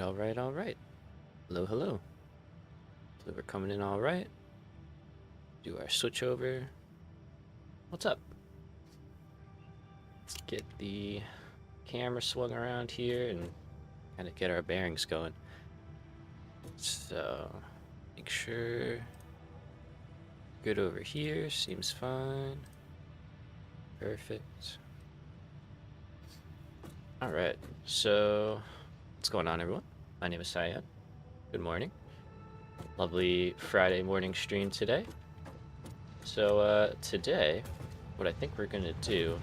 All right. Hello, hello. So we're coming in all right. Do our switch over. What's up? Let's get the camera swung around here and kind of get our bearings going. So, make sure good over here. Seems fine. Perfect. All right. So, what's going on, everyone? My name is Cyan. Good morning. Lovely Friday morning stream today. So today, what I think we're gonna do,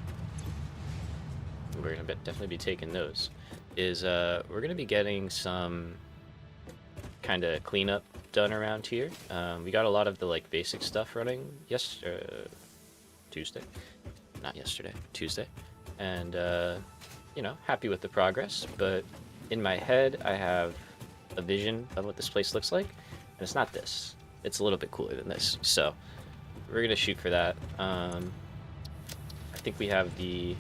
we're gonna definitely be taking those, is we're gonna be getting some kind of cleanup done around here. We got a lot of the like basic stuff running Tuesday, not yesterday, Tuesday, and you know, happy with the progress. But in my head, I have a vision of what this place looks like, and it's not this. It's a little bit cooler than this. So we're gonna shoot for that. I think we have the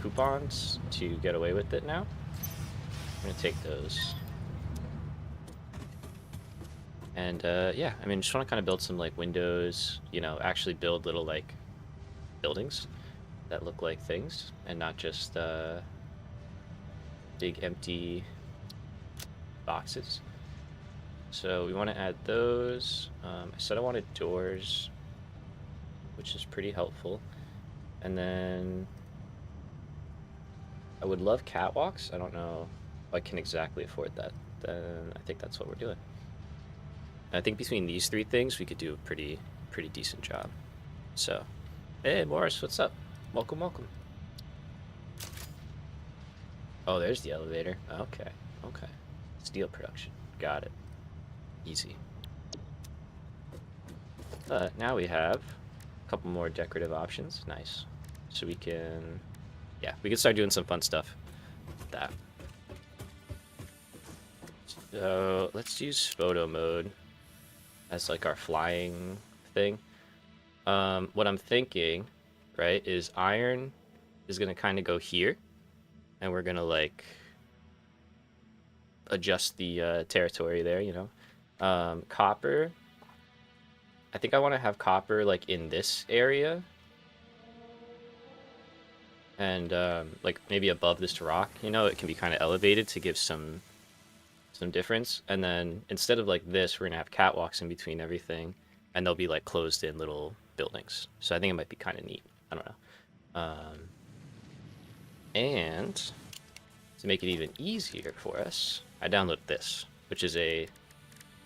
coupons to get away with it now. I'm gonna take those. And yeah, I mean, just want to kind of build some like windows, you know, actually build little like buildings that look like things and not just big empty boxes. So we want to add those. I said I wanted doors, which is pretty helpful. And then I would love catwalks. I don't know if I can exactly afford that. Then I think that's what we're doing. And I think between these three things, we could do a pretty decent job. So, hey Morris, what's up? Welcome, welcome. Oh, there's the elevator. Okay, okay. Steel production. Got it. Easy. But now we have a couple more decorative options. Nice. So we can, yeah, we can start doing some fun stuff with that. So let's use photo mode as like our flying thing. What I'm thinking, right, is iron is gonna kind of go here, and we're gonna like adjust the territory there, you know. Copper, I think I want to have copper like in this area, and like maybe above this rock, you know, it can be kind of elevated to give some difference. And then instead of like this, we're gonna have catwalks in between everything, and they'll be like closed in little buildings. So I think it might be kind of neat. I don't know. And to make it even easier for us, I downloaded this, which is a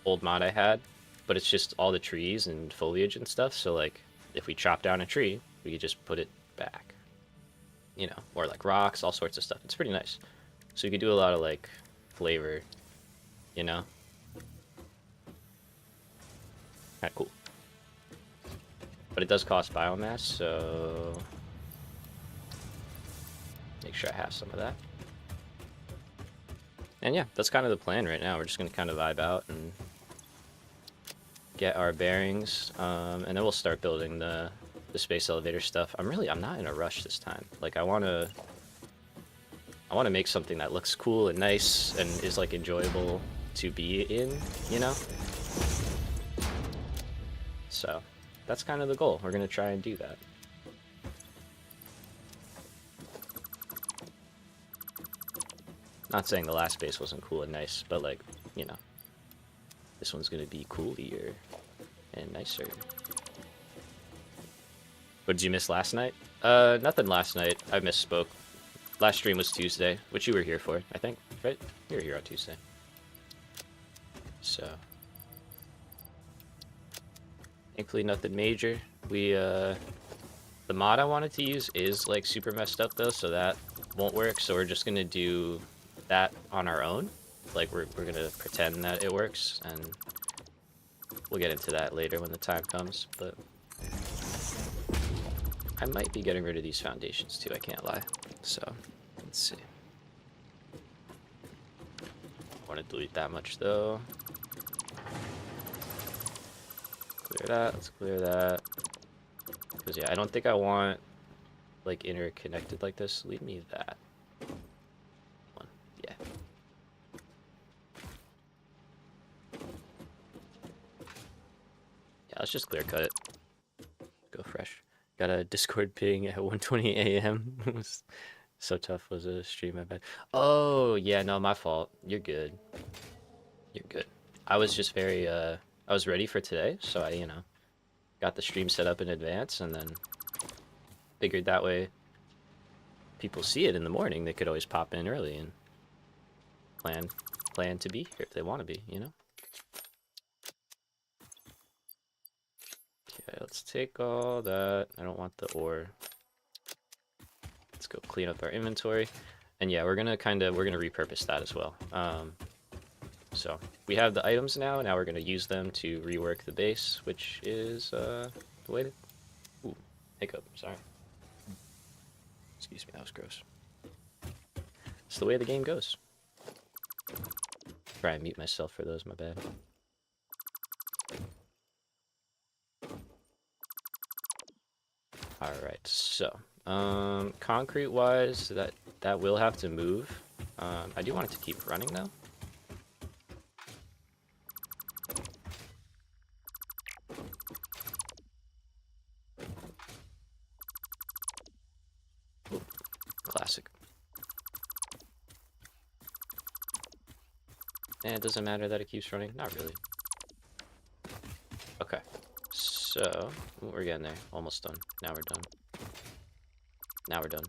old mod I had, but it's just all the trees and foliage and stuff. So like if we chop down a tree, we could just put it back, you know, or like rocks, all sorts of stuff. It's pretty nice. So you could do a lot of like flavor, you know. Kind of cool. But it does cost biomass, so make sure I have some of that. And yeah, that's kind of the plan right now. We're just gonna kind of vibe out and get our bearings, and then we'll start building the space elevator stuff. I'm not in a rush this time. Like I wanna make something that looks cool and nice and is like enjoyable to be in, you know? So that's kind of the goal. We're gonna try and do that. Not saying the last base wasn't cool and nice, but like, you know, this one's gonna be coolier and nicer. What did you miss last night? Nothing last night. I misspoke. Last stream was Tuesday, which you were here for, I think, right? You were here on Tuesday. So, thankfully nothing major. We, the mod I wanted to use is like super messed up though, so that won't work. So we're just gonna do that on our own. Like we're gonna pretend that it works, and we'll get into that later when the time comes. But I might be getting rid of these foundations too, I can't lie. So let's see. I want to delete that much though. Clear that, let's clear that. Because yeah, I don't think I want like interconnected like this. Leave me that one. Yeah. Yeah, let's just clear cut it. Go fresh. Got a Discord ping at 1:20 a.m. It was so tough. Was a stream, I bet. Oh yeah, no, my fault. You're good. You're good. I was just very I was ready for today, so I got the stream set up in advance, and then figured that way people see it in the morning. They could always pop in early and plan to be here if they want to be. Okay, let's take all that. I don't want the ore. Let's go clean up our inventory. And yeah, we're gonna repurpose that as well. So we have the items now. Now we're gonna use them to rework the base, which is the way to. Ooh, hiccup. Sorry. Excuse me. That was gross. It's the way the game goes. Try and mute myself for those. My bad. All right. So, concrete wise, that will have to move. I do want it to keep running though. Ooh, classic. And it doesn't matter that it keeps running. Not really. Okay. So, we're getting there. Almost done. Now we're done. Now we're done.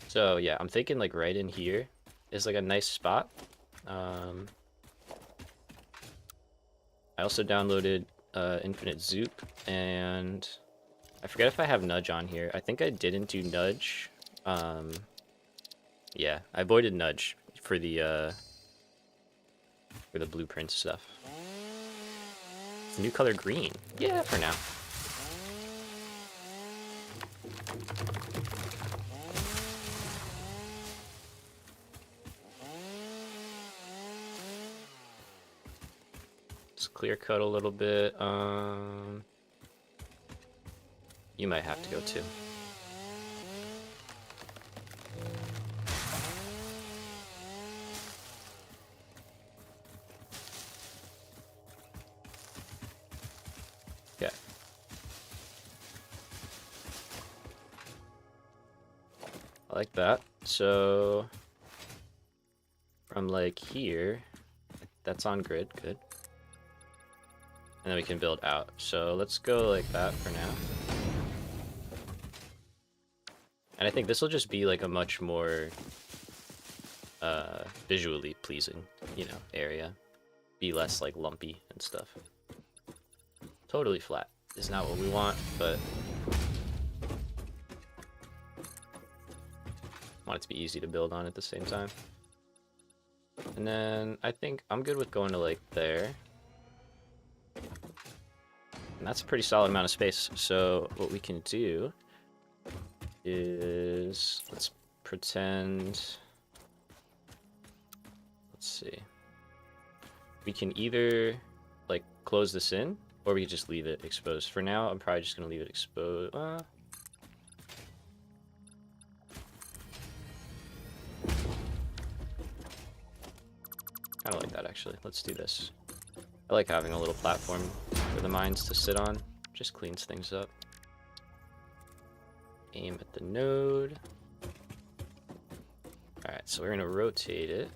So, yeah, I'm thinking like right in here is like a nice spot. I also downloaded Infinite Zoop, and I forget if I have Nudge on here. I think I didn't do Nudge. Yeah, I avoided Nudge for the blueprint stuff. It's the new color green. Yeah, for now. Just clear cut a little bit. You might have to go too. Okay. I like that. So from like here, that's on grid, good. And then we can build out. So let's go like that for now. And I think this will just be like a much more visually pleasing, area. Be less like lumpy and stuff. Totally flat is not what we want, but want it to be easy to build on at the same time. And then I think I'm good with going to like there. And that's a pretty solid amount of space. So what we can do is, let's pretend, let's see. We can either like close this in, or we can just leave it exposed. For now, I'm probably just gonna leave it exposed. Kind of like that, actually. Let's do this. I like having a little platform for the mines to sit on. Just cleans things up. Aim at the node. Alright, so we're gonna rotate it.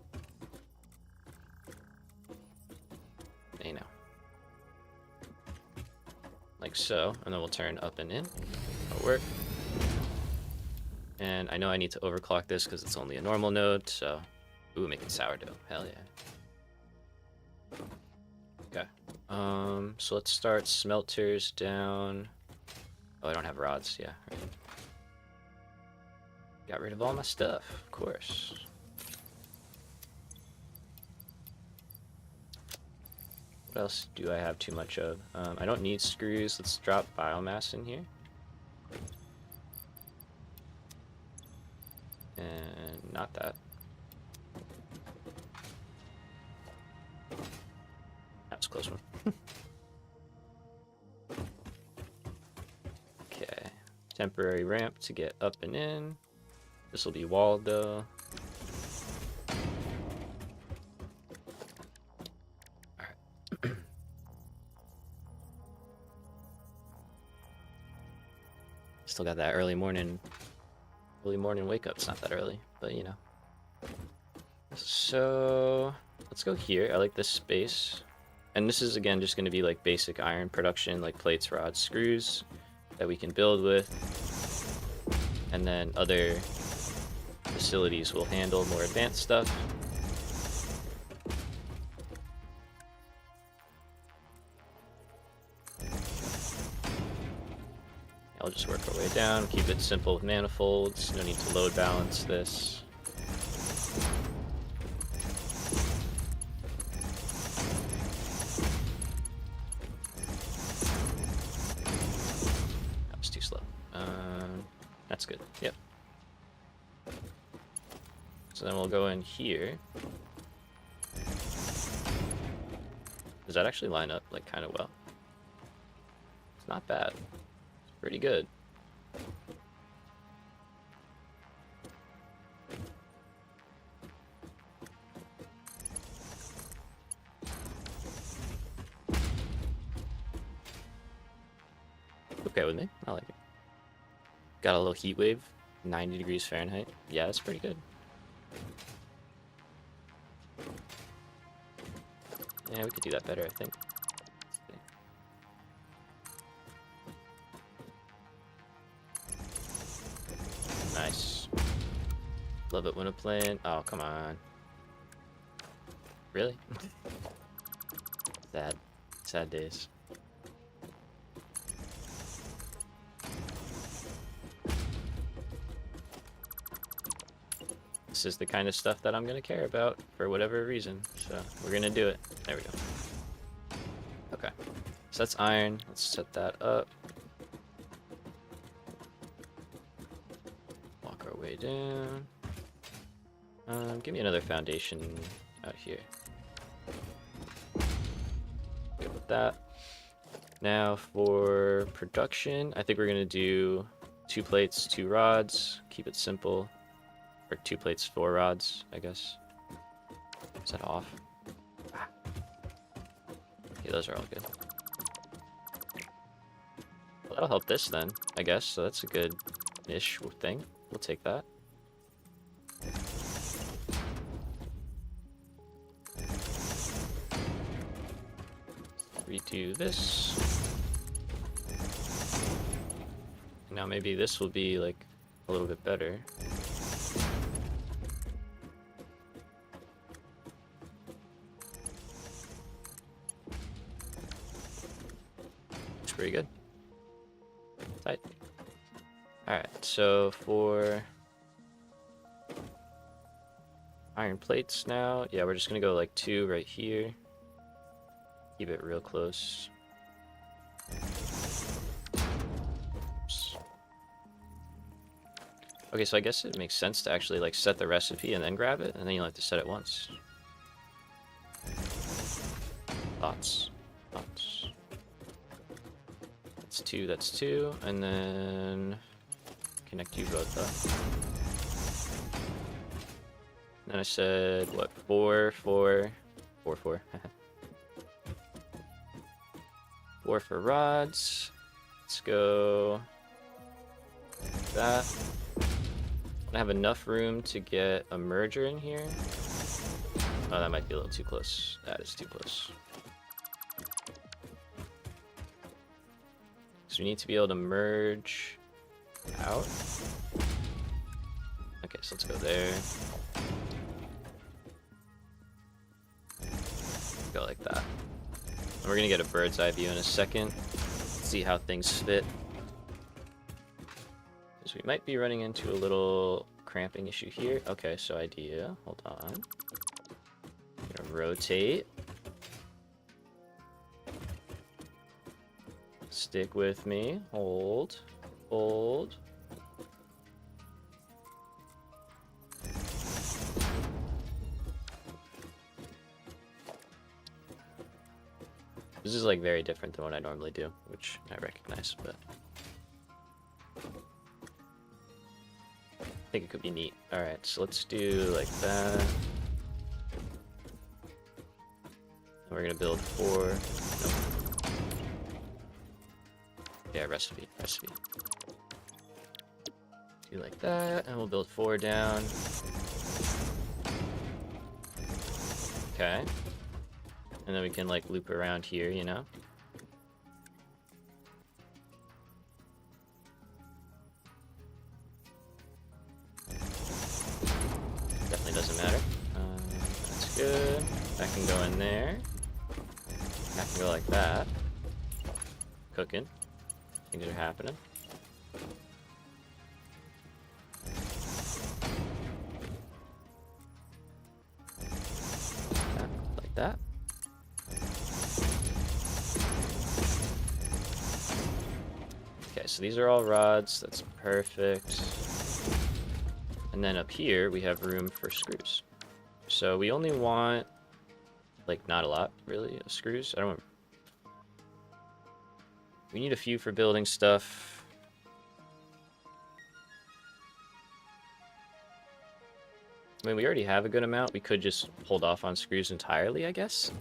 Hey, now. Like so, and then we'll turn up and in. That'll work. And I know I need to overclock this because it's only a normal node, so... Ooh, making sourdough. Hell yeah. Okay. So let's start smelters down. Oh, I don't have rods. Yeah, right. Got rid of all my stuff, of course. What else do I have too much of? I don't need screws. Let's drop biomass in here. And not that. That was a close one. Okay. Temporary ramp to get up and in. This will be walled though. Alright. still got that early morning wake up. It's not that early, but you know. So let's go here. I like this space. And this is again just going to be like basic iron production, like plates, rods, screws that we can build with. And then other facilities will handle more advanced stuff. I'll just work our way down, keep it simple with manifolds, no need to load balance this. That was too slow. That's good, yep. So then we'll go in here. Does that actually line up like kind of well? It's not bad. Pretty good. Okay with me. I like it. Got a little heat wave. 90 degrees Fahrenheit. Yeah, that's pretty good. Yeah, we could do that better, I think. Nice. Love it when a plane. Oh, come on. Really? Sad. Sad days. This is the kind of stuff that I'm gonna care about for whatever reason. So we're gonna do it. There we go. Okay. So that's iron. Let's set that up. Way down. Give me another foundation out here. Good with that. Now for production, I think we're gonna do 2 plates, 2 rods. Keep it simple. Or 2 plates, 4 rods, I guess. Is that off? Okay, those are all good. Well, that'll help this then, I guess. So that's a good-ish thing. We'll take that. Redo this. Now maybe this will be like a little bit better. It's pretty good. Tight. Alright, so for iron plates now, yeah, we're just gonna go like 2 right here. Keep it real close. Oops. Okay, so I guess it makes sense to actually like set the recipe and then grab it, and then you have to set it once. Thoughts? Thoughts? That's 2, that's 2, and then connect you both up. Then I said, what, 4, 4, 4, 4. 4 for rods. Let's go like that. I have enough room to get a merger in here. Oh, that might be a little too close. That is too close. So we need to be able to merge out. Okay, so let's go there. Go like that. And we're gonna get a bird's eye view in a second. See how things fit. Because we might be running into a little cramping issue here. Okay, so idea. Hold on. Gonna rotate. Stick with me. Hold. Hold. This is like very different than what I normally do, which I recognize, but I think it could be neat. Alright, so let's do like that. We're gonna build 4. Nope. Yeah, recipe. Do like that, and we'll build 4 down. Okay. And then we can like loop around here, you know? Definitely doesn't matter. That's good. That can go in there. That can go like that. Cooking. Things are happening. Like that. Okay, so these are all rods. That's perfect. And then up here, we have room for screws. So we only want, like, not a lot, really, of screws. I don't. We need a few for building stuff. I mean, we already have a good amount. We could just hold off on screws entirely, I guess.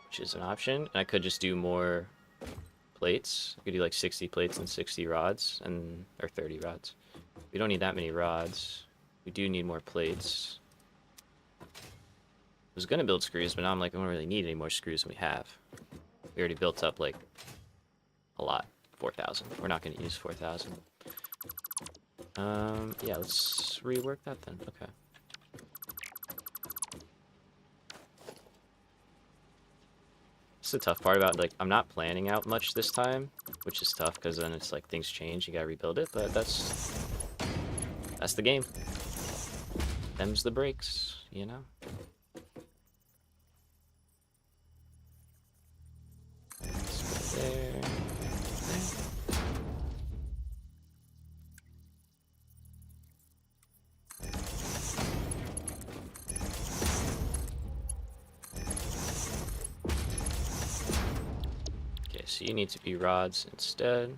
Which is an option. And I could just do more plates. I could do like 60 plates and 60 rods, or 30 rods. We don't need that many rods. We do need more plates. I was gonna build screws, but now I'm like, I don't really need any more screws than we have. We already built up like a lot. 4,000. We're not gonna use 4,000. Yeah, let's rework that then. Okay. It's the tough part about, like, I'm not planning out much this time, which is tough because then it's like things change, you gotta rebuild it, but that's the game. Them's the breaks, you know? Let's go there. Okay, so you need to be rods instead.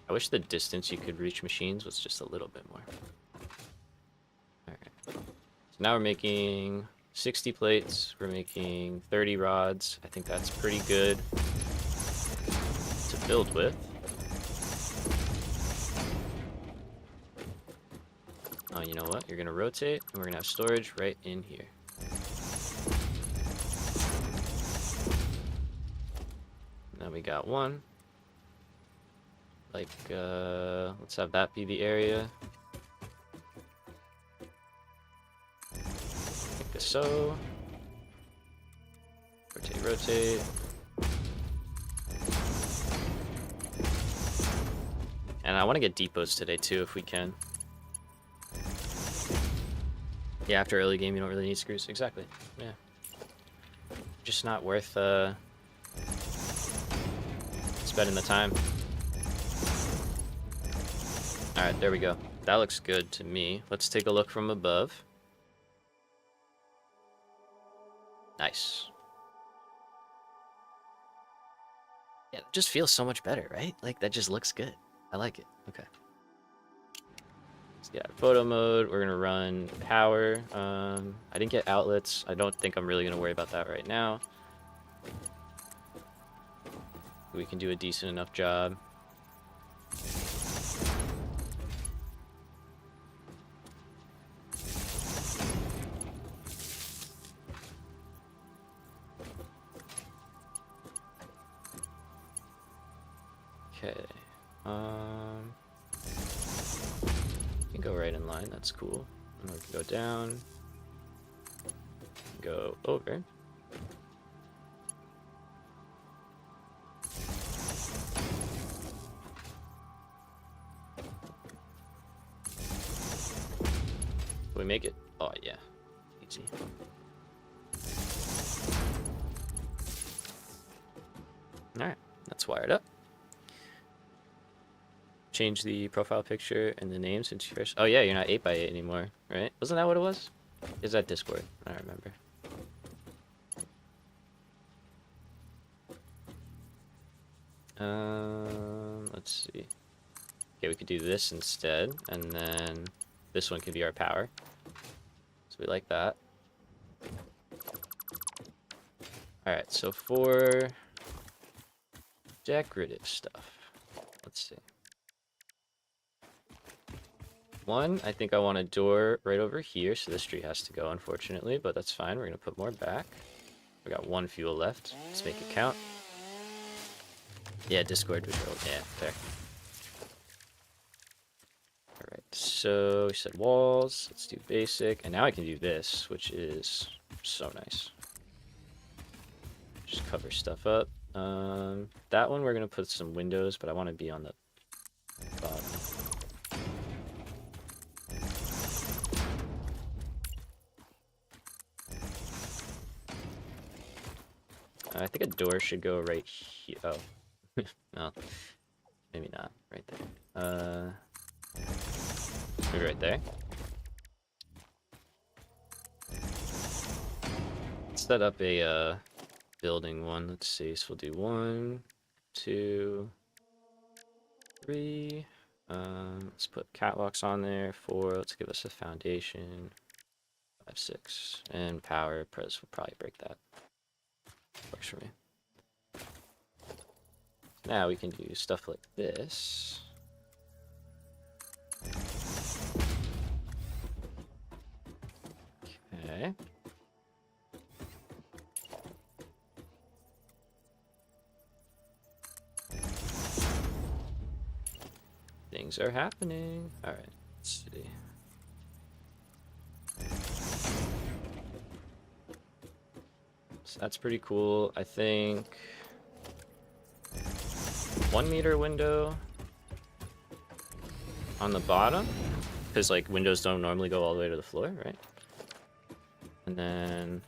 I wish the distance you could reach machines was just a little bit more. Alright. So now we're making 60 plates. We're making 30 rods. I think that's pretty good to build with. Oh, you know what? You're going to rotate, and we're going to have storage right in here. Now we got one. Like, let's have that be the area. Like so. Rotate, rotate. And I want to get depots today too, if we can. Yeah, after early game, you don't really need screws. Exactly. Yeah. Just not worth spending the time. Alright, there we go. That looks good to me. Let's take a look from above. Nice. Yeah, it just feels so much better, right? Like, that just looks good. I like it. Okay. Let's get out of photo mode. We're gonna run power. I didn't get outlets. I don't think I'm really gonna worry about that right now. We can do a decent enough job. Okay. We can go right in line. That's cool. And we can go down. Go over. Can we make it? Oh, yeah. Easy. Alright, that's wired up. Change the profile picture and the name since you're... Oh, yeah, you're not 8x8 anymore, right? Wasn't that what it was? Is that Discord? I don't remember. Let's see. Okay, we could do this instead, and then this one could be our power. So we like that. Alright, so for decorative stuff. let's see. One, I think I want a door right over here, so this tree has to go, unfortunately, but that's fine. We're gonna put more back. We got 1 fuel left. Let's make it count. Yeah, Discord would roll. Yeah, fair. Alright, so we said walls. Let's do basic. And now I can do this, which is so nice. Just cover stuff up. That one we're going to put some windows, but I want to be on the bottom. I think a door should go right here. Oh. No. Maybe not. Right there. Maybe right there. Let's set up a building one. Let's see. So we'll do 1, 2, 3. Let's put catwalks on there. 4. Let's give us a foundation. 5, 6. And power. Pres will probably break that. Works for me. Now we can do stuff like this. Okay. Things are happening. Alright, let's see. So that's pretty cool. I think 1 meter window on the bottom, because like windows don't normally go all the way to the floor, right? And then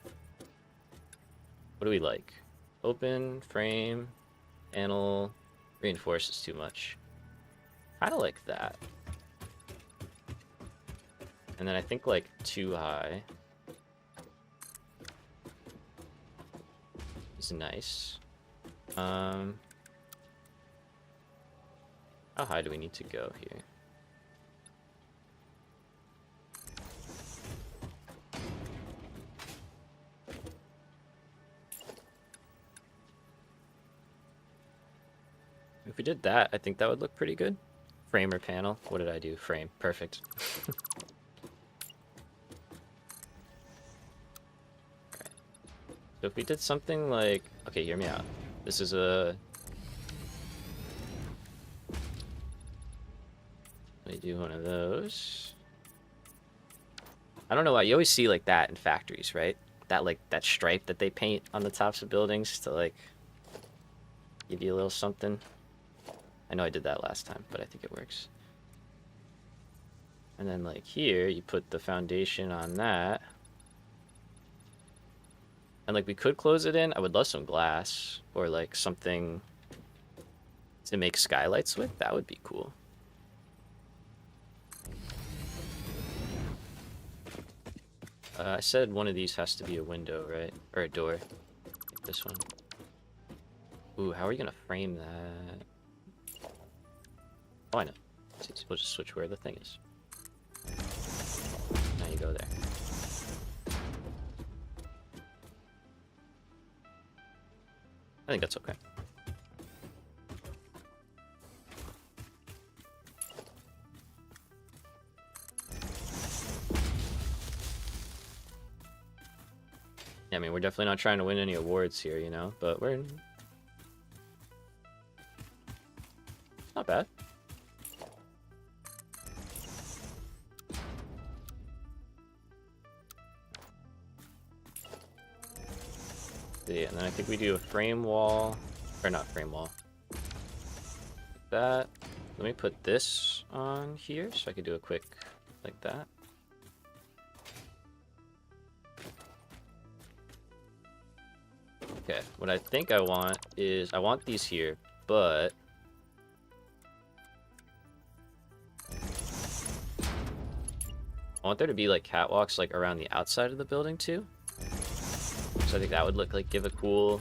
what do we like? Open, frame, panel, reinforces too much. Kind of like that. And then I think like too high is nice. How high do we need to go here? If we did that, I think that would look pretty good. Frame or panel? What did I do? Frame. Perfect. Alright. So if we did something like... Okay, hear me out. This is a... Let me do one of those. I don't know why. You always see like that in factories, right? That like that stripe that they paint on the tops of buildings to like give you a little something. I know I did that last time, but I think it works. And then like here, you put the foundation on that. And like we could close it in. I would love some glass or like something to make skylights with. That would be cool. I said one of these has to be a window, right? Or a door. Like this one. Ooh, how are we gonna frame that? Oh, I know. We'll just switch where the thing is. Now you go there. I think that's okay. Yeah, I mean, we're definitely not trying to win any awards here, you know, but we're... Not bad. Yeah, and then I think we do a frame wall, or not frame wall. Like that. Let me put this on here so I could do a quick like that. Okay, what I think I want is, I want these here, but I want there to be like catwalks like around the outside of the building too. So I think that would look like, give a cool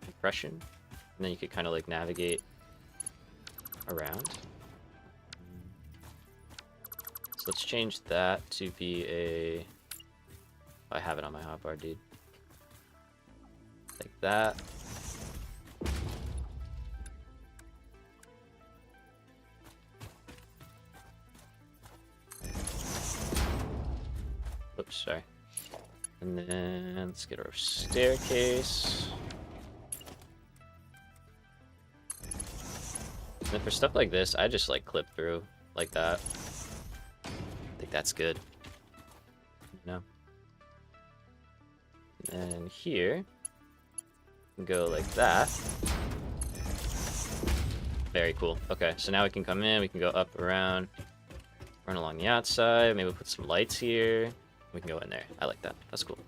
impression. And then you could kind of like navigate around. So let's change that to be a... I have it on my hotbar, dude. Like that. Sorry. And then let's get our staircase. And then for stuff like this, I just like clip through like that. I think that's good. You know? And here, go like that. Very cool. Okay, so now we can come in, we can go up, around, run along the outside, maybe put some lights here. We can go in there. I like that. That's cool.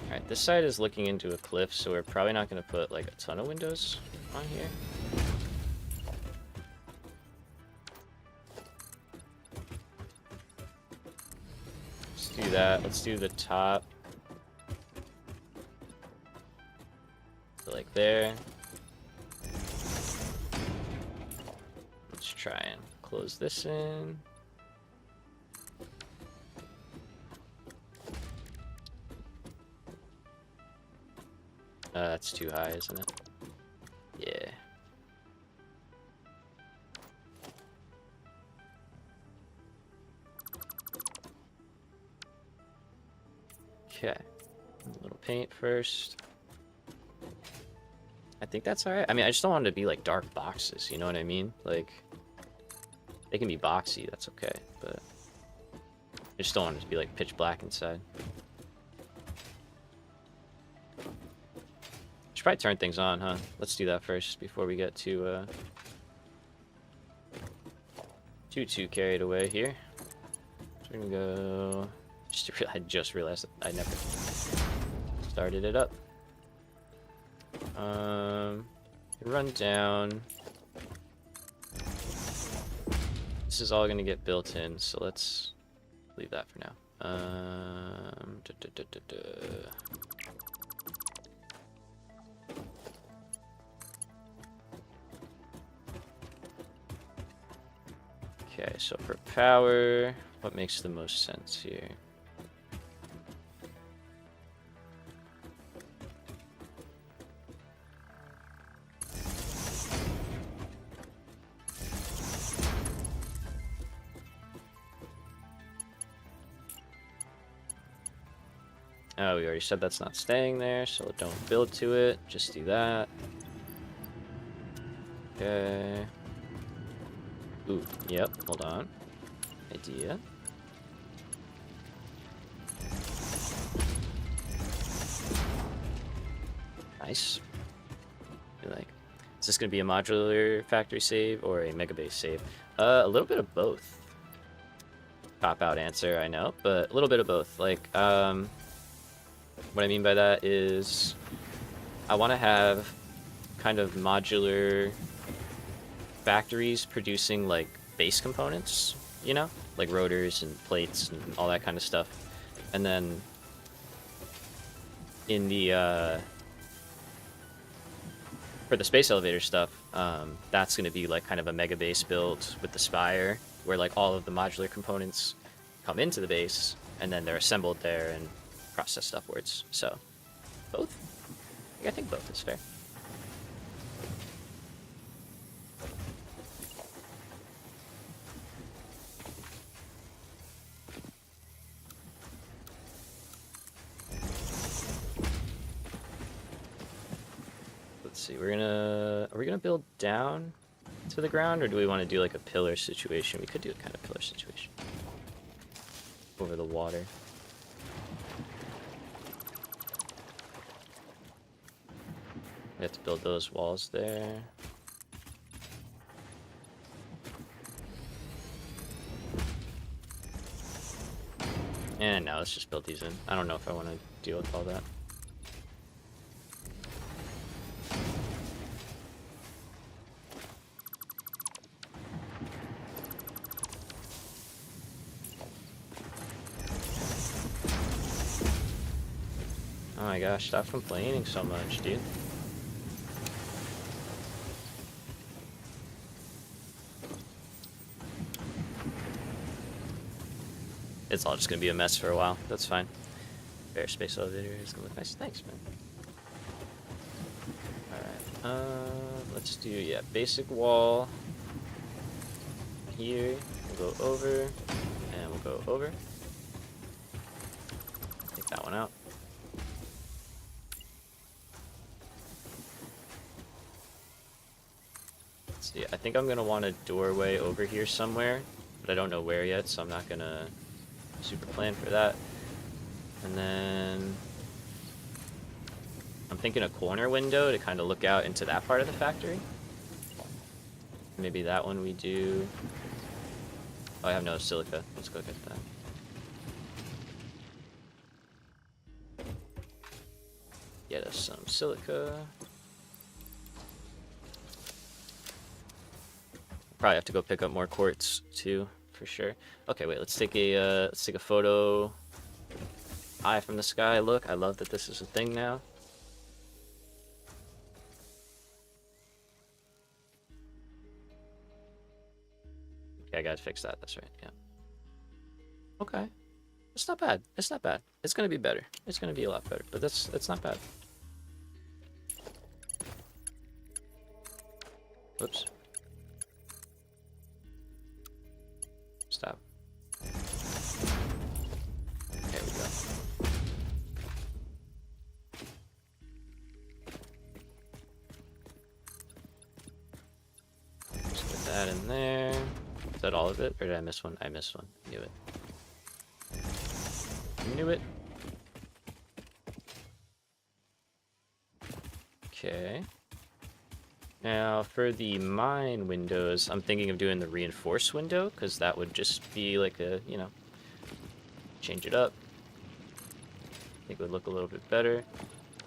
Alright, this side is looking into a cliff, so we're probably not going to put like a ton of windows on here. Let's do that. Let's do the top. So like there. Let's try and close this in. That's too high, isn't it? Yeah. Okay. A little paint first. I think that's alright. I mean, I just don't want it to be like dark boxes, you know what I mean? Like, they can be boxy, that's okay, but I just don't want it to be like pitch black inside. Should probably turn things on, huh? Let's do that first before we get too carried away here. So we're gonna go. I just realized that I never started it up. Run down. This is all gonna get built in, so let's leave that for now. Okay, so for power, what makes the most sense here? Oh, we already said that's not staying there, so don't build to it. Just do that. Okay. Ooh, yep, hold on. Idea. Nice. Like, is this gonna be a modular factory save or a mega base save? A little bit of both. Cop out answer, I know, but a little bit of both. Like, what I mean by that is I want to have kind of modular factories producing like base components, you know, like rotors and plates and all that kind of stuff. And then in the for the space elevator stuff, that's going to be like kind of a mega base build with the spire, where like all of the modular components come into the base and then they're assembled there and processed upwards. So both? I think both is fair. Let's see, are we gonna build down to the ground, or do we want to do like a pillar situation? We could do a kind of pillar situation over the water. We have to build those walls there. And now let's just build these in. I don't know if I want to deal with all that. Oh my gosh, stop complaining so much, dude. It's all just gonna be a mess for a while. That's fine. Fair space elevator is gonna look nice. Thanks, man. Alright. Let's do, yeah, basic wall. here. We'll go over, and we'll go over. Take that one out. Let's see, I think I'm gonna want a doorway over here somewhere, but I don't know where yet, so I'm not gonna super plan for that. And then I'm thinking a corner window to kind of look out into that part of the factory. Maybe that one we do. Oh, I have no silica. Let's go get that. Get us some silica. Probably have to go pick up more quartz too, for sure. Okay, wait. Let's take a photo. Eye from the sky. Look, I love that this is a thing now. Okay, I gotta fix that. That's right. Yeah. Okay. It's not bad. It's not bad. It's gonna be better. It's gonna be a lot better. But that's not bad. Whoops. Stop. There we go. Just put that in there. Is that all of it? Or did I miss one? I missed one. Knew it. Knew it. Okay. Now, for the mine windows, I'm thinking of doing the reinforced window, because that would just be like a, you know, change it up. I think it would look a little bit better.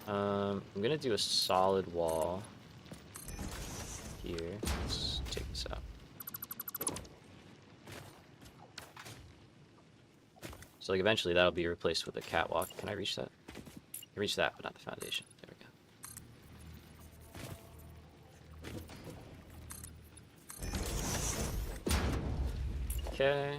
I'm going to do a solid wall here. Let's take this out. So, like, eventually that'll be replaced with a catwalk. Can I reach that? I can reach that, but not the foundation. There we go. Okay.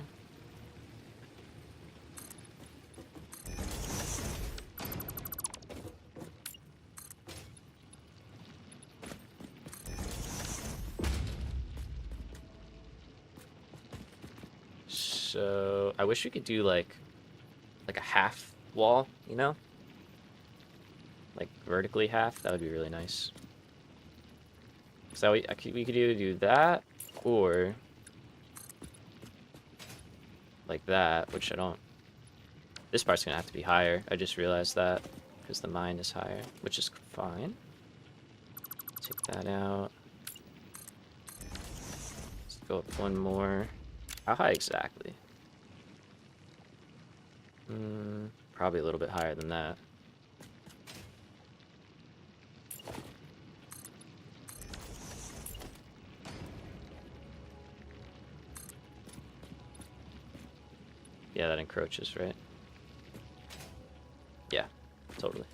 So I wish we could do like a half wall, you know? Like vertically half. That would be really nice. So we could either do that or like that, which I don't. This part's gonna have to be higher. I just realized that because the mine is higher, which is fine. Take that out. Let's go up one more. How high exactly? Probably a little bit higher than that. Yeah, that encroaches, right? Yeah, totally.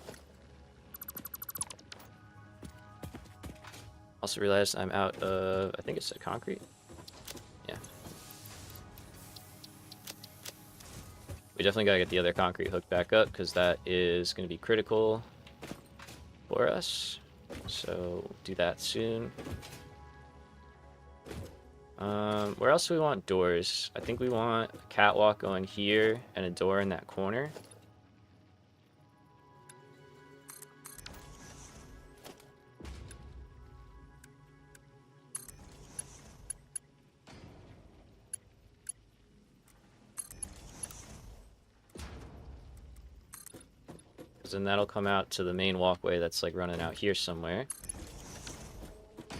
Also realized I'm out of, I think it's a concrete. Yeah. We definitely gotta get the other concrete hooked back up because that is gonna be critical for us. So we'll do that soon. Where else do we want doors? I think we want a catwalk going here and a door in that corner. Because then that'll come out to the main walkway that's like running out here somewhere.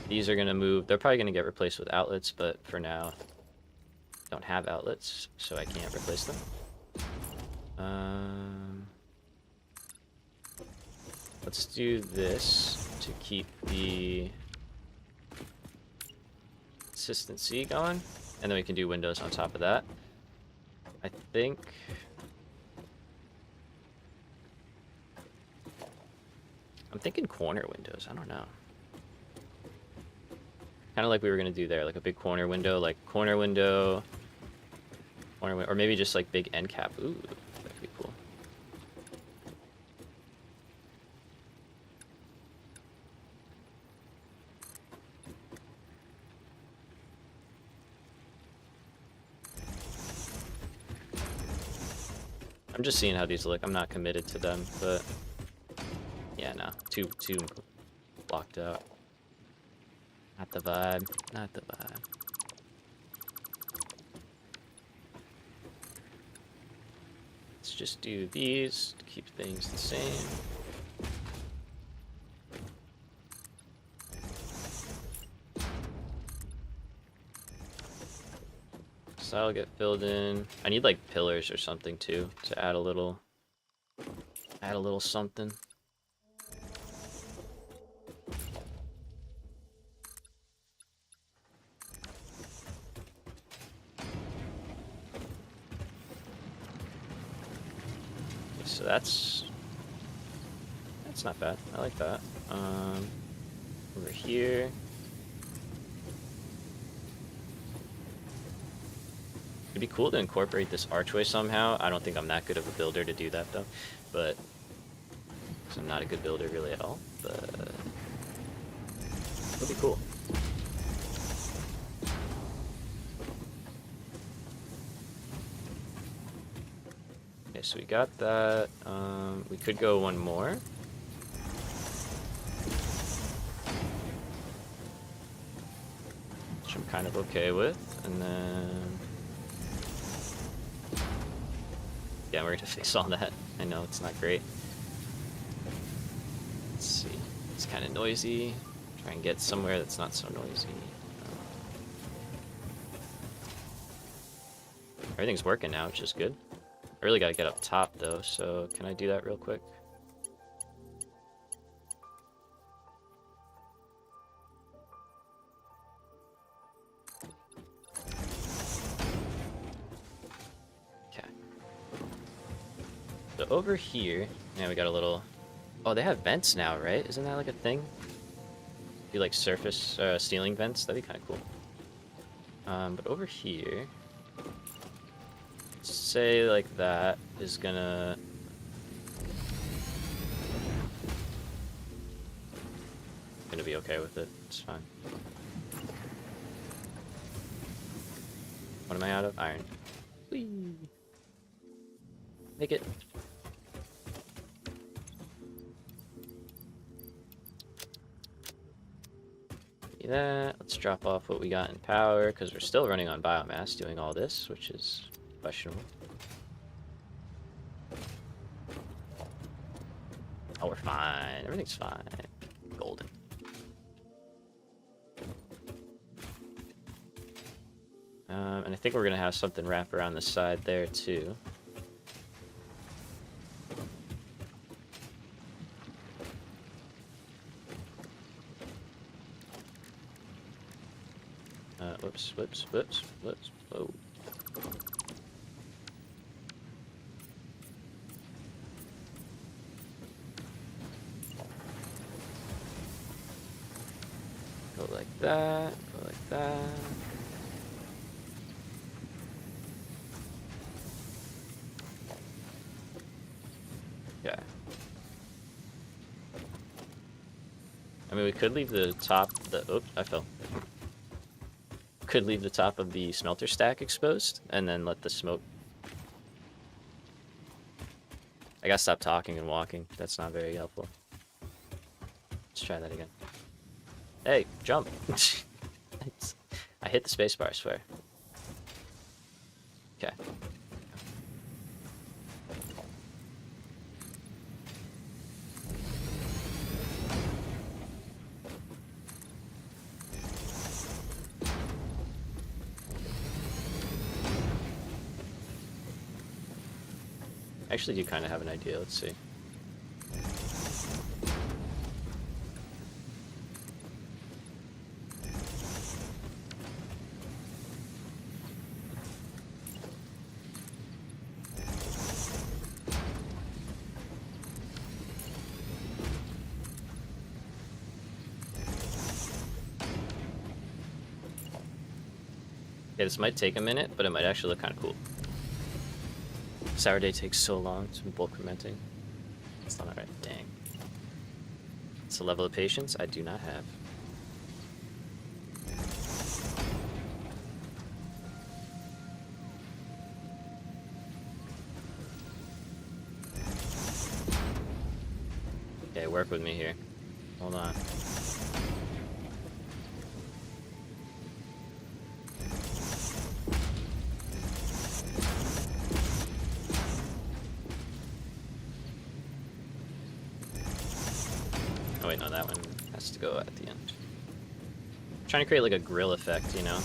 These are gonna move. They're probably gonna get replaced with outlets, but for now, don't have outlets, so I can't replace them. Let's do this to keep the consistency going, and then we can do windows on top of that. I think. I'm thinking corner windows. I don't know. Kind of like we were gonna do there, like a big corner window, like corner window, or maybe just like big end cap. Ooh, that'd be cool. I'm just seeing how these look. I'm not committed to them, but yeah, no, too blocked out. Not the vibe. Not the vibe. Let's just do these to keep things the same. So that'll get filled in. I need like pillars or something too to add a little something. Okay, so that's not bad. I like that. Over here. It'd be cool to incorporate this archway somehow. I don't think I'm that good of a builder to do that though, but because I'm not a good builder really at all, but it'll be cool. Okay, so we got that. We could go one more. Which I'm kind of okay with, and then yeah, we're gonna fix all that. I know it's not great. Let's see. It's kind of noisy. Try and get somewhere that's not so noisy. Everything's working now, which is good. I really gotta get up top though, so can I do that real quick? So over here, yeah, we got a little... Oh, they have vents now, right? Isn't that like a thing? Do like surface ceiling vents? That'd be kind of cool. But over here, say like that is gonna... Gonna be okay with it. It's fine. What am I out of? Iron. Whee! Make it. Do that. Let's drop off what we got in power, because we're still running on biomass doing all this, which is questionable. Oh, we're fine. Everything's fine. Golden. And I think we're going to have something wrap around the side there, too. Whoops. Whoa. Go like that, go like that. Yeah. I mean, we could leave the top, oops, I fell. Could leave the top of the smelter stack exposed and then let the smoke. I gotta stop talking and walking. That's not very helpful. Let's try that again. Hey, jump. I hit the spacebar, I swear. Okay. I actually do kind of have an idea. Let's see. Yeah, this might take a minute, but it might actually look kind of cool. Sour day takes so long to bulk fermenting. It's not alright. Dang. It's a level of patience I do not have. work with me here. Hold on. Oh wait, no, that one has to go at the end. I'm trying to create like a grill effect, you know?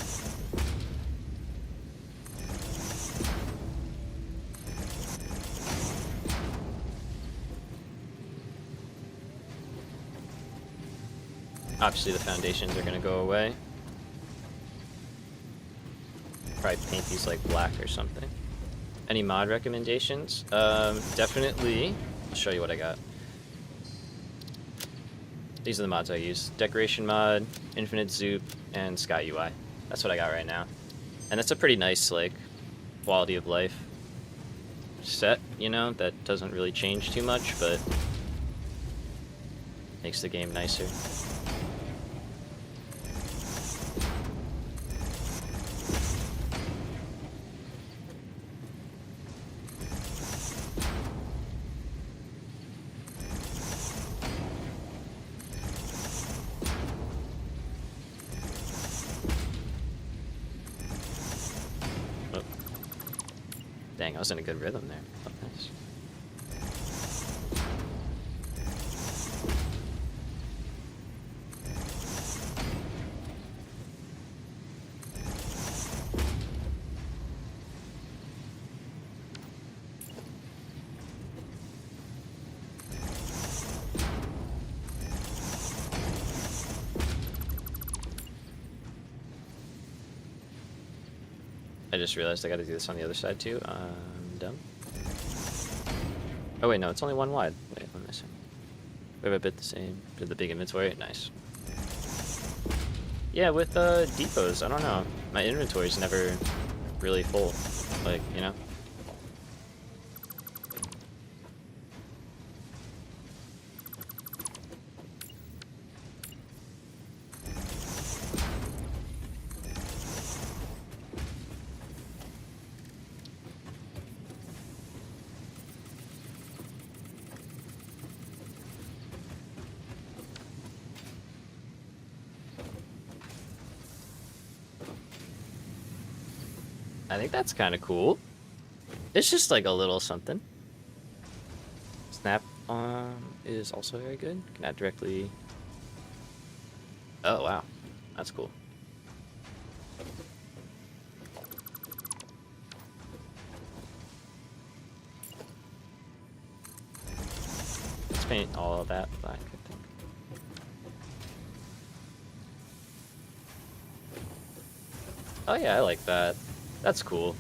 Obviously the foundations are gonna go away. Probably paint these like black or something. Any mod recommendations? Definitely. I'll show you what I got. These are the mods I use. Decoration mod, Infinite Zoop, and Sky UI. That's what I got right now. And that's a pretty nice, like, quality of life set, you know, that doesn't really change too much, but makes the game nicer. Dang, I was in a good rhythm there. Oh, nice. I just realized I gotta do this on the other side too. I'm done. Oh wait, no, it's only one wide. Wait, what am I missing? We have a bit the same. Did the big inventory? Nice. Yeah, with depots, I don't know. My inventory's never really full. Like, you know? I think that's kind of cool. It's just like a little something. Snap is also very good. Can add directly. Oh wow, that's cool. Let's paint all of that black, I think. Oh yeah, I like that. That's cool.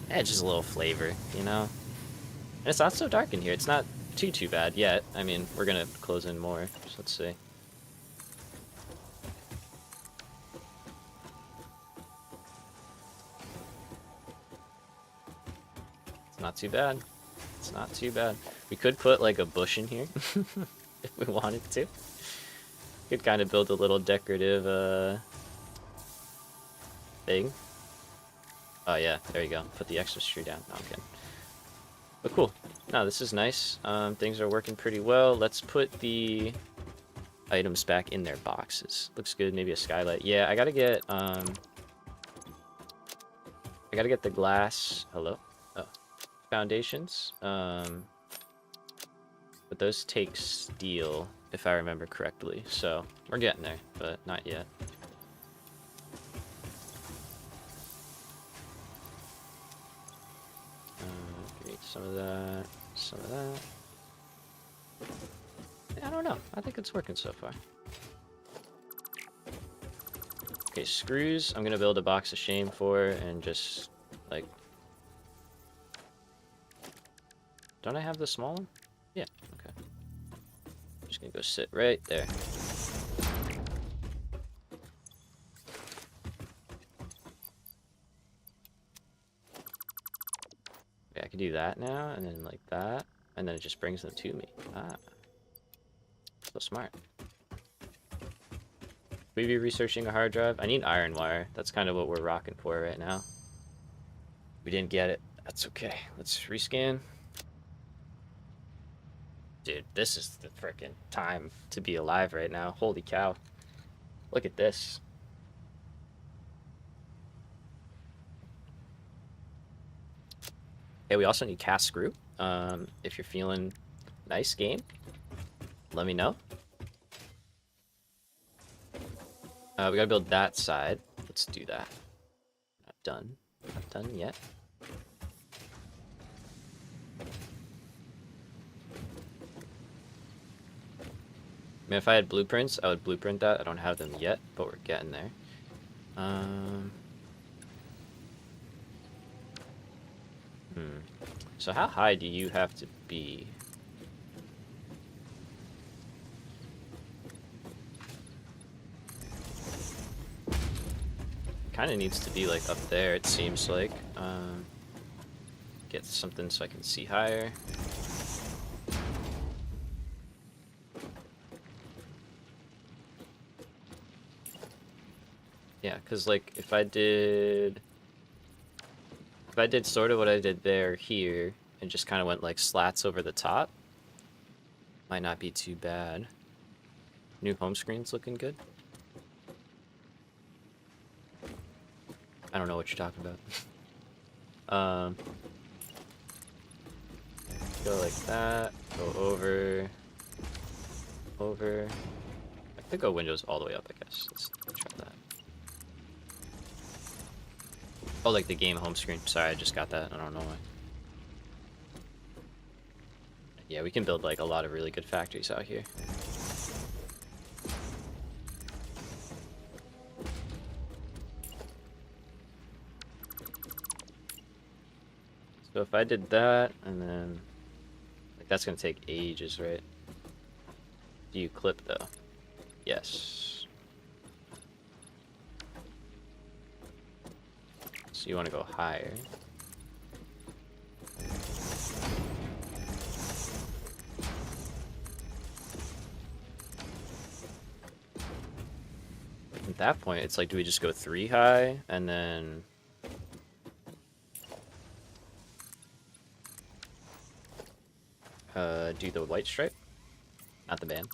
Yeah, just a little flavor, you know? And it's not so dark in here. It's not too bad yet. I mean, we're gonna close in more, so let's see. It's not too bad. It's not too bad. We could put like a bush in here if we wanted to. Could kind of build a little decorative thing. Oh yeah, there you go. Put the extra tree down. No, I'm kidding. But cool. No, this is nice. Things are working pretty well. Let's put the items back in their boxes. Looks good. Maybe a skylight. Yeah, I gotta get the glass. Hello. Oh, foundations. But those take steel, if I remember correctly. So we're getting there, but not yet. Some of that, some of that. Yeah, I don't know. I think it's working so far. Okay, screws. I'm gonna build a box of shame for, and just like. Don't I have the small one? Yeah. Okay. I'm just gonna go sit right there. I can do that now, and then like that, and then it just brings them to me. Ah, so smart. We be researching a hard drive. I need iron wire. That's kind of what we're rocking for right now. We didn't get it. That's okay. Let's rescan. Dude, this is the freaking time to be alive right now. Holy cow. Look at this. Okay, we also need cast screw. If you're feeling nice game, let me know. We gotta build that side. Let's do that. Not done. Not done yet. I mean, if I had blueprints, I would blueprint that. I don't have them yet, but we're getting there. So how high do you have to be? Kind of needs to be like up there, it seems like. Get something so I can see higher. Yeah, because like if I did sort of what I did there here and just kind of went like slats over the top, might not be too bad. New home screen's looking good. I don't know what you're talking about. Go like that, go over. I could go windows all the way up, I guess. Let's try that. Oh, like the game home screen. Sorry, I just got that. I don't know why. Yeah, we can build like a lot of really good factories out here. So if I did that, and then like that's gonna take ages, right? Do you clip though? Yes. So you want to go higher. At that point, it's like, do we just go 3 high and then do the white stripe? Not the band.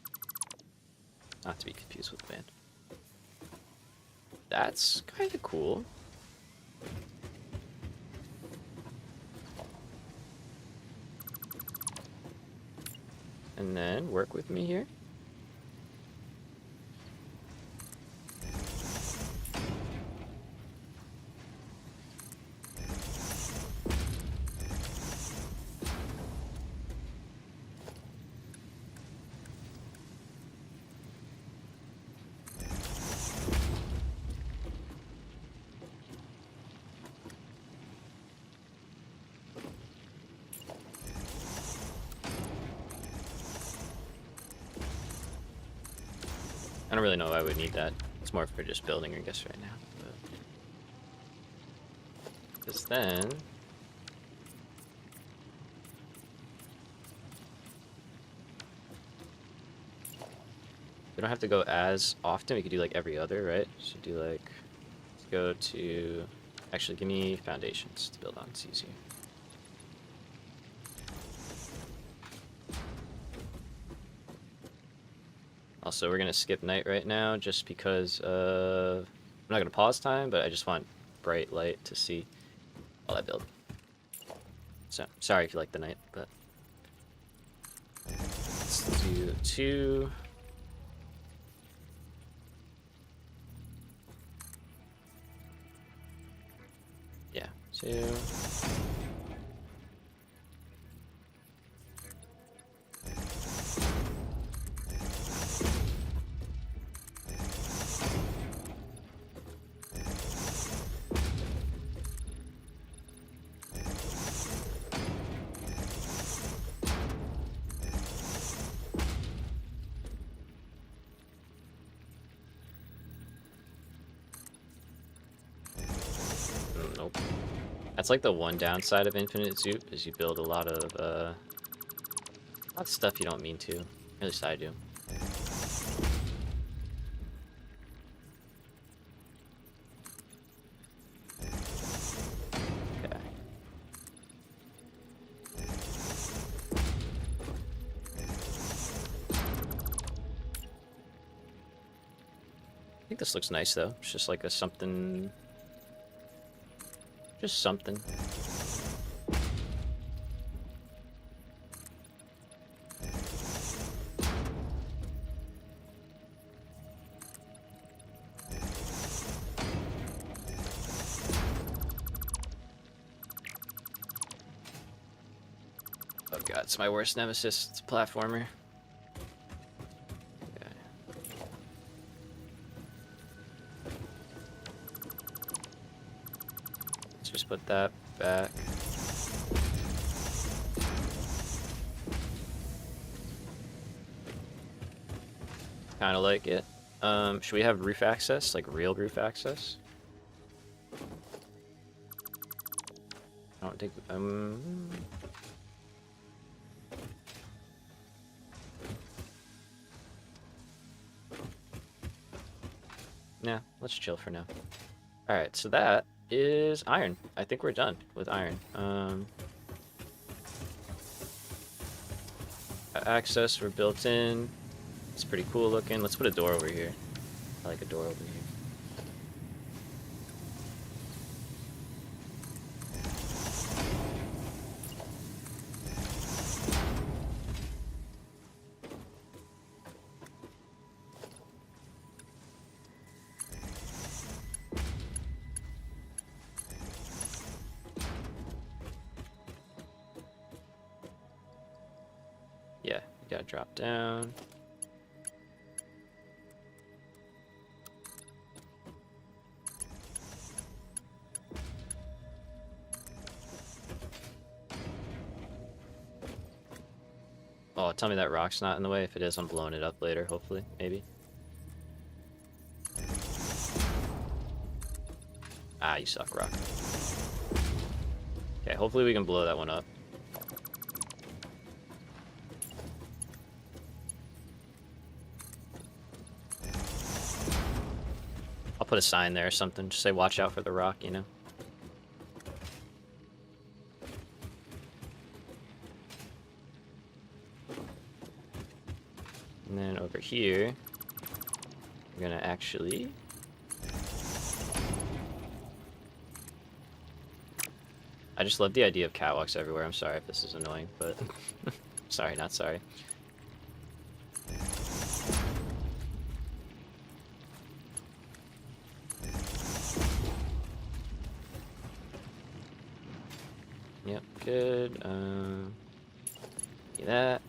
Not to be confused with the band. That's kind of cool. And then work with me here. I don't really know why I would need that. It's more for just building, I guess, right now. Because then... we don't have to go as often. We could do like every other, right? So do like... let's go to... actually, give me foundations to build on. It's easier. Also, we're gonna skip night right now just because I'm not gonna pause time, but I just want bright light to see while I build. So sorry if you like the night, but let's do 2. Yeah, 2. Nope. That's like the one downside of Infinite Zoop, is you build a lot of stuff you don't mean to. At least I do. Okay. think this looks nice though. It's just like a something, just something. Oh god, it's my worst nemesis. It's a platformer. Okay. Let's just put that back. Kind of like it. Should we have roof access? Like real roof access? I don't think... Yeah, let's chill for now. Alright, so that is iron. I think we're done with iron. Access, we're built in. It's pretty cool looking. Let's put a door over here. I like a door over here. Yeah, you gotta drop down. Oh, tell me that rock's not in the way. If it is, I'm blowing it up later, hopefully, maybe. Ah, you suck, rock. Okay, hopefully we can blow that one up. I'll put a sign there or something. Just say, watch out for the rock, you know? And then over here, we're gonna actually... I just love the idea of catwalks everywhere. I'm sorry if this is annoying, but... sorry, not sorry. Yep, good. Do that.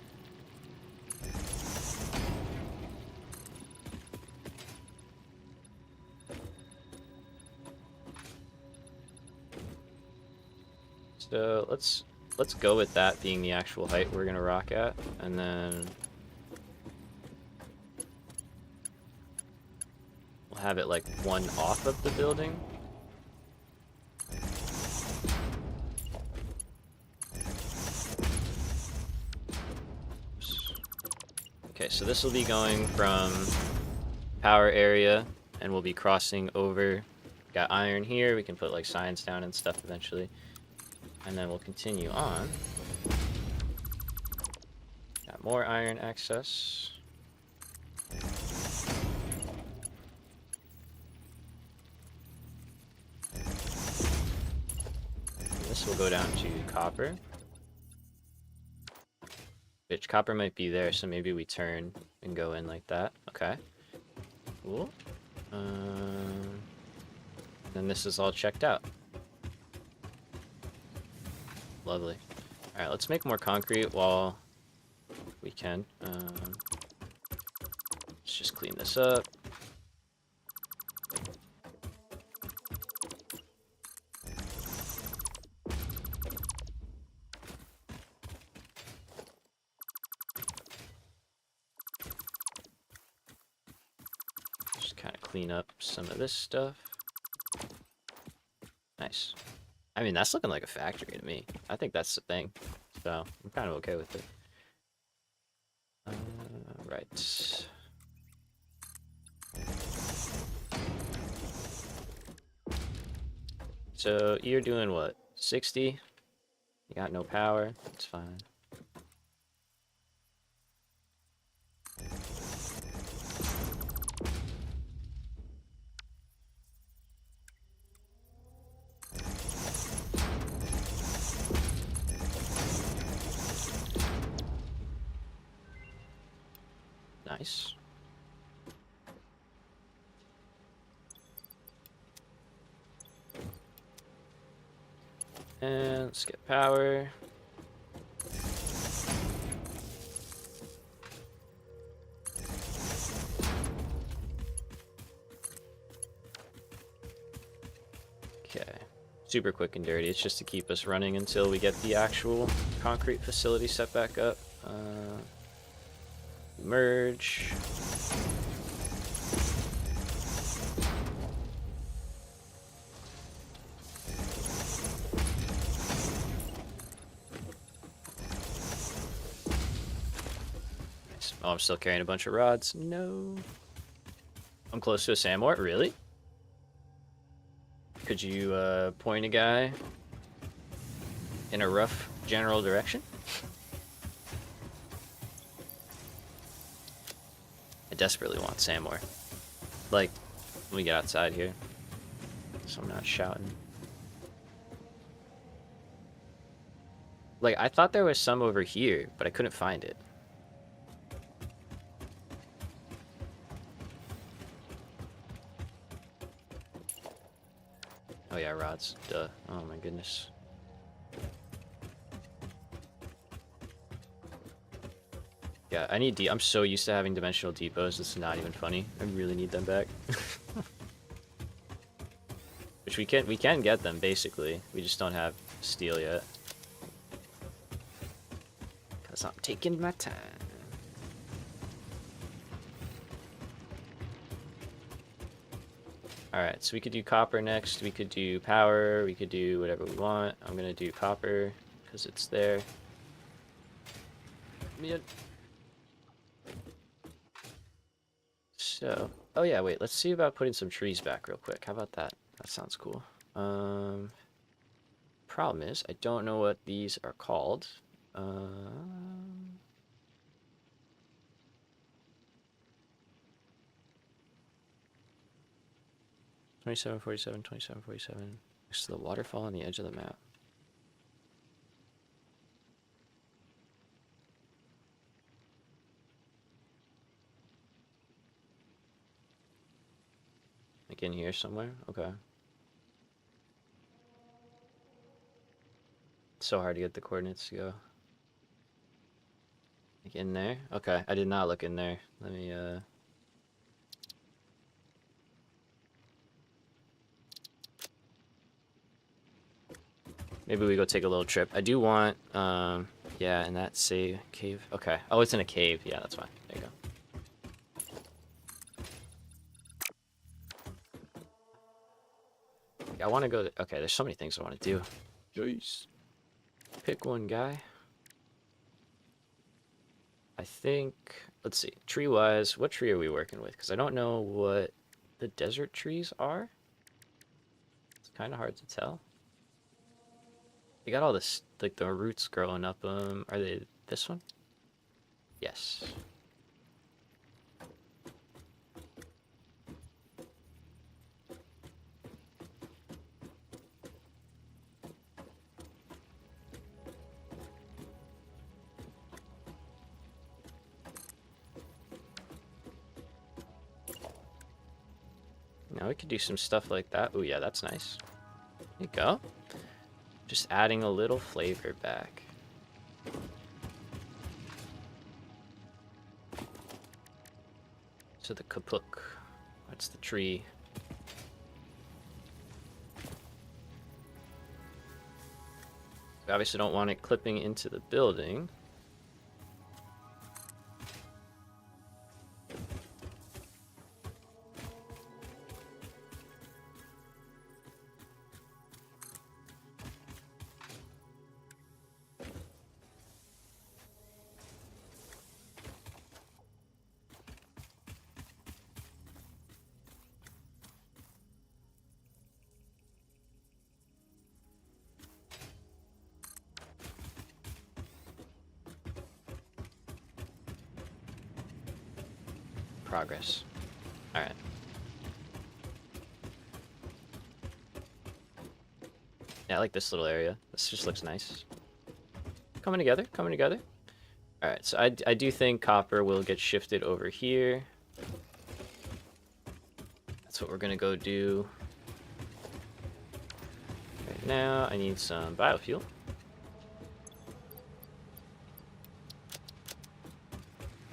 So let's go with that being the actual height we're gonna rock at, and then we'll have it like one off of the building. Okay, so this will be going from power area, and we'll be crossing over. Got iron here, we can put like signs down and stuff eventually. And then we'll continue on. Got more iron access. And this will go down to copper. Which copper might be there, so maybe we turn and go in like that. Okay. Cool. Then this is all checked out. Lovely. Alright, let's make more concrete while we can. Let's just clean this up. Just kind of clean up some of this stuff. Nice. I mean, that's looking like a factory to me. I think that's the thing. So, I'm kind of okay with it. Right. So, you're doing what? 60? You got no power? It's fine. Nice. And let's get power. Okay. Super quick and dirty. It's just to keep us running until we get the actual concrete facility set back up. Merge. Oh, I'm still carrying a bunch of rods. No. I'm close to a sandmore. Really? Could you point a guy in a rough general direction? I desperately want sandmore. Like, let me get outside here so I'm not shouting. Like, I thought there was some over here, but I couldn't find it. Oh yeah, rods. Duh. Oh my goodness. Yeah, I need I'm so used to having dimensional depots, this is not even funny. I really need them back. Which we can get them, basically. We just don't have steel yet. Because I'm taking my time. Alright, so we could do copper next, we could do power, we could do whatever we want. I'm gonna do copper, because it's there. So, oh yeah, wait, let's see about putting some trees back real quick. How about that? That sounds cool. Problem is, I don't know what these are called. 2747, 2747. Next to the waterfall on the edge of the map. Like in here somewhere? Okay. It's so hard to get the coordinates to go. Like in there? Okay, I did not look in there. Let me, maybe we go take a little trip. I do want, yeah, and that cave. Okay. Oh, it's in a cave. Yeah, that's fine. There you go. I want to go. Okay, there's so many things I want to do. Jeez. Pick one guy. I think. Let's see. Tree-wise, what tree are we working with? Because I don't know what the desert trees are. It's kind of hard to tell. They got all this, like the roots growing up. Are they this one? Yes. Now we could do some stuff like that. Oh yeah, that's nice. There you go. Just adding a little flavor back. So the kapuk, that's the tree. We obviously don't want it clipping into the building. Progress. All right. Yeah, I like this little area. This just looks nice. Coming together, coming together. Alright, so I do think copper will get shifted over here. That's what we're gonna go do. Right now, I need some biofuel.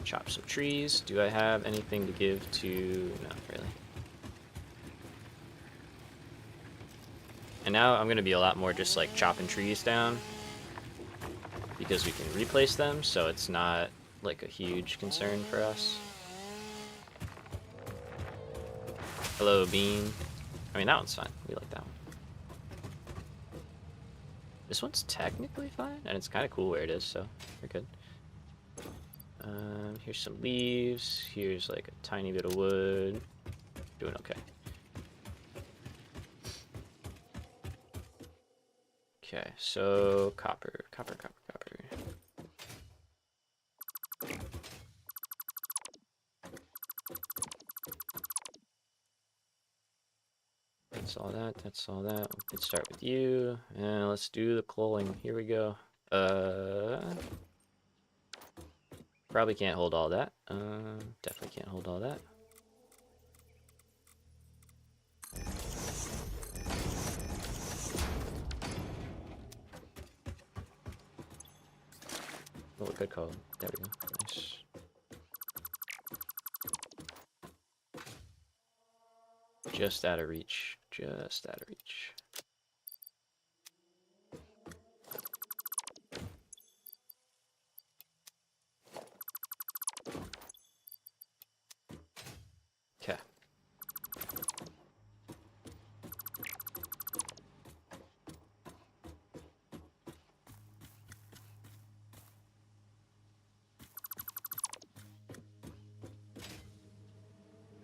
Chop some trees. Do I have anything to give to... No, really. And now I'm gonna be a lot more just like chopping trees down, because we can replace them, so it's not like a huge concern for us. Hello, bean. I mean, that one's fine. We like that one. This one's technically fine, and it's kind of cool where it is, so we're good. Here's some leaves. Here's like a tiny bit of wood. Doing okay. Okay, so copper. That's all that. Let's start with you, and let's do the cloling. Here we go. Probably can't hold all that. Definitely can't hold all that. Oh, good call. There we go. Nice. Just out of reach. Just out of reach. Okay.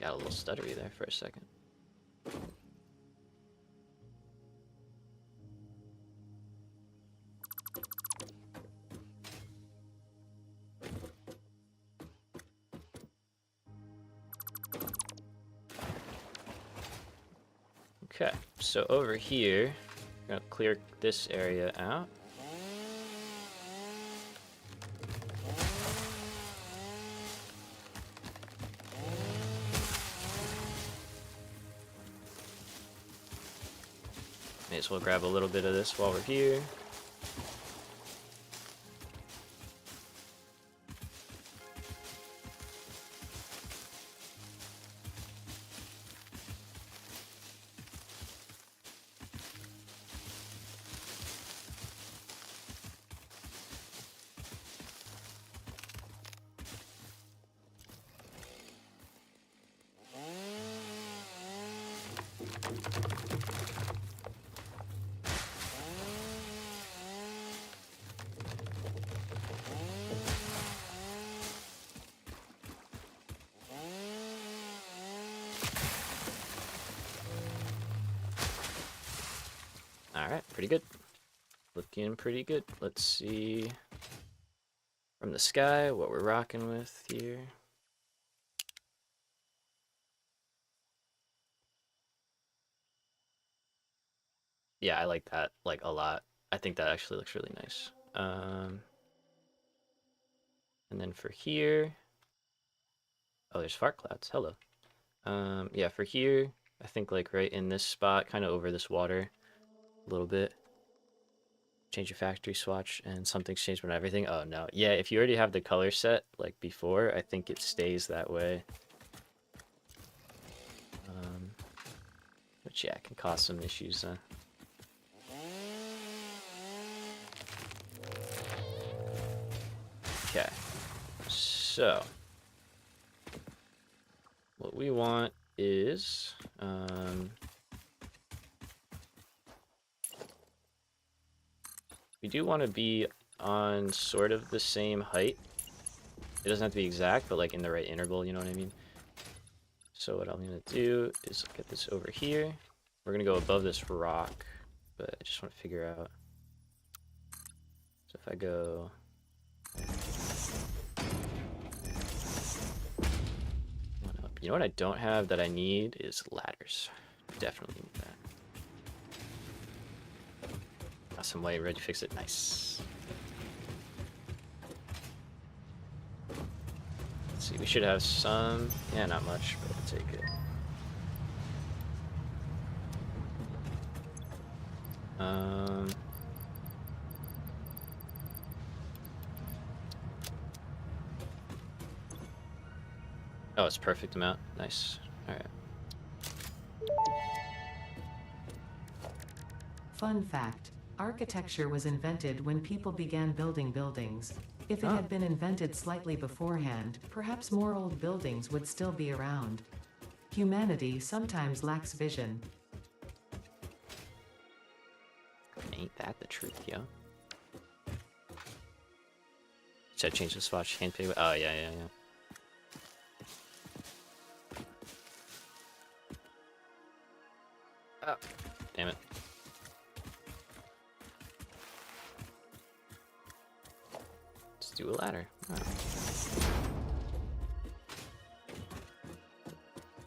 Got a little stuttery there for a second. Okay, so over here, I'm gonna clear this area out. May as well grab a little bit of this while we're here. Alright, pretty good. Looking pretty good. Let's see from the sky what we're rocking with here. Yeah, I like that like a lot. I think that actually looks really nice. And then for here, oh, there's fart clouds. Hello. Yeah, for here, I think like right in this spot, kind of over this water a little bit. Change your factory swatch and something's changed when everything. Oh no. Yeah, if you already have the color set like before, I think it stays that way. Which yeah, can cause some issues. Okay. So what we want is we do want to be on sort of the same height. It doesn't have to be exact, but like in the right interval, you know what I mean? So what I'm gonna do is get this over here. We're gonna go above this rock, but I just want to figure out. So if I go one up, you know what I don't have that I need is ladders. Definitely need that. Awesome, white, ready to fix it. Nice. Let's see, we should have some. Yeah, not much, but we'll take it. Oh, it's perfect amount. Nice. All right. Fun fact: architecture was invented when people began building buildings. If it Oh. had been invented slightly beforehand, perhaps more old buildings would still be around. Humanity sometimes lacks vision. Ain't that the truth, yo? Should I change the swatch? Hand pay? Oh, yeah. Oh, damn it. Let's do a ladder. Oh.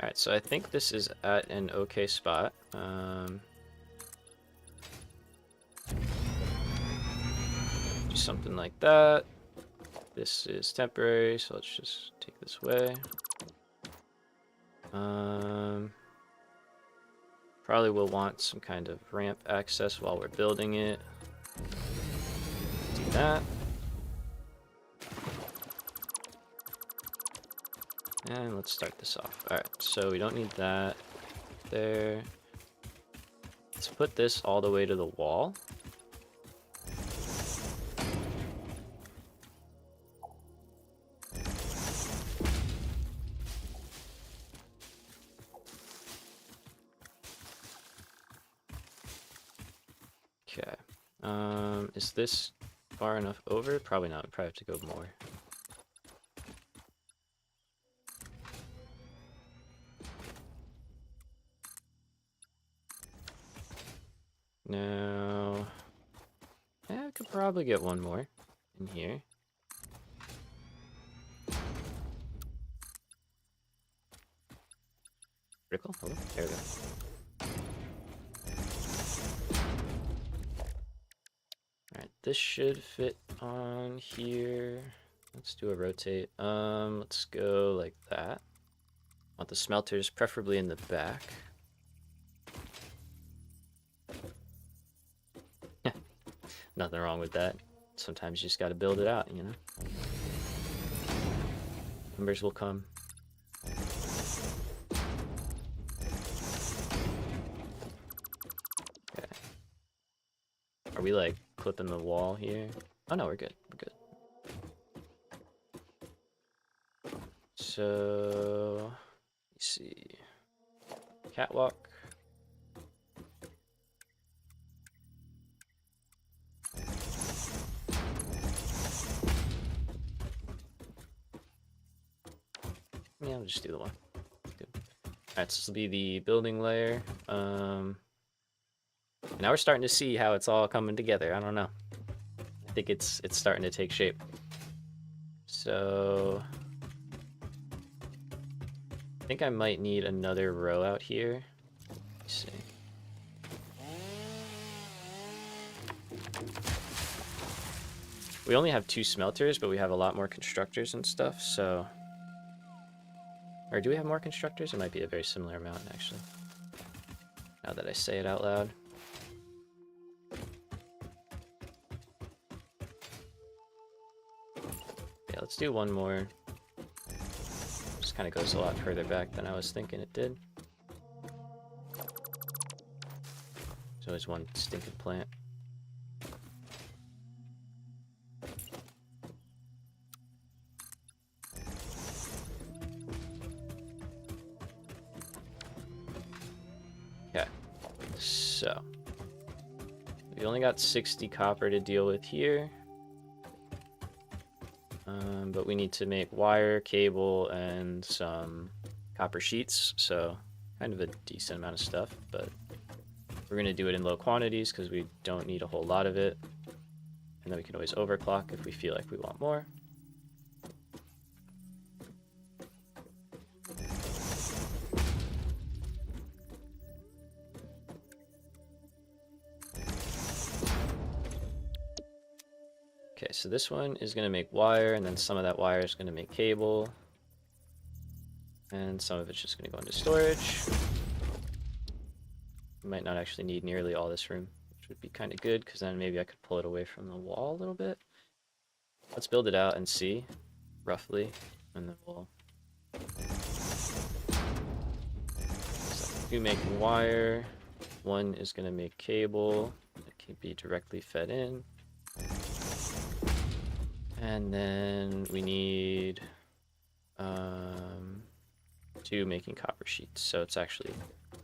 Alright, so I think this is at an okay spot. Do something like that. This is temporary, so let's just take this away. Probably will want some kind of ramp access while we're building it. Do that. And let's start this off. Alright, so we don't need that there. Let's put this all the way to the wall. Okay. Is this far enough over? Probably not. We probably have to go more. No. Yeah, I could probably get one more in here. Critical? Oh, there we go. Alright, this should fit on here. Let's do a rotate. Let's go like that. Want the smelters preferably in the back. Nothing wrong with that. Sometimes you just gotta build it out, you know? Numbers will come. Okay. Are we like clipping the wall here? Oh no, we're good. We're good. So, let's see. Catwalk. Yeah, we'll just do the one. Good. Alright, so this will be the building layer. Now we're starting to see how it's all coming together. I don't know. I think it's starting to take shape. So I think I might need another row out here. Let's see. We only have 2 smelters, but we have a lot more constructors and stuff, so... Or do we have more constructors? It might be a very similar amount, actually. Now that I say it out loud. Yeah, let's do one more. Just kind of goes a lot further back than I was thinking it did. There's always one stinking plant. Okay, so we only got 60 copper to deal with here. But we need to make wire, cable, and some copper sheets, so kind of a decent amount of stuff, but we're going to do it in low quantities because we don't need a whole lot of it, and then we can always overclock if we feel like we want more. Okay, so this one is going to make wire, and then some of that wire is going to make cable. And some of it's just going to go into storage. We might not actually need nearly all this room, which would be kind of good, because then maybe I could pull it away from the wall a little bit. Let's build it out and see, roughly, and then we'll... So 2 make wire, 1 is going to make cable, it can be directly fed in. And then we need 2 making copper sheets, so it's actually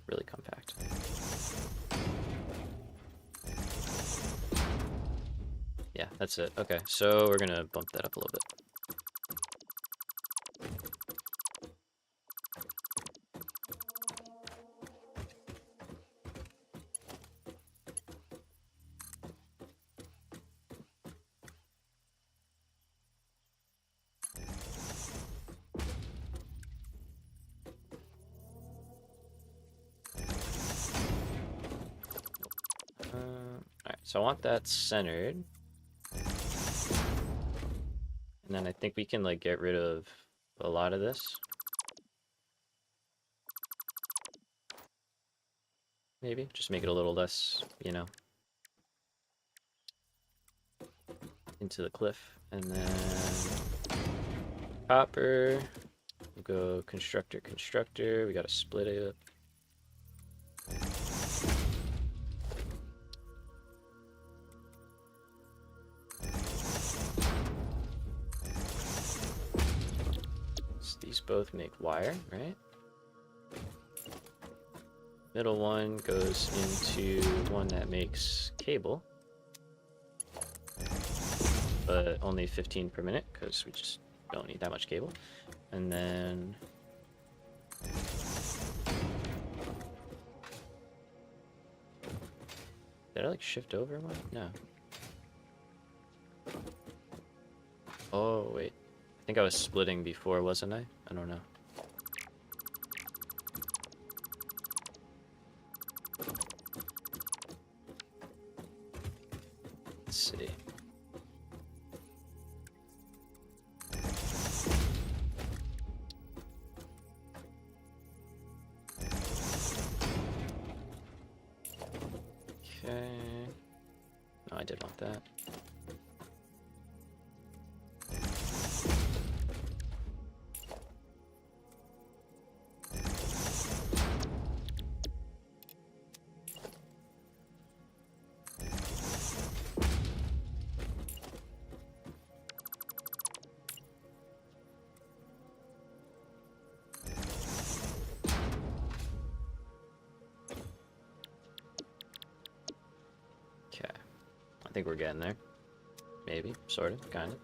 really compact. Yeah, that's it. Okay, so we're gonna bump that up a little bit. Alright, so I want that centered. And then I think we can like get rid of a lot of this. Maybe just make it a little less, you know, into the cliff. And then copper. We'll go constructor, constructor. We gotta split it up. These both make wire, right? Middle one goes into one that makes cable, but only 15 per minute because we just don't need that much cable. And then did I like shift over one? No. Oh wait. I think I was splitting before, wasn't I? I don't know. Let's see. Okay. No, I did want that. I think we're getting there. Maybe, sort of, kind of.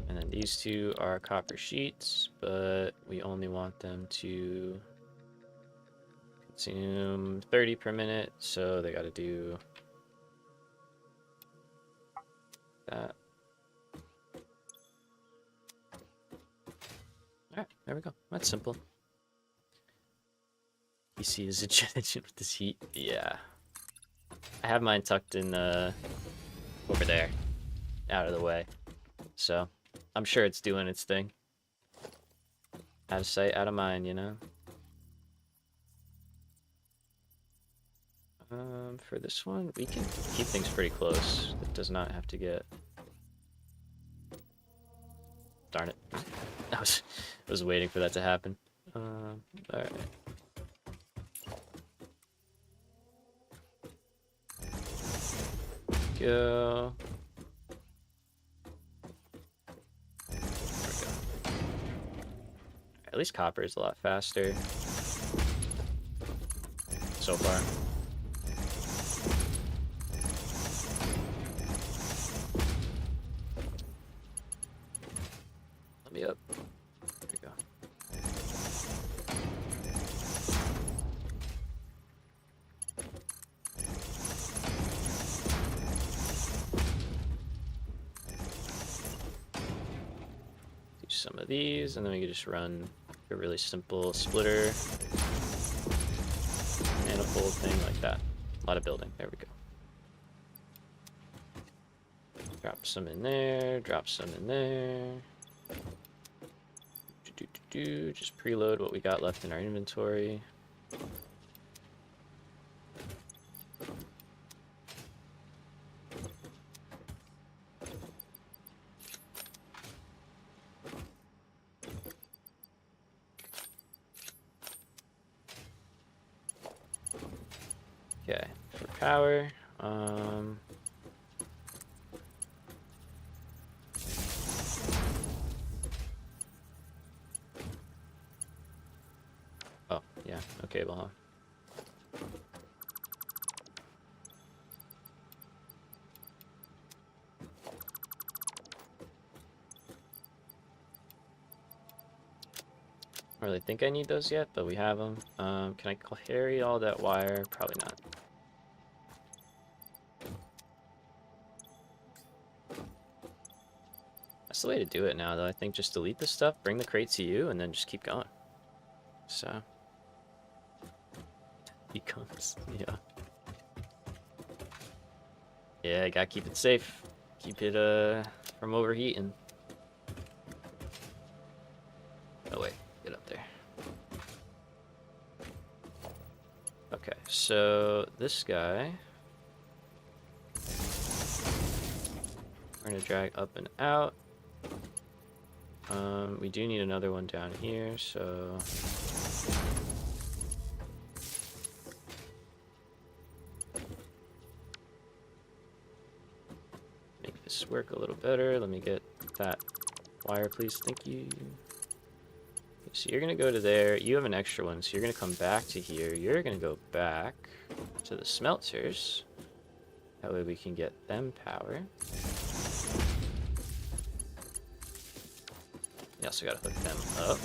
And then these 2 are copper sheets, but we only want them to consume 30 per minute, so they gotta do that. Alright, there we go. That's simple. PC is a jet engine with this heat. Yeah. I have mine tucked in over there. Out of the way. So, I'm sure it's doing its thing. Out of sight, out of mind, you know? For this one, we can keep things pretty close. It does not have to get... Darn it. I was waiting for that to happen. Alright. Go. There we go. At least copper is a lot faster. So far. Let me up. There we go. Do some of these, and then we can just run a really simple splitter manifold thing like that. A lot of building. There we go. Drop some in there, drop some in there. Just preload what we got left in our inventory. Okay, for power, oh, yeah, okay, well, huh? I don't really think I need those yet, but we have them. Can I carry all that wire? Probably not. That's the way to do it now, though. I think just delete this stuff, bring the crate to you, and then just keep going. So. He comes, yeah. Yeah, I gotta keep it safe. Keep it, from overheating. Oh, wait. Get up there. Okay, so this guy. We're gonna drag up and out. We do need another one down here, so... Make this work a little better. Let me get that wire, please. Thank you. So you're gonna go to there. You have an extra one, so you're gonna come back to here. You're gonna go back to the smelters. That way we can get them power. You also gotta hook them up.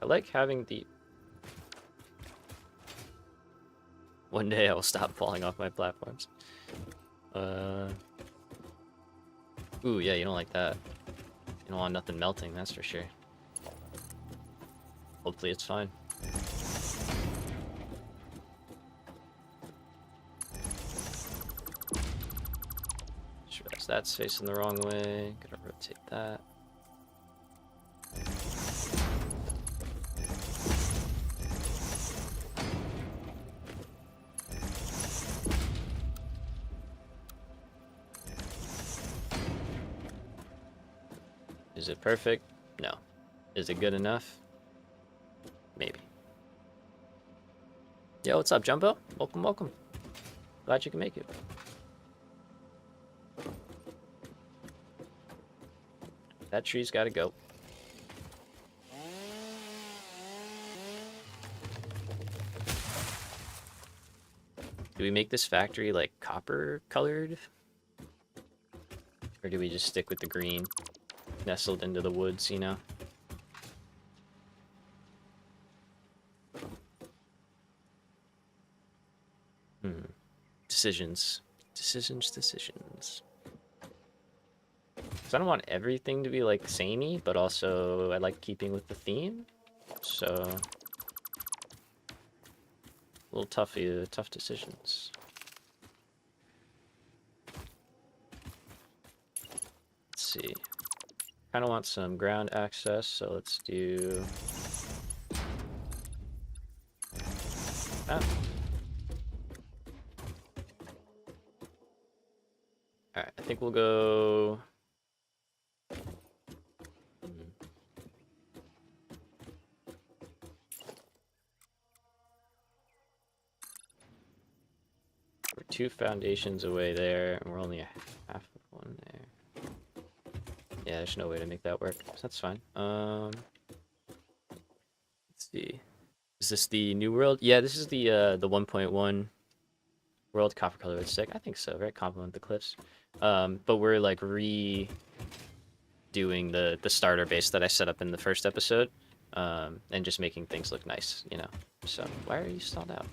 I like having the... One day I will stop falling off my platforms. Ooh, yeah, you don't like that. You don't want nothing melting, that's for sure. Hopefully it's fine. Just realized that's facing the wrong way. Gotta rotate that. Is it perfect? No. Is it good enough? Maybe. Yo, what's up, Jumbo? Welcome, welcome. Glad you can make it. That tree's gotta go. Do we make this factory like copper colored? Or do we just stick with the green? Nestled into the woods, you know? Decisions. Decisions. Because I don't want everything to be like samey, but also I like keeping with the theme. So a little tough decisions. Let's see. Kind of want some ground access, so let's do that. Alright, I think we'll go... We're 2 foundations away there, and we're only a half of one there. Yeah, there's no way to make that work, so that's fine. Let's see. Is this the new world? Yeah, this is the 1.1 world. Copper color with stick. I think so, right? Complement the cliffs. But we're like redoing the starter base that I set up in the first episode, and just making things look nice, you know. So why are you stalled out?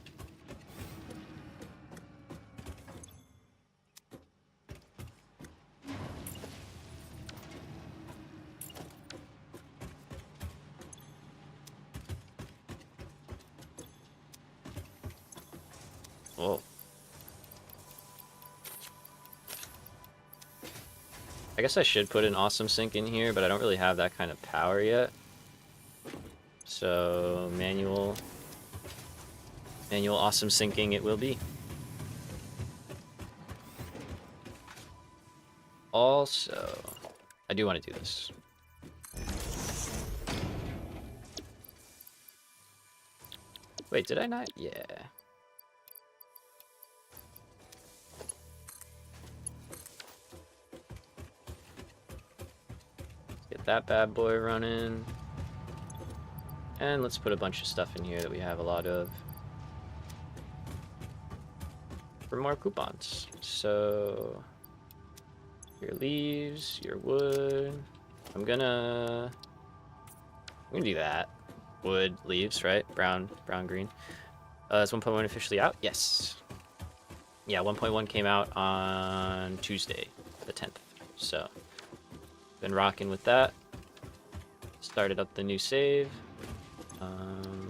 Whoa. I guess I should put an awesome sink in here, but I don't really have that kind of power yet. So manual awesome sinking it will be. Also, I do want to do this. Wait, did I not? Yeah. Let's get that bad boy running. And let's put a bunch of stuff in here that we have a lot of. For more coupons. So, your leaves, your wood. I'm gonna do that. Wood, leaves, right? Brown, green. Is 1.1 officially out? Yes. Yeah, 1.1 came out on Tuesday, the 10th. So, been rocking with that. Started up the new save.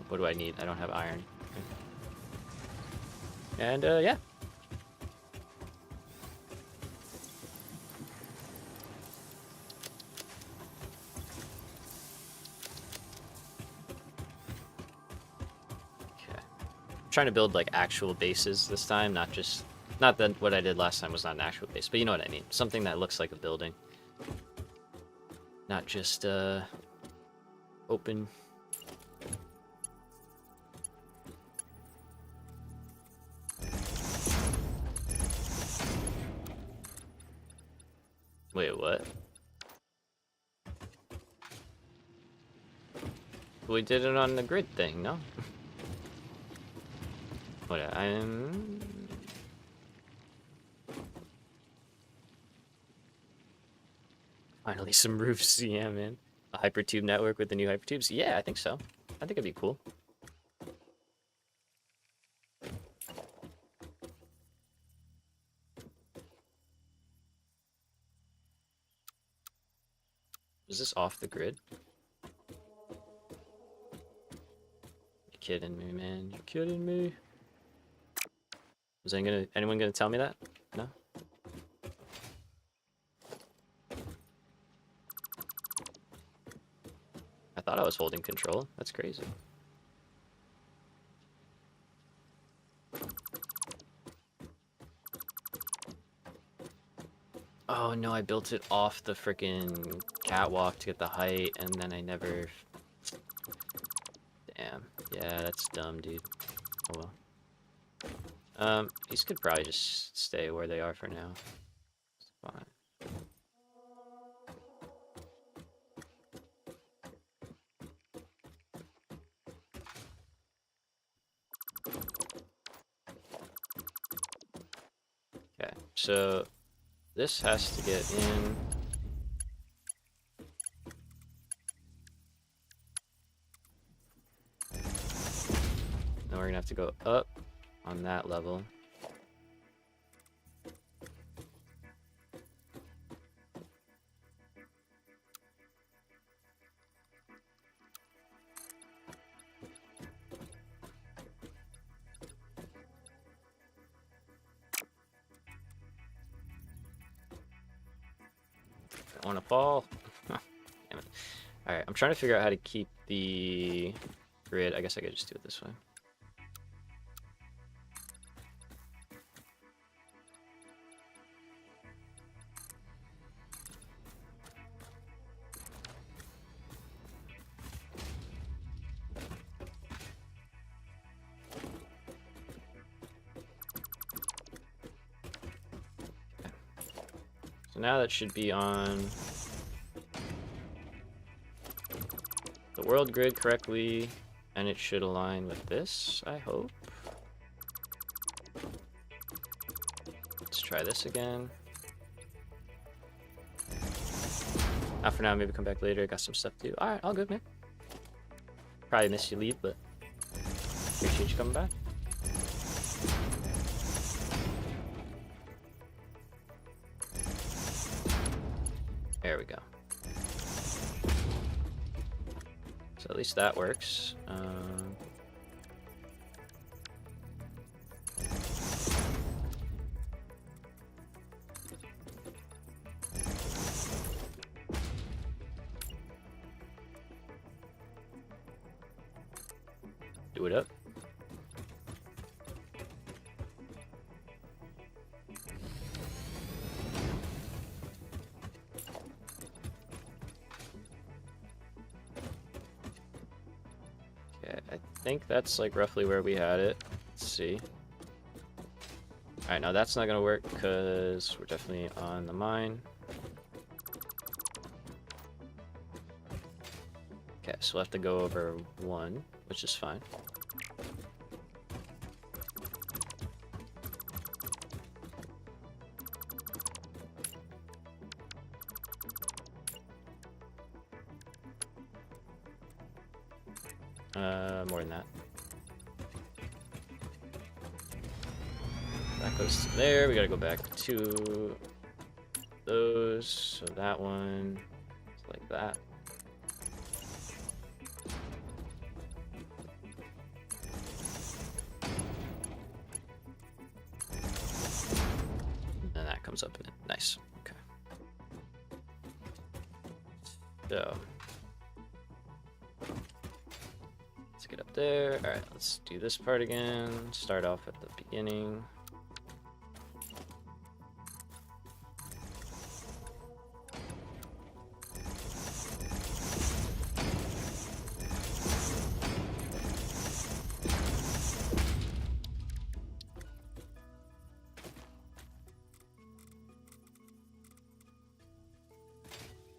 What do I need? I don't have iron. And, yeah. Trying to build like actual bases this time, not that what I did last time was not an actual base, but you know what I mean. Something that looks like a building. Not just open. Wait, what? We did it on the grid thing, no? What I'm finally some roofs, yeah, man. A hypertube network with the new hypertubes? Yeah, I think so. I think it'd be cool. Is this off the grid? You're kidding me, man. You're kidding me. Is anyone gonna tell me that? No? I thought I was holding control. That's crazy. Oh no, I built it off the freaking catwalk to get the height, and then I never... Damn. Yeah, that's dumb, dude. Oh well. These could probably just stay where they are for now. It's fine. Okay, so this has to get in. Then we're gonna have to go up on that level. Don't want to fall. Damn it. Alright, I'm trying to figure out how to keep the grid. I guess I could just do it this way. So now that should be on the world grid correctly, and it should align with this, I hope. Let's try this again. Not for now, maybe come back later. Got some stuff to do. Alright, all good, man. Probably missed you leave, but appreciate you coming back. There we go. So at least that works. Do it up. Okay, I think that's like roughly where we had it. Let's see. Alright, now that's not gonna work because we're definitely on the mine. Okay, so we'll have to go over 1, which is fine. More than that. That goes to there. We gotta go back to those. So that one, like that. And that comes up in it. Nice. Okay. So let's get up there. All right, let's do this part again. Start off at the beginning.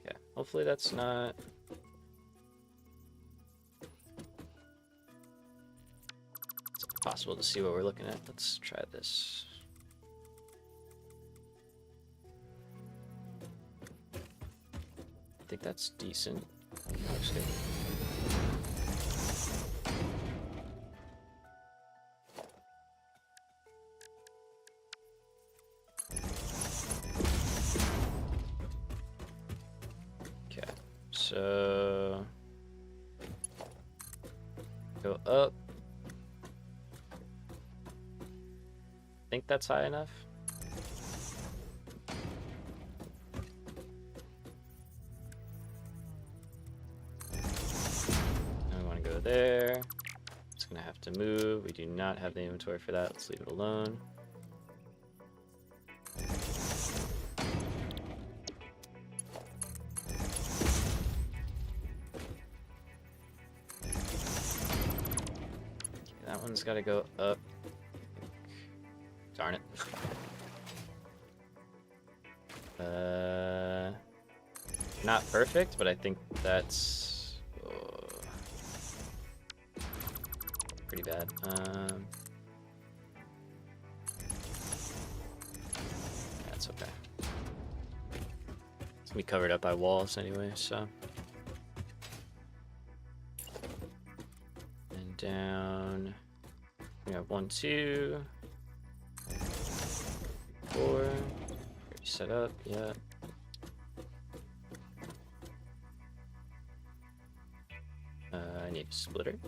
Okay, hopefully that's not... possible to see what we're looking at. Let's try this. I think that's decent. Looks good. Okay, so go up. Think that's high enough. And we want to go there. It's gonna have to move. We do not have the inventory for that. Let's leave it alone. Okay, that one's got to go up. Darn it. Not perfect, but I think that's pretty bad. That's okay. It's gonna be covered up by walls anyway, so. And down. We have 1, 2. 4. Already set up, yeah. I need a splitter.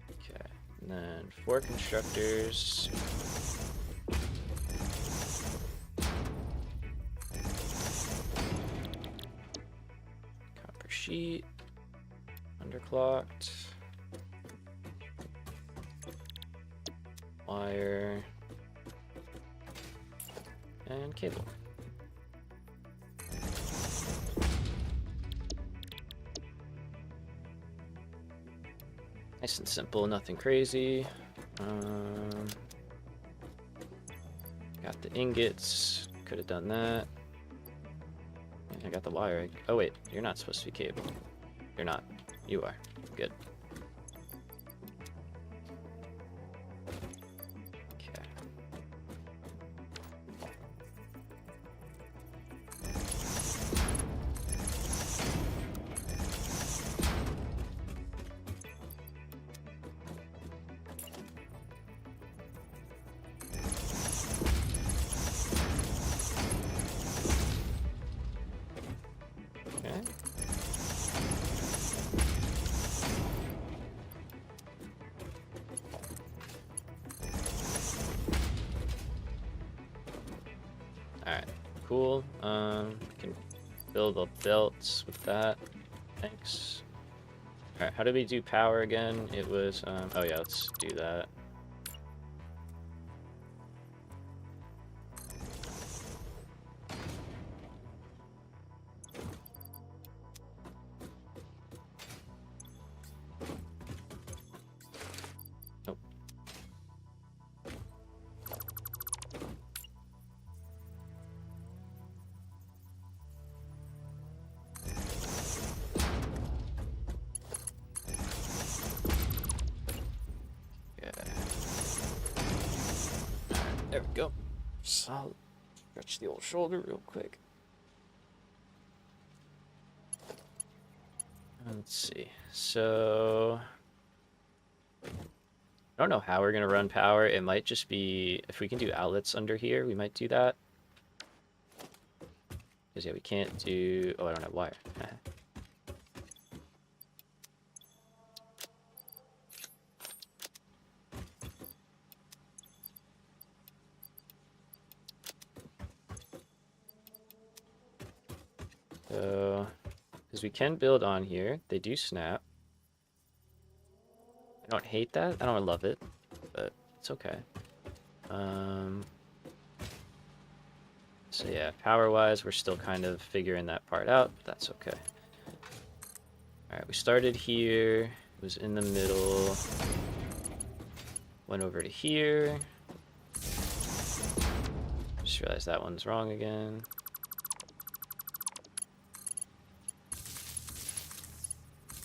Okay, and then 4 constructors. Copper sheet. Underclocked. Wire and cable. Nice and simple, nothing crazy. Got the ingots, could have done that. I got the wire. Oh wait, you're not supposed to be cable. You're not. You are. Good. Alright, cool. We can fill the belts with that. Thanks. Alright, how did we do power again? It was, oh yeah, let's do that. Nope. There we go. Solid. Stretch the old shoulder real quick. Let's see. So I don't know how we're gonna run power. It might just be if we can do outlets under here, we might do that. Because yeah, we can't do. Oh, I don't have wire. So, because we can build on here, they do snap. I don't hate that. I don't love it, but it's okay. So yeah, power-wise, we're still kind of figuring that part out, but that's okay. All right, we started here. It was in the middle. Went over to here. Just realized that one's wrong again.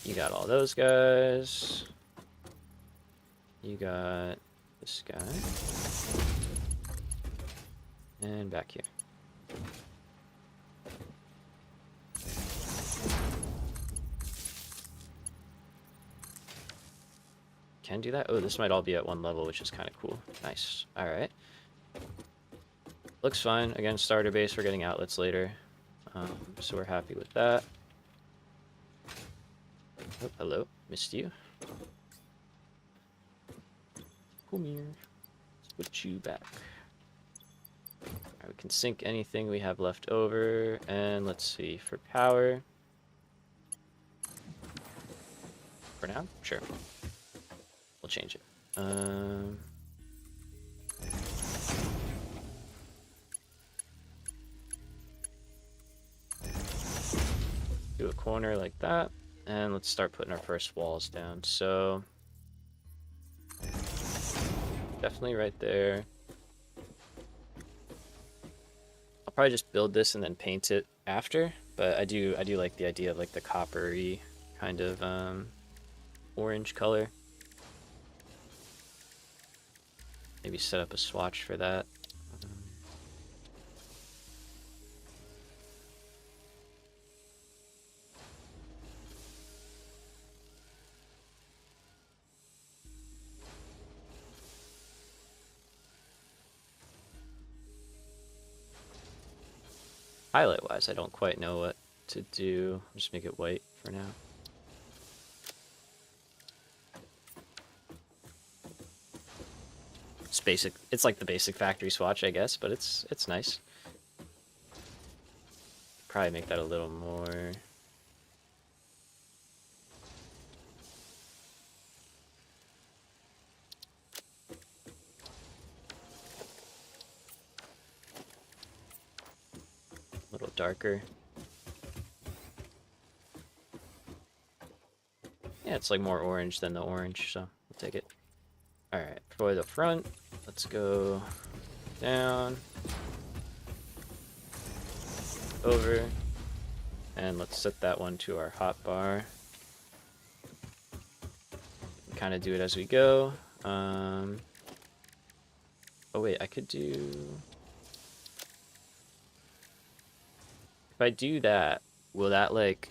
You got all those guys. You got this guy. And back here. Can do that? Oh, this might all be at one level, which is kind of cool. Nice. Alright. Looks fine. Again, starter base. We're getting outlets later. So we're happy with that. Oh, hello. Missed you. Come here. Let's put you back. Alright, we can sync anything we have left over. And let's see. For power. For now? Sure. We'll change it. Do a corner like that. And let's start putting our first walls down. So definitely right there. I'll probably just build this and then paint it after, but I do like the idea of like the coppery kind of orange color. Maybe set up a swatch for that. Highlight wise, I don't quite know what to do. I'll just make it white for now. It's basic. It's like the basic factory swatch, I guess, but it's nice. Probably make that a little more. A little darker. Yeah, it's like more orange than the orange, so we'll take it. Alright, for the front, let's go down, over, and let's set that one to our hotbar. Kind of do it as we go. Oh wait, I could do... If I do that, will that like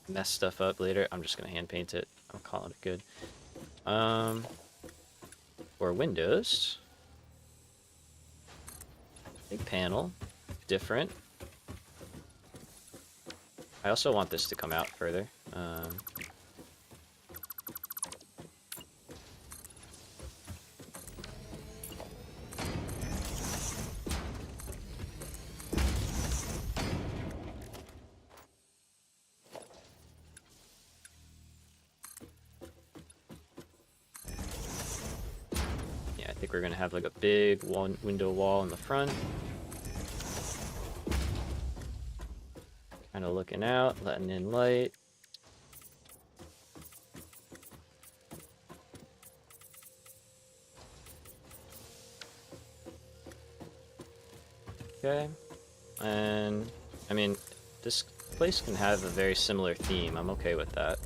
mess stuff up later? I'm just gonna hand paint it. I'm calling it good. For windows, big panel, different. I also want this to come out further. think we're gonna have like a big one window wall in the front. Kind of looking out, letting in light. Okay, and I mean, this place can have a very similar theme. I'm okay with that.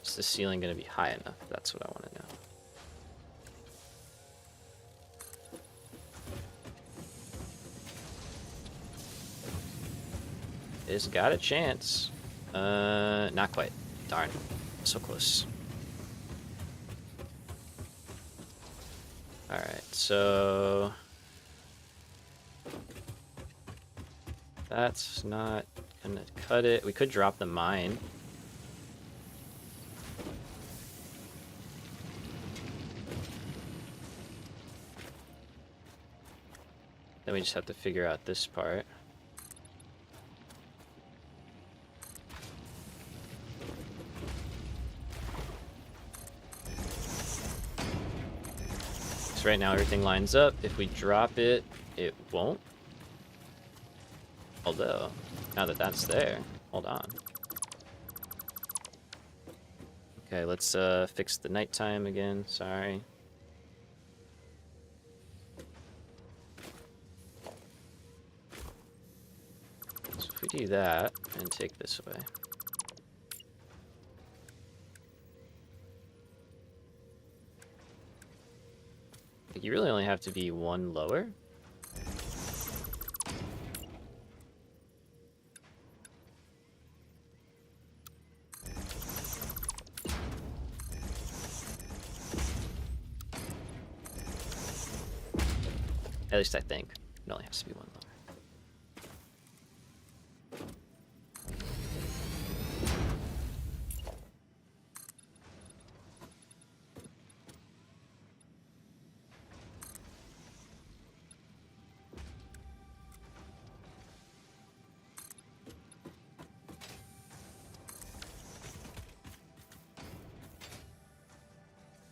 Is the ceiling going to be high enough? That's what I want to know. It's got a chance. Not quite. Darn. So close. Alright, so... that's not gonna cut it. We could drop the mine. Then we just have to figure out this part. So right now everything lines up. If we drop it, it won't. Although, now that that's there, hold on. Okay, let's fix the nighttime again. Sorry. So if we do that and take this away. You really only have to be one lower. At least I think. It only has to be one lower.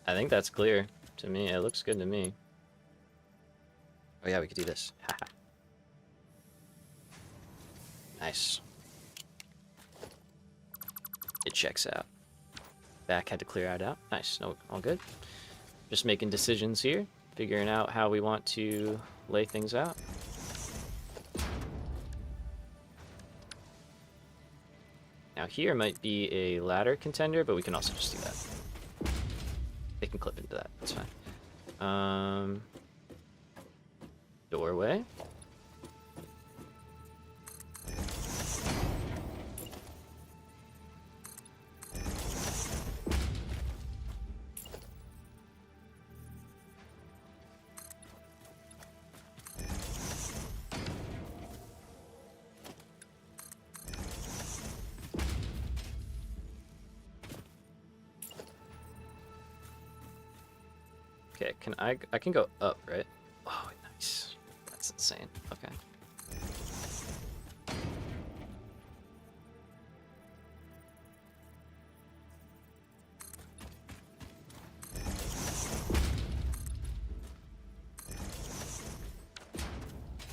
I think that's clear to me. It looks good to me. Oh yeah, we could do this. Haha. Nice. It checks out. Back had to clear it out. Nice. No, all good. Just making decisions here. Figuring out how we want to lay things out. Now here might be a ladder contender, but we can also just do that. They can clip into that. That's fine. Doorway. Okay, can I can go up, right? Oh, nice. That's insane. Okay.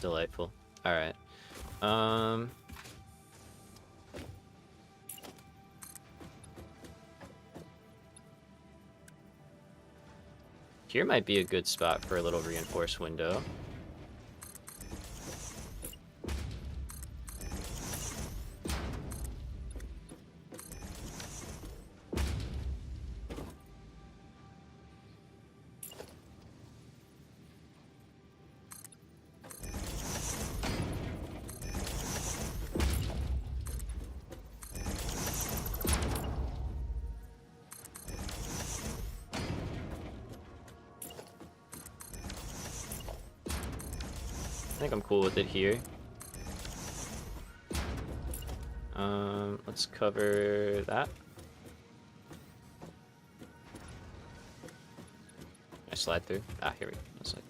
Delightful. All right. Here might be a good spot for a little reinforced window. I think I'm cool with it here. Let's cover that. I slide through. Ah, here we go. Let's slide.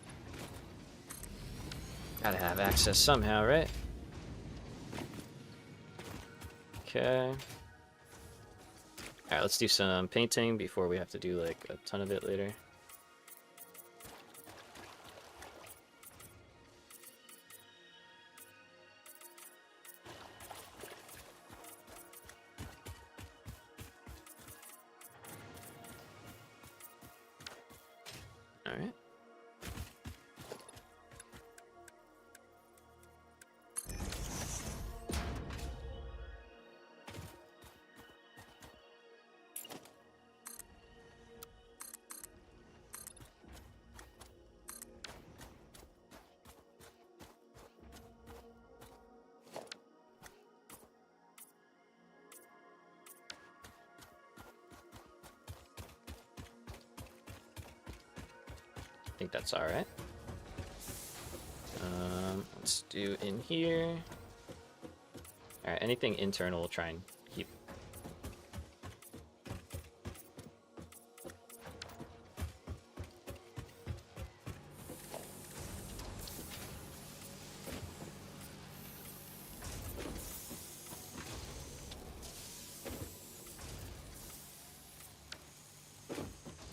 Gotta have access somehow, right? Okay. Alright, let's do some painting before we have to do like a ton of it later. Alright. I think that's alright. Let's do in here. Alright, anything internal we'll try and keep.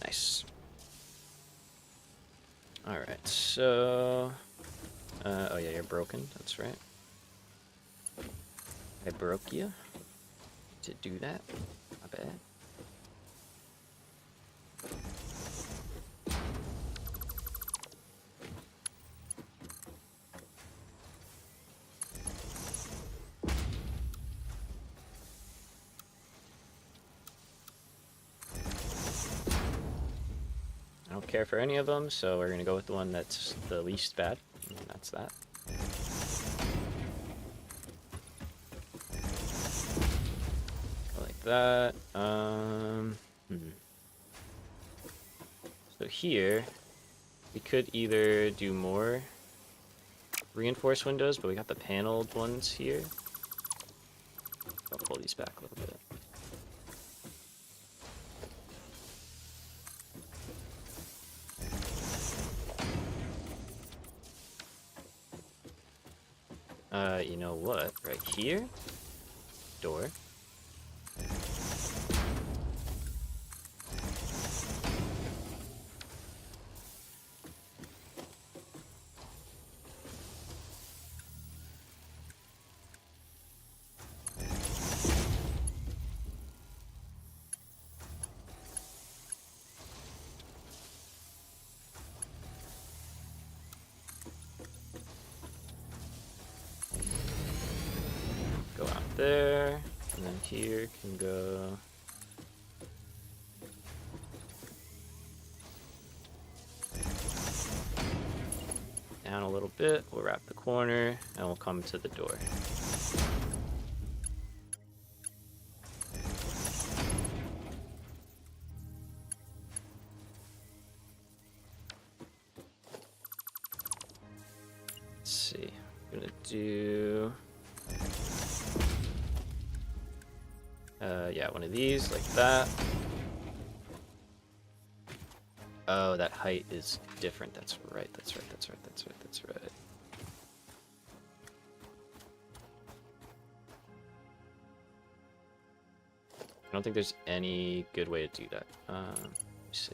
Nice. Alright, so... oh yeah, you're broken, that's right. I broke you to do that. My bad. I don't care for any of them, so we're gonna go with the one that's the least bad, and that's that. Like that. So here, we could either do more reinforced windows, but we got the paneled ones here. I'll pull these back a little bit. You know what? Right here, door. Go out there, and then here can go. Down a little bit, we'll wrap the corner, and we'll come to the door. Let's see, I'm gonna do... yeah, one of these, like that. Oh, that height is different. That's right, that's right, that's right, that's right, that's right. I don't think there's any good way to do that. Let me see.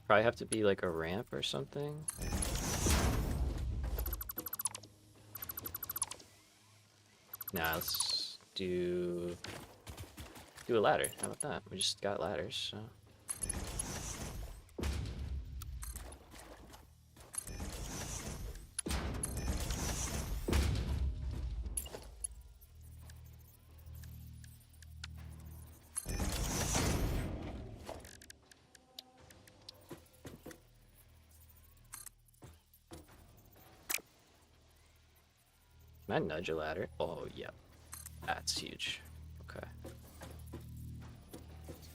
Probably have to be like a ramp or something. Nah, let's do a ladder. How about that? We just got ladders, so. Can I nudge a ladder? Oh, yeah. That's huge. Okay.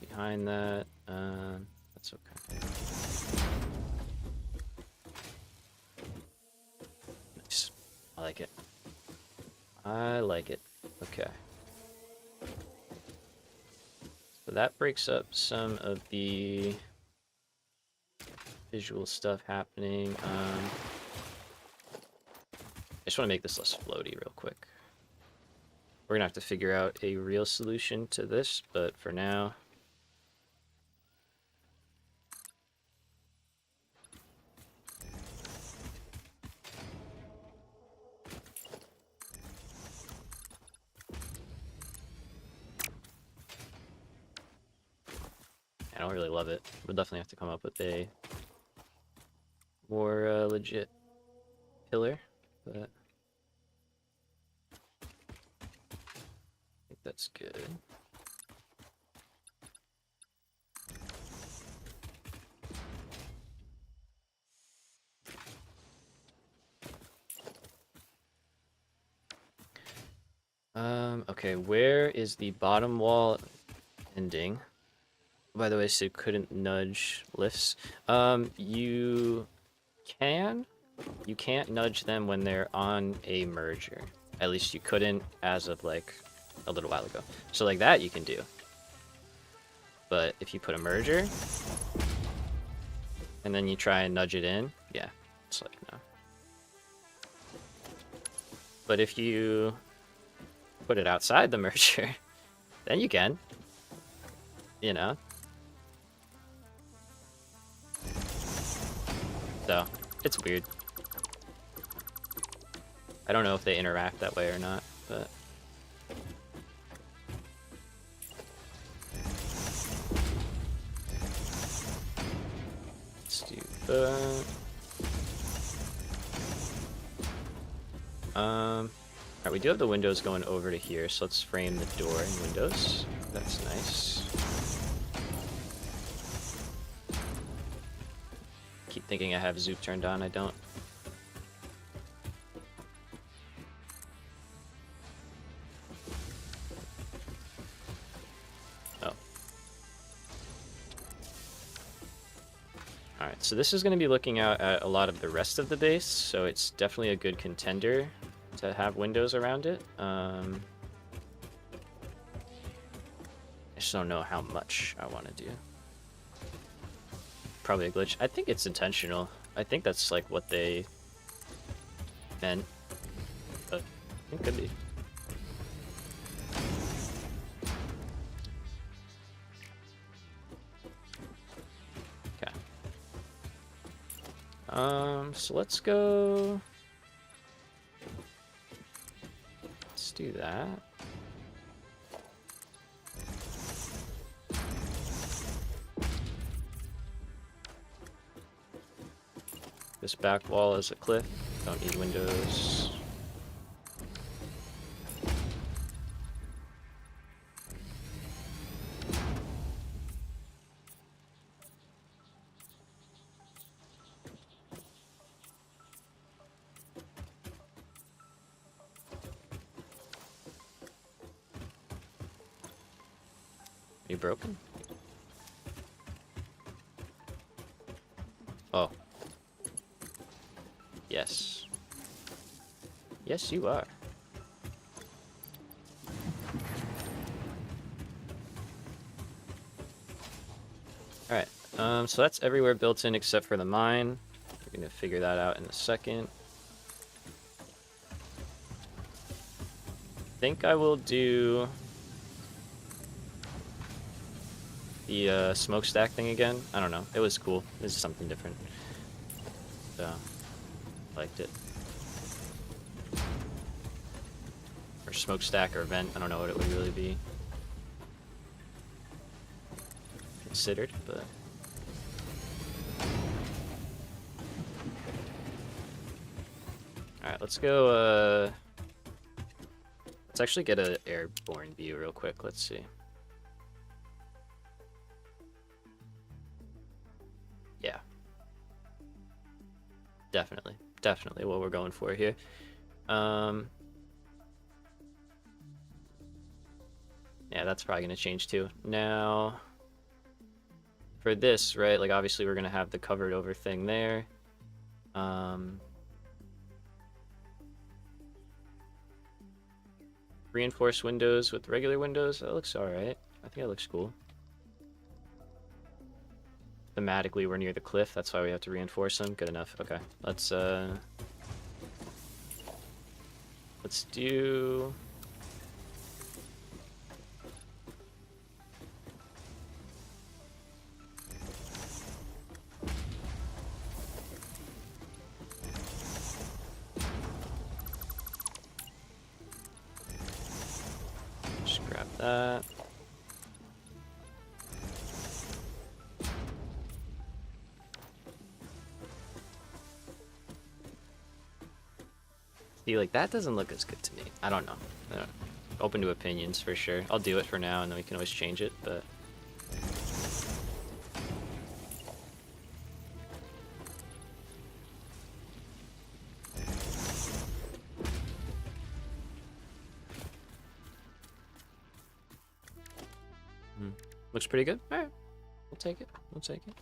Behind that, that's okay. Nice. I like it. I like it. Okay. So that breaks up some of the visual stuff happening. I just want to make this less floaty real quick. We're gonna have to figure out a real solution to this, but for now, I don't really love it. We'll definitely have to come up with a more legit pillar, but I think that's good. Okay, where is the bottom wall ending? By the way, so couldn't nudge lifts. You can't nudge them when they're on a merger. At least you couldn't as of like a little while ago. So like that you can do. But if you put a merger and then you try and nudge it in, yeah, it's like no. But if you put it outside the merger, then you can. You know? So, it's weird. I don't know if they interact that way or not, but... Let's do that. Alright, we do have the windows going over to here, so let's frame the door and windows. That's nice. Keep thinking I have Zoop turned on, I don't. Oh. Alright, so this is going to be looking out at a lot of the rest of the base, so it's definitely a good contender to have windows around it. I just don't know how much I want to do. Probably a glitch. I think it's intentional. I think that's like what they meant, but it could be. Okay. So let's go. Let's do that. This back wall is a cliff. Don't need windows. Are you broken? Oh. Yes. Yes, you are. Alright, so that's everywhere built in except for the mine. We're gonna figure that out in a second. I think I will do the smokestack thing again. I don't know. It was cool. This is something different. So, liked it. Or smokestack or vent. I don't know what it would really be considered, but... Alright, let's go, let's actually get an airborne view real quick. Let's see. Yeah. Definitely. Definitely what we're going for here. Yeah, that's probably going to change too. Now, for this, right, like obviously we're going to have the covered over thing there. Reinforced windows with regular windows. That looks alright. I think that looks cool. thematically we're near the cliff. That's why we have to reinforce them. Good enough. Okay, let's do. Just grab that. See, like, that doesn't look as good to me. I don't know. Open to opinions for sure. I'll do it for now, and then we can always change it, but... Looks pretty good. Alright. We'll take it. We'll take it.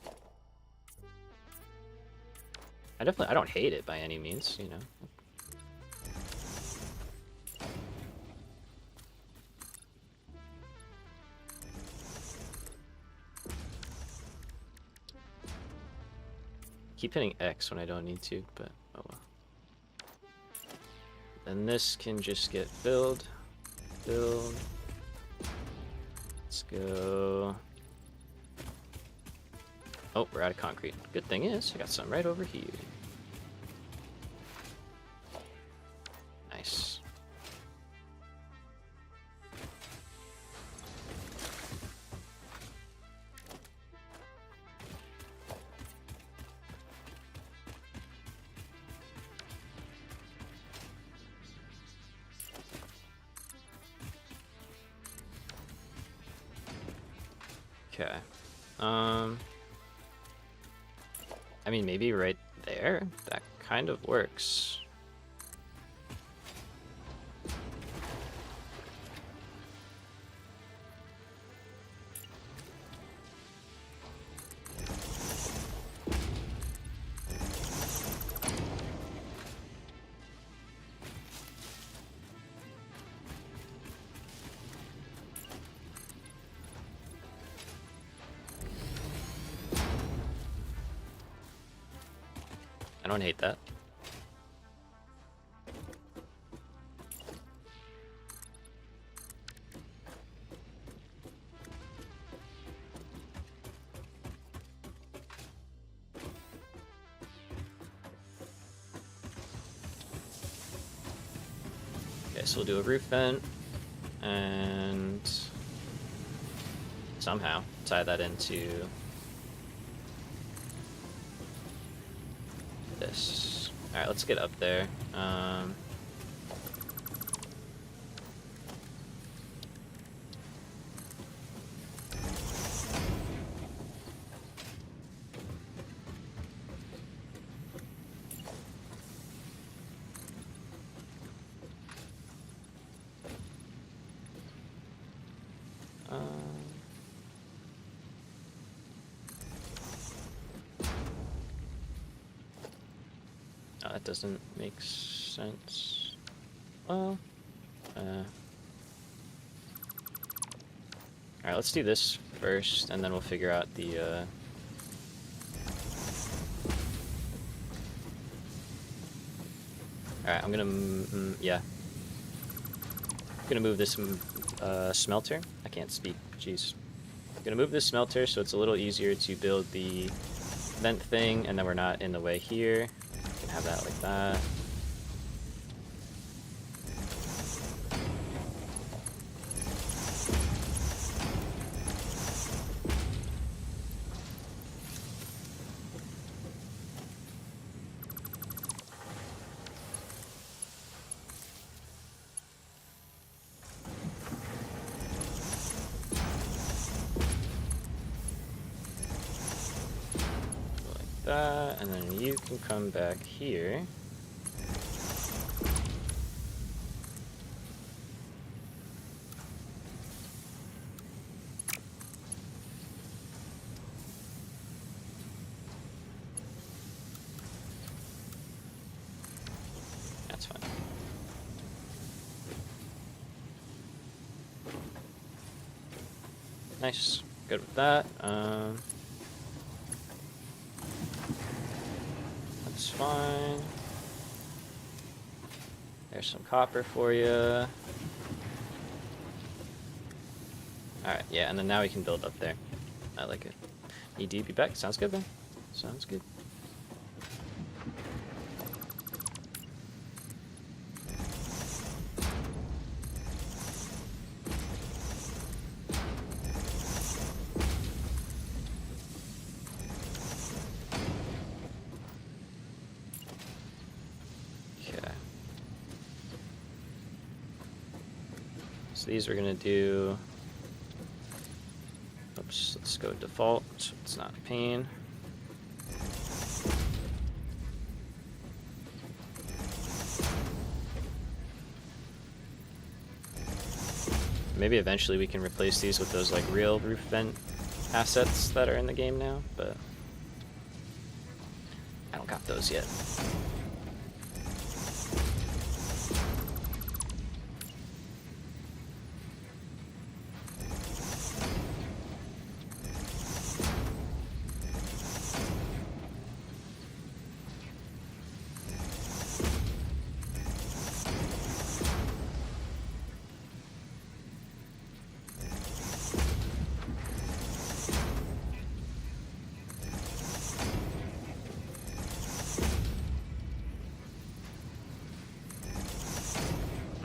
I don't hate it by any means, you know. Keep hitting X when I don't need to, but oh well. Then this can just get filled. Filled. Let's go. Oh, we're out of concrete. Good thing is, I got some right over here. Nice. Okay. I mean, maybe right there? That kind of works. I don't hate that. Okay, so we'll do a roof vent and somehow tie that into this. Alright, let's get up there. That doesn't make sense. Well, alright, let's do this first, and then we'll figure out the, Alright, I'm gonna, yeah. I'm gonna move this, smelter. I can't speak, jeez. I'm gonna move this smelter so it's a little easier to build the vent thing, and then we're not in the way here. Have that like that. Like that, and then you can come back here. That's fine. Nice. Good with that. fine. There's some copper for you. Alright, yeah, and then now we can build up there. I like it. ED, be back. Sounds good, man. Sounds good. Okay. So these we're gonna do. Oops, let's go default so it's not a pain. Maybe eventually we can replace these with those like real roof vent assets that are in the game now, but I don't got those yet.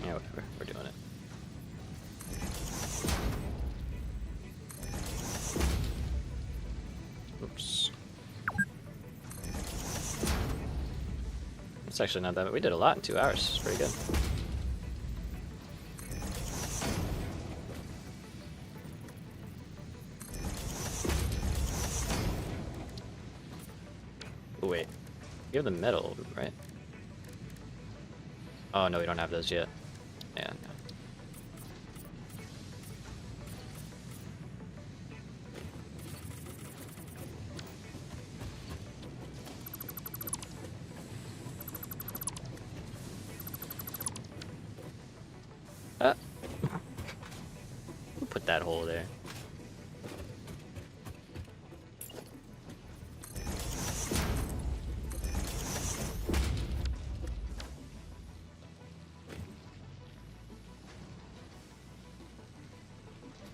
Yeah, whatever. We're doing it. Oops. It's actually not that bad. We did a lot in 2 hours. It's pretty good. Oh, wait. You have the metal, right? Oh, no, we don't have those yet. Yeah, no. Who put that hole there?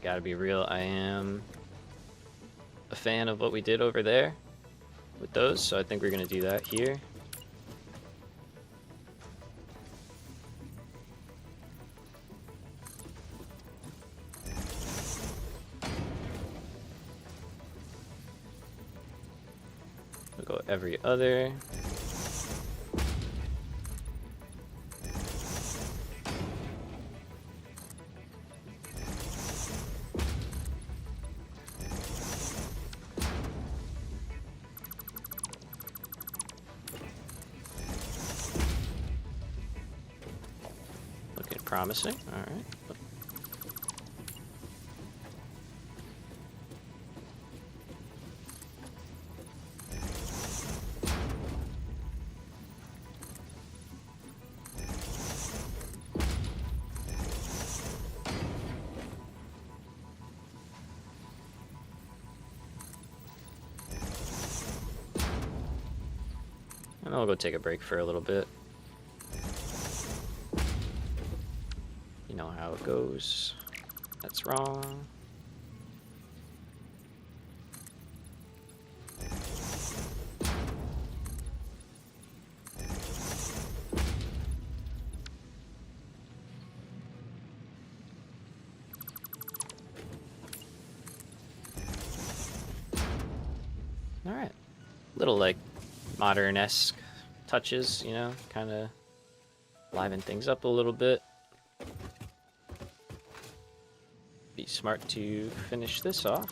Gotta be real, I am a fan of what we did over there with those, so I think we're gonna do that here. We'll go every other. Looking promising. All right. And I'll go take a break for a little bit. You know how it goes. That's wrong. Alright. Little like modern-esque touches, you know, kind of liven things up a little bit. Be smart to finish this off.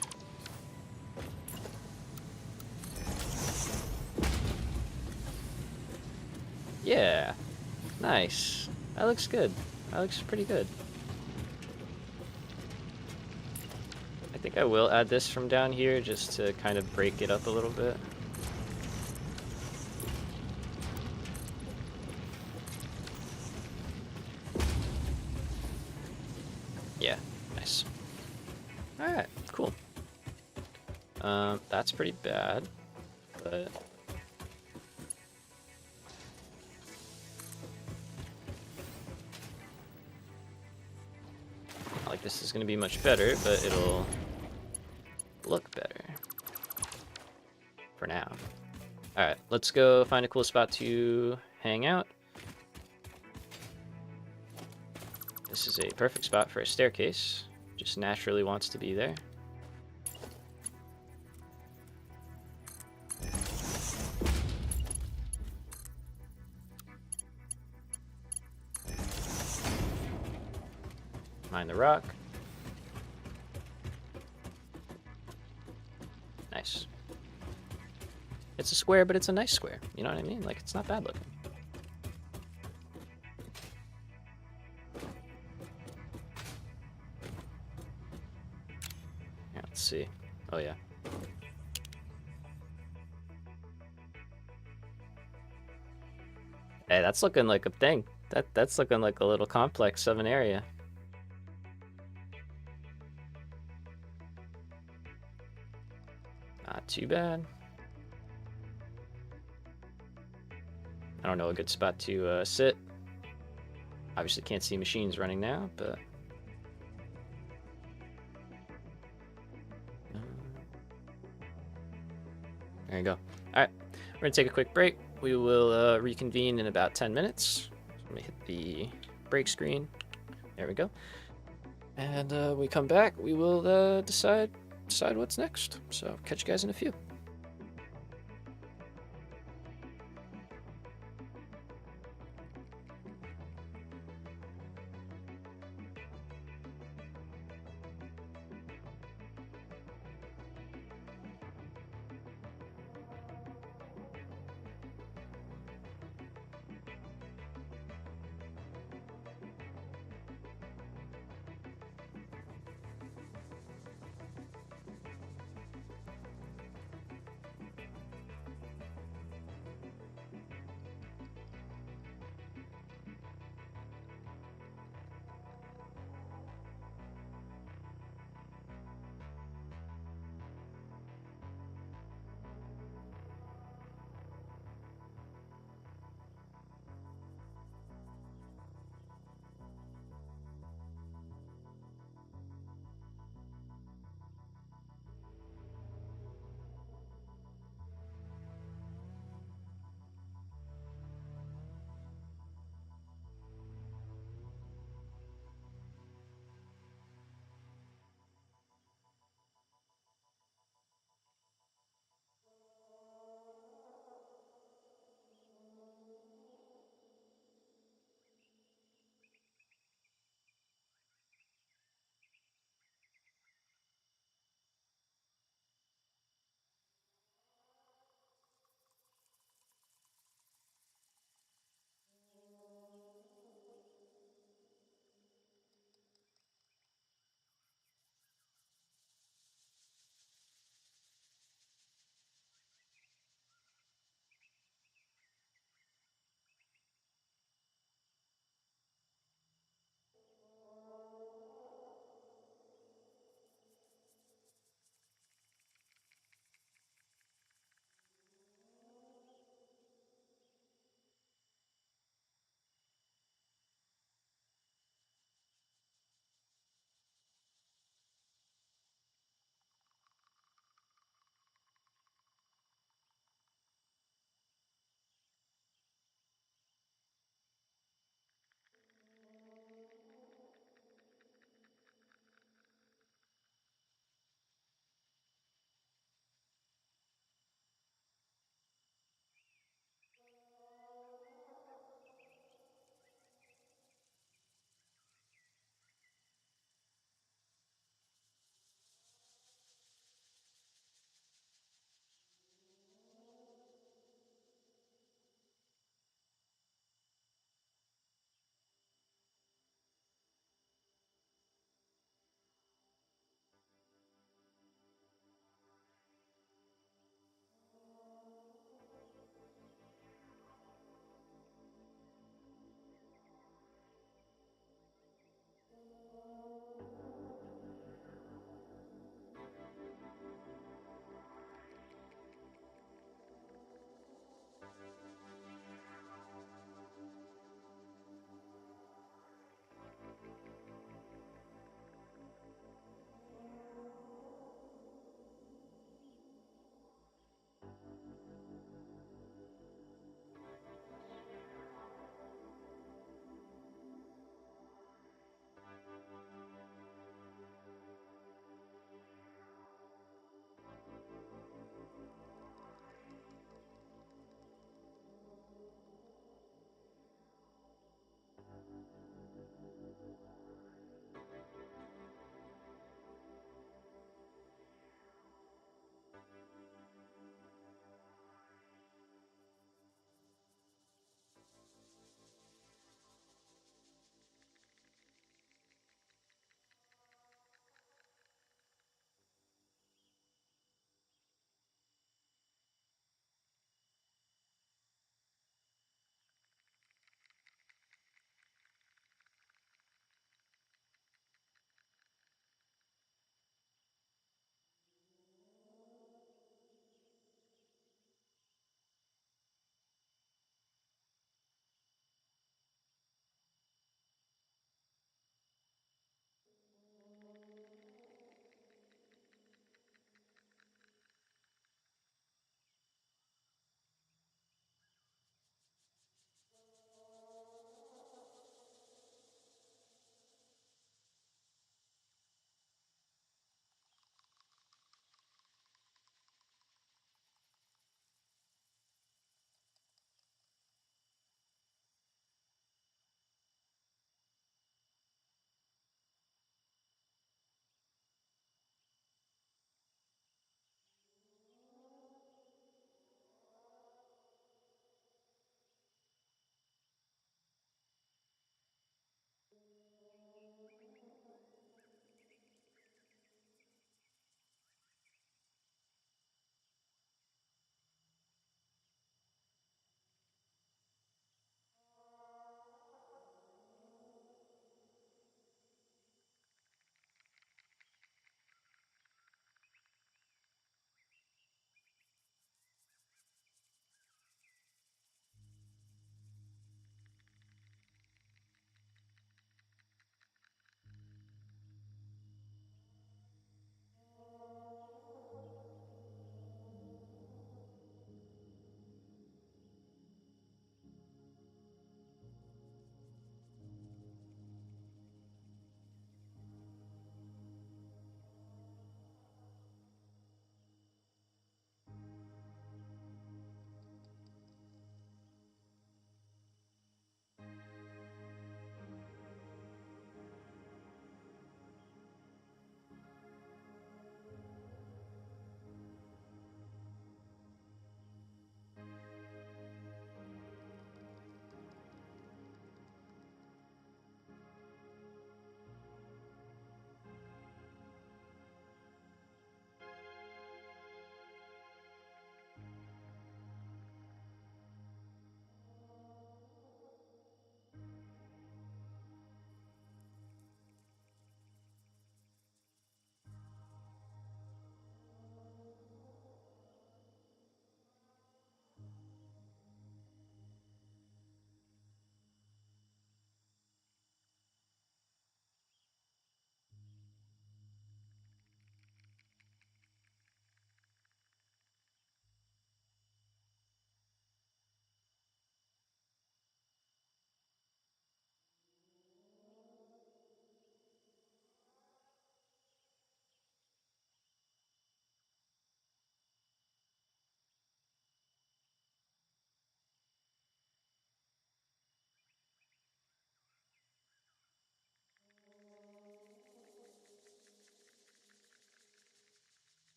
Yeah, nice. That looks good. That looks pretty good. I think I will add this from down here just to kind of break it up a little bit. Yeah, nice. Alright, cool. That's pretty bad, but like this is going to be much better, but it'll look better for now. Alright, let's go find a cool spot to hang out. This is a perfect spot for a staircase. Just naturally wants to be there. Mine the rock. Nice. It's a square, but it's a nice square. You know what I mean? Like, it's not bad looking. Yeah, let's see. Oh, yeah. Hey, that's looking like a thing. That's looking like a little complex of an area. Not too bad. I don't know a good spot to sit. Obviously can't see machines running now, but... there you go. Alright, we're going to take a quick break. We will reconvene in about 10 minutes. Let me hit the break screen. There we go. And we come back, we will decide what's next. So catch you guys in a few.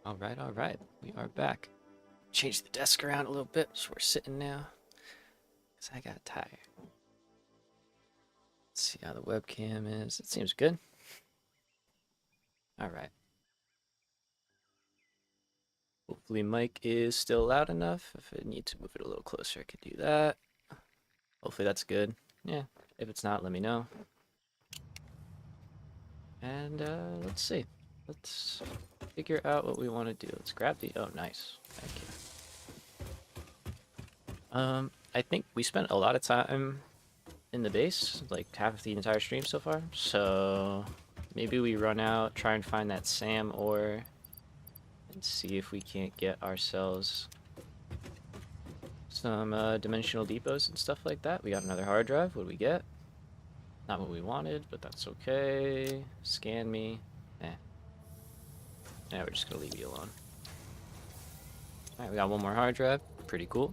All right. We are back. Change the desk around a little bit so we're sitting now. Because I got tired. Let's see how the webcam is. It seems good. All right. Hopefully mic is still loud enough. If I need to move it a little closer, I could do that. Hopefully that's good. Yeah, if it's not, let me know. And let's see. Let's figure out what we want to do. Let's grab the... Oh, nice. Thank you. I think we spent a lot of time in the base, like half of the entire stream so far. So maybe we run out, try and find that SAM ore, and see if we can't get ourselves some dimensional depots and stuff like that. We got another hard drive. What do we get? Not what we wanted, but that's okay. Scan me. Yeah, we're just gonna leave you alone. Alright, we got one more hard drive. Pretty cool.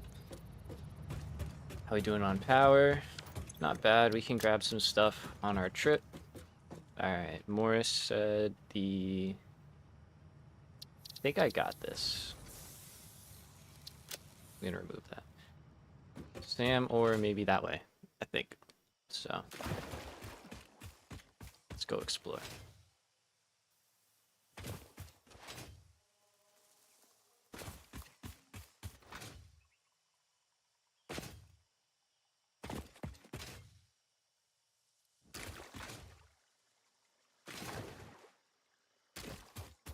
How we doing on power? Not bad. We can grab some stuff on our trip. Alright, Morris said I think I got this. I'm gonna remove that. Sam, or maybe that way, I think. So, let's go explore.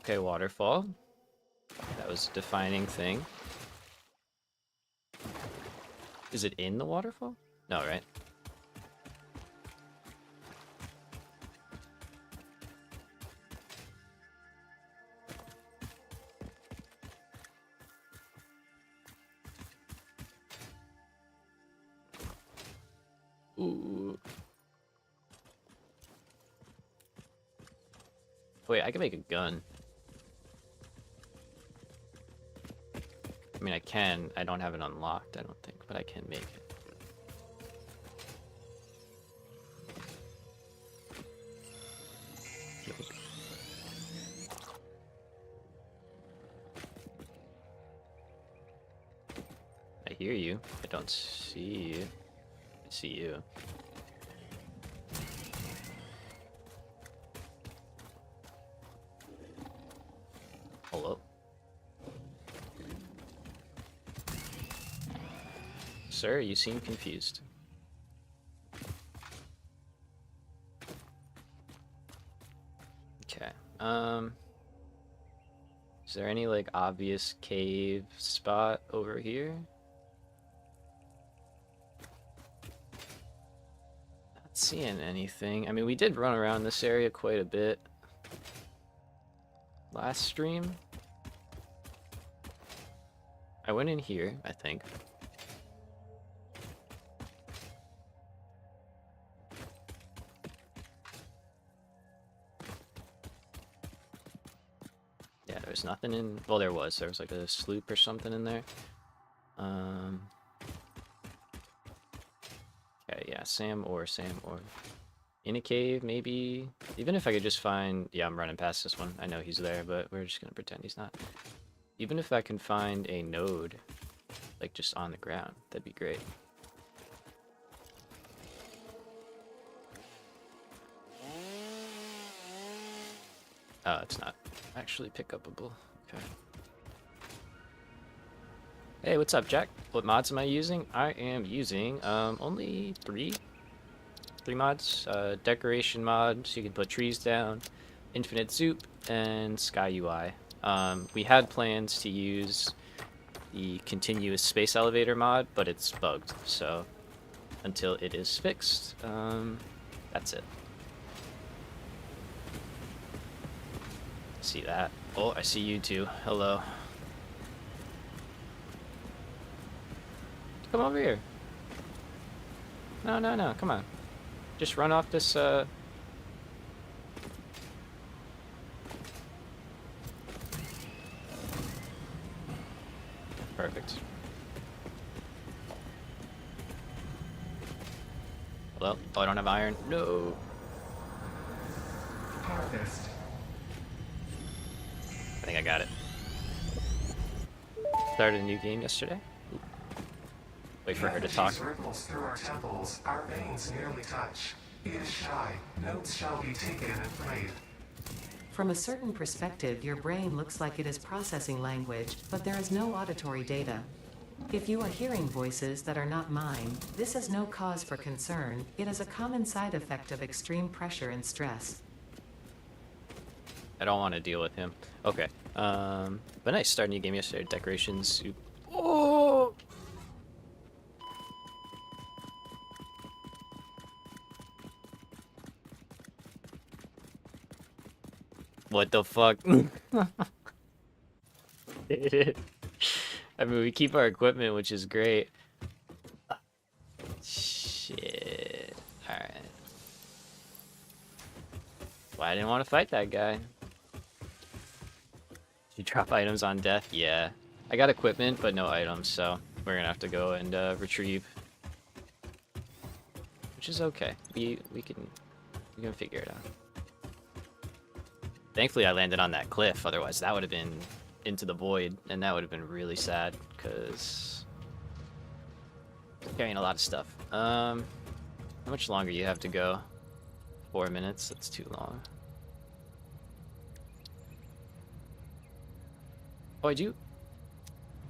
Okay, waterfall. That was a defining thing. Is it in the waterfall? No, right? Ooh. Wait, I can make a gun. I mean, I can. I don't have it unlocked, I don't think, but I can make it. I hear you. I don't see you. I see you. Hello? Sir, you seem confused. Okay. Is there any like obvious cave spot over here? Not seeing anything. I mean, we did run around this area quite a bit last stream. I went in here, I think. Yeah, there's nothing in... Well, there was. There was like a sloop or something in there. Okay, yeah, Sam or. In a cave, maybe? Even if I could just find... Yeah, I'm running past this one. I know he's there, but we're just gonna pretend he's not. Even if I can find a node, like just on the ground, that'd be great. Oh, it's not actually pick-upable. Okay. Hey, what's up, Jack? What mods am I using? I am using only three mods. Decoration mod, so you can put trees down, infinite zoop, and sky UI. We had plans to use the continuous space elevator mod, but it's bugged, so until it is fixed, that's it. See that? Oh, I see you too. Hello. Come over here. No, come on. Just run off this, Perfect. Hello? Oh, I don't have iron. No. Harvest. I think I got it. Started a new game yesterday. Wait for her to talk. Ripples through our temples, our veins nearly touch. He is shy. Notes shall be taken and played. From a certain perspective, your brain looks like it is processing language, but there is no auditory data. If you are hearing voices that are not mine, this is no cause for concern. It is a common side effect of extreme pressure and stress. I don't want to deal with him. Okay. But nice. Started a new game yesterday. Decorations. Oh! What the fuck? I mean, we keep our equipment, which is great. Shit. Alright. Well, I didn't want to fight that guy. You drop items on death? Yeah. I got equipment, but no items, so we're gonna have to go and retrieve. Which is okay. We can figure it out. Thankfully, I landed on that cliff. Otherwise, that would have been into the void, and that would have been really sad because carrying a lot of stuff. How much longer you have to go? 4 minutes. That's too long. Oh, I do.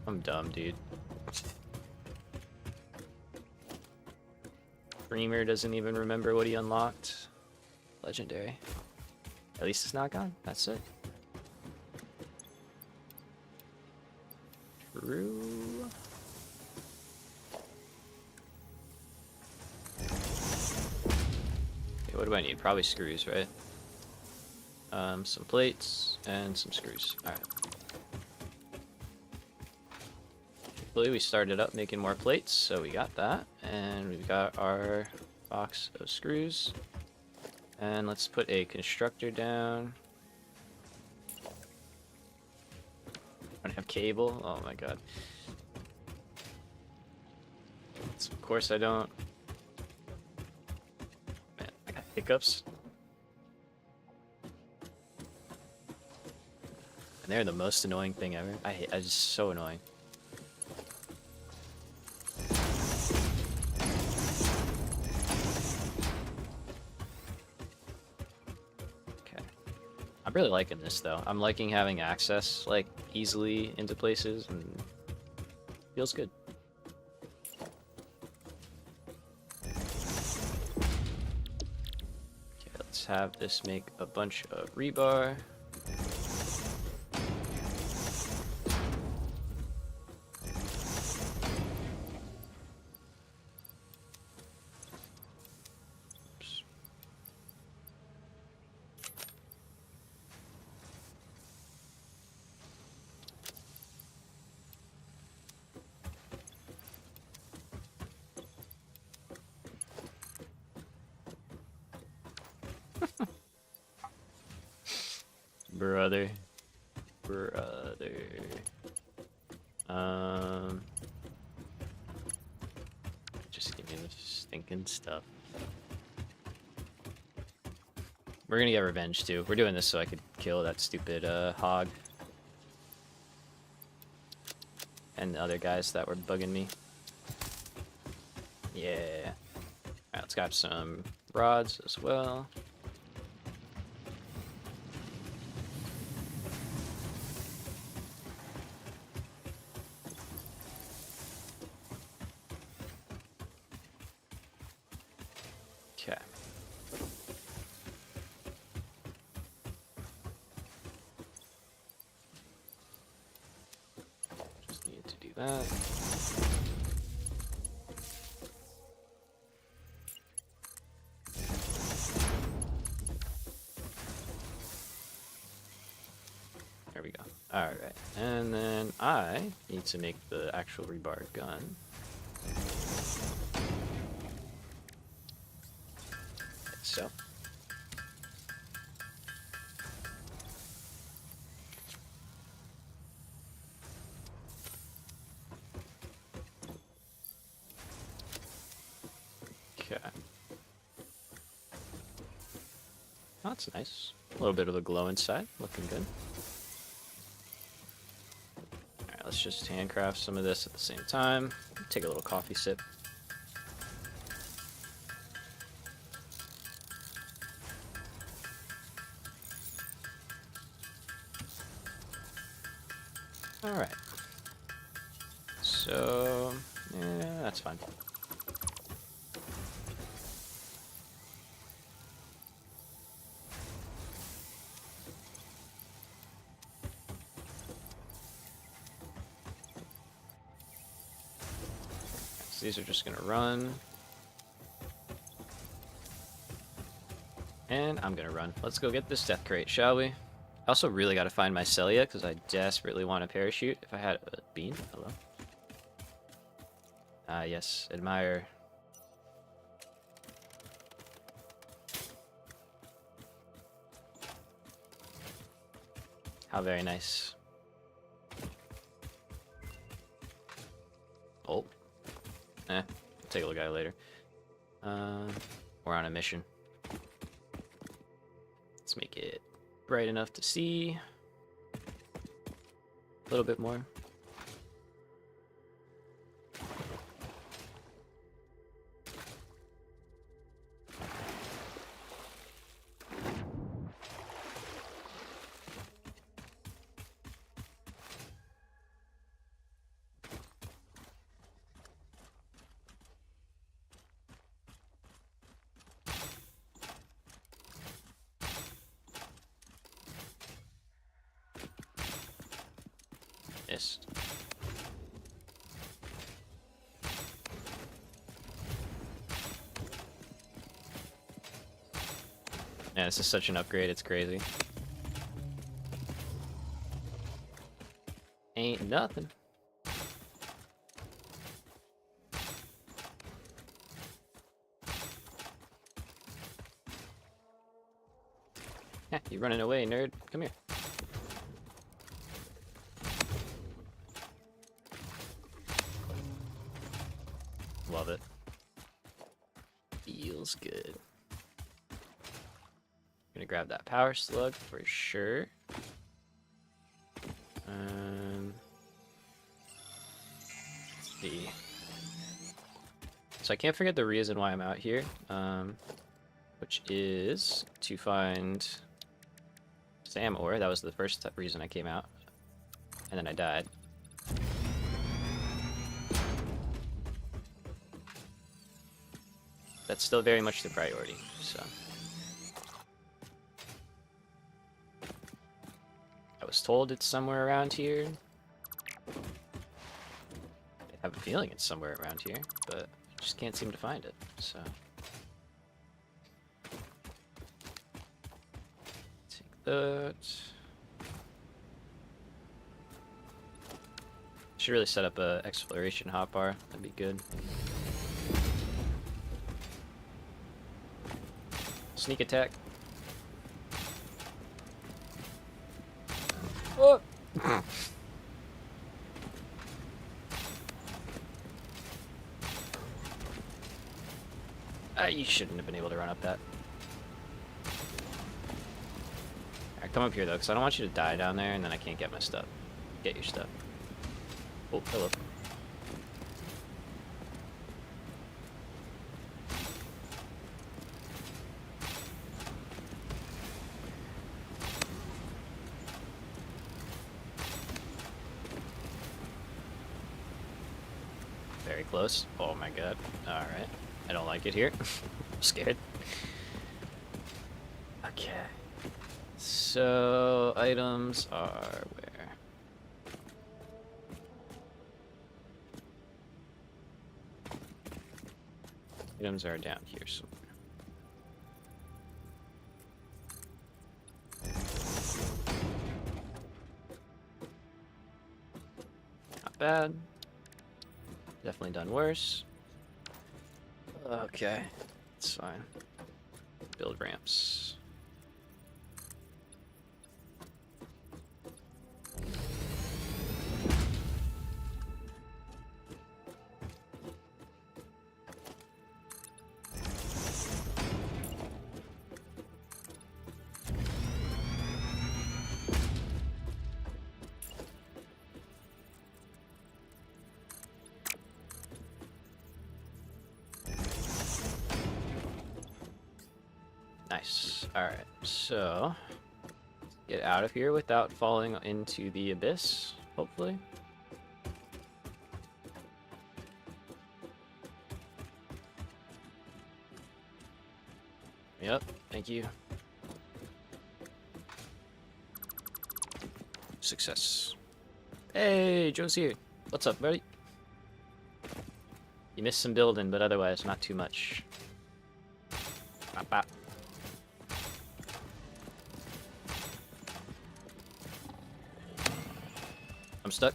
I'm dumb, dude. Dreamer doesn't even remember what he unlocked. Legendary. At least it's not gone. That's it. True. Okay, what do I need? Probably screws, right? Some plates and some screws. Alright. Hopefully we started up making more plates, so we got that. And we've got our box of screws. And let's put a constructor down. I don't have cable. Oh my god. So of course I don't. Man, I got hiccups. And they're the most annoying thing ever. I just so annoying. I'm really liking this though. I'm liking having access like easily into places and feels good. Okay, let's have this make a bunch of rebar. Brother. Just give me the stinking stuff. We're gonna get revenge too. We're doing this so I could kill that stupid hog. And the other guys that were bugging me. Yeah. Alright, let's grab some rods as well. Okay. Just need to do that. There we go. Alright. And then I need to make the actual rebar gun. So. Okay. Oh, that's nice. A little bit of a glow inside. Looking good. Alright, let's let's just handcraft some of this at the same time. Take a little coffee sip. Alright. So, yeah, that's fine. So these are just gonna run. And I'm gonna run. Let's go get this death crate, shall we? I also really gotta find my Celia, because I desperately want a parachute. If I had a bean, hello. Ah, yes, admire. How very nice. Oh. We'll take a look at it later. We're on a mission. Let's make it bright enough to see. A little bit more. Missed. Yeah, this is such an upgrade, it's crazy. Ain't nothing. Yeah, you running away, nerd. Come here. Love it. Feels good. Gonna grab that power slug for sure. Let's see. So I can't forget the reason why I'm out here, which is to find Sam ore. That was the first reason I came out, and then I died. That's still very much the priority, so. I was told it's somewhere around here. I have a feeling it's somewhere around here, but I just can't seem to find it, so. Take that. Should really set up a exploration hotbar, that'd be good. Sneak attack. Oh! You shouldn't have been able to run up that. Alright, come up here though, because I don't want you to die down there and then I can't get my stuff. Get your stuff. Oh, hello. Very close. Oh my god. Alright. I don't like it here. I'm scared. Okay. So, items are where? Items are down here somewhere. Not bad. Definitely done worse. Okay, it's fine. Build ramps. Nice. Alright, so get out of here without falling into the abyss, hopefully. Yep, thank you. Success. Hey, Joe's here. What's up, buddy? You missed some building, but otherwise not too much. Bop, bop. I'm stuck.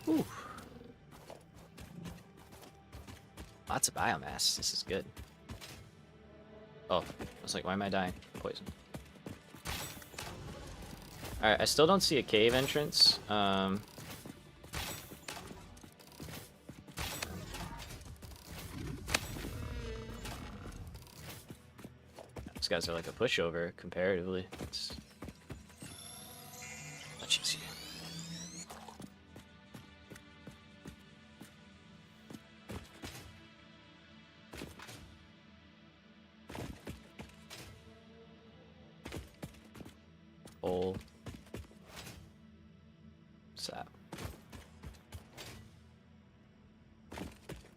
Whew. Lots of biomass. This is good. Oh, I was like, why am I dying? Poison. Alright, I still don't see a cave entrance. These guys are like a pushover comparatively. It's much easier. Coal. Sap.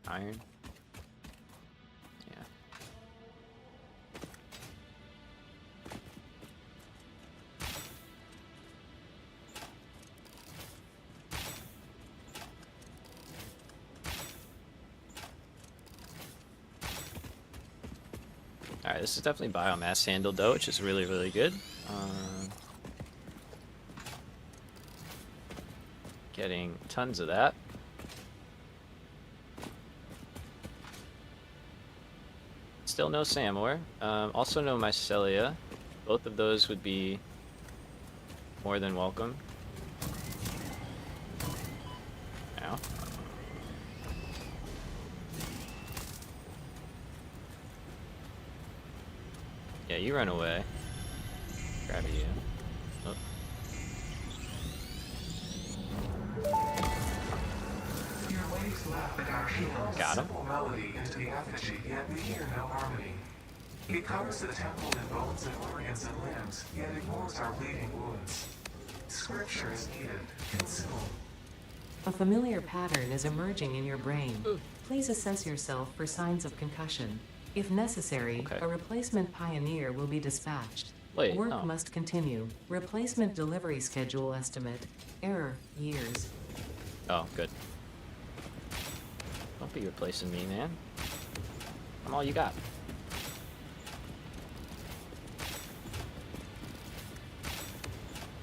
Iron. Yeah. Alright, this is definitely biomass handled though, which is really, really good. Getting tons of that. Still no SAM ore. Also no mycelia. Both of those would be more than welcome. Ow. Yeah, you run away. Grab you. Oh. Your waves laugh at our hero Got him. simple melody into the effigy, yet we hear no harmony. It covers the temple in bones and organs and limbs, yet ignores our bleeding wounds. Scripture is needed. Consume. A familiar pattern is emerging in your brain. Please assess yourself for signs of concussion. If necessary, Okay. a replacement pioneer will be dispatched. Wait, Work no. must continue. Replacement delivery schedule estimate. Error, years. Oh, good. Don't be replacing me, man. I'm all you got.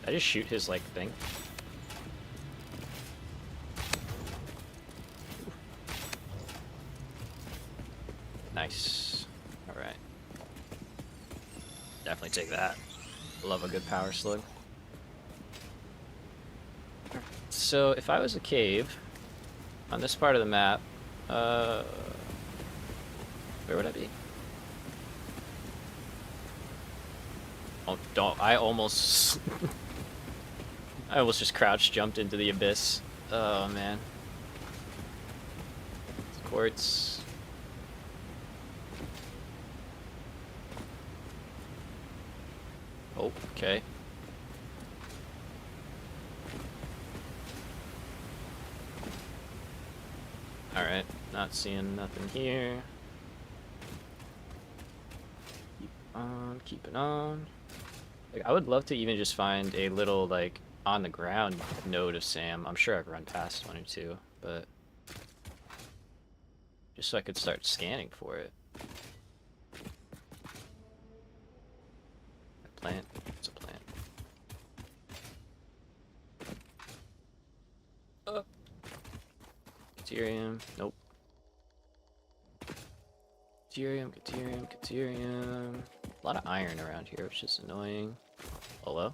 Did I just shoot his, like, thing? Nice. Alright. Definitely take that. Love a good power slug. So, if I was a cave, on this part of the map, where would I be? Oh, don't, I almost... I almost just crouch jumped into the abyss. Oh, man. Quartz. Oh, okay. Alright, not seeing nothing here. Keep on, keep it on. Like, I would love to even just find a little, like, on the ground node of SAM. I'm sure I've run past one or two, but just so I could start scanning for it. A plant? It's a plant. Deuterium. Nope. Deuterium, deuterium, deuterium. A lot of iron around here, which is annoying. Hello?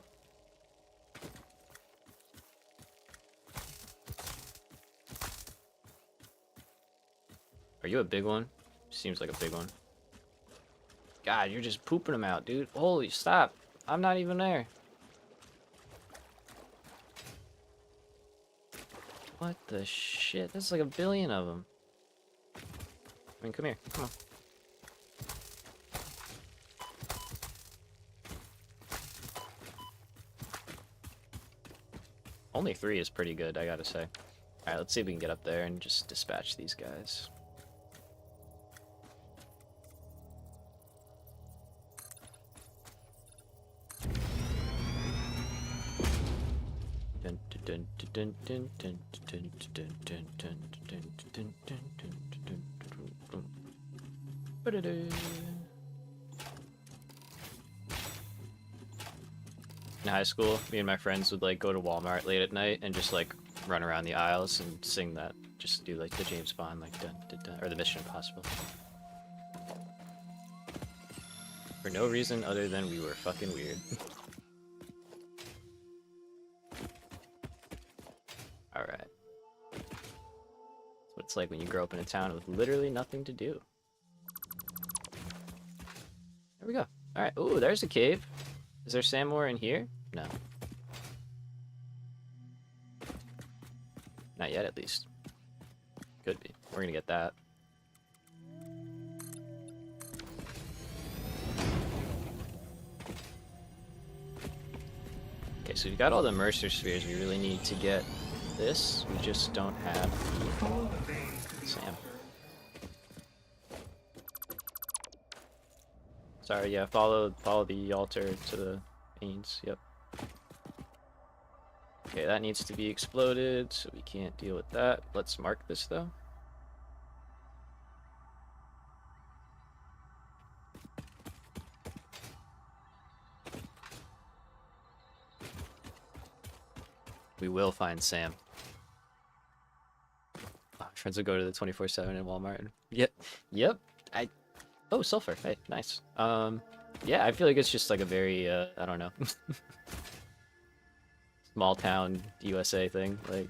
Are you a big one? Seems like a big one. God, you're just pooping them out, dude. Holy, stop. I'm not even there. What the shit? There's like a billion of them. I mean, come here. Come on. Only 3 is pretty good, I gotta say. Alright, let's see if we can get up there and just dispatch these guys. In high school, me and my friends would like go to Walmart late at night and just like run around the aisles and sing that. Just do like the James Bond, like dun dun dun, or the Mission Impossible. For no reason other than we were fucking weird. Alright. That's what it's like when you grow up in a town with literally nothing to do. There we go. Alright, ooh, there's a cave. Is there sand more in here? No. Not yet, at least. Could be. We're gonna get that. Okay, so we've got all the Mercer spheres. We really need to get this. We just don't have the Sam. Sorry, yeah, follow the altar to the panes. Yep. Okay, that needs to be exploded, so we can't deal with that. Let's mark this though. We will find Sam. Oh, my friends will go to the 24/7 in Walmart. Yep. Oh, sulfur. Hey, nice. Yeah, I feel like it's just like a very, I don't know. Small town USA thing, like.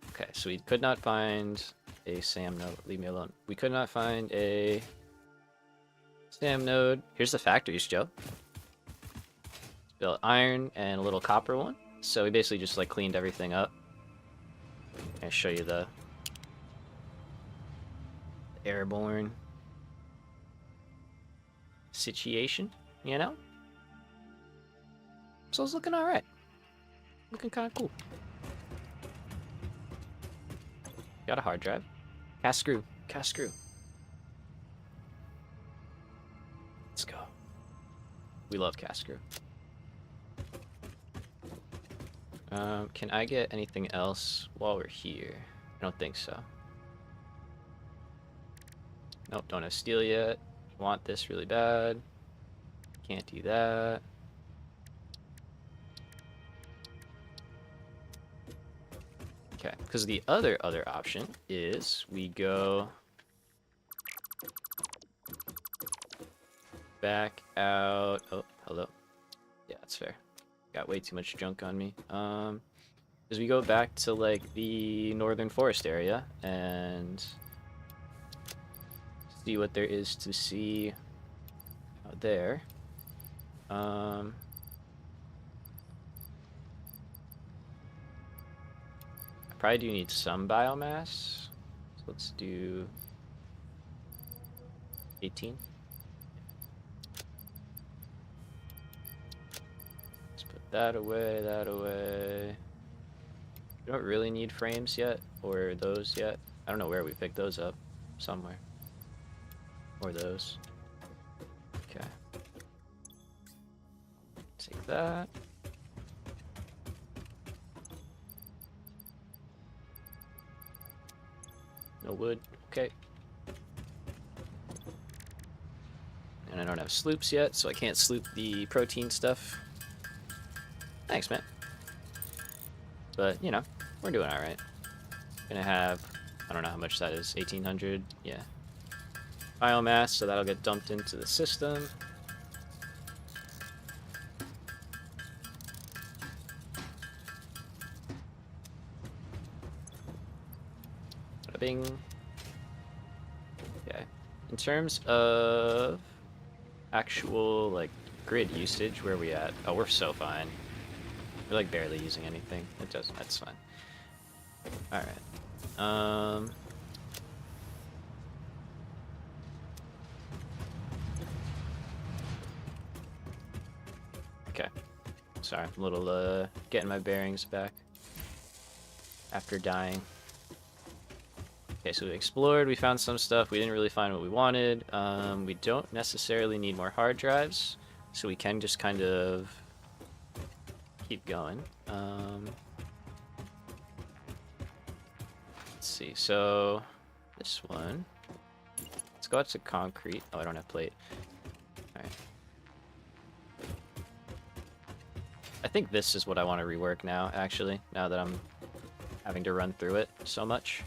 Okay, so we could not find a Sam node. Leave me alone. We could not find a Sam node. Here's the factories, Joe. Built iron and a little copper one. So we basically just like cleaned everything up. I'll show you the airborne situation, you know? So it's looking alright. Looking kind of cool. Got a hard drive. Cast screw. Cast screw. Let's go. We love cast screw. Can I get anything else while we're here? I don't think so. Nope, don't have steel yet. Want this really bad. Can't do that. Okay, because the other option is we go back out. Oh, hello. Yeah, that's fair. Got way too much junk on me. As we go back to like the northern forest area and see what there is to see out there. I probably do need some biomass. So let's do 18. That away, that away. We don't really need frames yet, or those yet. I don't know where we picked those up. Somewhere. Or those. Okay. Take that. No wood. Okay. And I don't have sloops yet, so I can't sloop the protein stuff. Thanks, man. But, you know, we're doing alright. Gonna have, I don't know how much that is, 1800? Yeah. Biomass, so that'll get dumped into the system. Bada bing. Okay. In terms of actual, like, grid usage, where are we at? Oh, we're so fine. We're like barely using anything. It doesn't. That's fine. All right. Okay. Sorry, I'm a little getting my bearings back after dying. Okay, so we explored, we found some stuff, we didn't really find what we wanted. We don't necessarily need more hard drives, so we can just kind of keep going. Let's see, so this one, let's go out to concrete. Oh, I don't have plate. All right. I think this is what I want to rework now, actually, now that I'm having to run through it so much.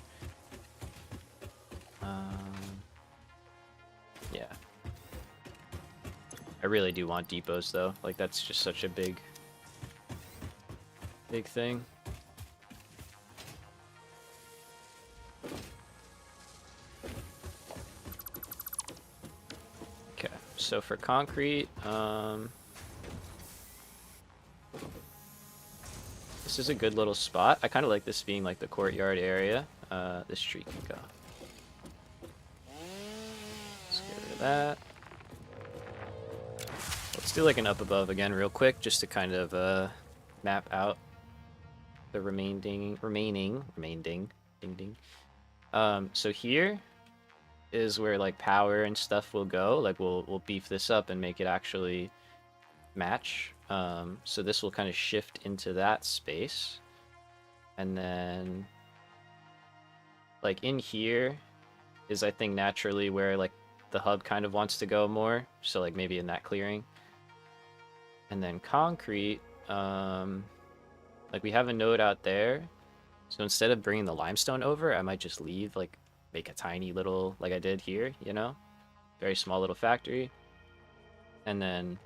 Yeah. I really do want depots, though. Like, that's just such a big thing. Okay, so for concrete, this is a good little spot. I kind of like this being like the courtyard area. This tree can go. Let's get rid of that. Let's do like an up above again real quick, just to kind of map out the remaining ding ding. So here is where like power and stuff will go. Like we'll beef this up and make it actually match. So this will kind of shift into that space, and then like in here is, I think, naturally where like the hub kind of wants to go more, so like maybe in that clearing. And then concrete, like we have a node out there, so instead of bringing the limestone over, I might just leave, like make a tiny little, like I did here, you know, very small little factory, and then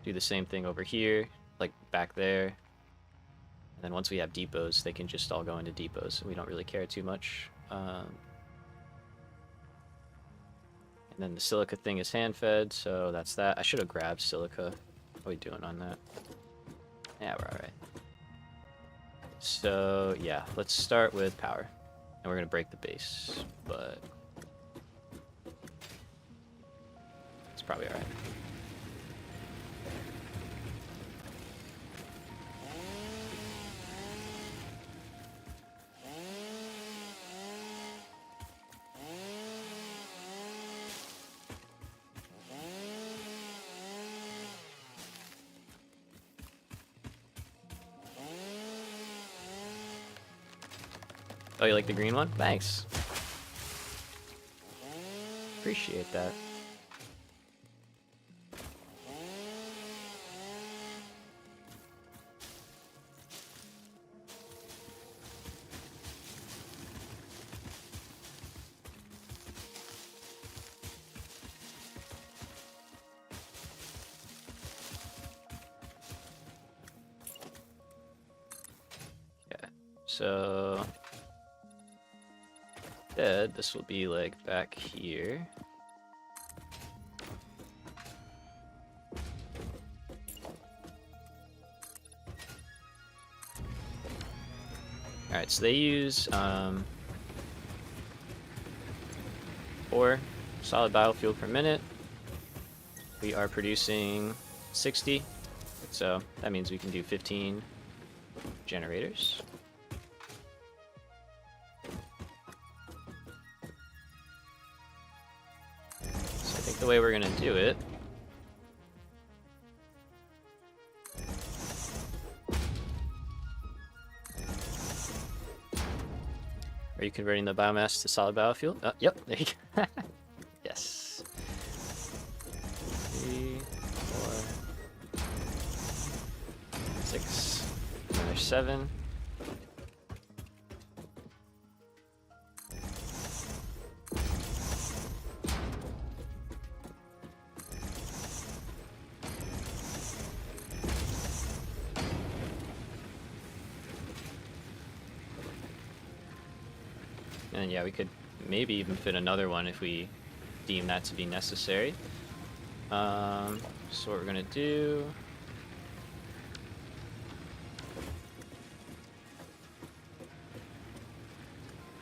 do the same thing over here, like back there. And then once we have depots, they can just all go into depots. We don't really care too much. And then the silica thing is hand-fed, so that's that. I should have grabbed silica. How are we doing on that? Yeah, we're alright. So, yeah, let's start with power. And we're going to break the base, but it's probably alright. Oh, you like the green one? Thanks. Appreciate that. Yeah, so this will be like back here. Alright, so they use 4 solid biofuel per minute. We are producing 60, so that means we can do 15 generators. The way we're gonna do it are you converting the biomass to solid biofuel? Yep, there you go. Yes. 3, 4, 6, another 7. And yeah, we could maybe even fit another one if we deem that to be necessary. So what we're gonna do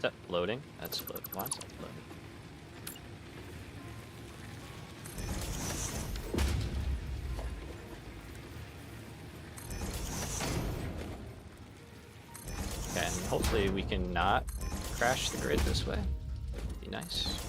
that loading? That's loading. Why is that loading? Okay, and hopefully we can not crash the grid this way. Be nice.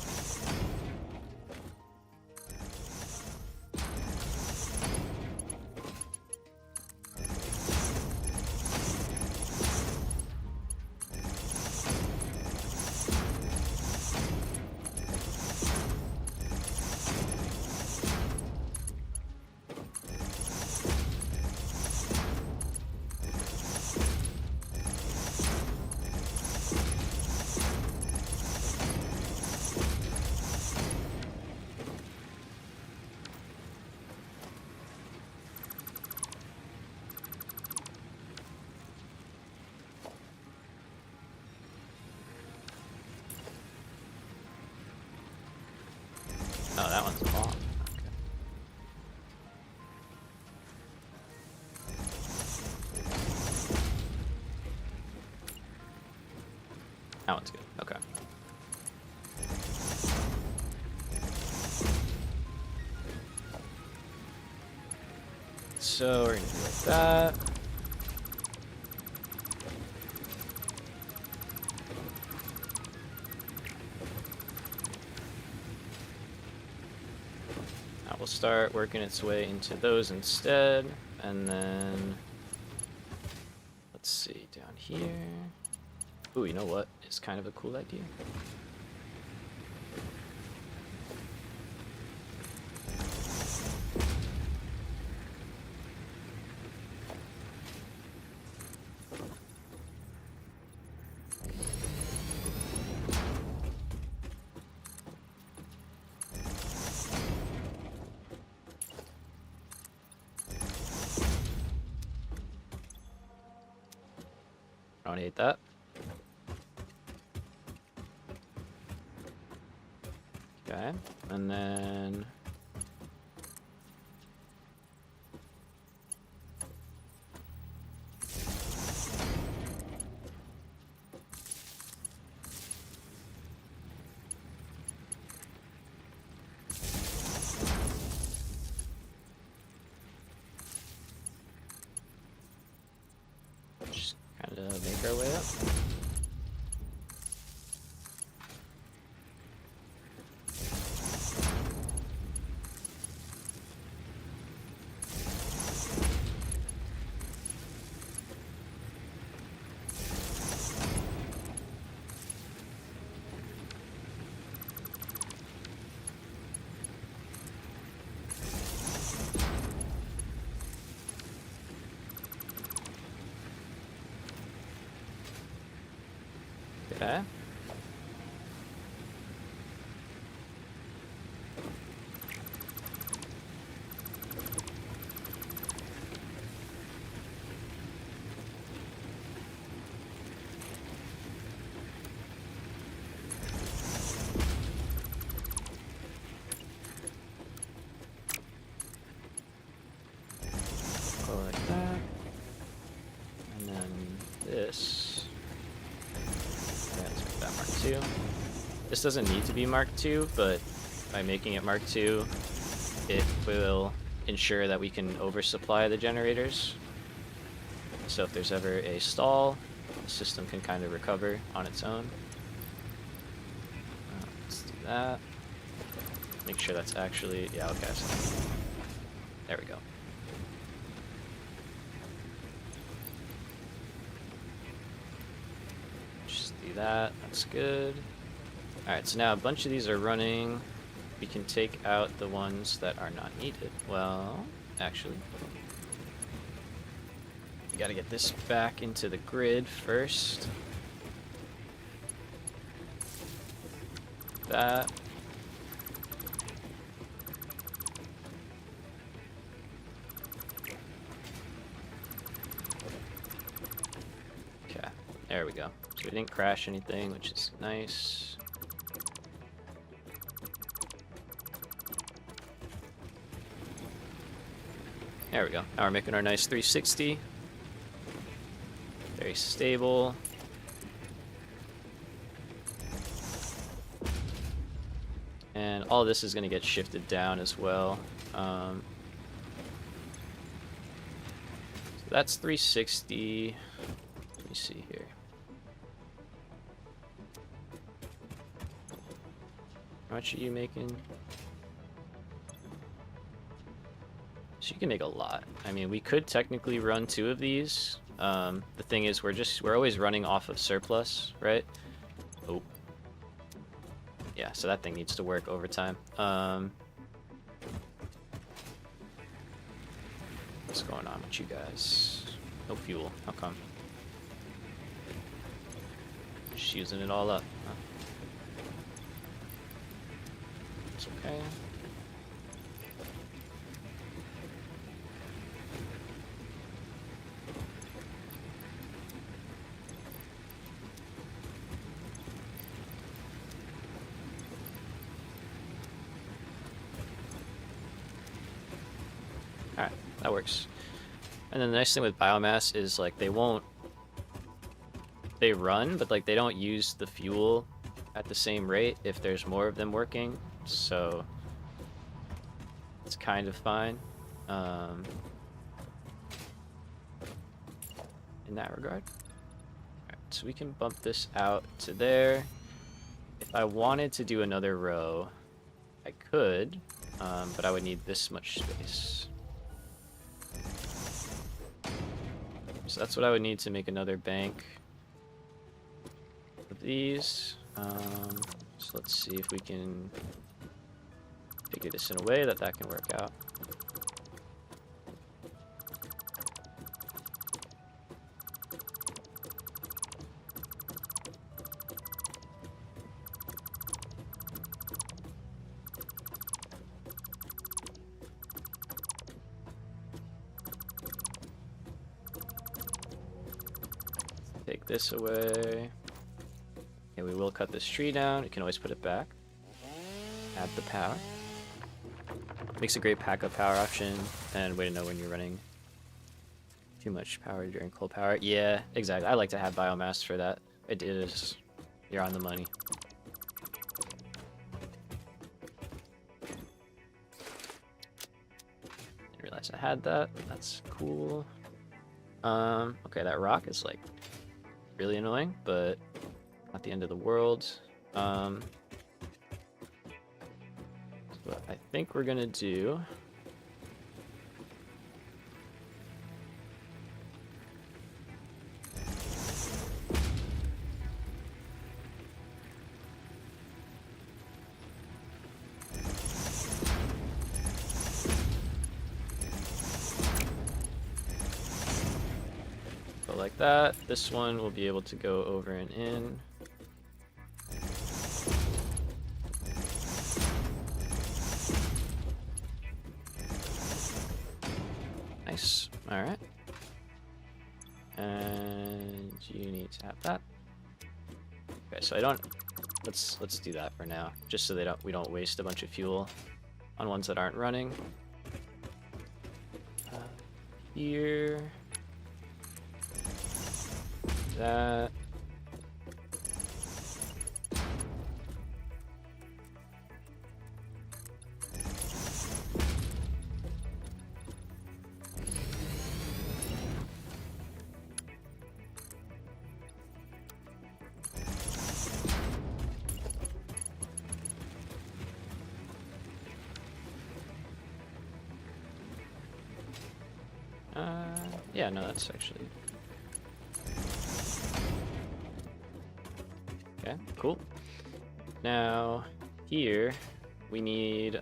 Oh, that one's a bomb. Okay. That one's good. Okay. So we're gonna do like that. That will start working its way into those instead, and then let's see down here. Ooh, you know what? It's kind of a cool idea. I don't hate that. Okay, and then just kind of make our way up. Okay. Go like that. And then this. Yeah, let's make that Mark II. This doesn't need to be Mark II, but by making it Mark II, it will ensure that we can oversupply the generators. So if there's ever a stall, the system can kind of recover on its own. Let's do that. Make sure that's actually, yeah, okay, so there we go. Just do that, that's good. Alright, so now a bunch of these are running. We can take out the ones that are not needed. Well, actually, we gotta get this back into the grid first. That. Okay, there we go. So we didn't crash anything, which is nice. There we go. Now we're making our nice 360. Very stable. And all this is going to get shifted down as well. So that's 360. Let me see here. How much are you making? So you can make a lot. I mean, we could technically run 2 of these. The thing is, we're always running off of surplus, right? Oh. Yeah, so that thing needs to work overtime. What's going on with you guys? No fuel. How come? Just using it all up, huh? It's okay. Alright, that works. And then the nice thing with biomass is, like, they run, but, like, they don't use the fuel at the same rate if there's more of them working, so it's kind of fine in that regard. Alright, so we can bump this out to there. If I wanted to do another row, I could, but I would need this much space. So that's what I would need to make another bank of these. So let's see if we can figure this in a way that can work out. Take this away. Okay, we will cut this tree down. You can always put it back. Add the power. Makes a great backup power option, and way to know when you're running too much power during coal power. Yeah, exactly. I like to have biomass for that. It is. You're on the money. Didn't realize I had that. That's cool. Okay, that rock is like really annoying, but not the end of the world. What I think we're gonna do go like that. This one will be able to go over and in. Nice. All right. And you need to have that. Okay, so I don't. Let's do that for now, just so we don't waste a bunch of fuel on ones that aren't running. Here. That. Yeah, no, that's actually... Okay, cool. Now, here, we need,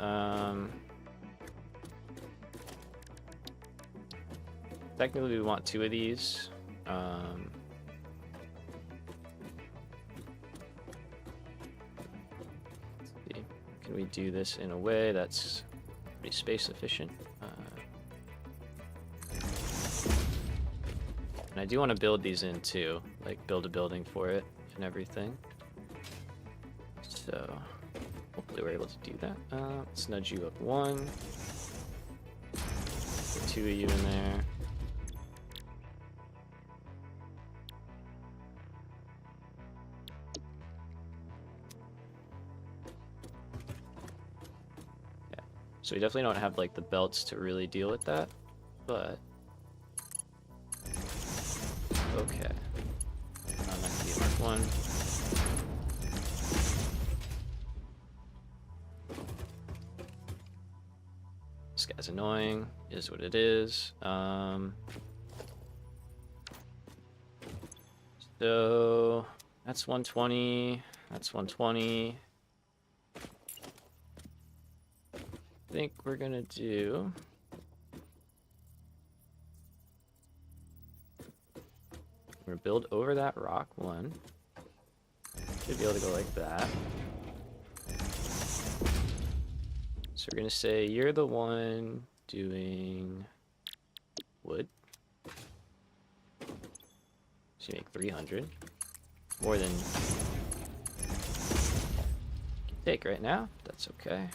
technically we want 2 of these. Let's see. Can we do this in a way that's pretty space efficient? And I do want to build these in too, like build a building for it and everything. So hopefully we're able to do that. Let's nudge you up 1. Put 2 of you in there. So we definitely don't have like the belts to really deal with that, but okay. That can be Mark 1. This guy's annoying, is what it is. So that's 120, that's 120. I think we're gonna do we're gonna build over that rock one. Should be able to go like that. So we're gonna say you're the one doing wood. So you make 300. More than you can take right now. That's okay.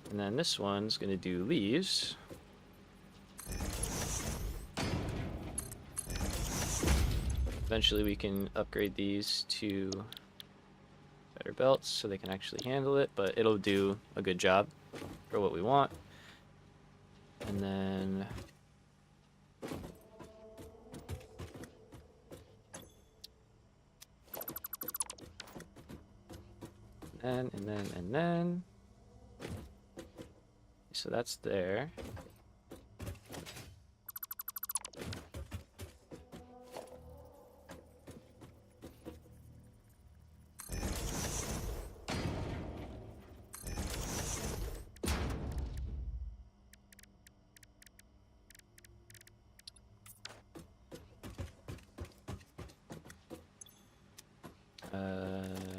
And then this one's gonna do leaves. Eventually we can upgrade these to better belts so they can actually handle it, but it'll do a good job for what we want. And then and then so that's there.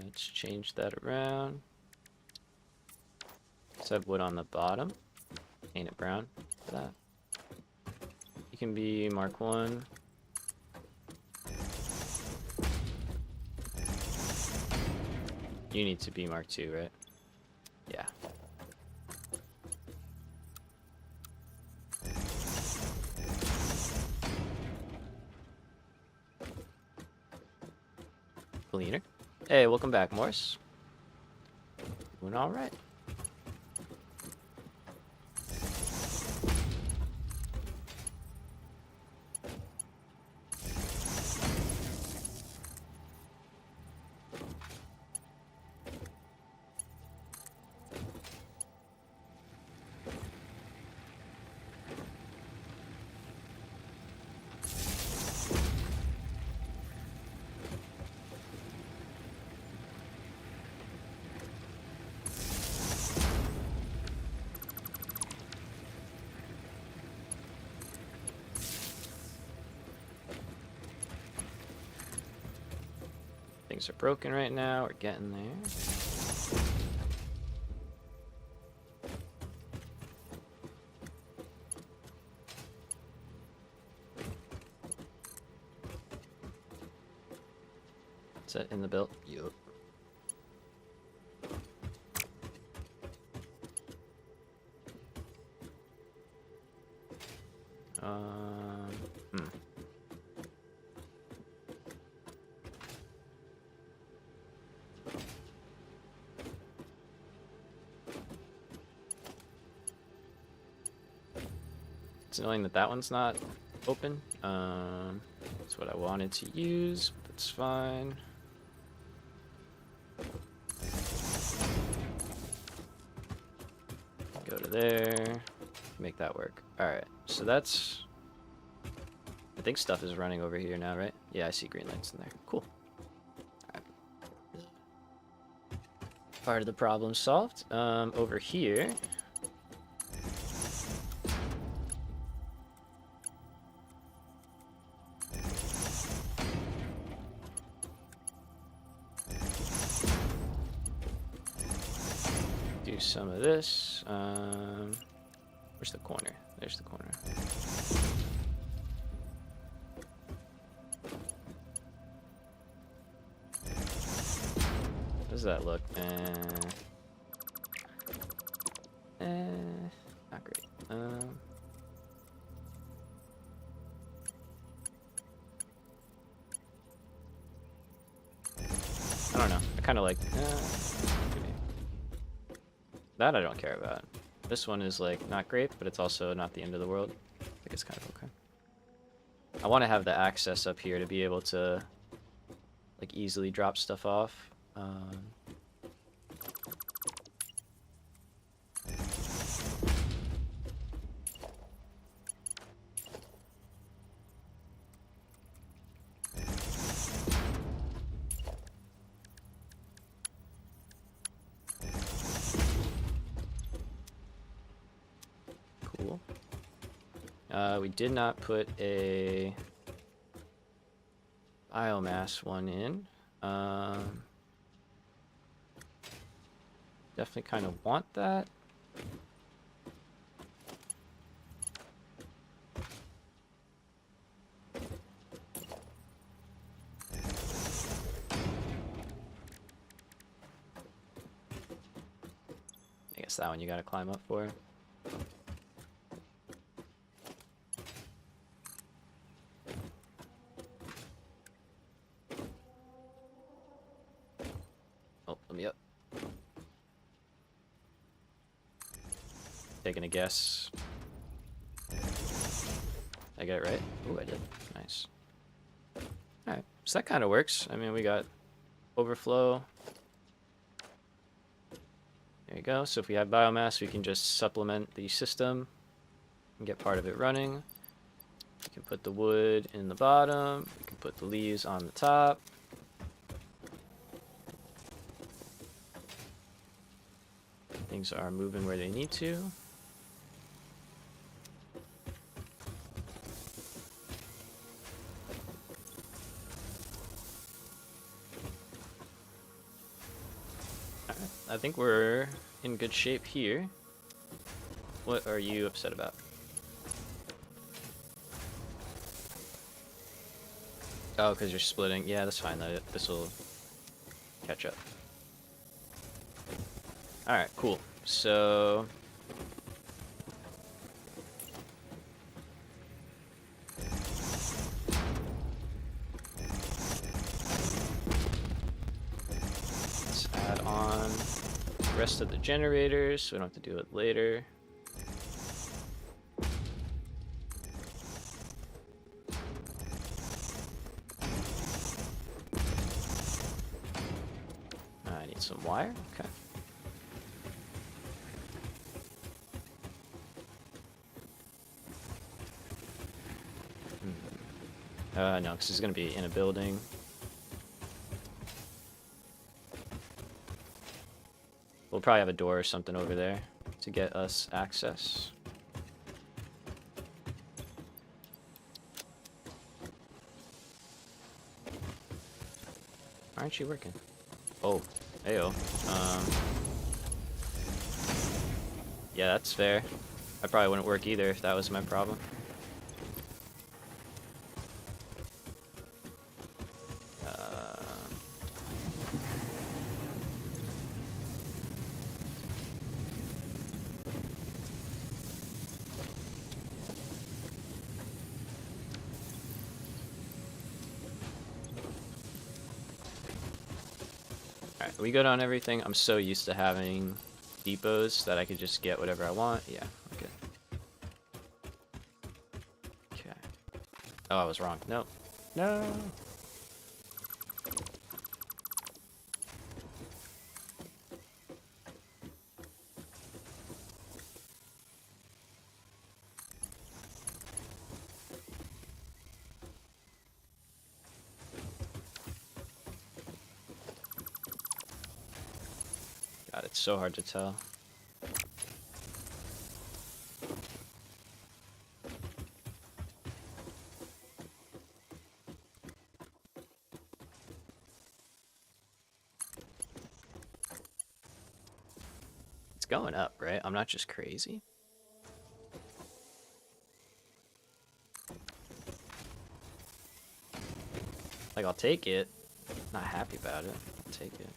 Let's change that around. Let's have wood on the bottom. Paint it brown for that. You can be Mark 1. You need to be Mark 2, right? Yeah. Cleaner. Hey, welcome back, Morris. Doing all right. Things are broken right now. We're getting there. Is that in the build? Yup. It's annoying that that one's not open. That's what I wanted to use, but that's fine. Go to there. Make that work. Alright, so that's... I think stuff is running over here now, right? Yeah, I see green lights in there. Cool. Alright. Part of the problem solved. Over here... do some of this. Where's the corner? There's the corner. How does that look? Not great. I don't know. I kind of like... that I don't care about. This one is like not great, but it's also not the end of the world. I think it's kind of okay. I want to have the access up here to be able to like easily drop stuff off. Cool. We did not put a biomass one in. Definitely kind of want that. I guess that one you gotta climb up for. Oh, let me up. Taking a guess. I get it right? Oh, I did. Nice. Alright, so that kind of works. I mean, we got overflow. There you go. So if we have biomass, we can just supplement the system and get part of it running. We can put the wood in the bottom. We can put the leaves on the top. Things are moving where they need to. I think we're in good shape here. What are you upset about? Oh, because you're splitting. Yeah, that's fine. This will catch up. Alright, cool. So... let's add on the rest of the generators so we don't have to do it later. I need some wire. Okay. No, because it's going to be in a building. We'll probably have a door or something over there to get us access. Why aren't you working? Oh, heyo. Yeah, that's fair. I probably wouldn't work either if that was my problem. Alright, we good on everything. I'm so used to having depots that I could just get whatever I want. Yeah, okay. Okay. Oh, I was wrong. No. No! God, it's so hard to tell. It's going up, right? I'm not just crazy. Like, I'll take it. Not happy about it. I'll take it.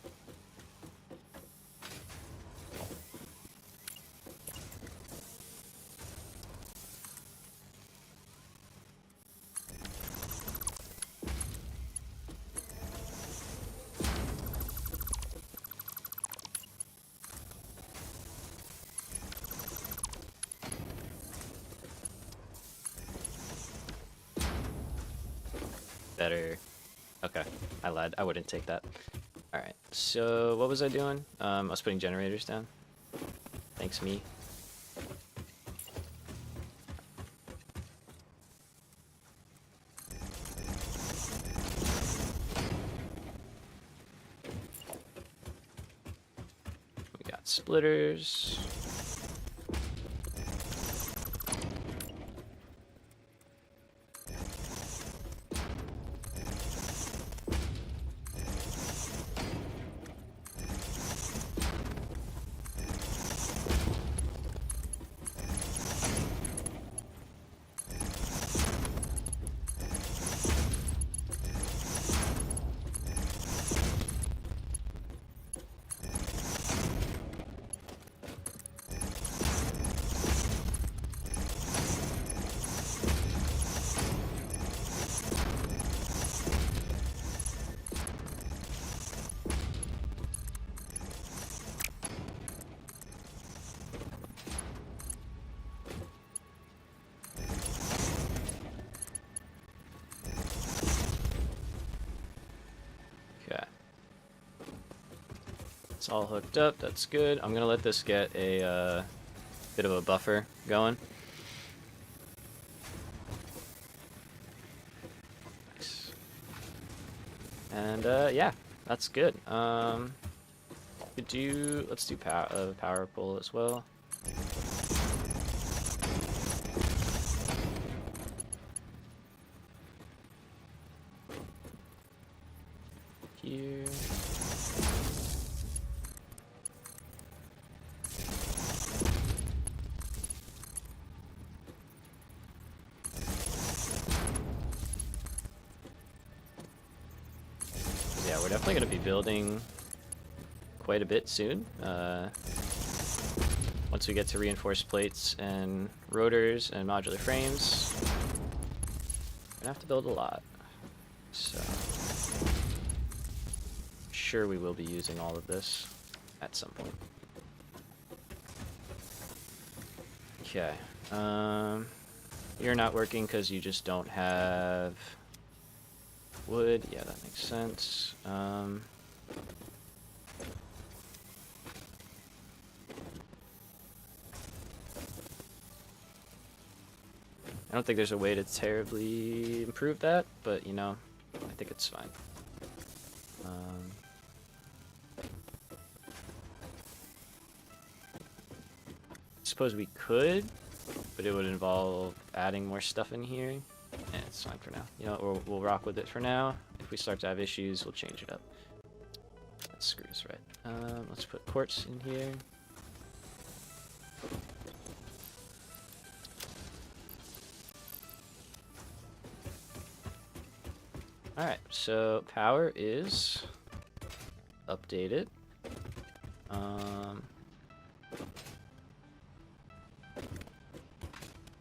better. Okay, I lied. I wouldn't take that. All right. So what was I doing? I was putting generators down. Thanks, me. We got splitters. Okay. It's all hooked up. That's good. I'm gonna let this get a bit of a buffer going. Nice. And yeah, that's good. Could do. Let's do power pull as well. Here. Yeah, we're definitely going to be building quite a bit soon. Once we get to reinforced plates and rotors and modular frames, we're going to have to build a lot. So, sure we will be using all of this at some point. Okay. You're not working because you just don't have wood. Yeah, that makes sense. I don't think there's a way to terribly improve that, but you know, I think it's fine. Suppose we could, but it would involve adding more stuff in here. And it's fine for now. You know what, we'll rock with it for now. If we start to have issues, we'll change it up. That screws, right? Let's put quartz in here. Alright, so power is updated.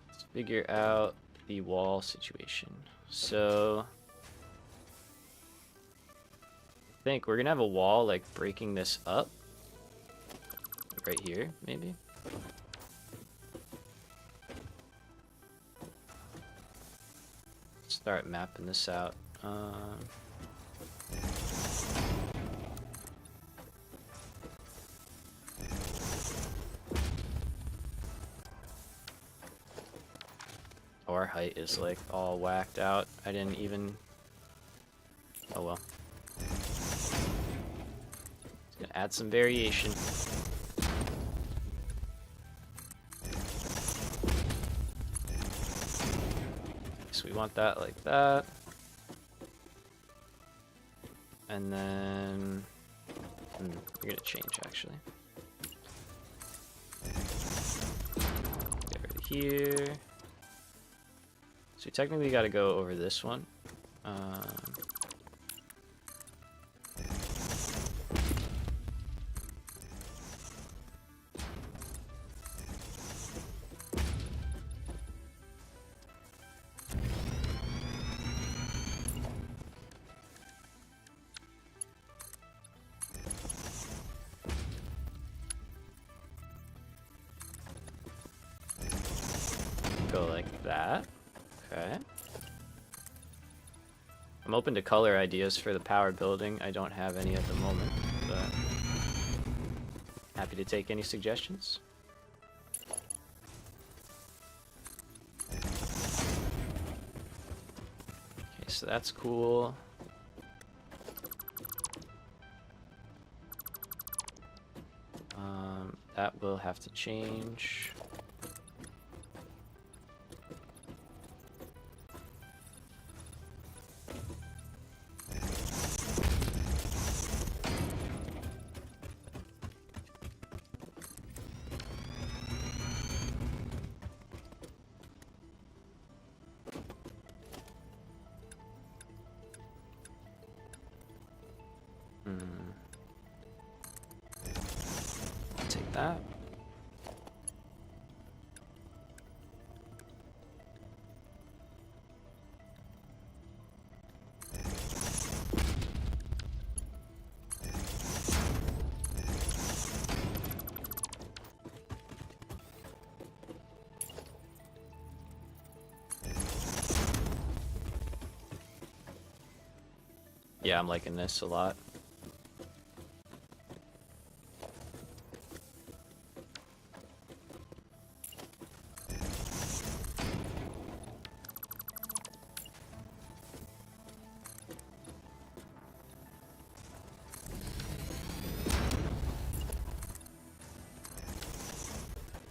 Let's figure out the wall situation. So I think we're gonna have a wall like breaking this up. Like right here, maybe. Start mapping this out. Our height is like all whacked out. I didn't even. Oh well. It's gonna add some variation. So we want that like that. And then we're gonna change actually. Get rid of here. So we technically got to go over this one. Go like that. Okay. I'm open to color ideas for the power building. I don't have any at the moment, but happy to take any suggestions. Okay, so that's cool. That will have to change. Take that. Yeah, I'm liking this a lot.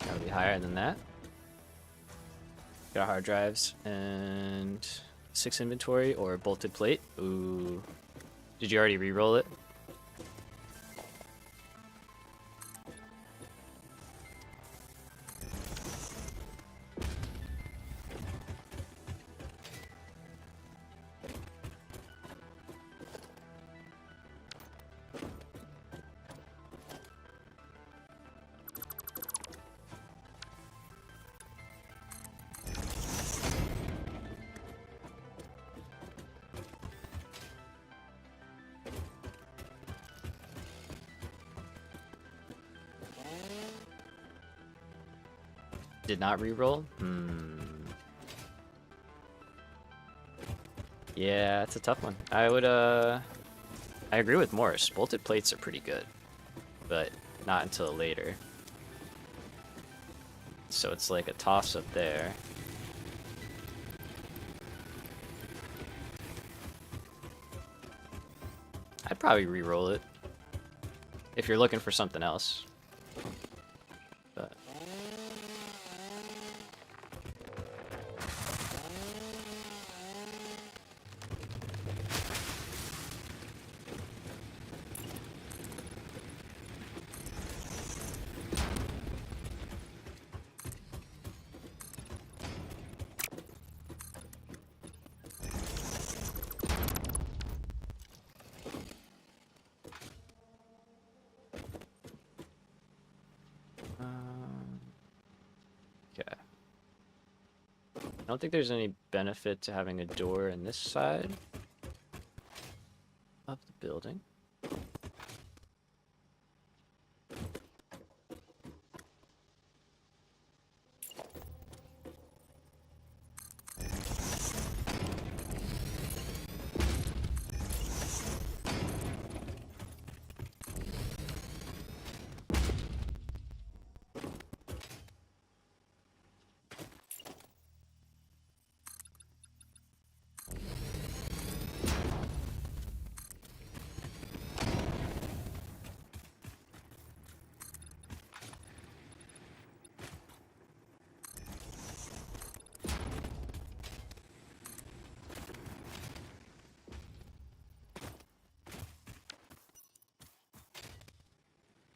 Gotta be higher than that. Got hard drives and 6 inventory or bolted plate. Ooh. Did you already re-roll it? Did not re-roll? Yeah, it's a tough one. I agree with Morris. Bolted plates are pretty good, but not until later. So it's like a toss-up there. I'd probably re-roll it if you're looking for something else. But okay. I don't think there's any benefit to having a door in this side of the building.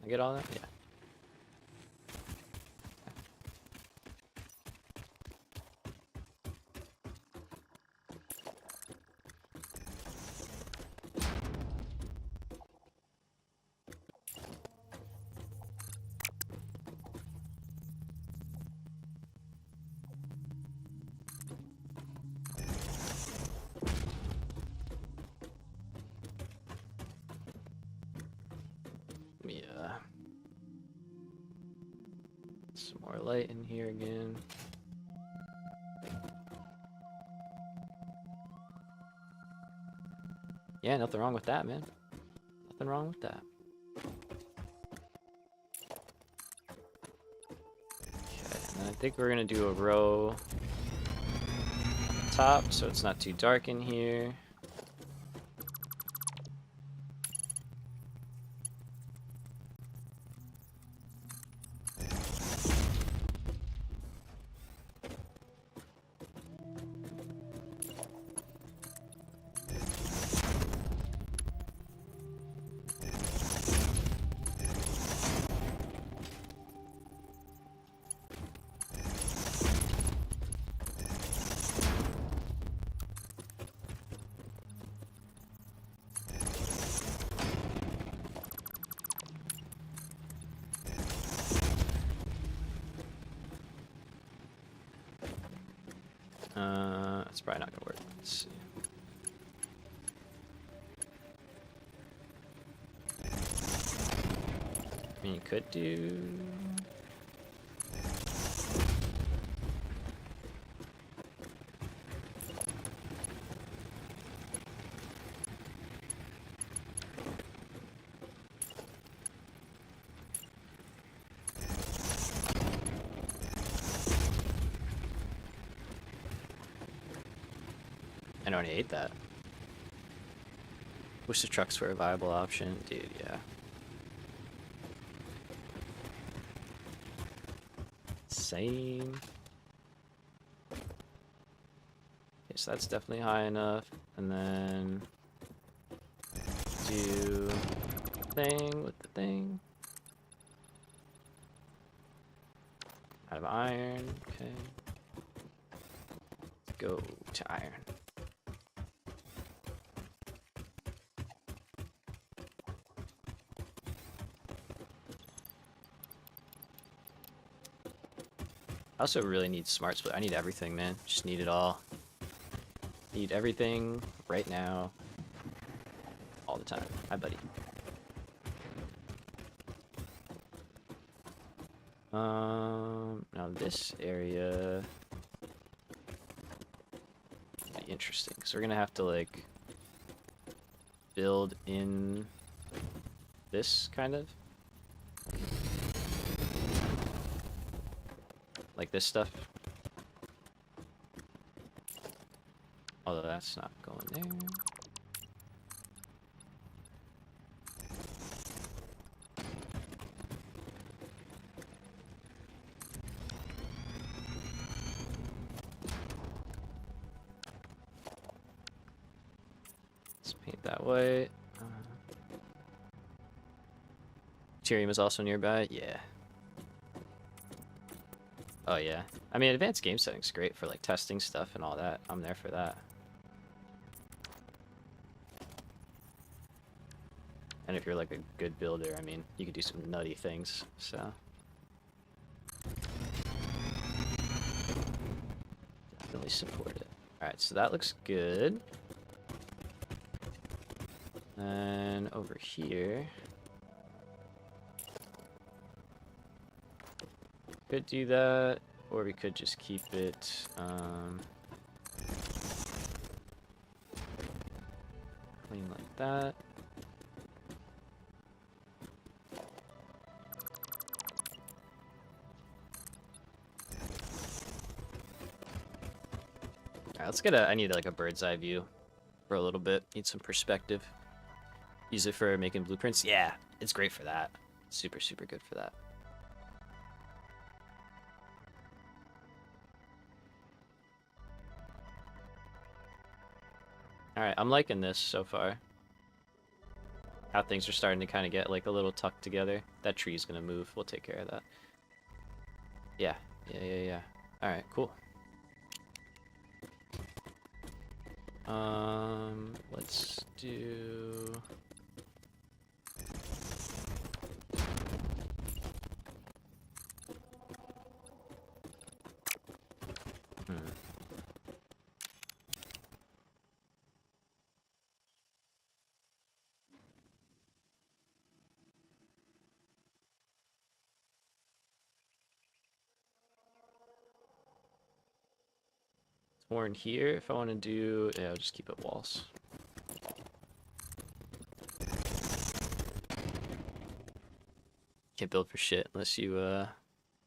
I get all that? Yeah. Yeah. Some more light in here again. Yeah, nothing wrong with that, man. Nothing wrong with that. Okay, and then I think we're gonna do a row on the top so it's not too dark in here. That's probably not gonna work. Let's see. I mean, you could do. I know I hate that. Wish the trucks were a viable option. Dude, yeah. Same. Okay, so that's definitely high enough. And then do thing with the thing. Out of iron. Okay. Let's go to iron. I also really need smart split. I need everything, man. Just need it all. Need everything right now. All the time. Hi, buddy. Now this area might be interesting because we're gonna have to like build in this kind of. Like this stuff. Although that's not going there. Let's paint that way. Tyrium is also nearby. Yeah. Oh yeah. I mean, advanced game setting's great for like testing stuff and all that. I'm there for that. And if you're like a good builder, I mean, you could do some nutty things, so. Definitely support it. Alright, so that looks good. And over here. Could do that, or we could just keep it, clean like that. Alright, let's get I need like a bird's eye view for a little bit. Need some perspective. Use it for making blueprints. Yeah, it's great for that. Super, super good for that. Alright, I'm liking this so far. How things are starting to kind of get like a little tucked together. That tree's gonna move. We'll take care of that. Yeah. Alright, cool. Let's do... More in here. If I want to do... Yeah, I'll just keep it walls. can't build for shit unless you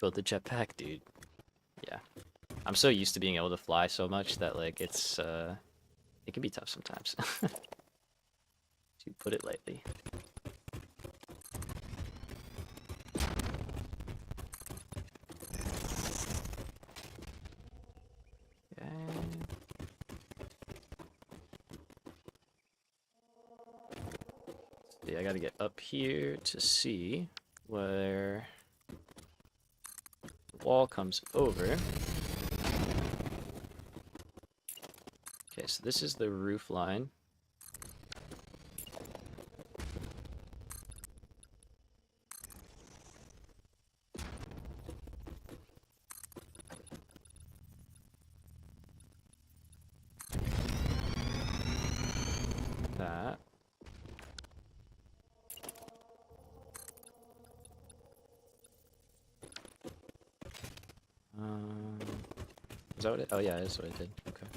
build the jetpack, dude. Yeah. I'm so used to being able to fly so much that like it can be tough sometimes. To put it lightly. Okay. See, I gotta get up here to see where the wall comes over. Okay, so this is the roof line. That. Is that what it? Oh yeah, that's what I did. Okay.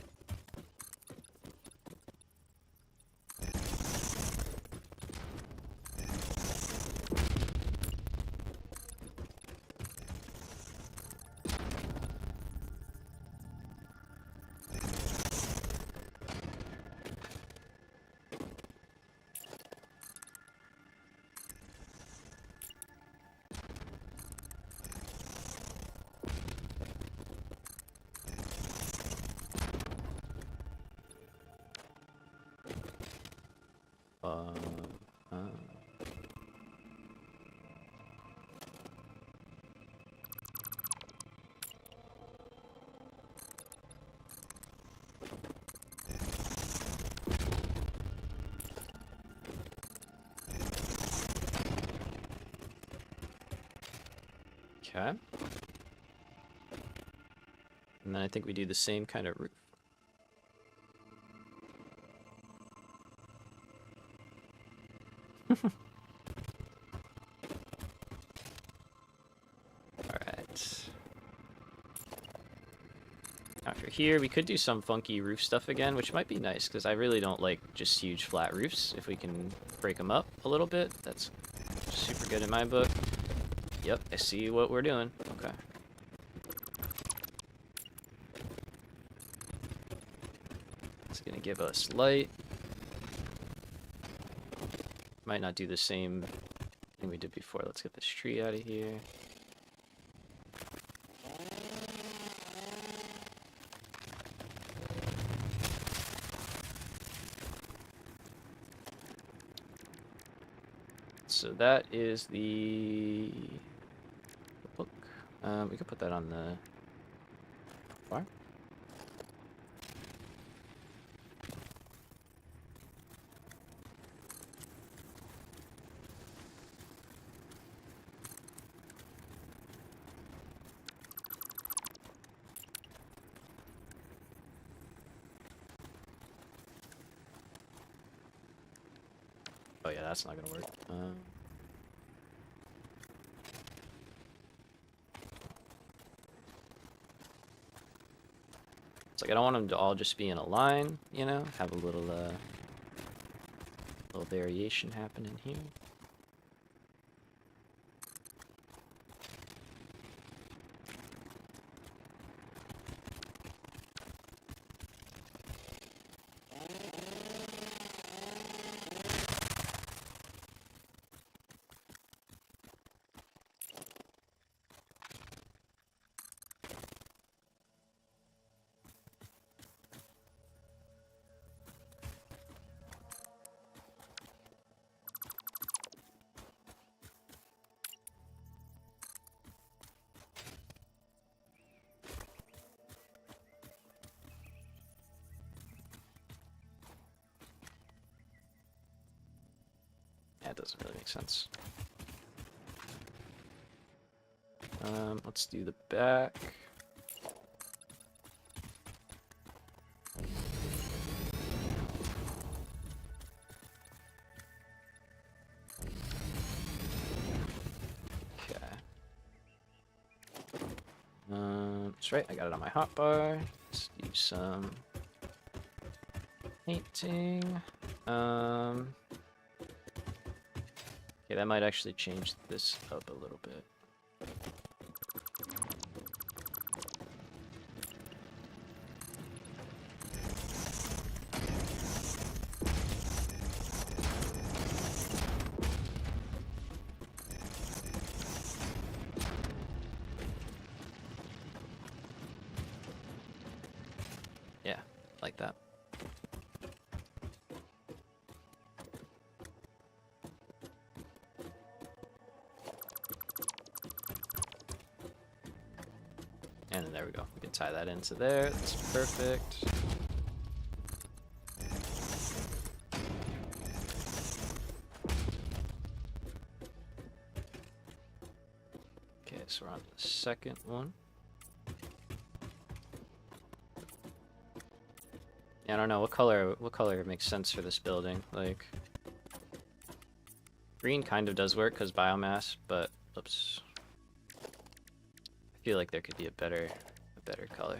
Uh, uh. Okay. And then I think we do the same kind of roof. Alright. After here, we could do some funky roof stuff again, which might be nice, because I really don't like just huge flat roofs. If we can break them up a little bit, that's super good in my book. Yep, I see what we're doing. Okay. It's gonna give us light. Might not do the same thing we did before. Let's get this tree out of here. So that is the book. We could put that on the bar. Oh yeah, that's not gonna work. It's like I don't want them to all just be in a line, you know, have a little variation happening here. That doesn't really make sense. Let's do the back. Okay. That's right, I got it on my hotbar. Let's do some painting. Okay, that might actually change this up a little bit. Yeah, like that. And then there we go. We can tie that into there. That's perfect. Okay, so we're on the second one. Yeah, I don't know what color makes sense for this building. Like green kind of does work because biomass, but oops. I feel like there could be a better color.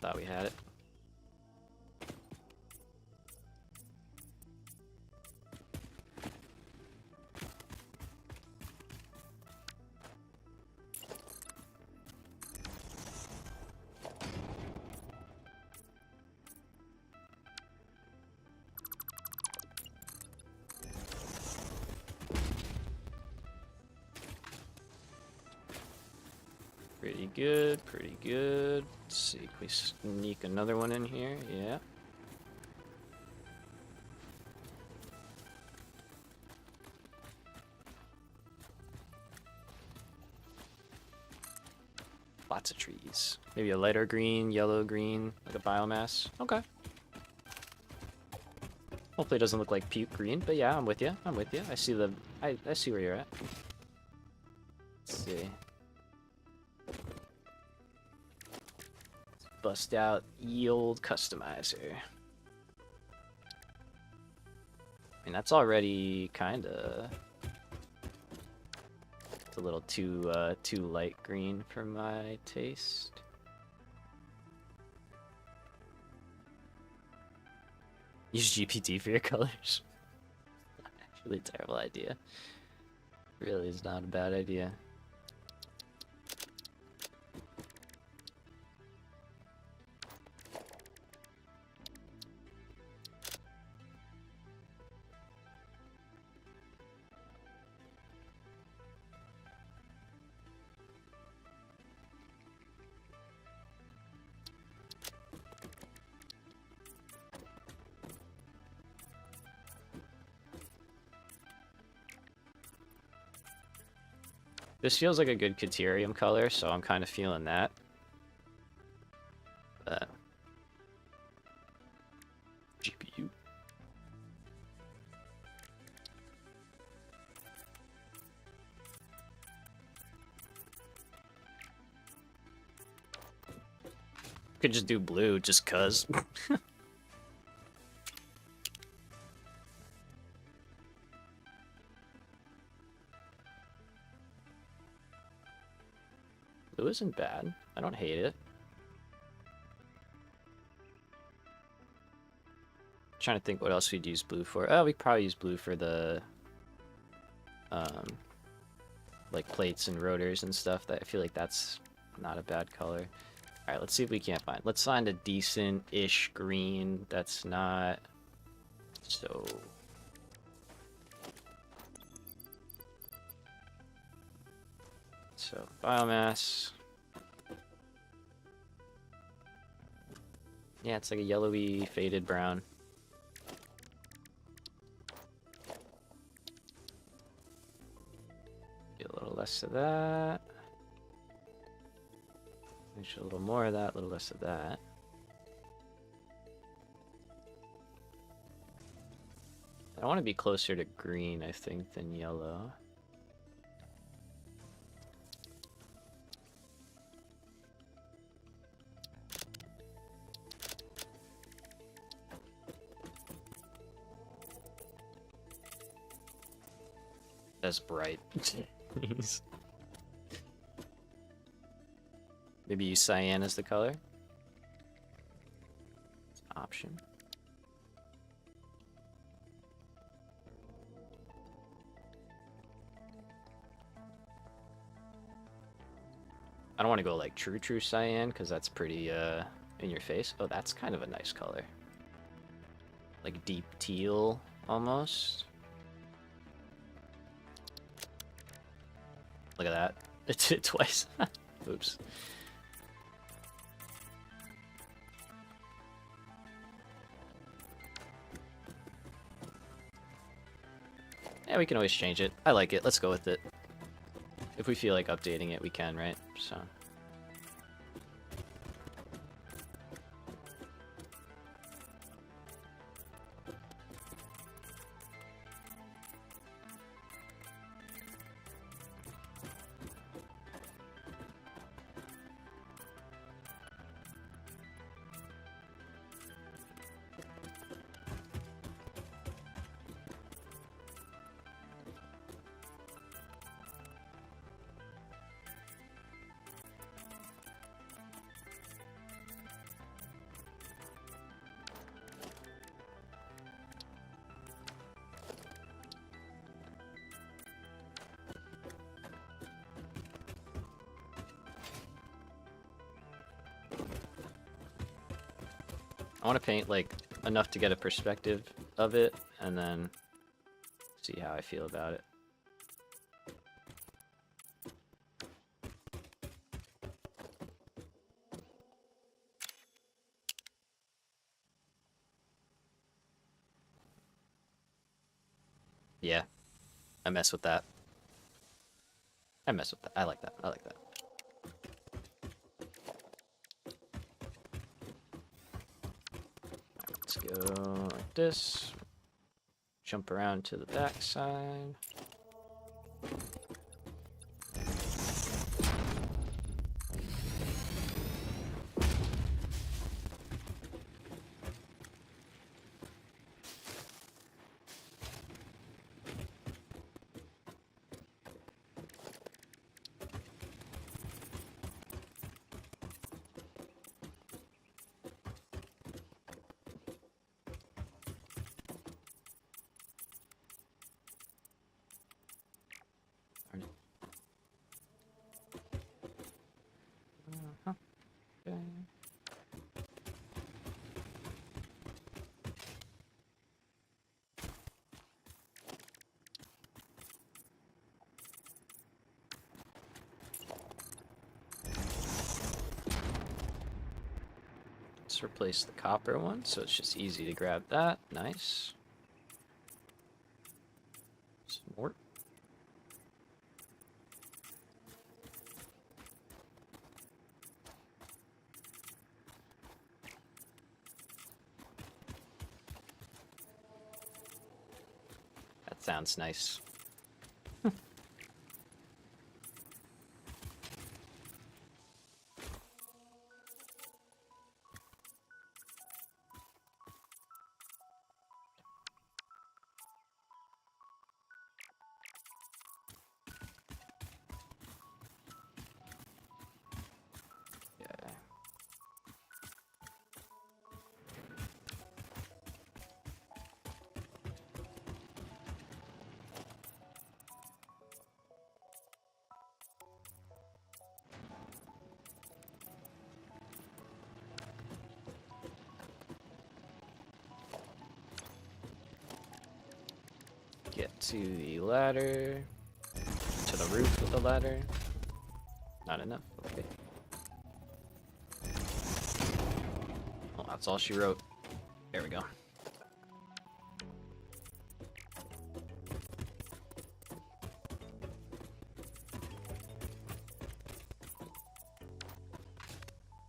Thought we had it. Pretty good, pretty good. Let's see, can we sneak another one in here? Yeah. Lots of trees. Maybe a lighter green, yellow green, like a biomass. Okay. Hopefully it doesn't look like puke green, but yeah, I'm with you. I'm with you. I see the I see where you're at. Let's see. Bust out ye old customizer. I mean, that's already kinda it's a little too light green for my taste. Use GPT for your colors. Actually, a terrible idea. Really is not a bad idea. This feels like a good Caterium color, so I'm kind of feeling that. GPU. Could just do blue, just cuz. Blue isn't bad. I don't hate it. Trying to think what else we'd use blue for. Oh, we'd probably use blue for the like plates and rotors and stuff. That I feel like that's not a bad color. All right, let's see if we can't find. Let's find a decent-ish green that's not so. So biomass. Yeah, it's like a yellowy faded brown. Get a little less of that. Maybe a little more of that, a little less of that. I want to be closer to green, I think, than yellow. That's bright. Maybe Maybe use cyan as the color. Option. I don't want to go like true cyan because that's pretty in your face. Oh, that's kind of a nice color. Like deep teal almost. Look at that. It did it twice. Oops. Yeah, we can always change it. I like it. Let's go with it. If we feel like updating it, we can, right? So. I want to paint like enough to get a perspective of it and then see how I feel about it. Yeah, I mess with that. I mess with that. I like that. I like that. Let's go like this. Jump around to the back side. Okay. Let's replace the copper one, so it's just easy to grab that. Nice. Some more. That sounds nice. Get to the ladder. To the roof of the ladder. Not enough. Okay. Well, that's all she wrote. There we go.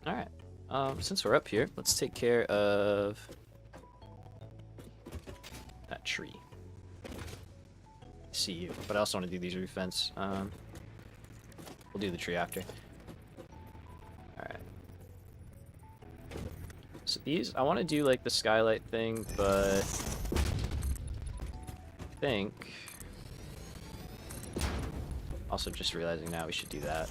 Alright. Since we're up here, let's take care of that tree. See you, but I also want to do these roof vents. We'll do the tree after. Alright. So these, I want to do like the skylight thing, but I think also just realizing now we should do that.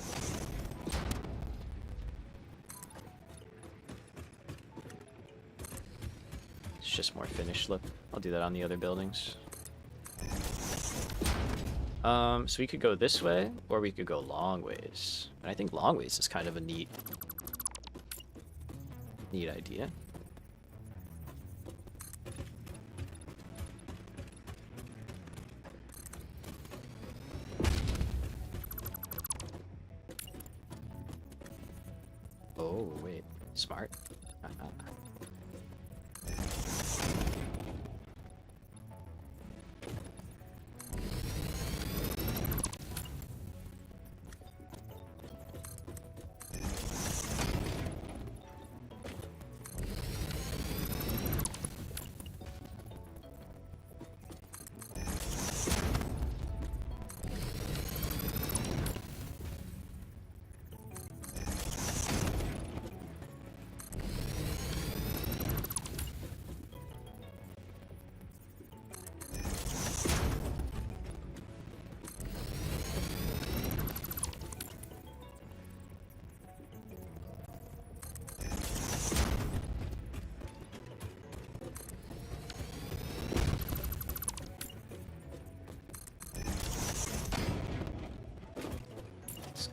It's just more finished look. I'll do that on the other buildings. So we could go this way, or we could go long ways. And I think long ways is kind of a neat idea. Oh, wait. Smart.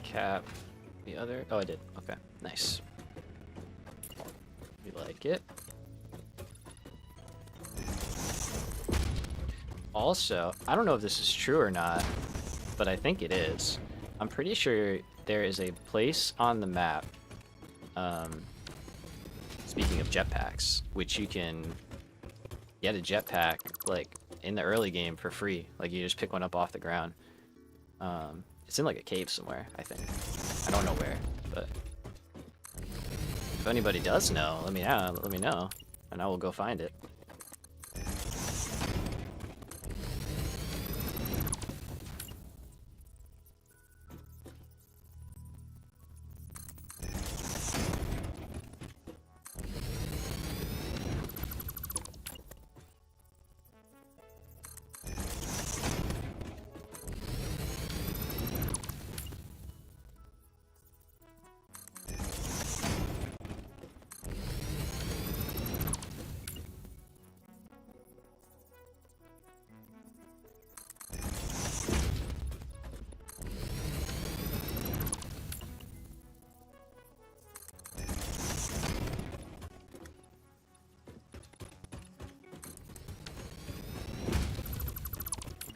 Cap the other. Oh, I did. Okay, nice. We like it. Also, I don't know if this is true or not, but I think it is. I'm pretty sure there is a place on the map, speaking of jetpacks, which you can get a jetpack, like, in the early game for free. Like, you just pick one up off the ground. It's in like a cave somewhere, I think. I don't know where, but if anybody does know, let me know, and I will go find it.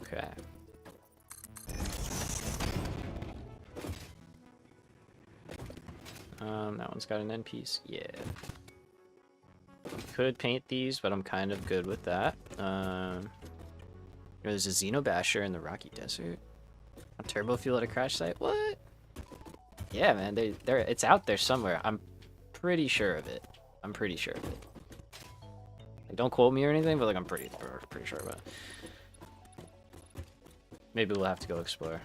Okay. That one's got an end piece. Yeah. Could paint these, but I'm kind of good with that. There's a Xenobasher in the Rocky Desert. A turbo fuel at a crash site? What? Yeah, man, it's out there somewhere. I'm pretty sure of it. I'm pretty sure of it. Like, don't quote me or anything, but like I'm pretty sure about it. Maybe we'll have to go explore.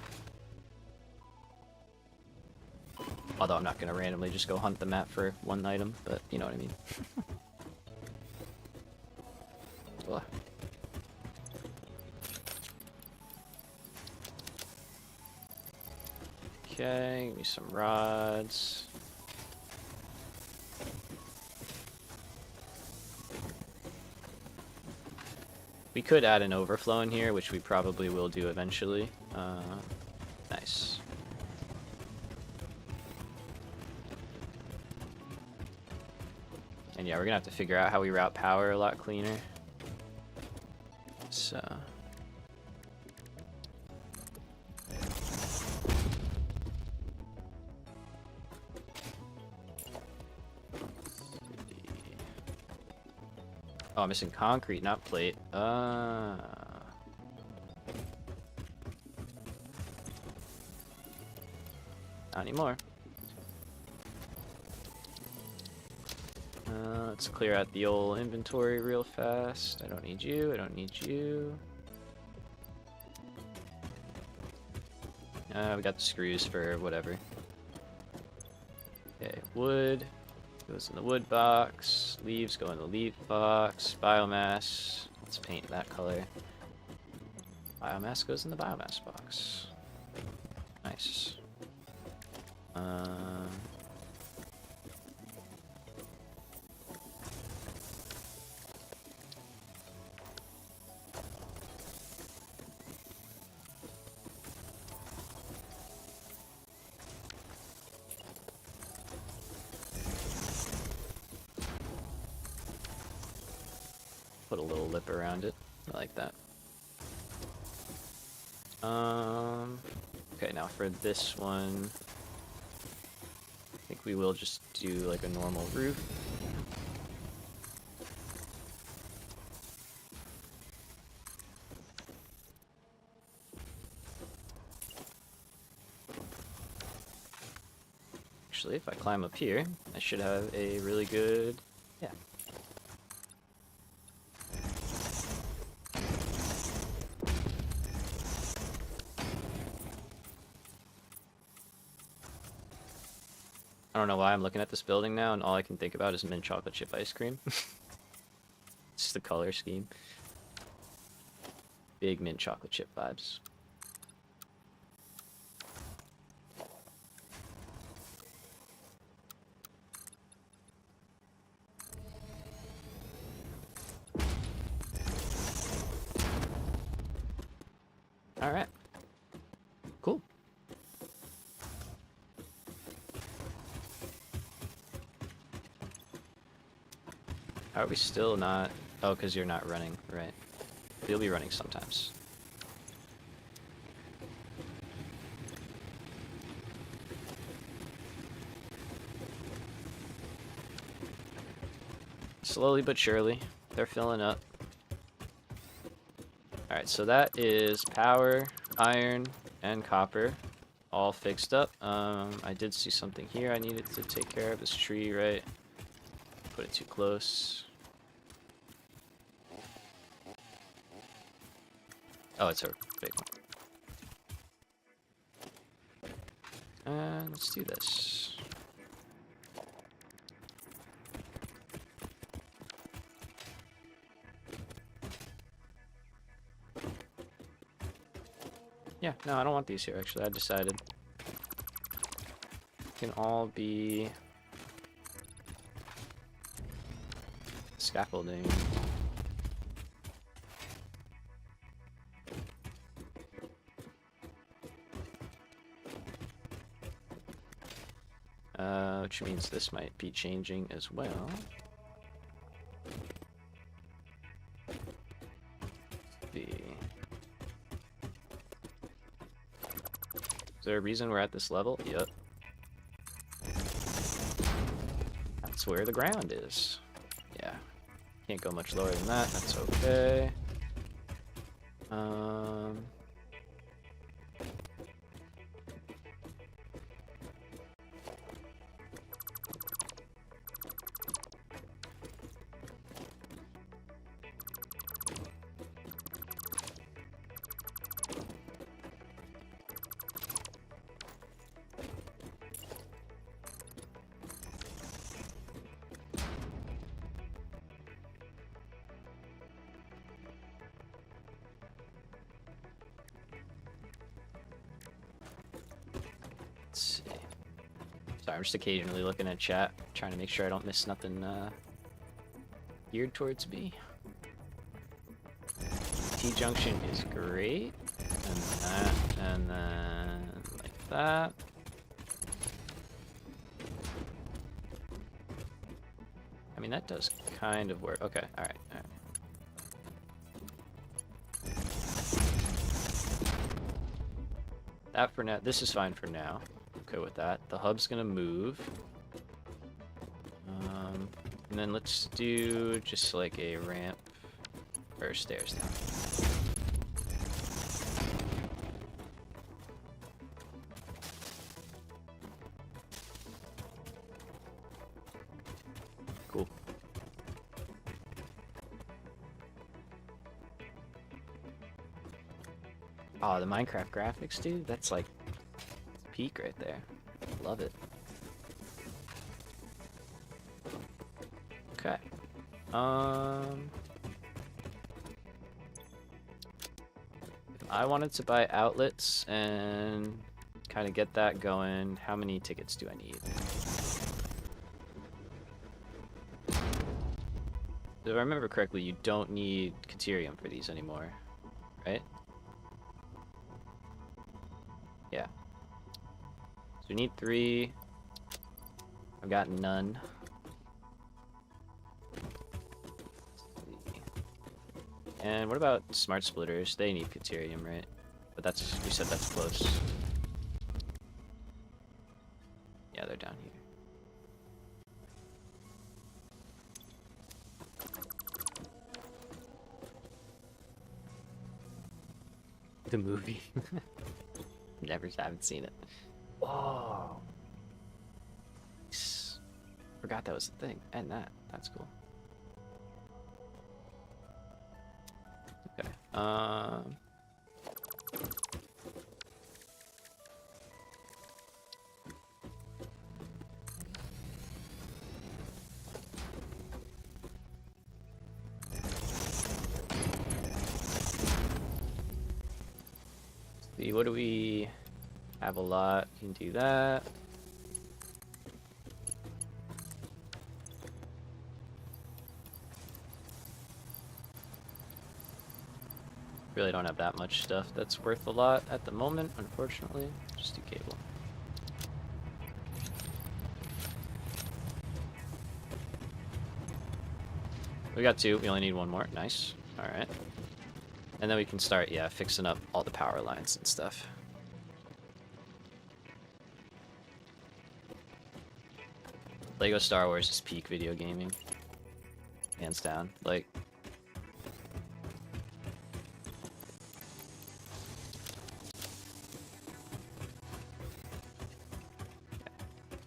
Although I'm not gonna randomly just go hunt the map for one item, but you know what I mean. Ugh. Okay, give me some rods. We could add an overflow in here, which we probably will do eventually. Nice. And yeah, we're gonna have to figure out how we route power a lot cleaner. So. Oh, I'm missing concrete, not plate. Not anymore. Let's clear out the old inventory real fast. I don't need you, I don't need you. We got the screws for whatever. Okay, wood goes in the wood box. Leaves go in the leaf box. Biomass, let's paint that color. Biomass goes in the biomass box. Nice. Put a little lip around it. I like that. Okay, now for this one, I think we will just do like a normal roof. Actually, if I climb up here, I should have a really good, yeah. I don't know why I'm looking at this building now and all I can think about is mint chocolate chip ice cream. It's the color scheme. Big mint chocolate chip vibes. Alright. Cool. How are we still not... Oh, because you're not running, right. You'll be running sometimes. Slowly but surely, they're filling up. Alright, so that is power, iron, and copper all fixed up. I did see something here I needed to take care of. This tree, right? Put it too close. Oh, it's a big one. And let's do this. Yeah, no, I don't want these here, actually. I decided. Can all be scaffolding. Which means this might be changing as well. Is there a reason we're at this level? Yep. That's where the ground is. Yeah. Can't go much lower than that. That's okay. Let's see. Sorry, I'm just occasionally looking at chat, trying to make sure I don't miss nothing geared towards me. T-junction is great. And then like that. I mean, that does kind of work. Okay, alright, alright. That for now, this is fine for now. Okay with that. The hub's gonna move. And then let's do just like a ramp or stairs down. Cool. Oh, the Minecraft graphics, dude, that's like peak right there. Love it. Okay. If I wanted to buy outlets and kind of get that going, how many tickets do I need? If I remember correctly, you don't need Caterium for these anymore, right? Yeah. So we need 3. I've got none. And what about smart splitters? They need Caterium, right? But that's, you said that's close. Yeah, they're down here. The movie. Haven't seen it. Oh. Forgot that was the thing. And that's cool. Okay. See, what do we have? A lot. Can do that. Really don't have that much stuff that's worth a lot at the moment, unfortunately. Just do cable. We got 2. We only need 1 more. Nice. Alright. And then we can start, yeah, fixing up all the power lines and stuff. Lego Star Wars is peak video gaming. Hands down. Like,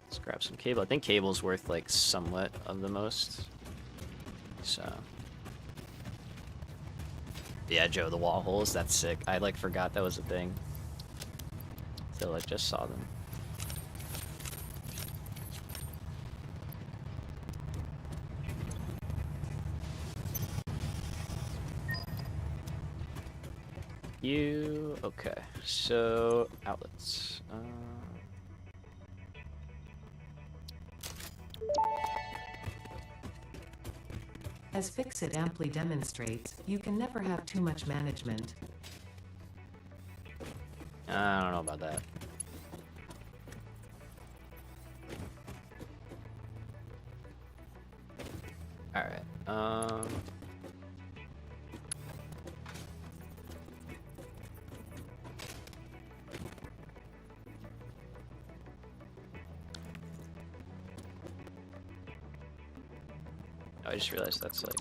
let's grab some cable. I think cable's worth like somewhat of the most. So yeah, Joe, the wall holes, that's sick. I like forgot that was a thing till I just saw them. Okay, so outlets. As Fixit amply demonstrates, you can never have too much management. I don't know about that. Alright, I just realized that's like...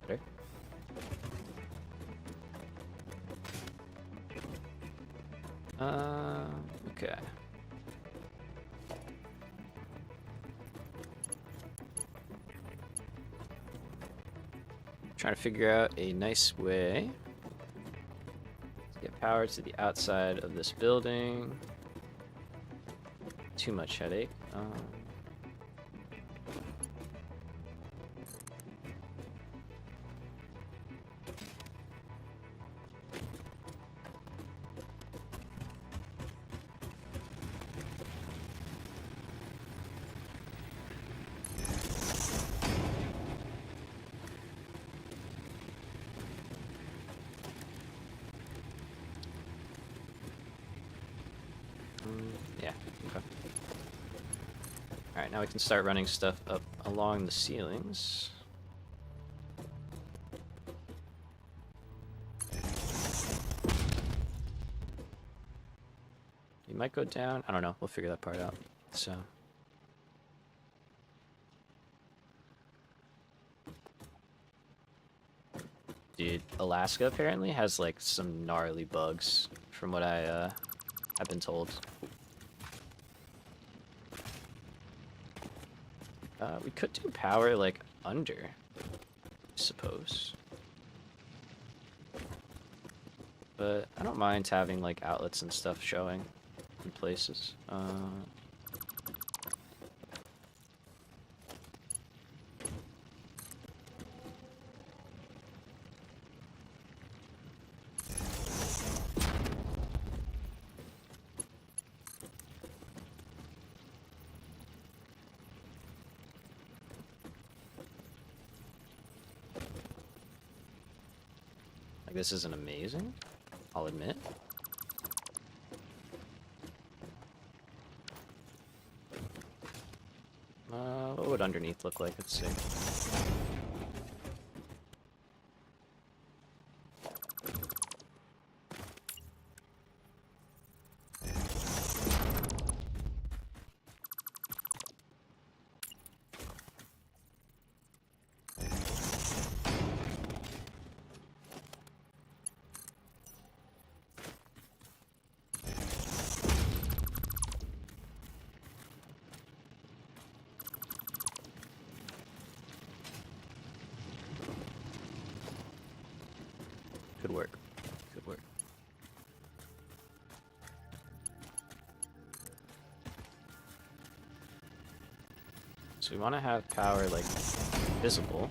Better? Okay. Trying to figure out a nice way to get power to the outside of this building. Too much headache. Yeah, okay. Alright, now we can start running stuff up along the ceilings. You might go down. I don't know. We'll figure that part out. So. Dude, Alaska apparently has like some gnarly bugs from what I've been told. We could do power like under, I suppose. But I don't mind having like outlets and stuff showing in places. This isn't amazing, I'll admit. What would underneath look like? Let's see. Could work. Could work. So we want to have power, like, visible.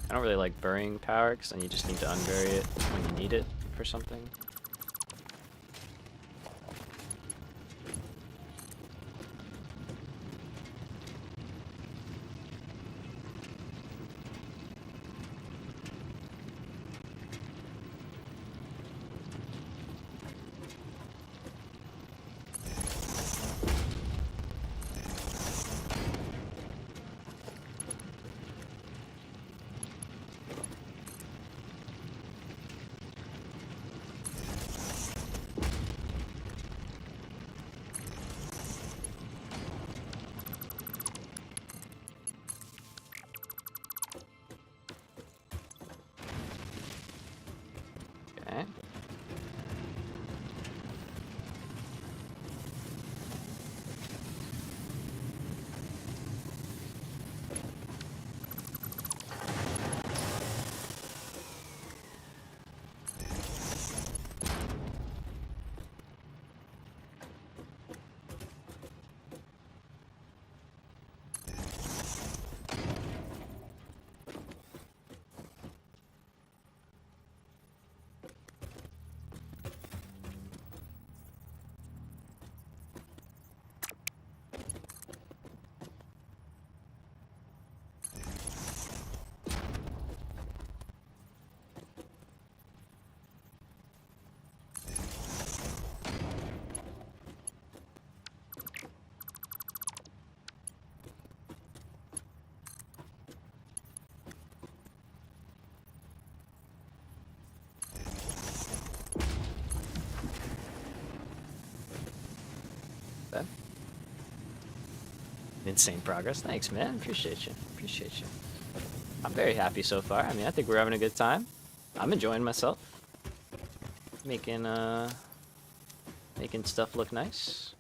I don't really like burying power, because then you just need to unbury it when you need it for something. Okay. Okay. Insane progress. Thanks, man. Appreciate you. Appreciate you. I'm very happy so far. I mean, I think we're having a good time. I'm enjoying myself. Making stuff look nice.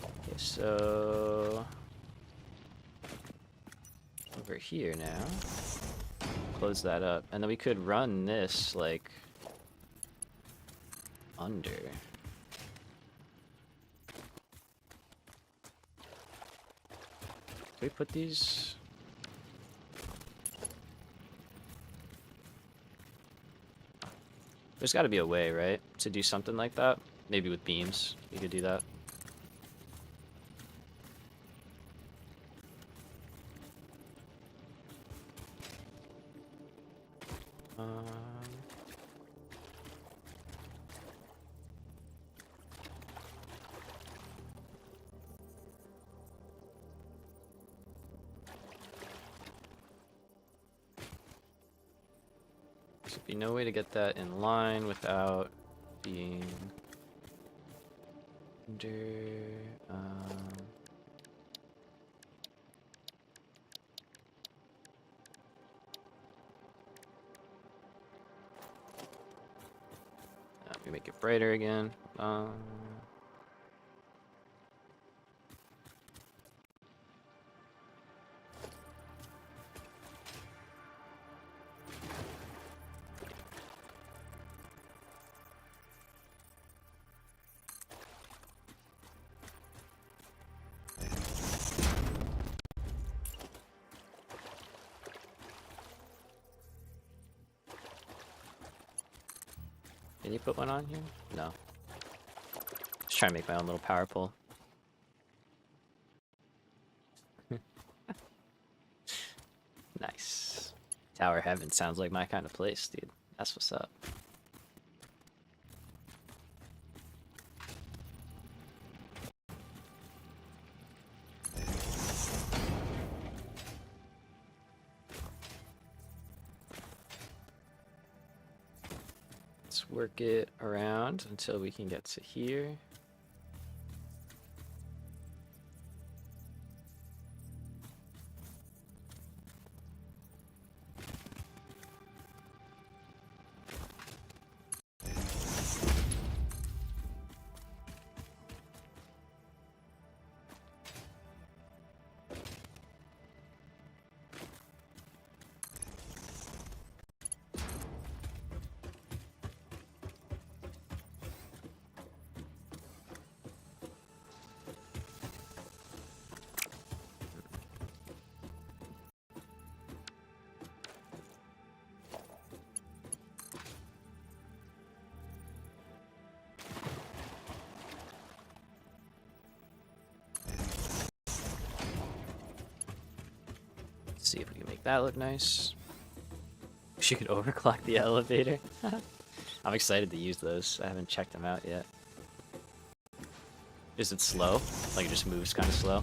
Okay, so over here now. Close that up. And then we could run this like under. Can we put these? There's got to be a way, right, to do something like that. Maybe with beams, you could do that. There'd be no way to get that in line without being under. Let me make it brighter again. Can you put one on here? No. Just trying to make my own little power pole. Nice. Tower Heaven sounds like my kind of place, dude. That's what's up. Let's work it around until we can get to here. See if we can make that look nice. She could overclock the elevator. I'm excited to use those. I haven't checked them out yet. Is it slow? Like it just moves kind of slow?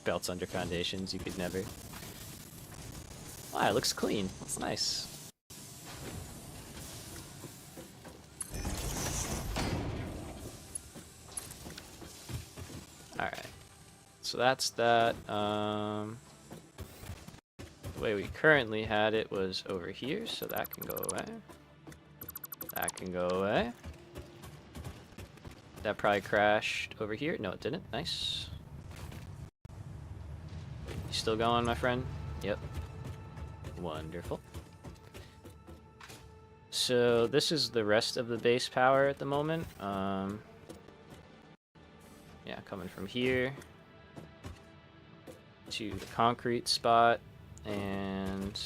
Belts under foundations, you could never. Wow, it looks clean. That's nice. Alright. So that's that. The way we currently had it was over here, so that can go away. That can go away. That probably crashed over here. No, it didn't. Nice. You still going, my friend? Yep. Wonderful. So this is the rest of the base power at the moment. Yeah, coming from here to the concrete spot, and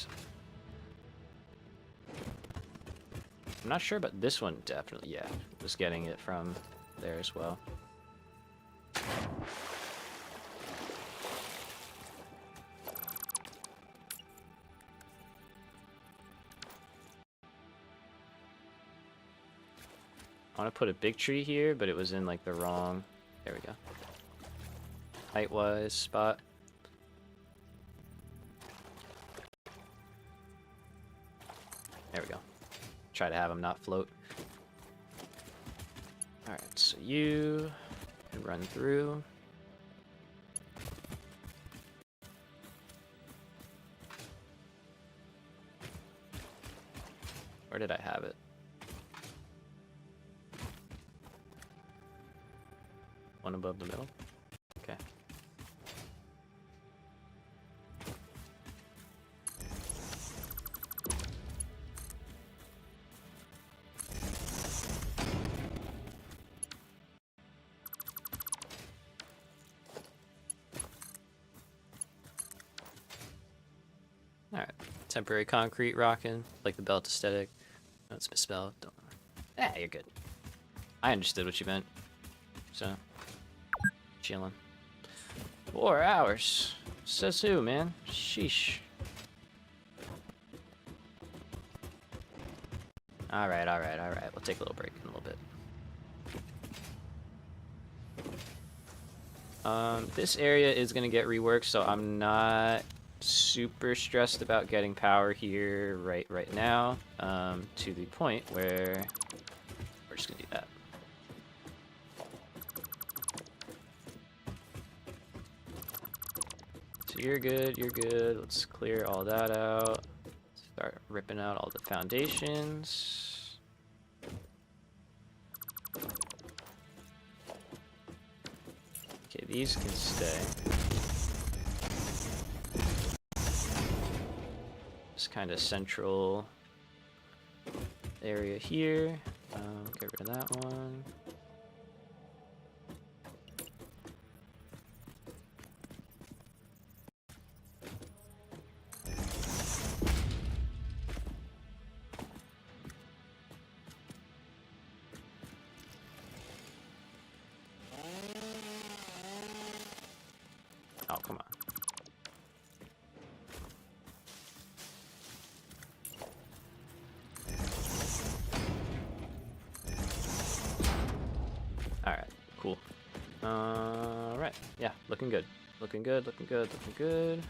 I'm not sure about this one. Definitely, yeah, was getting it from there as well. I want to put a big tree here, but it was in like the wrong, there we go, height-wise spot. There we go. Try to have them not float. Alright, so you can run through. Where did I have it? One above the middle? Okay. Alright. Temporary concrete rocking, like the belt aesthetic. No, it's misspelled. Don't. Ah, you're good. I understood what you meant. So. Chilling. 4 hours. Says who, man? Sheesh. Alright, alright, alright. We'll take a little break in a little bit. This area is gonna get reworked, so I'm not super stressed about getting power here right now. To the point where we're just gonna do that. You're good, you're good. Let's clear all that out. Start ripping out all the foundations. Okay, these can stay. Just kind of central area here. Get rid of that one. Oh, come on. Alright, cool. Alright, yeah, looking good. Looking good, looking good, looking good.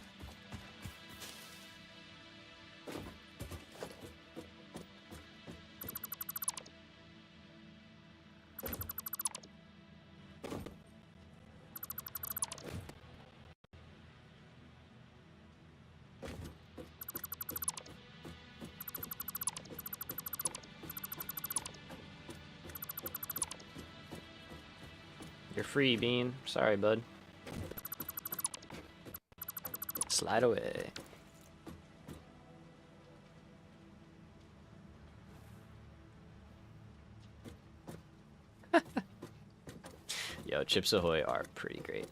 You're free, Bean. Sorry, bud. Slide away. Yo, Chips Ahoy are pretty great.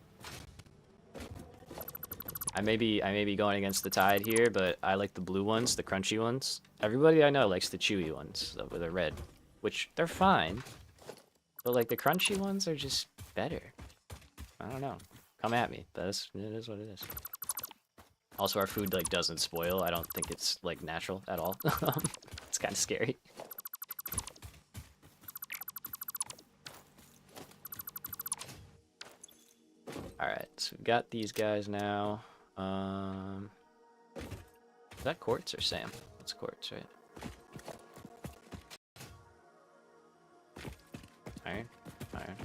I may be going against the tide here, but I like the blue ones, the crunchy ones. Everybody I know likes the chewy ones with the red, which they're fine. But like the crunchy ones are just better. I don't know. Come at me. It is what it is. Also, our food like doesn't spoil. I don't think it's like natural at all. It's kind of scary. All right, so we've got these guys now. Is that quartz or Sam? It's quartz, right? Iron, iron.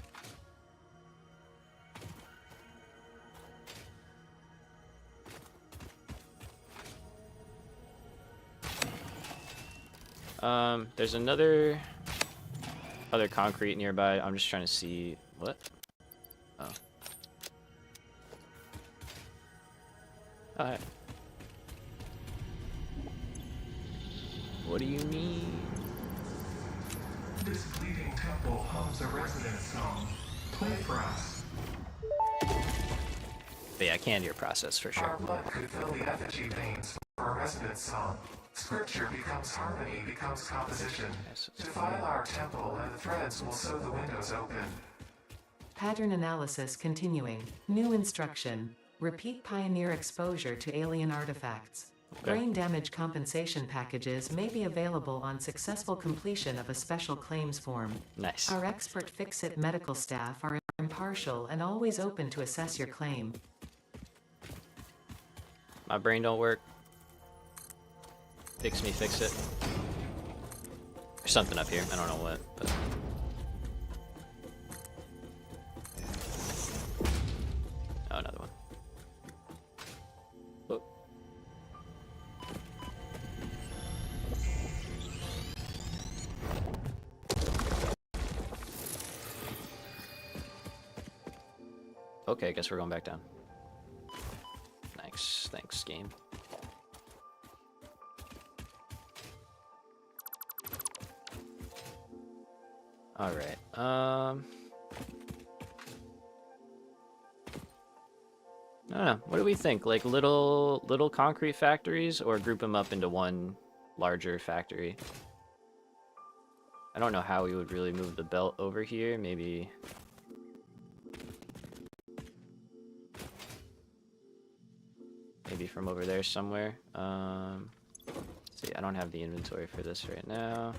There's other concrete nearby. I'm just trying to see what. Oh. Alright. What do you mean? This bleeding temple hums a resonance song. Play for us. But yeah, candier process for Our sure. blood could fill the effigy veins for a resonance song. Scripture becomes harmony, becomes composition. Defile our temple and the threads will sew the windows open. Pattern analysis continuing. New instruction. Repeat pioneer exposure to alien artifacts. Okay. Brain damage compensation packages may be available on successful completion of a special claims form. Nice. Our expert Fix-It medical staff are impartial and always open to assess your claim. My brain don't work. Fix me, fix it. There's something up here. I don't know what, but. Oh, another one. Oh. Okay, I guess we're going back down. Thanks, thanks, game. All right. I don't know. What do we think? Like little concrete factories, or group them up into one larger factory? I don't know how we would really move the belt over here. Maybe. Maybe from over there somewhere. See, I don't have the inventory for this right now.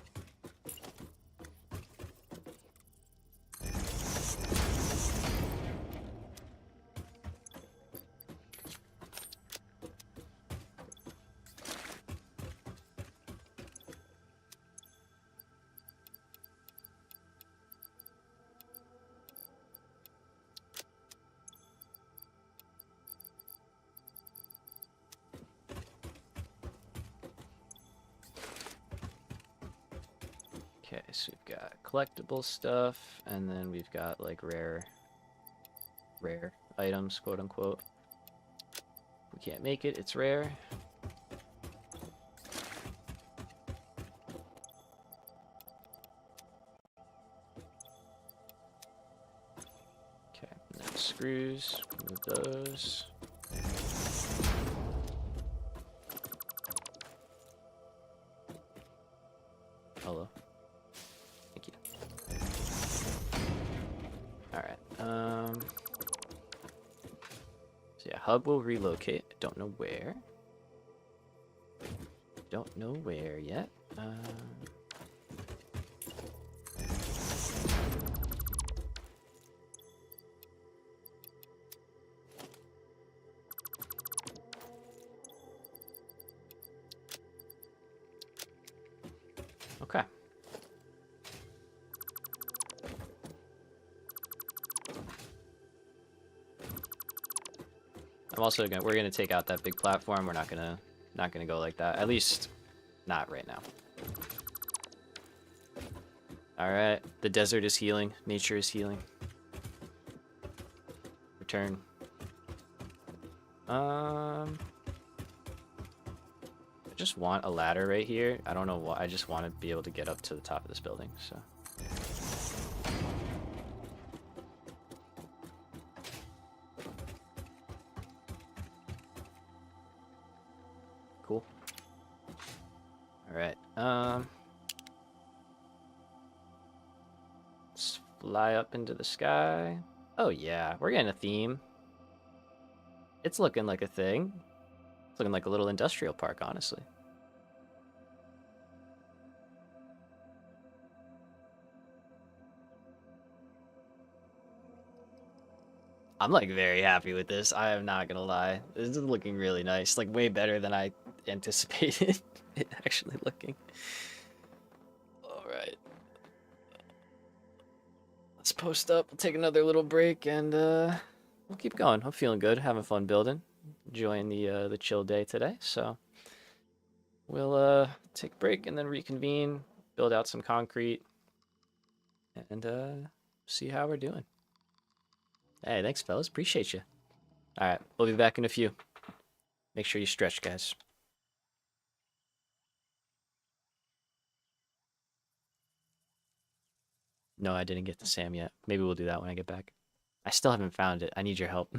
Okay, so we've got collectible stuff, and then we've got like rare items, quote unquote. If we can't make it, it's rare. screws. Move those. Hello. Thank you. Alright. So yeah, hub will relocate. Don't know where. Don't know where yet. Okay. We're gonna take out that big platform. We're not gonna go like that. At least not right now. Alright. The desert is healing. Nature is healing. Return. I just want a ladder right here. I don't know why. I just want to be able to get up to the top of this building, so. Cool. Alright. Let's fly up into the sky. Oh yeah, we're getting a theme. It's looking like a thing. It's looking like a little industrial park, honestly. I'm like very happy with this. I am not gonna lie. This is looking really nice. Like way better than I anticipated it actually looking. Alright. Let's post up. We'll take another little break and we'll keep going. I'm feeling good, having fun building. Enjoying the chill day today. So we'll take a break and then reconvene, build out some concrete, and see how we're doing. Hey, thanks fellas. Appreciate you. Alright, we'll be back in a few. Make sure you stretch, guys. No, I didn't get to Sam yet. Maybe we'll do that when I get back. I still haven't found it. I need your help.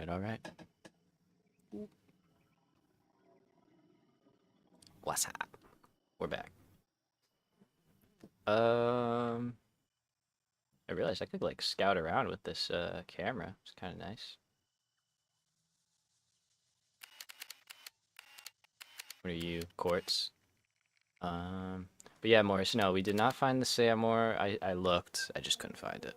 All right. What's up? We're back. I realized I could like scout around with this camera. It's kind of nice. What are you, quartz? But yeah, Morris, no, we did not find the Samor. I looked, I just couldn't find it.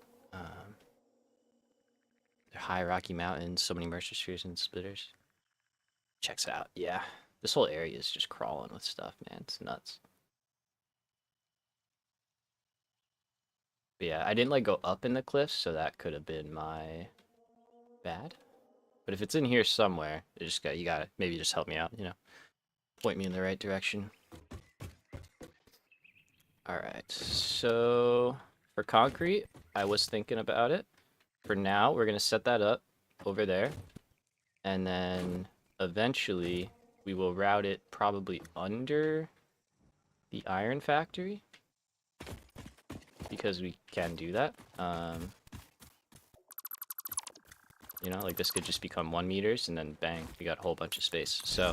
They're high Rocky Mountains, so many Mercer spheres and splitters. Checks it out. Yeah, this whole area is just crawling with stuff, man. It's nuts. But yeah, I didn't like go up in the cliffs, so that could have been my bad. But if it's in here somewhere, you gotta maybe just help me out, you know, point me in the right direction. All right, so for concrete, I was thinking about it. For now, we're gonna set that up over there, and then eventually we will route it probably under the iron factory because we can do that. You know, like this could just become 1 meters and then bang, we got a whole bunch of space. So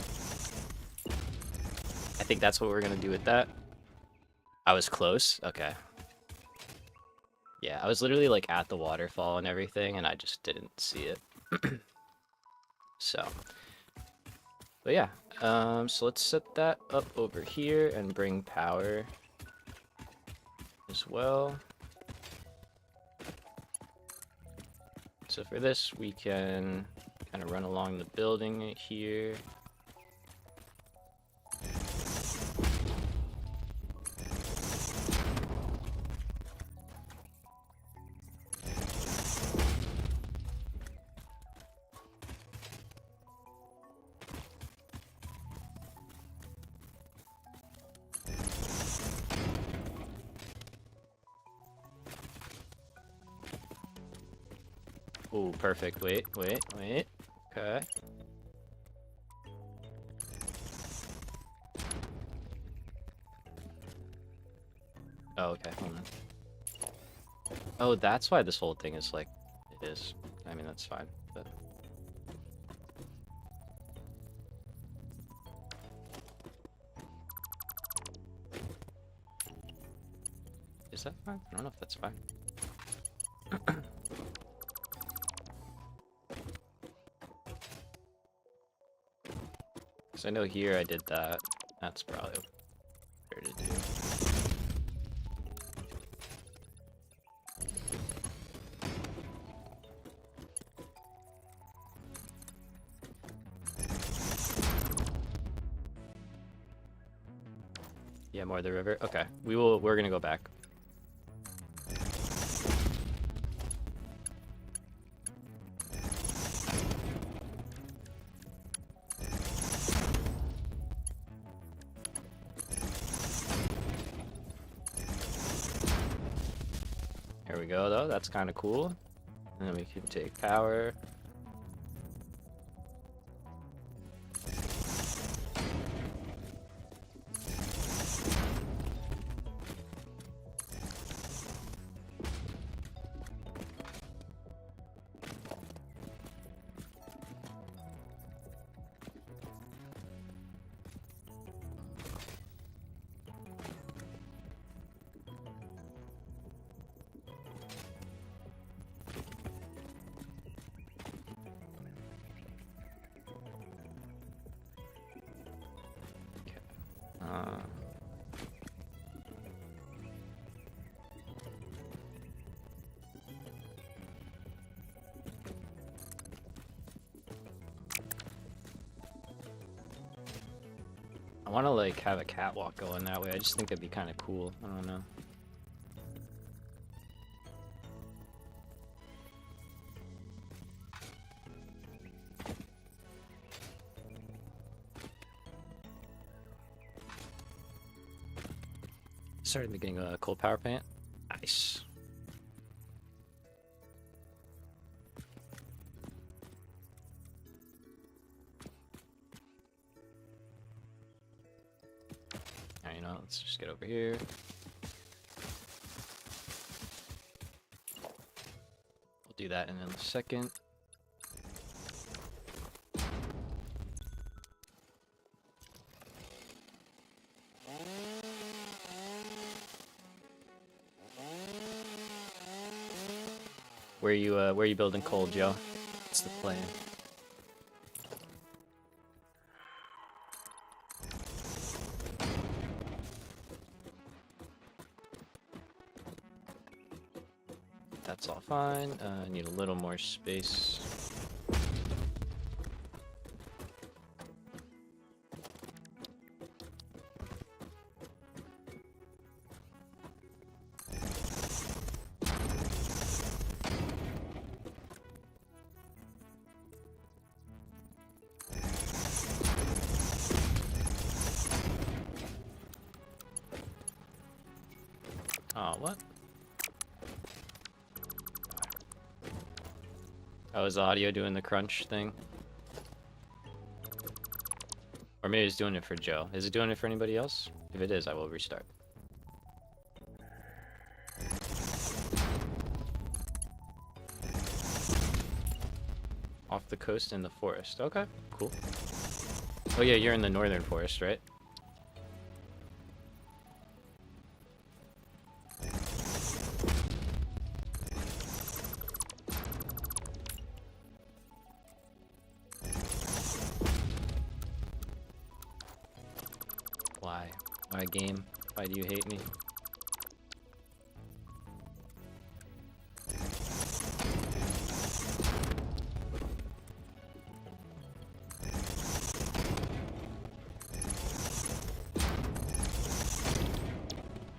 I think that's what we're gonna do with that. I was close. Okay. Yeah, I was literally like at the waterfall and everything, and I just didn't see it. So, but yeah, so let's set that up over here and bring power as well. So for this, we can kind of run along the building here. Oh, perfect. Wait. Okay. Oh, okay. Hold on. Oh, that's why this whole thing is like it is. I mean, that's fine. But is that fine? I don't know if that's fine. Because I know here I did that. That's probably fair to do. Yeah, more of the river. Okay, we're gonna go back. Here we go, though. That's kind of cool. And then we can take power. I want to like have a catwalk going that way. I just think it'd be kind of cool. I don't know. Started making a coal power plant. Nice. Alright, you know, let's just get over here. We'll do that in a second. Where are you building coal, Joe? What's the plan? That's all fine. I need a little more space. Oh, what? Oh, is the audio doing the crunch thing? Or maybe it's doing it for Joe. Is it doing it for anybody else? If it is, I will restart. Off the coast in the forest. Okay, cool. Oh yeah, you're in the northern forest, right? Why? Why game? Why do you hate me?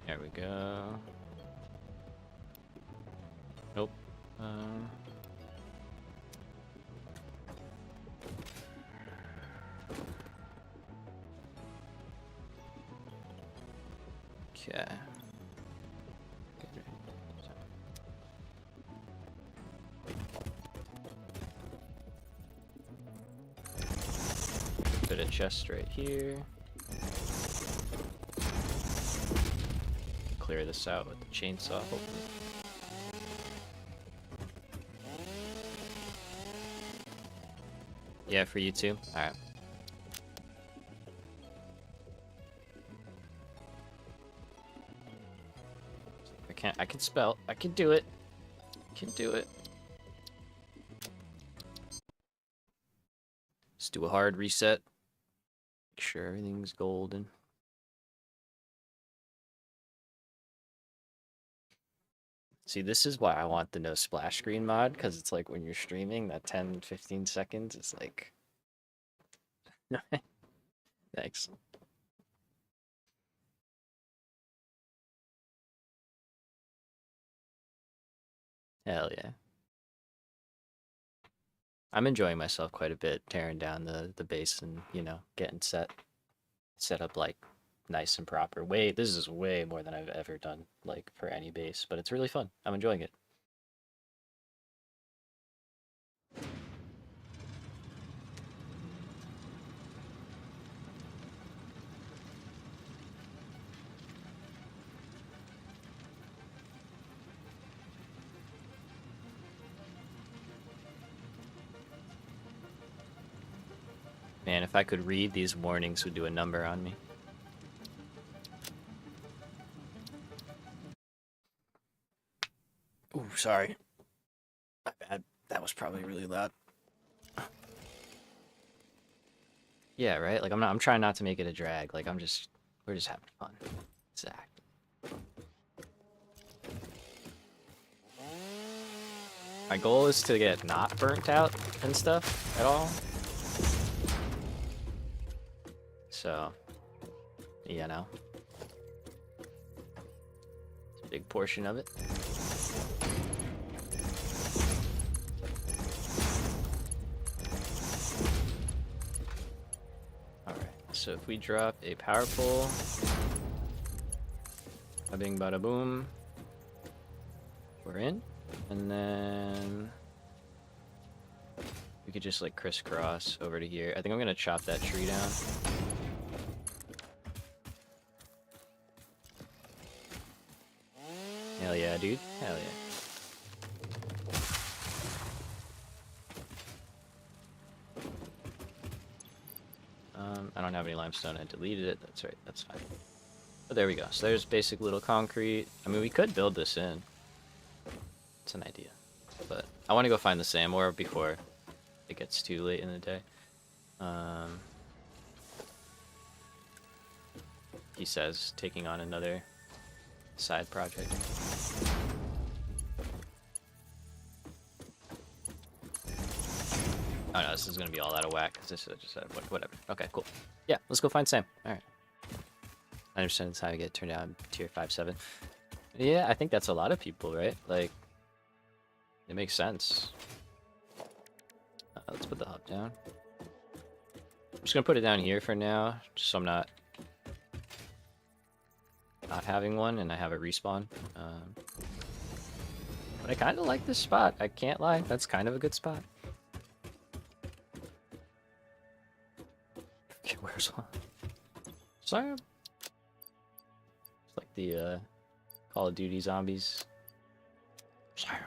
There we go. Nope. Okay. Put a chest right here. Clear this out with the chainsaw, hopefully. Yeah, for you too? Alright. I can spell. I can do it. I can do it. Let's do a hard reset. Make sure everything's golden. See, this is why I want the no splash screen mod, because it's like when you're streaming, that 10-15 seconds is like... Thanks. Hell yeah. I'm enjoying myself quite a bit, tearing down the base and, you know, getting set up like nice and proper. This is way more than I've ever done, like, for any base, but it's really fun. I'm enjoying it. Man, if I could read, these warnings would do a number on me. Ooh, sorry. My bad. That was probably really loud. Yeah, right? Like, I'm trying not to make it a drag. Like, we're just having fun. Exactly. My goal is to get not burnt out and stuff at all. So, you know, it's a big portion of it. Alright, so if we drop a power pole, a bing bada boom, we're in, and then we could just like crisscross over to here. I think I'm gonna chop that tree down. Hell yeah, dude. Hell yeah. I don't have any limestone. I deleted it. That's right. That's fine. But there we go. So there's basic little concrete. I mean, we could build this in. It's an idea. But I want to go find the Sam ore before it gets too late in the day. He says, taking on another side project. Oh no, this is gonna be all out of whack because this is just whatever. Okay, cool. Yeah, let's go find Sam. All right. I understand that's how I get turned down tier 5-7. Yeah, I think that's a lot of people, right? Like, it makes sense. Let's put the hub down. I'm just gonna put it down here for now, just so I'm not having one and I have a respawn. But I kind of like this spot. I can't lie. That's kind of a good spot. Okay, where's one? Sorry. It's like the Call of Duty zombies. Sorry.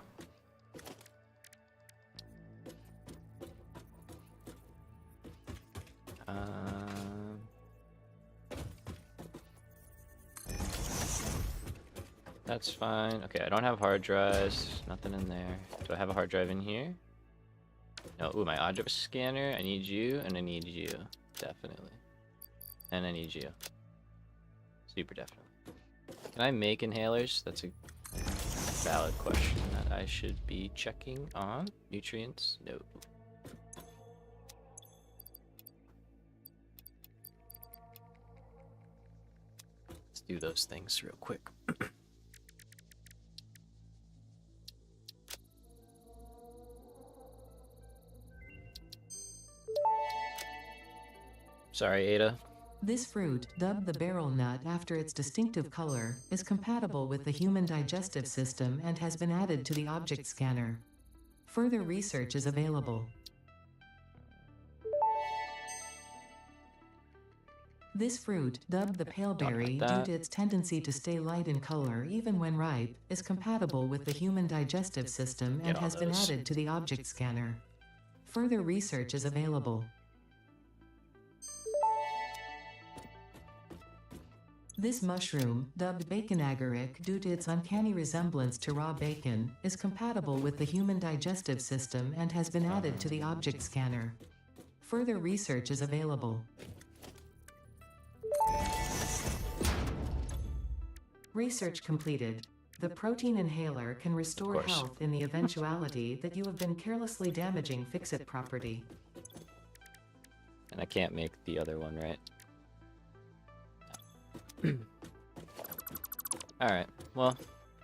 That's fine. Okay, I don't have hard drives. Nothing in there. Do I have a hard drive in here? No. Ooh, my object scanner. I need you, and I need you. Definitely. And I need you. Super definitely. Can I make inhalers? That's a valid question that I should be checking on. Nutrients? No. Let's do those things real quick. Sorry, Ada. This fruit, dubbed the barrel nut after its distinctive color, is compatible with the human digestive system and has been added to the object scanner. Further research is available. This fruit, dubbed the paleberry due to its tendency to stay light in color even when ripe, is compatible with the human digestive system and has been added to the object scanner. Further research is available. This mushroom, dubbed bacon agaric due to its uncanny resemblance to raw bacon, is compatible with the human digestive system and has been added to the object scanner. Further research is available. Research completed. The protein inhaler can restore health in the eventuality that you have been carelessly damaging fix-it property. And I can't make the other one, right? Alright, well,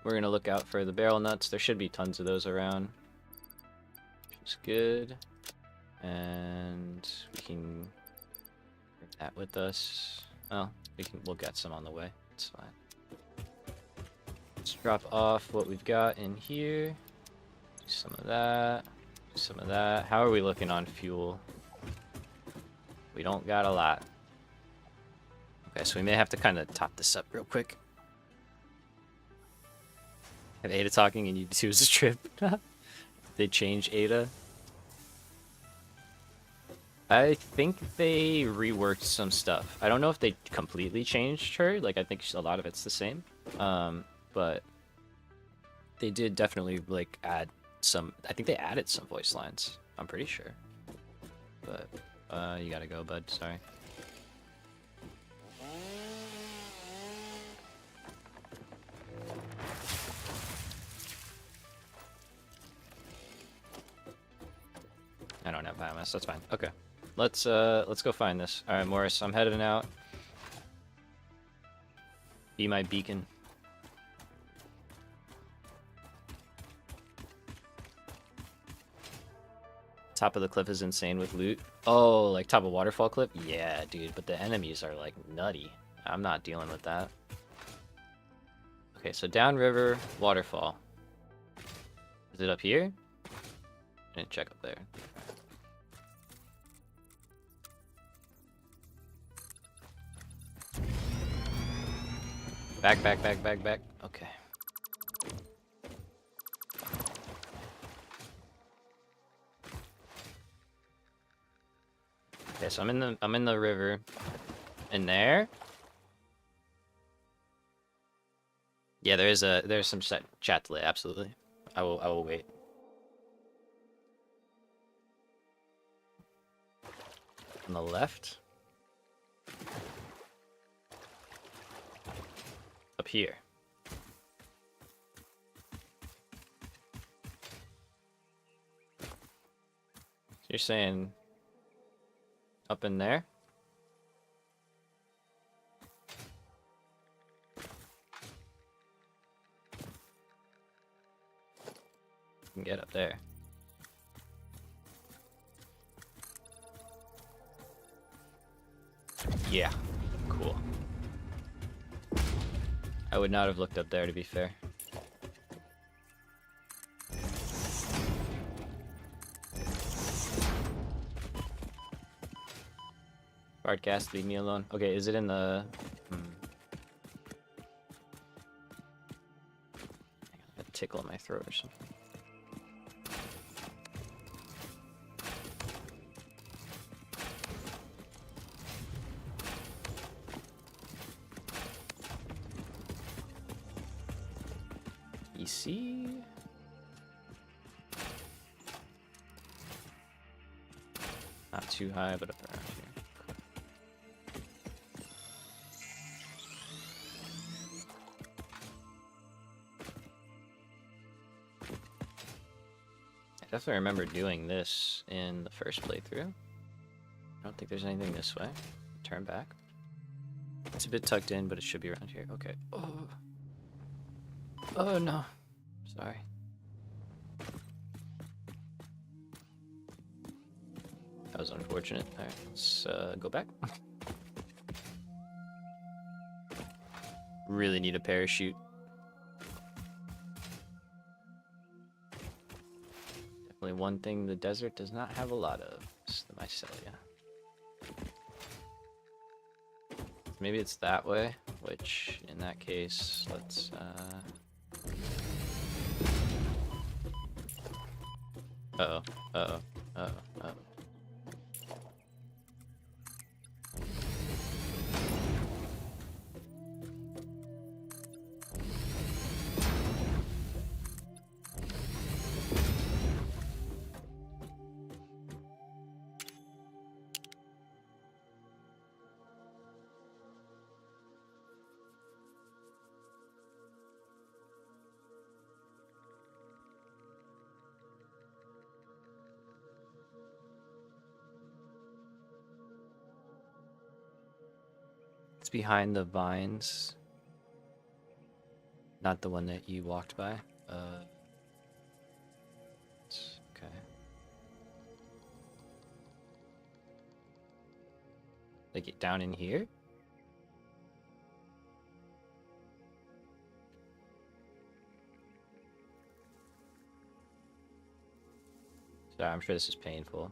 we're gonna look out for the barrel nuts. There should be tons of those around, which is good. And we can bring that with us. Well, we'll get some on the way. It's fine. Let's drop off what we've got in here. Do some of that. Do some of that. How are we looking on fuel? We don't got a lot. Okay, so we may have to kind of top this up real quick. Have Ada talking and you two is a trip. They change Ada. I think they reworked some stuff. I don't know if they completely changed her. Like, I think a lot of it's the same. But they did definitely, like, add some... I think they added some voice lines. I'm pretty sure. But, you gotta go, bud. Sorry. I don't have biomass. That's fine. Okay. Let's go find this. All right, Morris, I'm heading out. Be my beacon. Top of the cliff is insane with loot. Oh, like top of waterfall cliff? Yeah, dude, but the enemies are like nutty. I'm not dealing with that. Okay, so downriver, waterfall. Is it up here? I didn't check up there. Back, back, back, back, back. Okay. Okay, so I'm in the river. In there? Yeah, there's some chat delay, absolutely. I will wait. On the left. Up here. So you're saying up in there? You can get up there. Yeah, cool. I would not have looked up there, to be fair. Broadcast, leave me alone. Okay, is it in the... Hang on, I got a tickle in my throat or something. EC? Not too high, but up around here. I definitely remember doing this in the first playthrough. I don't think there's anything this way. Turn back. It's a bit tucked in, but it should be around here. Okay. Oh, oh no. Sorry. That was unfortunate. Alright, let's go back. Really need a parachute. Definitely one thing the desert does not have a lot of. It's the mycelia. Maybe it's that way, which in that case, let's uh-oh, uh-oh, uh-oh, uh-oh. It's behind the vines. Not the one that you walked by. Okay. Like get down in here? Sorry, I'm sure this is painful.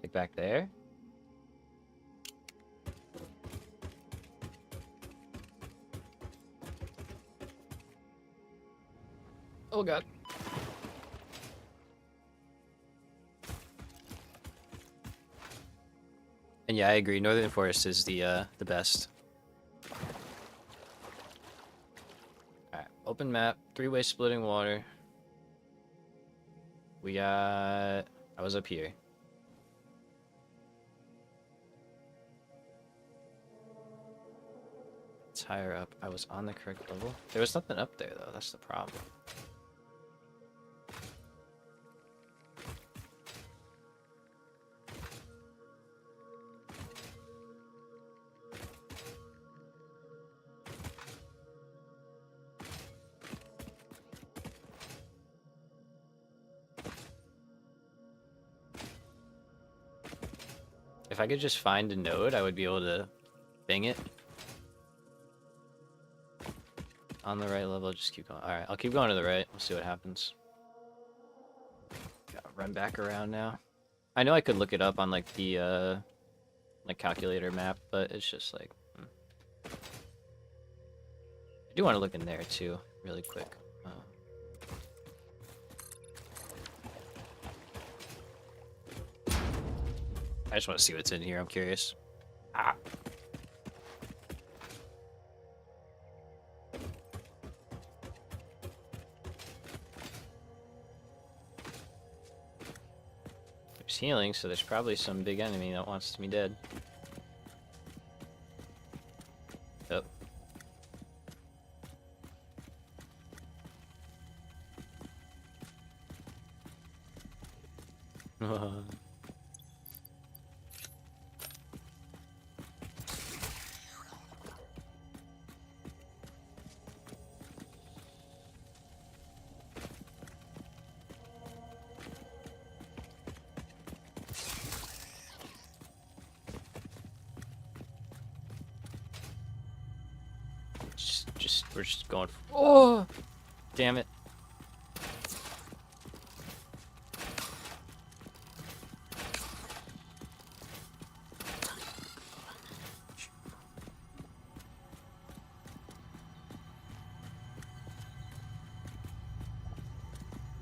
Like back there? Oh god. And yeah, I agree. Northern Forest is the best. Alright, open map, three-way splitting water. We got... I was up here. It's higher up. I was on the correct level. There was nothing up there though, that's the problem. If I could just find a node, I would be able to bing it. On the right level, just keep going. Alright, I'll keep going to the right. We'll see what happens. Gotta run back around now. I know I could look it up on like the like calculator map, but it's just like I do want to look in there too, really quick. I just want to see what's in here. I'm curious. Ah. There's healing, so there's probably some big enemy that wants me dead. Yep. We're just going. Oh, damn it!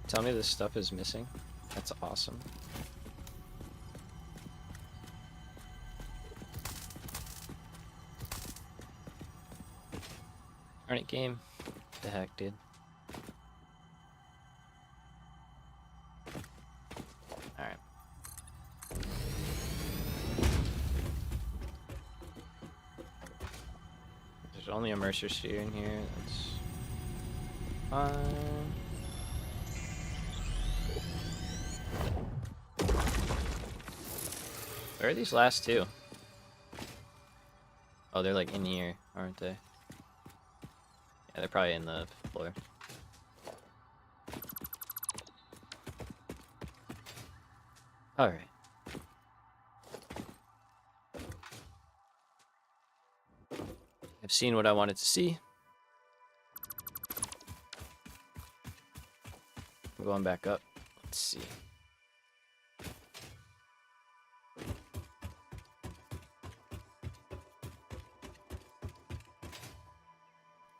Tell me this stuff is missing. That's awesome. Alright, game. What the heck, dude? Alright. There's only a Mercer sphere in here. That's fine. Where are these last two? Oh, they're like in here, aren't they? Yeah, they're probably in the floor. Alright. I've seen what I wanted to see. I'm going back up. Let's see.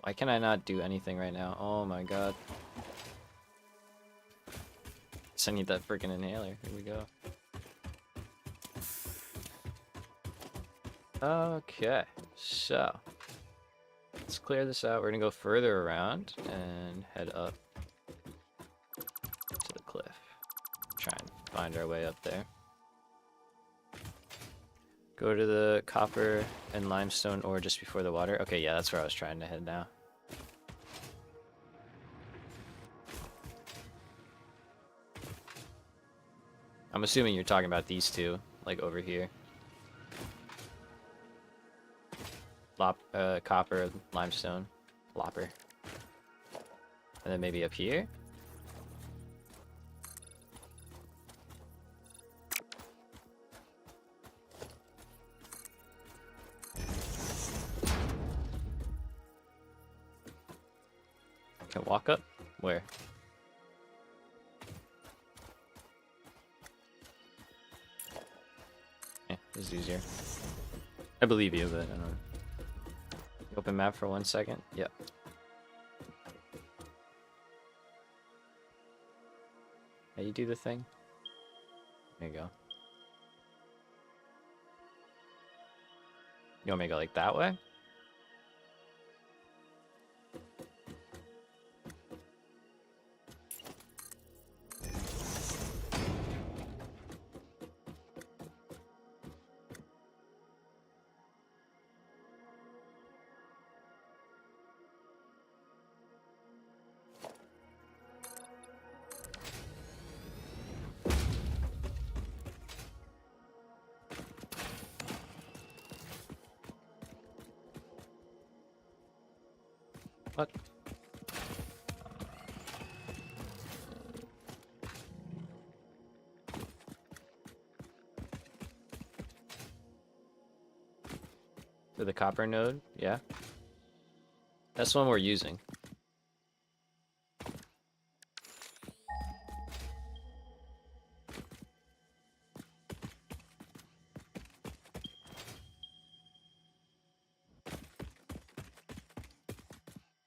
Why can I not do anything right now? Oh my god. Guess I need that freaking inhaler. Here we go. Okay, so let's clear this out. We're gonna go further around and head up to the cliff. Try and find our way up there. Go to the copper and limestone ore just before the water. Okay, yeah, that's where I was trying to head now. I'm assuming you're talking about these two, like over here. Copper, limestone, lopper. And then maybe up here? Can I walk up? Where? Yeah, this is easier. I believe you, but I don't know. Open map for 1 second. Yep. How you do the thing? There you go. You want me to go like that way? What? For the copper node? Yeah. That's the one we're using.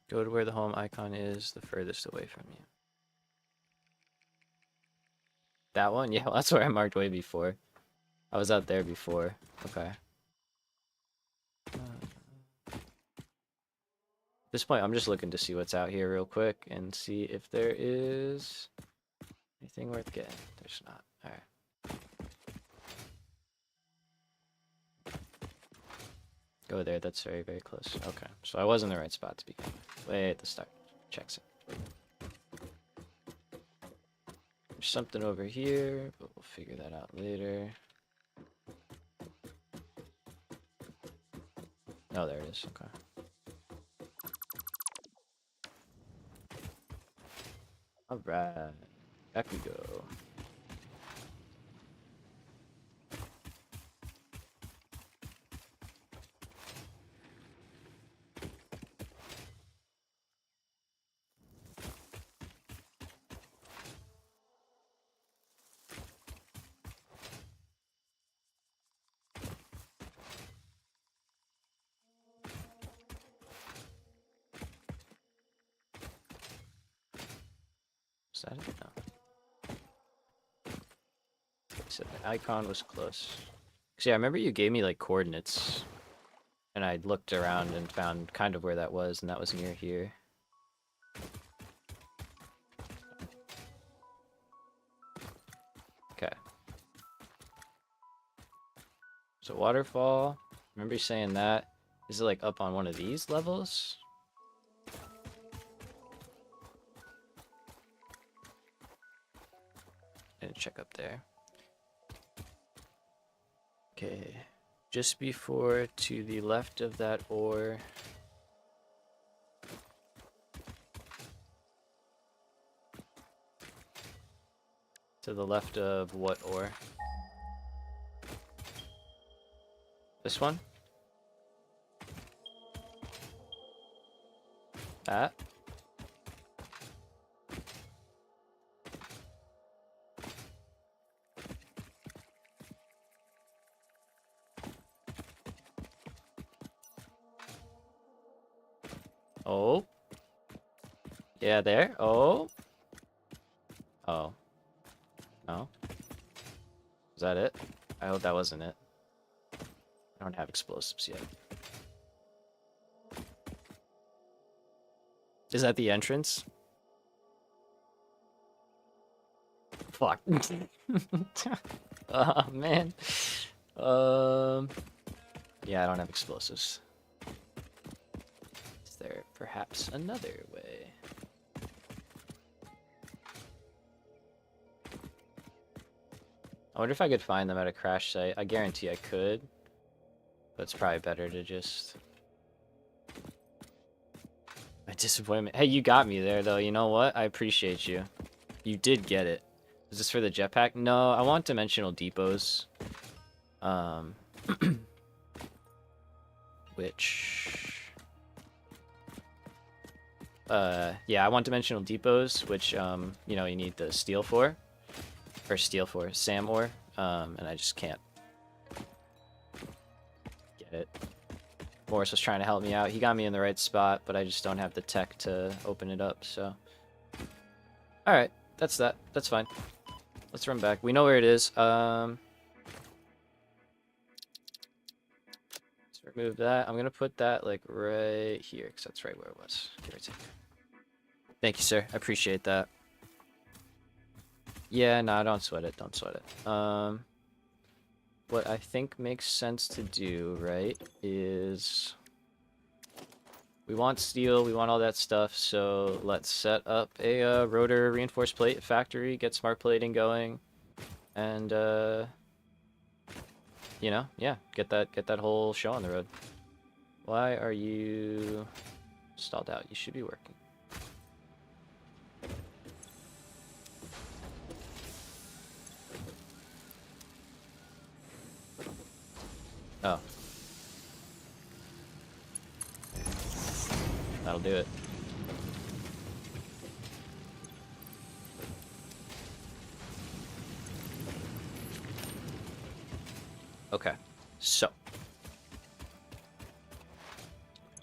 Go to where the home icon is, the furthest away from you. That one? Yeah, well, that's where I marked way before. I was out there before. Okay. At this point, I'm just looking to see what's out here real quick and see if there is anything worth getting. There's not. Alright. Go there, that's very, very close. Okay, so I was in the right spot to begin with. Way at the start. Checks it. There's something over here, but we'll figure that out later. Oh, there it is. Okay. Alright. Back we go. Is that it? No. So the icon was close. See, I remember you gave me like coordinates, and I looked around and found kind of where that was, and that was near here. Okay. So waterfall. Remember you saying that? Is it like up on one of these levels? And check up there. Okay. Just before to the left of that ore. To the left of what ore? This one? That? Oh. Yeah, there. Oh. Oh. No. Is that it? I hope that wasn't it. I don't have explosives yet. Is that the entrance? Fuck. Oh, man. Yeah, I don't have explosives. Is there perhaps another way? I wonder if I could find them at a crash site. I guarantee I could. But it's probably better to just... My disappointment. Hey, you got me there, though. You know what? I appreciate you. You did get it. Is this for the jetpack? No, I want dimensional depots. Which... yeah, I want dimensional depots, which, you know, you need the steel for. Or steel for, SAM ore. And I just can't get it. Morris was trying to help me out. He got me in the right spot, but I just don't have the tech to open it up, so... Alright, that's that. That's fine. Let's run back. We know where it is. Let's remove that. I'm gonna put that, like, right here, because that's right where it was. Give or take. Thank you, sir. I appreciate that. Yeah, no, don't sweat it. Don't sweat it. What I think makes sense to do, right, is... We want steel, we want all that stuff, so let's set up a rotor reinforced plate factory, get smart plating going, and, you know, yeah, get that whole show on the road. Why are you stalled out? You should be working. Oh. That'll do it. Okay, so.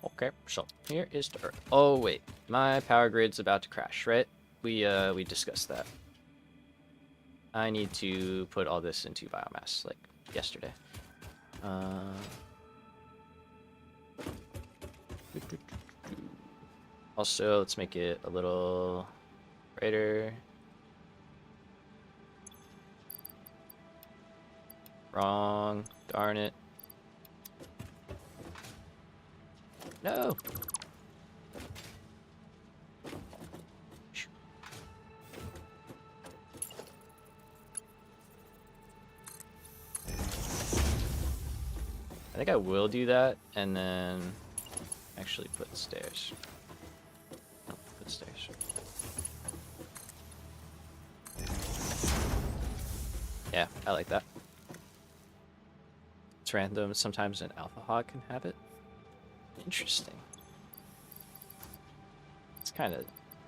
Okay, so here is the Earth. Oh wait, my power grid's about to crash, right? We discussed that. I need to put all this into biomass, like yesterday. Also, let's make it a little brighter. Wrong. Darn it. No! I think I will do that, and then actually put stairs. No, put stairs. Yeah, I like that. It's random. Sometimes an alpha hog can have it. Interesting. It's kind of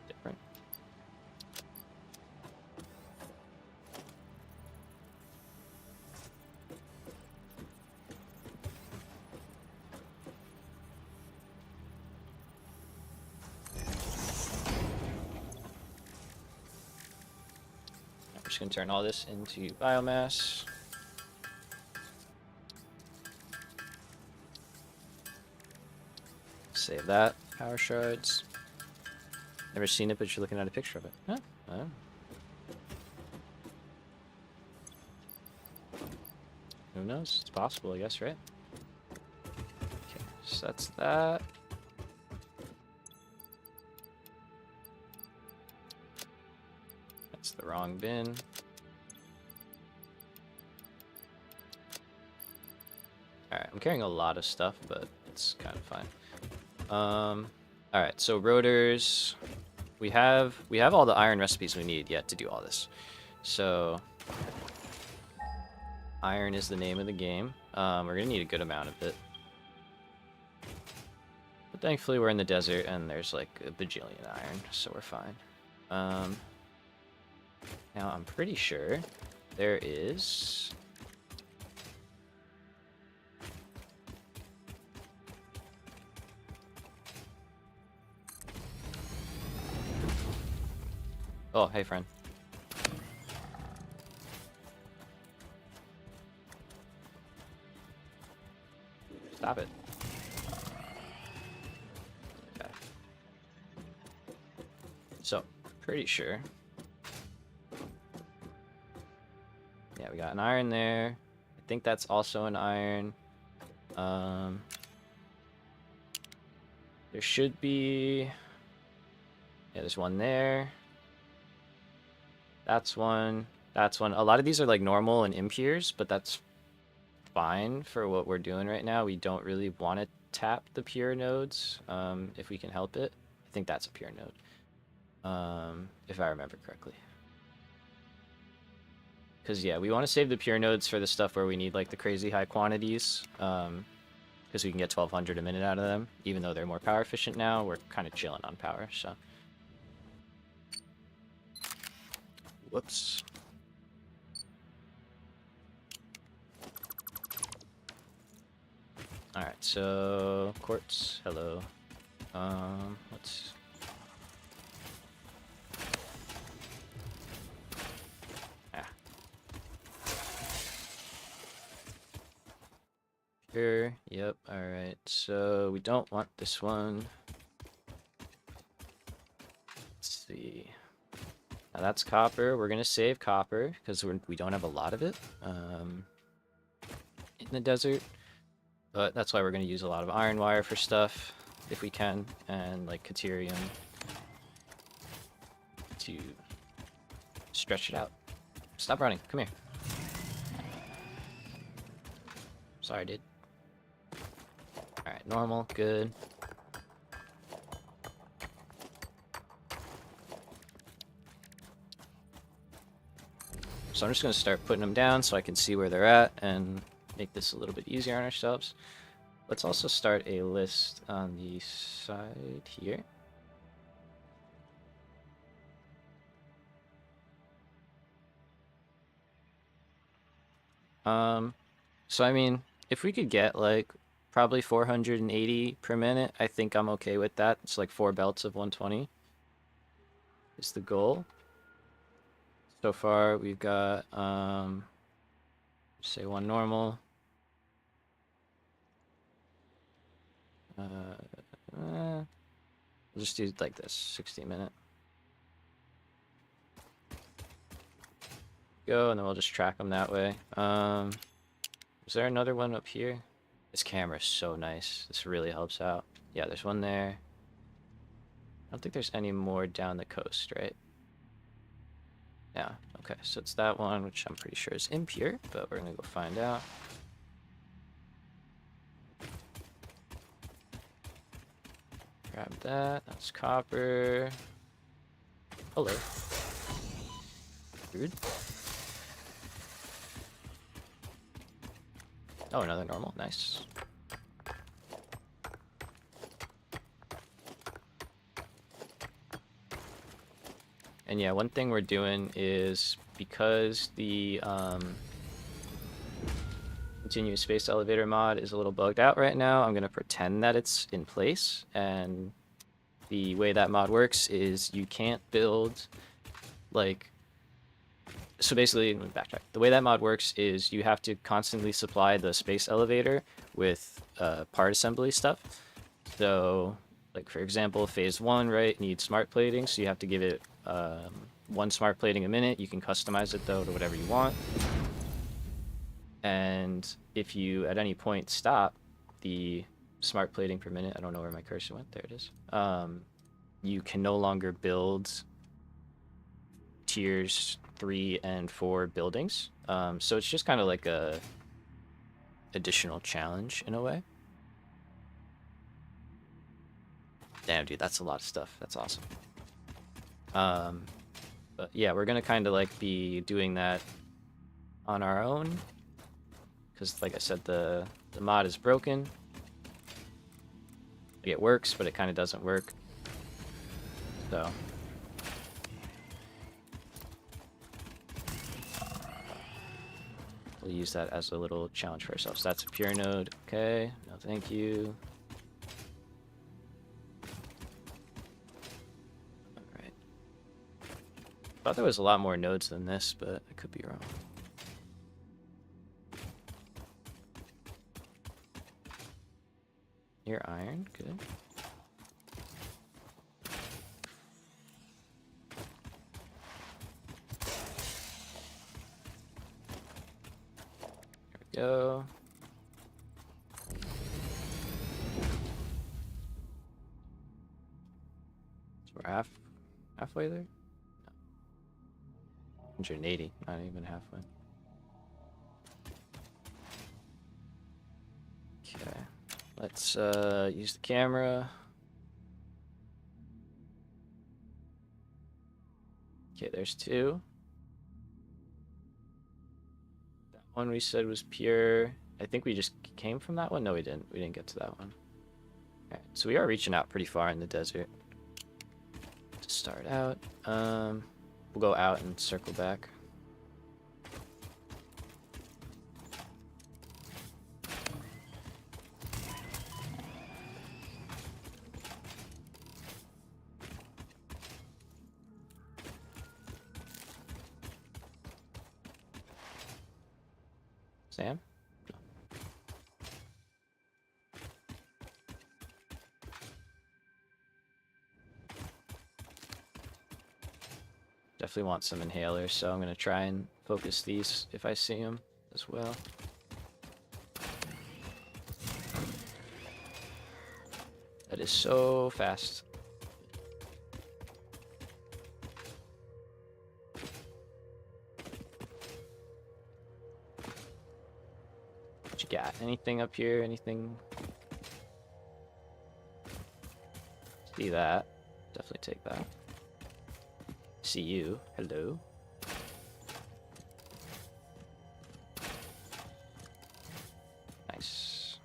different. I'm just going to turn all this into biomass. Save that. Power shards. Never seen it, but you're looking at a picture of it. Huh? Oh. Who knows? It's possible, I guess, right? Okay, so that's that. That's the wrong bin. Alright, I'm carrying a lot of stuff, but it's kind of fine. Alright, so rotors. We have all the iron recipes we need yet to do all this. So iron is the name of the game. We're gonna need a good amount of it. But thankfully we're in the desert and there's like a bajillion iron, so we're fine. Now I'm pretty sure there is... Oh, hey friend. Stop it. Okay. So, pretty sure. Yeah, we got an iron there. I think that's also an iron. There should be... Yeah, there's one there. That's one. That's one. A lot of these are like normal and impures, but that's fine for what we're doing right now. We don't really want to tap the pure nodes if we can help it. I think that's a pure node, if I remember correctly. Because, yeah, we want to save the pure nodes for the stuff where we need like the crazy high quantities, because we can get 1200 a minute out of them. Even though they're more power efficient now, we're kind of chilling on power, so... Whoops. Alright, so quartz, hello. Let's... Ah. Sure, yep, alright, so we don't want this one. Let's see. Now that's copper. We're gonna save copper because we don't have a lot of it in the desert, but that's why we're gonna use a lot of iron wire for stuff if we can, and like Caterium to stretch it out. Stop running. Come here. Sorry, dude. All right, normal, good. So I'm just going to start putting them down so I can see where they're at and make this a little bit easier on ourselves. Let's also start a list on the side here. So I mean, if we could get like probably 480 per minute, I think I'm okay with that. It's like 4 belts of 120 is the goal. So far, we've got, say 1 normal. We'll just do like this, 60 minute. Go, and then we'll just track them that way. Is there another one up here? This camera is so nice. This really helps out. Yeah, there's one there. I don't think there's any more down the coast, right? Yeah, okay, so it's that one, which I'm pretty sure is impure, but we're gonna go find out. Grab that, that's copper. Hello. Rude. Oh, another normal, nice. And yeah, one thing we're doing is because the continuous space elevator mod is a little bugged out right now, I'm going to pretend that it's in place. And the way that mod works is you can't build, like... So basically, let me backtrack. The way that mod works is you have to constantly supply the space elevator with part assembly stuff. So, like for example, phase 1, right, needs smart plating, so you have to give it 1 smart plating a minute. You can customize it though to whatever you want. And if you at any point stop the smart plating per minute, I don't know where my cursor went, there it is, you can no longer build tiers 3 and 4 buildings. So it's just kind of like a additional challenge in a way. Damn, dude, that's a lot of stuff. That's awesome. But yeah, we're gonna kind of like be doing that on our own, because like I said, the mod is broken. It works, but it kind of doesn't work. So we'll use that as a little challenge for ourselves. That's a pure node. Okay, no thank you. Alright. Thought there was a lot more nodes than this, but I could be wrong. Your iron, good. There we go. So we're halfway there? No. 180, not even halfway. Okay. Let's use the camera. Okay, there's 2. That one we said was pure. I think we just came from that one. No, we didn't. We didn't get to that one. Alright, so we are reaching out pretty far in the desert. To start out, we'll go out and circle back. Sam? No. Definitely want some inhalers, so I'm going to try and focus these if I see them as well. That is so fast. What you got? Anything up here? Anything? See that? Definitely take that. See you. Hello. Nice.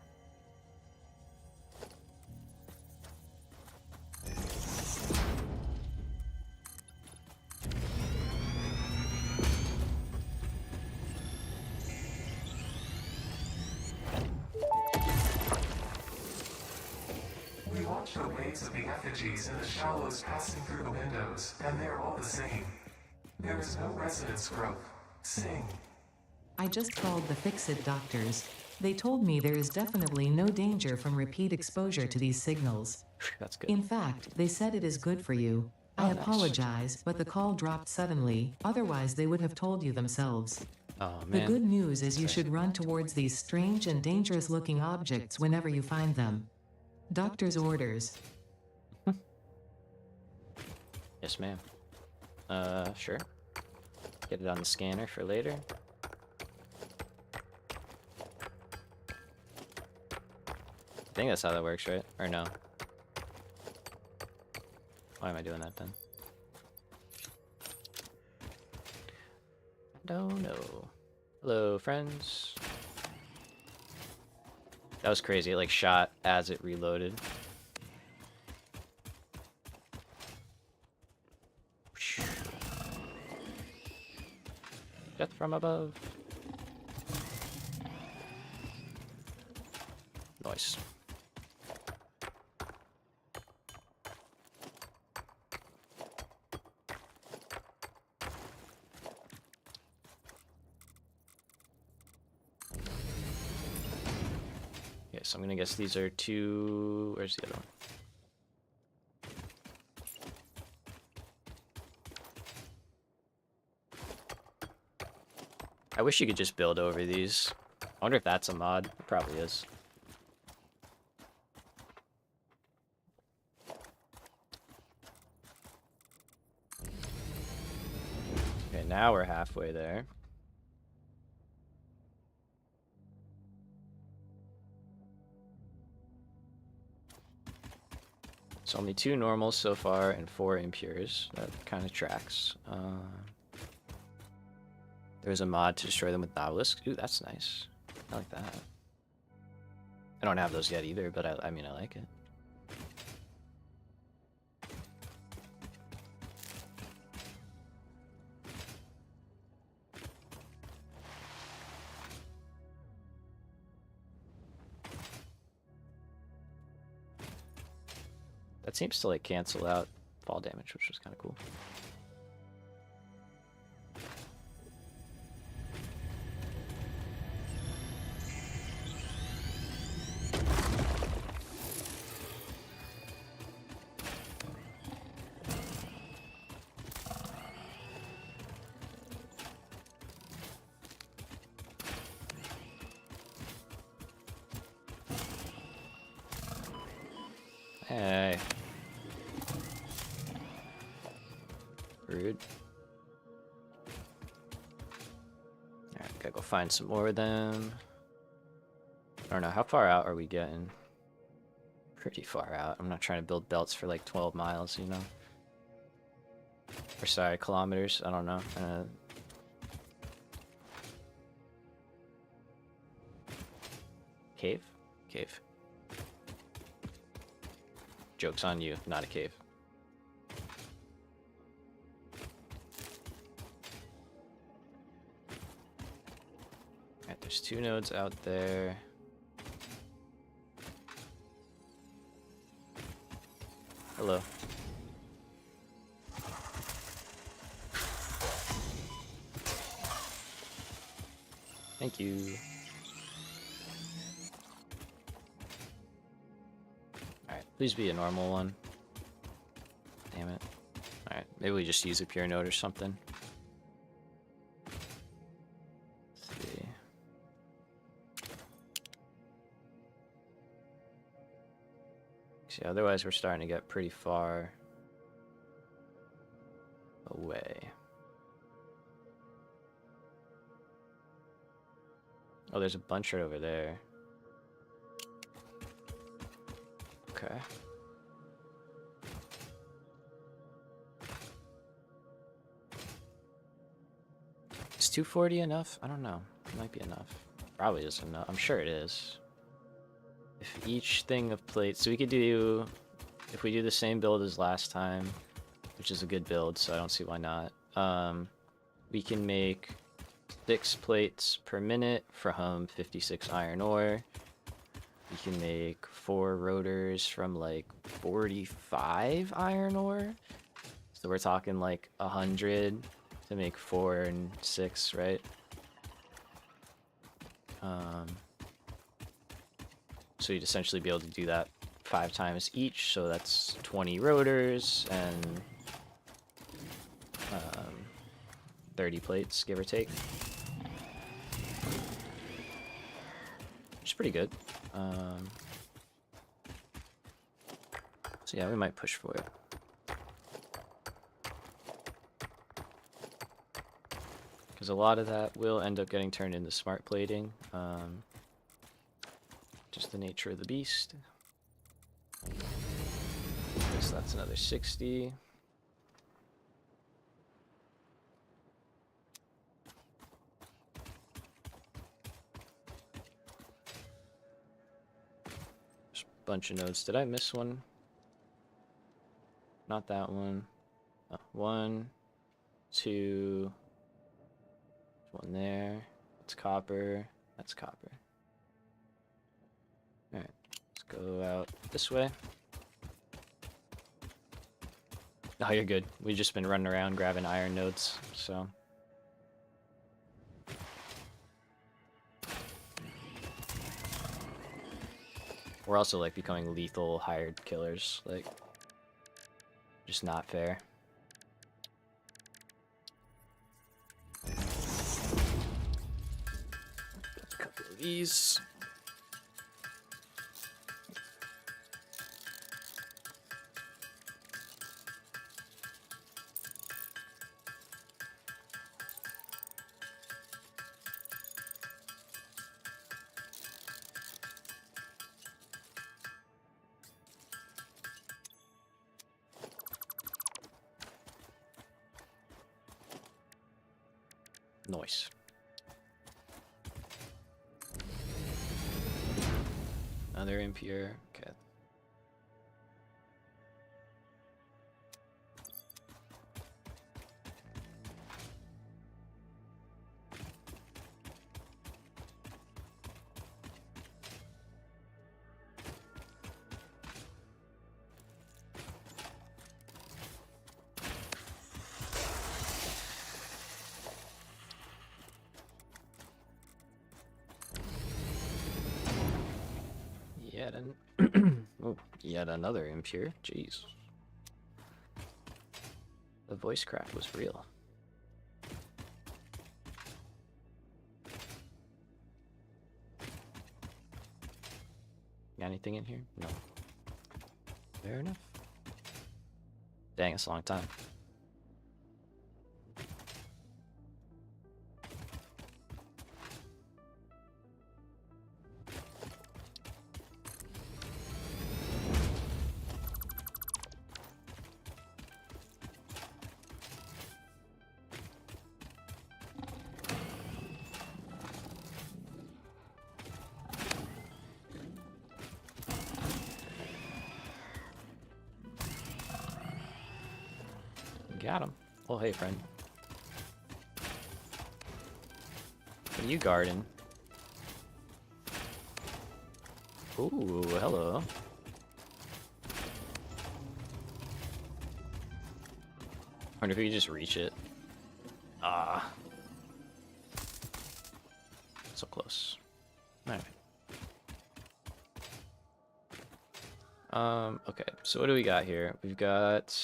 We watch the waves of the effigies in the shallows passing through the windows, and they're all the same. There is no resonance growth. Sing. I just called the Fix-It doctors. They told me there is definitely no danger from repeat exposure to these signals. That's good. In fact, they said it is good for you. Oh, I nice. apologize, but the call dropped suddenly, otherwise they would have told you themselves. Oh, The man. good news is you should run towards these strange and dangerous looking objects whenever you find them. Doctor's orders. Yes, ma'am. Sure. Get it on the scanner for later. I think that's how that works, right? Or no? Why am I doing that then? Don't know. Hello, friends. That was crazy. It like shot as it reloaded. Death from above. Nice. Okay, so I'm gonna guess these are two. Where's the other one? I wish you could just build over these. I wonder if that's a mod. It probably is. Okay, now we're halfway there. It's only 2 normals so far and 4 impures. That kind of tracks. There's a mod to destroy them with obelisks. Ooh, that's nice. I like that. I don't have those yet either, but I mean, I like it. That seems to like cancel out fall damage, which was kind of cool. Hey. Rude. Alright, gotta go find some more of them. I don't know, how far out are we getting? Pretty far out. I'm not trying to build belts for like 12 miles, you know? Or sorry, kilometers, I don't know. Cave? Cave. Joke's on you, not a cave. Alright, there's 2 nodes out there. Hello. Thank you. Alright, please be a normal one. Damn it. Alright, maybe we just use a pure node or something. Let's see. See, otherwise we're starting to get pretty far away. Oh, there's a bunch right over there. Okay. Is 240 enough? I don't know. It might be enough. Probably is enough. I'm sure it is. If each thing of plates... So we could do... If we do the same build as last time, which is a good build, so I don't see why not. We can make 6 plates per minute from 56 iron ore. We can make 4 rotors from like 45 iron ore. So we're talking like 100 to make 4 and 6, right? So you'd essentially be able to do that 5 times each. So that's 20 rotors and 30 plates, give or take. Which is pretty good. So yeah, we might push for it. Because a lot of that will end up getting turned into smart plating. Just the nature of the beast. So that's another 60. Just a bunch of nodes. Did I miss one? Not that one. Oh, 1, 2. One there. That's copper. That's copper. Alright. Let's go out this way. Oh, you're good. We've just been running around grabbing iron nodes, so. We're also like becoming lethal hired killers. Like, just not fair. A couple of these. Nice. Another impure. Okay. Oh, yet another impure. Jeez. The voice crack was real. Got anything in here? No. Fair enough. Dang, it's a long time. Got him. Oh, hey, friend. What are you guarding? Ooh, hello. Wonder if we could just reach it. Ah. So close. Alright. Okay, so what do we got here? We've got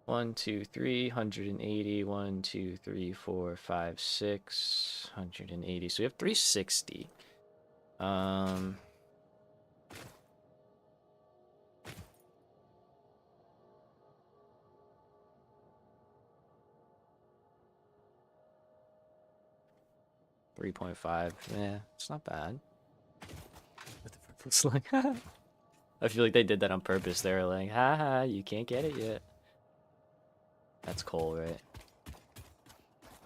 1, 2, 3, 180, 1, 2, 3, 4, 5, 6, 180. So we have 360. 3.5. Yeah, it's not bad. With the purple sling. I feel like they did that on purpose. They were like, haha, you can't get it yet. That's coal, right?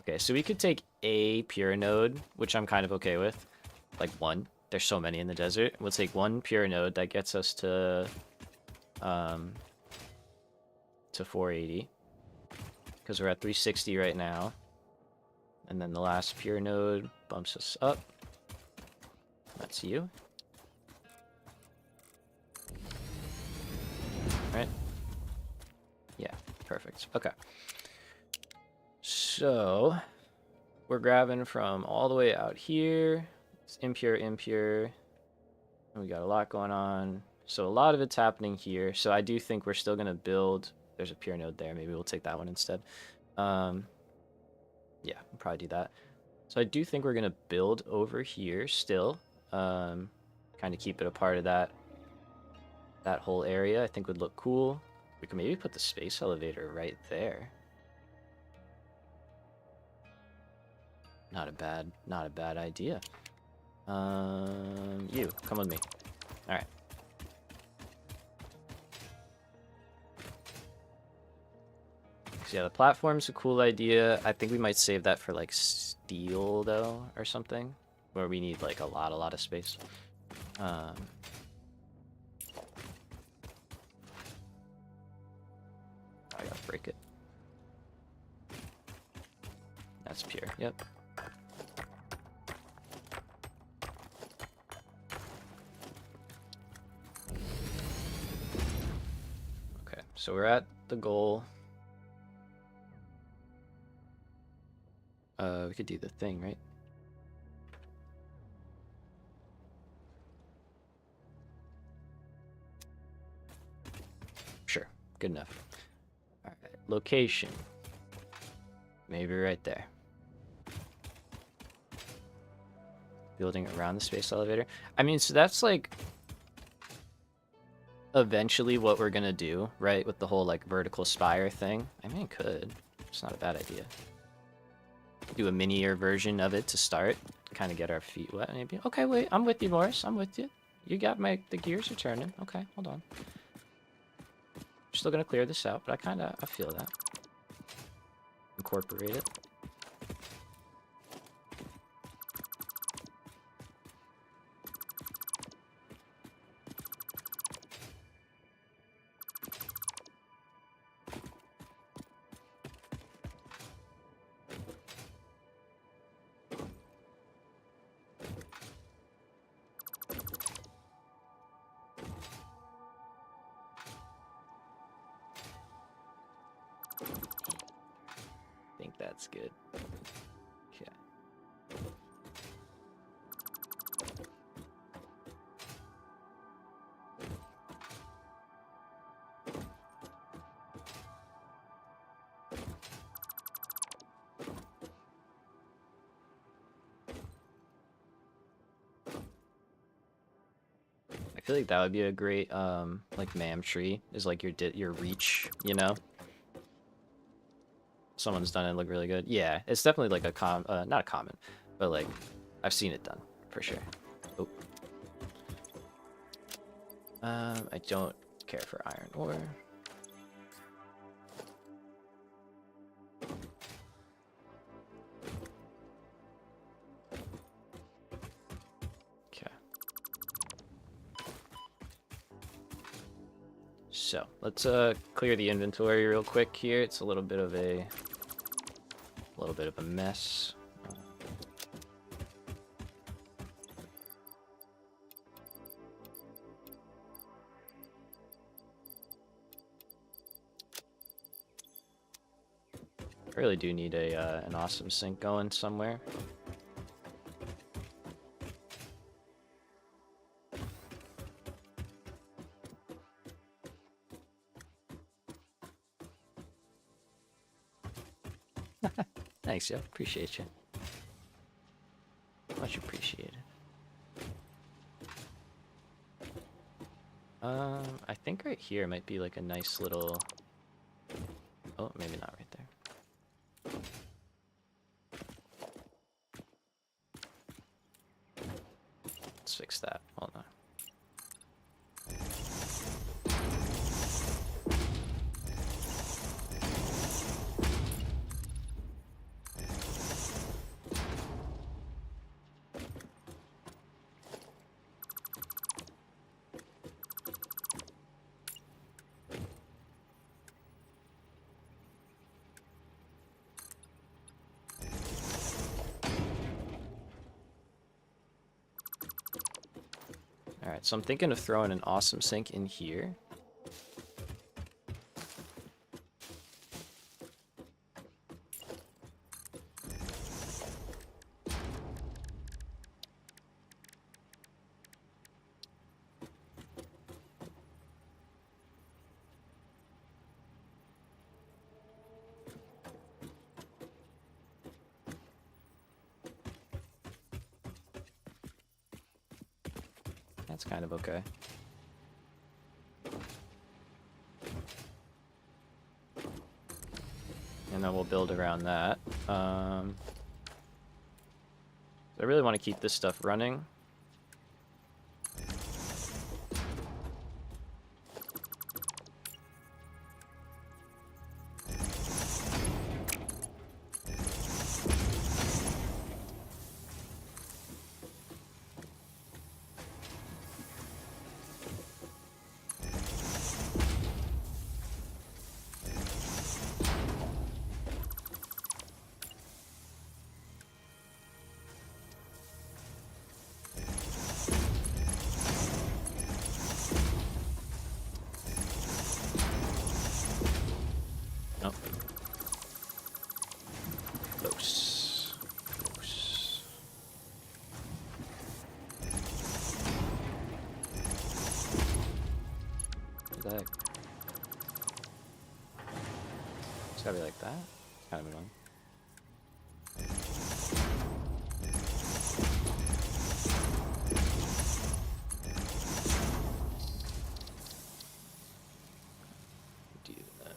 Okay, so we could take a pure node, which I'm kind of okay with. Like one. There's so many in the desert. We'll take one pure node that gets us to 480. Because we're at 360 right now. And then the last pure node bumps us up. That's you. Right? Yeah, perfect. Okay. So, we're grabbing from all the way out here. It's impure, impure. And we got a lot going on. So a lot of it's happening here. So I do think we're still going to build. There's a pure node there. Maybe we'll take that one instead. Yeah, we'll probably do that. So I do think we're going to build over here still. Kind of keep it a part of that that whole area I think would look cool. We could maybe put the space elevator right there. Not a bad idea. You, come with me. All right. So yeah, the platform's a cool idea. I think we might save that for like steel though, or something, where we need like a lot of space. I gotta break it. That's pure. Yep. Okay, so we're at the goal. We could do the thing, right? Sure, good enough. All right, location. Maybe right there. Building around the space elevator. I mean, so that's like eventually what we're gonna do, right? With the whole like vertical spire thing. I mean, it could. It's not a bad idea. Do a minier version of it to start. Kind of get our feet wet, maybe. Okay, wait. I'm with you, Morris. I'm with you. You got the gears are turning. Okay, hold on. Still gonna clear this out, but I feel that. Incorporate it. I think that's good. Okay. I feel like that would be a great like mam tree is like your reach, you know? Someone's done it look really good. Yeah, it's definitely like a not a common, but like I've seen it done for sure. Oh. I don't care for iron ore. Okay. So let's clear the inventory real quick here. It's a little bit of a mess. I really do need an awesome sink going somewhere. Thanks, yo. Appreciate you. Much appreciated. I think right here might be like a nice little... Oh, maybe not right there. Let's fix that. Hold on. Alright, so I'm thinking of throwing an awesome sink in here. That's kind of okay. and then we'll build around that. I really want to keep this stuff running. Nope. Close. Close. Like, it's gotta be like that. It's kind of annoying. Do that.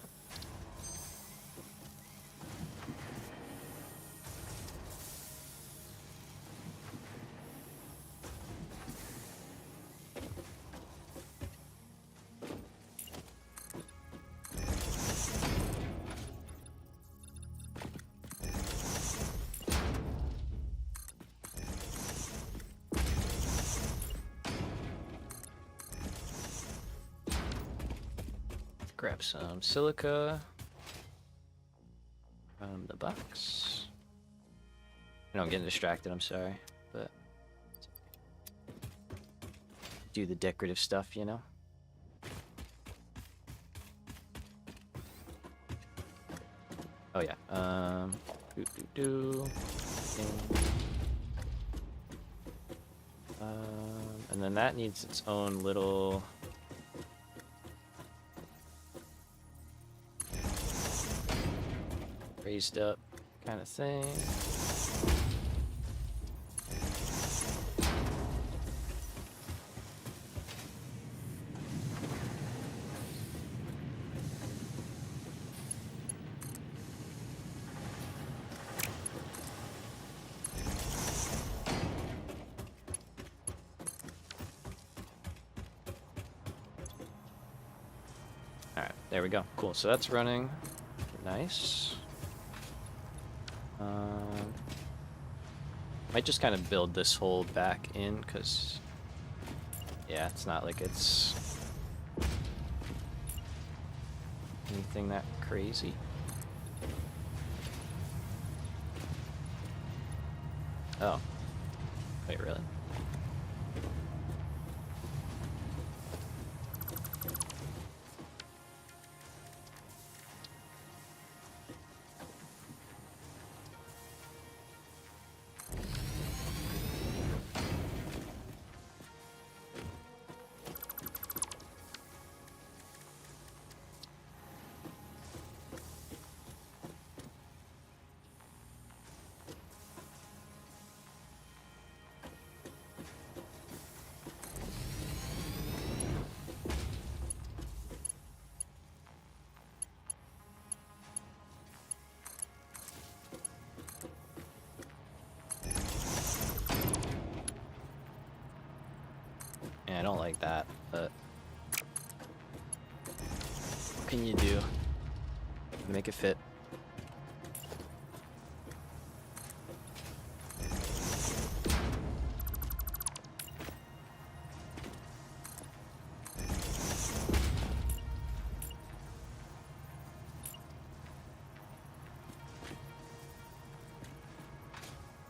Grab some silica from the box. I know I'm getting distracted, I'm sorry, but do the decorative stuff, you know? Oh yeah, and then that needs its own little raised up kind of thing. All right, there we go. Cool. So that's running. Nice. Might just kind of build this hole back in, because yeah, it's not like it's anything that crazy. Oh, wait, really? Yeah, I don't like that, but what can you do? Make it fit.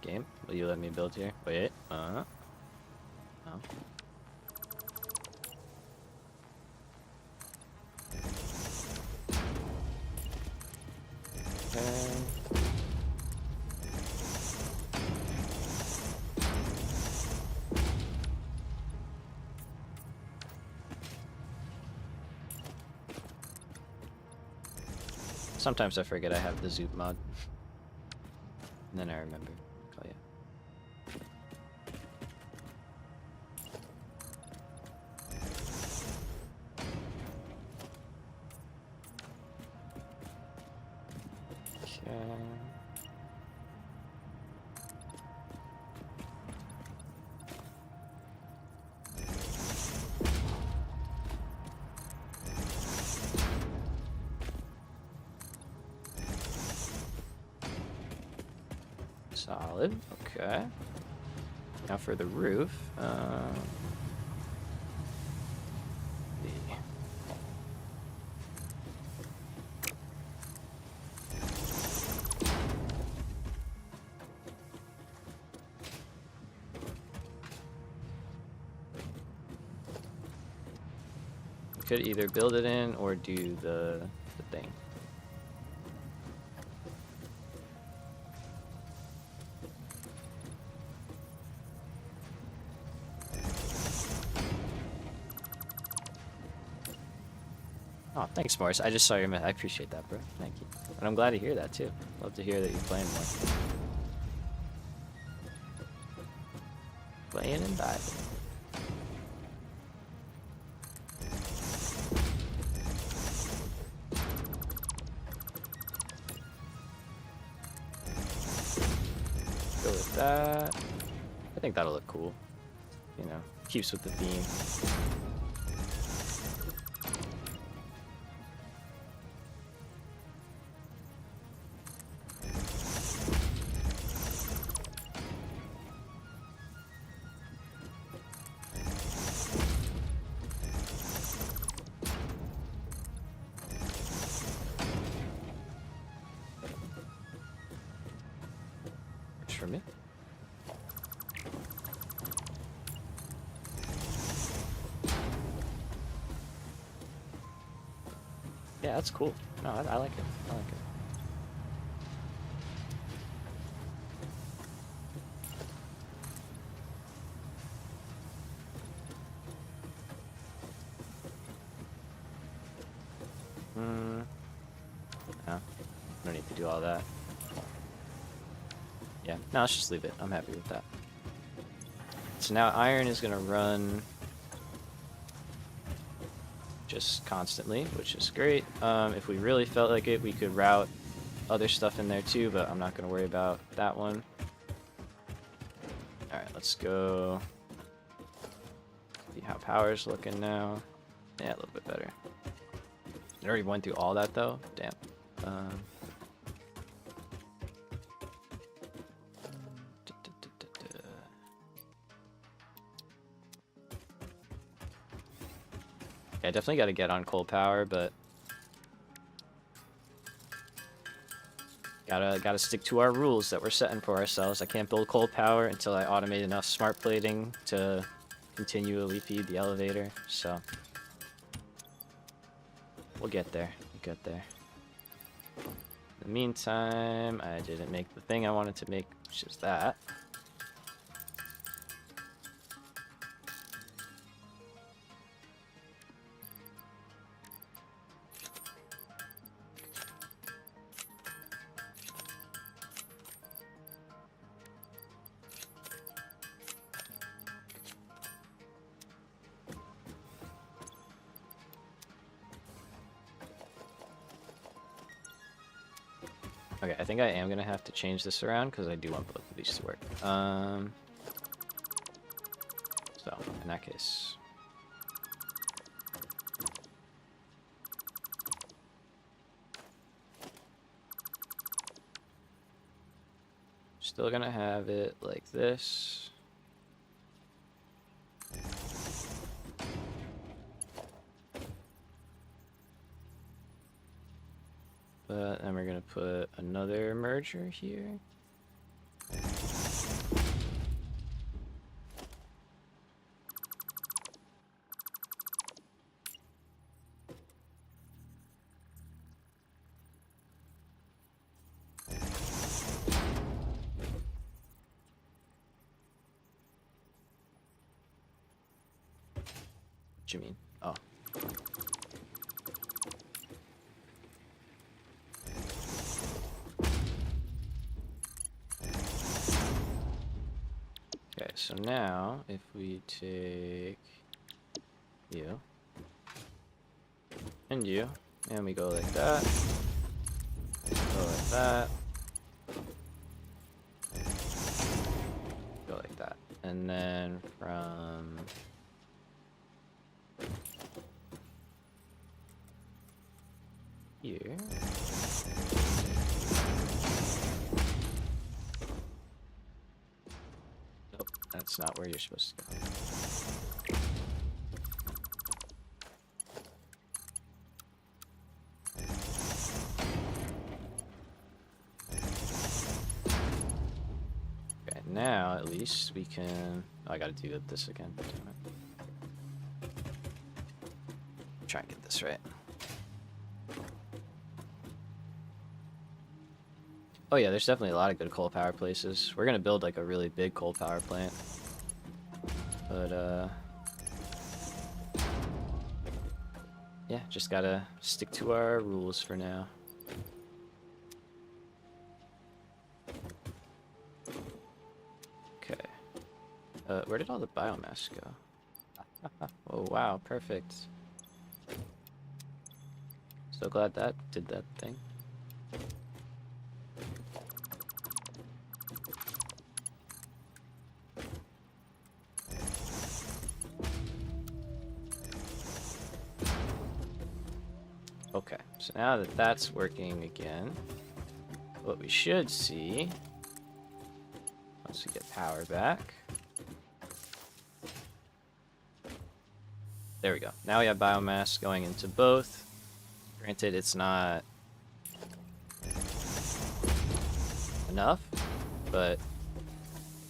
Game, will you let me build here? Wait, no. Okay. Sometimes I forget I have the zoop mod. And then I remember. Oh yeah. Solid. Okay. Now for the roof. Could either build it in or do the thing. Oh, thanks, Morris. I just saw your I appreciate that, bro. Thank you. And I'm glad to hear that too. Love to hear that you're playing more. Playing and vibing. Go with that. I think that'll look cool. You know, keeps with the theme. For me. Yeah, that's cool. No, I like it. I like it. No, don't need to do all that. Yeah, no, let's just leave it. I'm happy with that. So now iron is gonna run just constantly, which is great. If we really felt like it, we could route other stuff in there too, but I'm not gonna worry about that one. Alright, let's go see how power's looking now. Yeah, a little bit better. I already went through all that though. Damn. I definitely got to get on coal power, but gotta stick to our rules that we're setting for ourselves. I can't build coal power until I automate enough smart plating to continually feed the elevator. So we'll get there. We'll get there. In the meantime, I didn't make the thing I wanted to make, which is that. Okay, I think I am gonna have to change this around because I do want both of these to work. So in that case, still gonna have it like this. But then we're gonna put another merger here. What you mean? Oh. Okay, so now if we take you and you, and we go like that, go like that. Go like that. And then from here. Nope, that's not where you're supposed to go. Okay, now at least we can. Oh, I gotta do this again. Damn it. Try and get this right. Oh yeah, there's definitely a lot of good coal power places. We're gonna build like a really big coal power plant. But yeah, just gotta stick to our rules for now. Okay. Where did all the biomass go? Oh wow, perfect. So glad that did that thing. Okay, so now that that's working again, what we should see, once we get power back, there we go. Now we have biomass going into both. Granted, it's not enough, but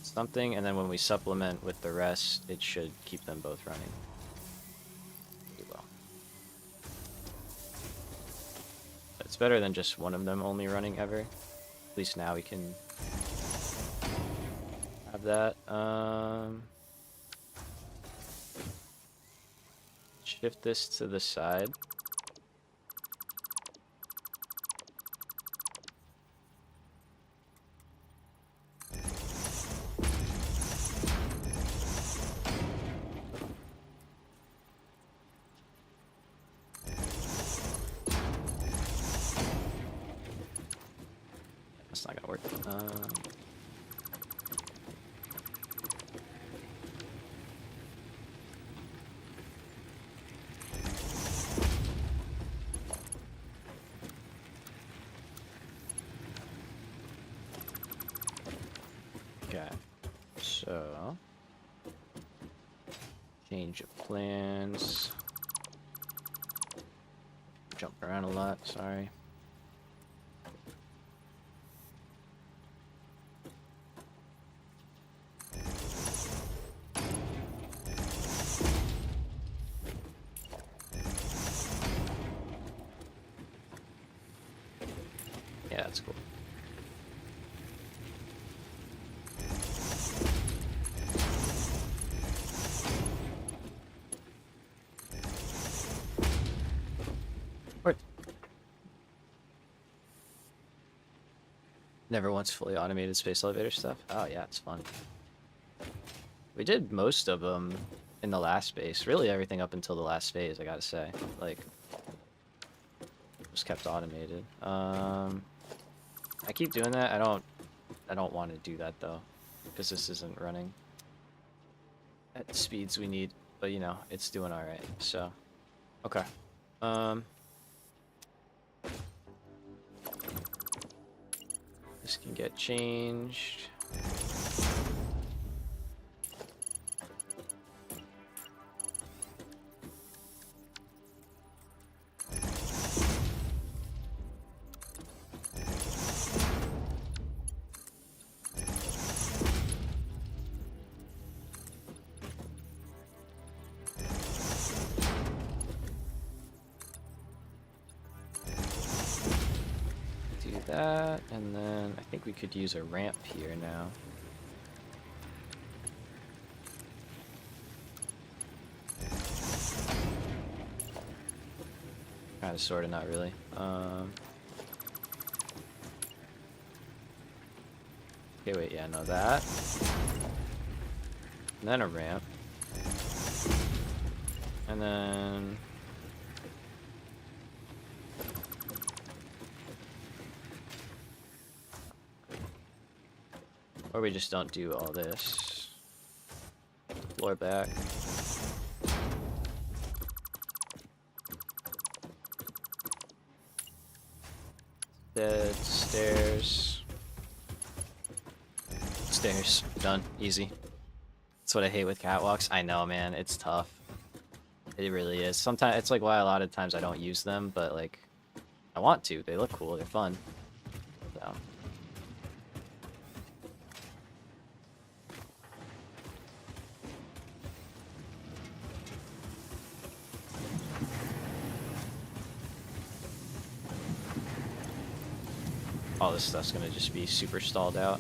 something, and then when we supplement with the rest, it should keep them both running pretty well. It's better than just one of them only running ever. At least now we can have that. Shift this to the side. That's not gonna work. Okay, so change of plans. Jump around a lot, sorry. Yeah, that's cool. Never once fully automated space elevator stuff. Oh yeah, it's fun. We did most of them in the last space. Really everything up until the last phase, I gotta say. Like, just kept automated. I keep doing that. I don't want to do that though, because this isn't running at the speeds we need. But you know, it's doing all right. So, okay. This can get changed. That, and then I think we could use a ramp here now. Kind of, sort of, not really. Okay, wait, yeah, no, that. And then a ramp. And then... Or we just don't do all this. Floor back. Bed, stairs. Stairs. Done. Easy. That's what I hate with catwalks. I know, man. It's tough. It really is. Sometimes it's like why a lot of times I don't use them, but like I want to. They look cool. They're fun. So. All this stuff's gonna just be super stalled out.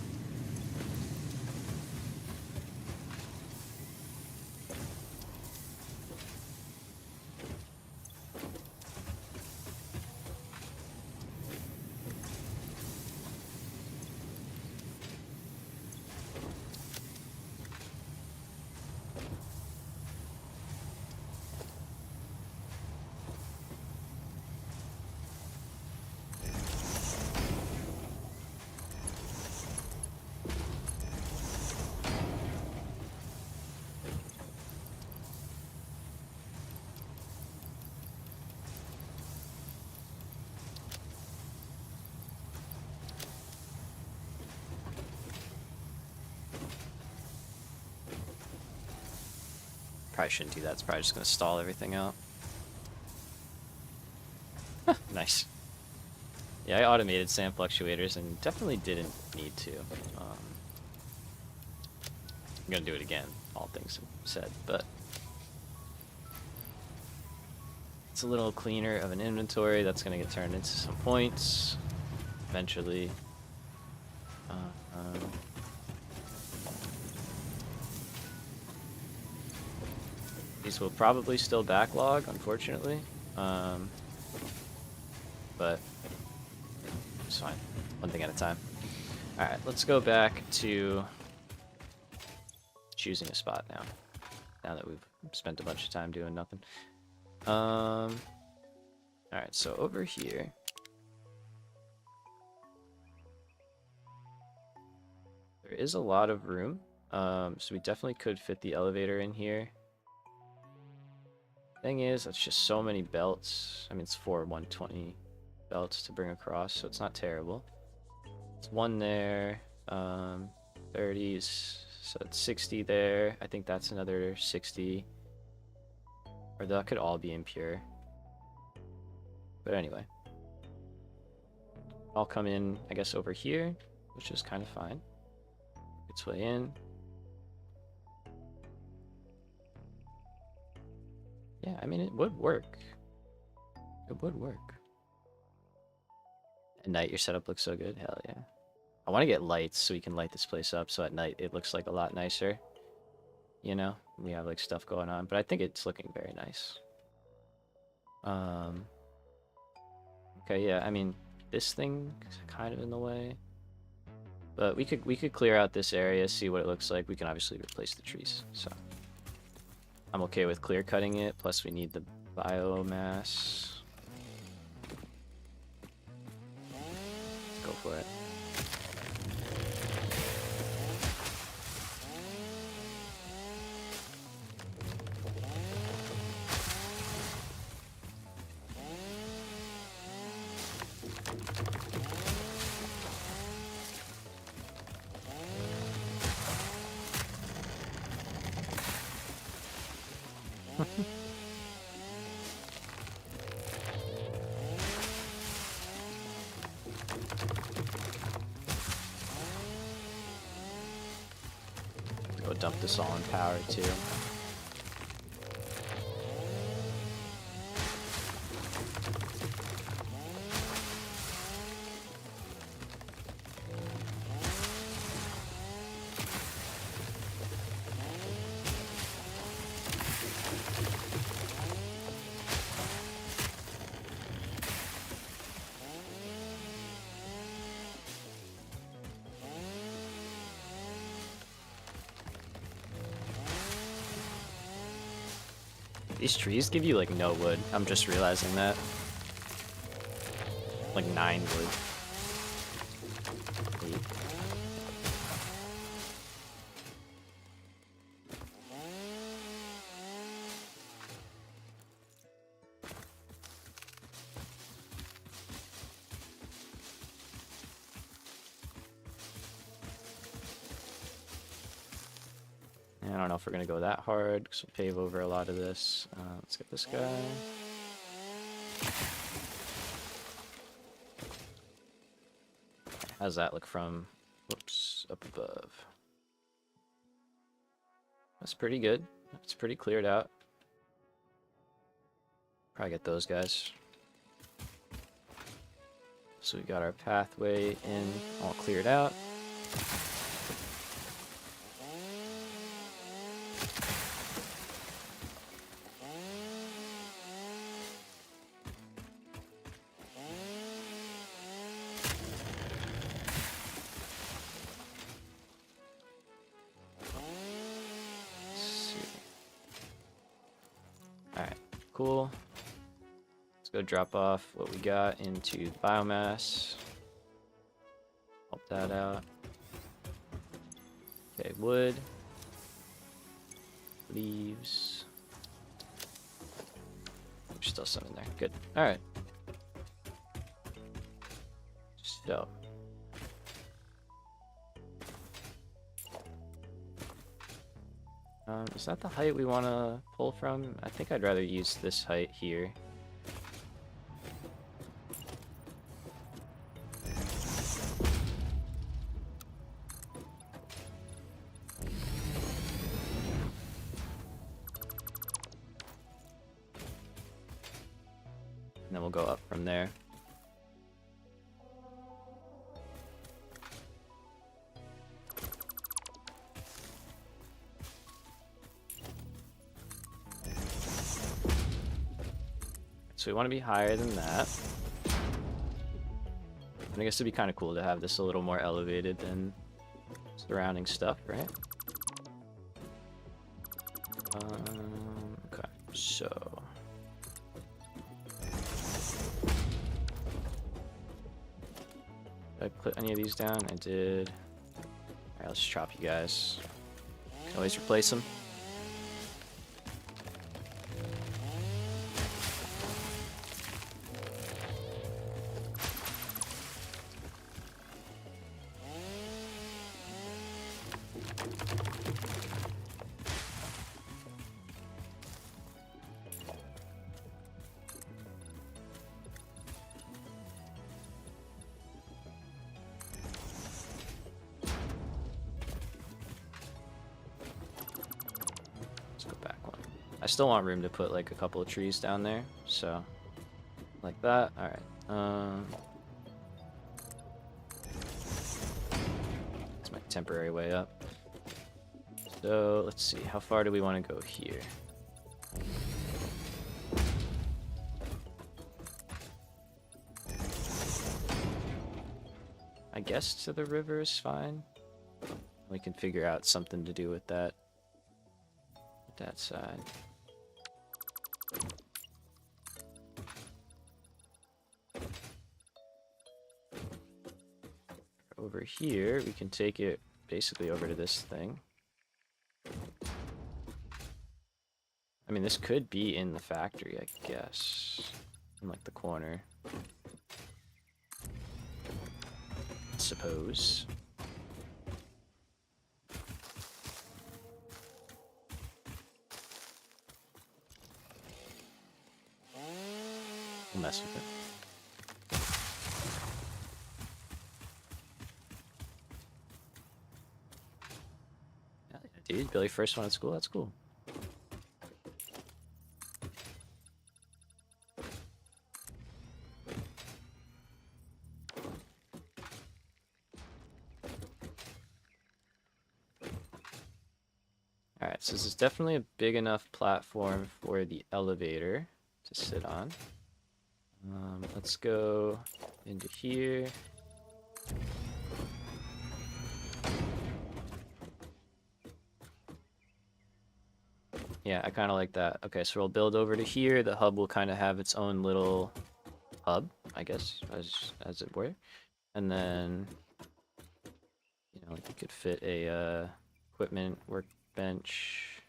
Probably shouldn't do that. It's probably just going to stall everything out. Nice. Yeah, I automated sand fluctuators and definitely didn't need to. I'm going to do it again, all things said, but it's a little cleaner of an inventory. That's going to get turned into some points eventually. These will probably still backlog, unfortunately, but it's fine. One thing at a time. Alright, let's go back to choosing a spot now. Now that we've spent a bunch of time doing nothing. Alright, so over here. There is a lot of room, so we definitely could fit the elevator in here. Thing is, it's just so many belts. I mean, it's 4 120 belts to bring across, so it's not terrible. It's one there, 30s, so it's 60 there. I think that's another 60. Or that could all be impure. But anyway. I'll come in, I guess, over here, which is kind of fine. Its way in. Yeah, I mean, it would work. It would work. At night, your setup looks so good. Hell yeah. I want to get lights so we can light this place up so at night it looks like a lot nicer. You know? We have like stuff going on, but I think it's looking very nice. Okay, yeah, I mean, this thing's kind of in the way. But we could clear out this area, see what it looks like. We can obviously replace the trees, so. I'm okay with clear cutting it, plus we need the biomass. Let's go for it. Go dump this all in power too. These trees give you like no wood. I'm just realizing that. Like 9 wood. 8. And I don't know if we're going to go that hard, because we'll pave over a lot of this. Let's get this guy. How's that look from, whoops, up above? That's pretty good. It's pretty cleared out. Probably get those guys. So we got our pathway in all cleared out. Cool. Let's go drop off what we got into the biomass. Help that out. Okay, wood. Leaves. There's still some in there. Good. Alright. So. Is that the height we want to pull from? I think I'd rather use this height here. And then we'll go up from there. So we want to be higher than that. And I guess it'd be kind of cool to have this a little more elevated than surrounding stuff, right? Okay, so... Did I put any of these down? I did. Alright, let's chop you guys. Can always replace them. I still want room to put like a couple of trees down there, so like that. All right. It's my temporary way up. So let's see, how far do we want to go here? I guess to the river is fine. We can figure out something to do with that. That side. Over here, we can take it basically over to this thing. I mean, this could be in the factory, I guess. In like the corner. Suppose. We'll mess with it. Yeah, dude, Billy first one at school, that's cool. Alright, so this is definitely a big enough platform for the elevator to sit on. Let's go into here. Yeah, I kind of like that. Okay, so we'll build over to here. The hub will kind of have its own little hub, I guess, as it were. And then, you know, you could fit a equipment workbench.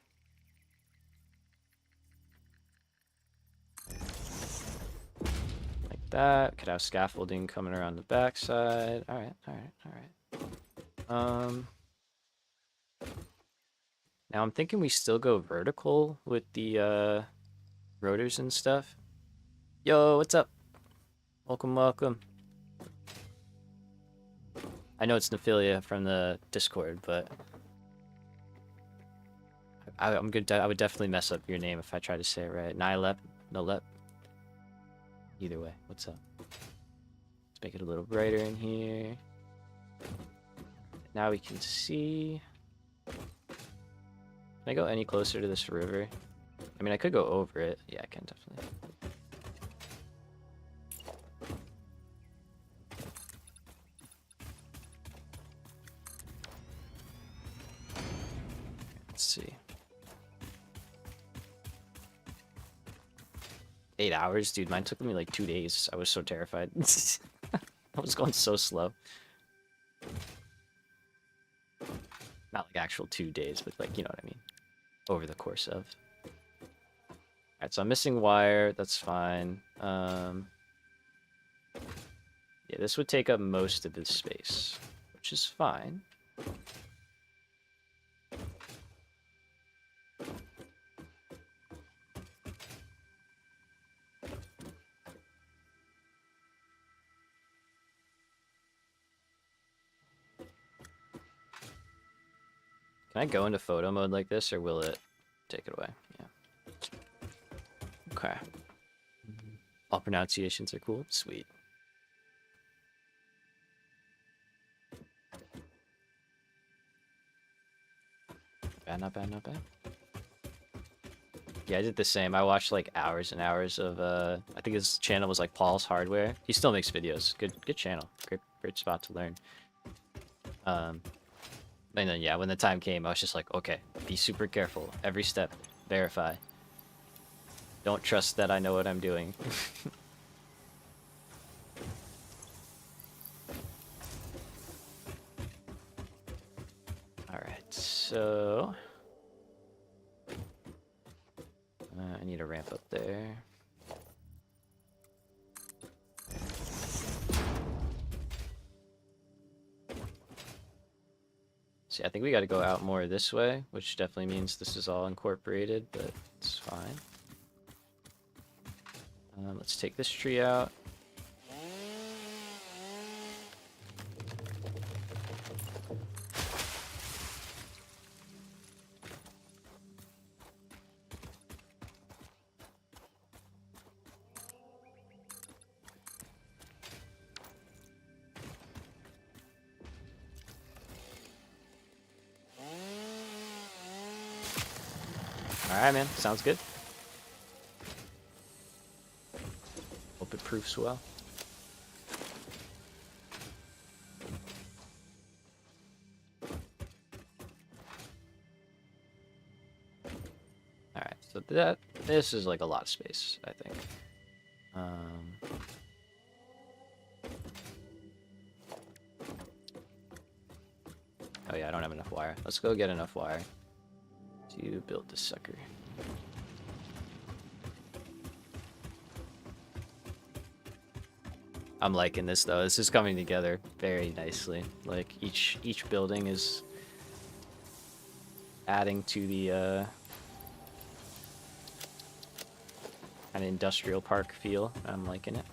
Like that. Could have scaffolding coming around the backside. All right, all right, all right. Now I'm thinking we still go vertical with the rotors and stuff. Yo, what's up? Welcome, welcome. I know it's Nephilia from the Discord, but I'm good. I would definitely mess up your name if I try to say it right. Nilep, Nilep. Either way, what's up? Let's make it a little brighter in here. Now we can see. Can I go any closer to this river? I mean, I could go over it. Yeah, I can definitely. Let's see. 8 hours? Dude, mine took me like 2 days. I was so terrified. I was going so slow. Not like actual 2 days, but like, you know what I mean. Over the course of. Alright, so I'm missing wire. That's fine. Yeah, this would take up most of this space, which is fine. Can I go into photo mode like this, or will it take it away? Yeah. Okay. All pronunciations are cool. Sweet. Bad, not bad, not bad. Yeah, I did the same. I watched like hours and hours of I think his channel was like Paul's Hardware. He still makes videos. Good channel. Great spot to learn. And then yeah, when the time came, I was just like, okay, be super careful. Every step, verify. Don't trust that I know what I'm doing. Alright, so I need a ramp up there. See, I think we got to go out more this way, which definitely means this is all incorporated, but it's fine. Let's take this tree out. Alright, man. Sounds good. Hope it proofs well. Alright, so this is like a lot of space, I think. Oh yeah, I don't have enough wire. Let's go get enough wire to build this sucker. I'm liking this though. This is coming together very nicely. Like each building is adding to the kind of industrial park feel. I'm liking it.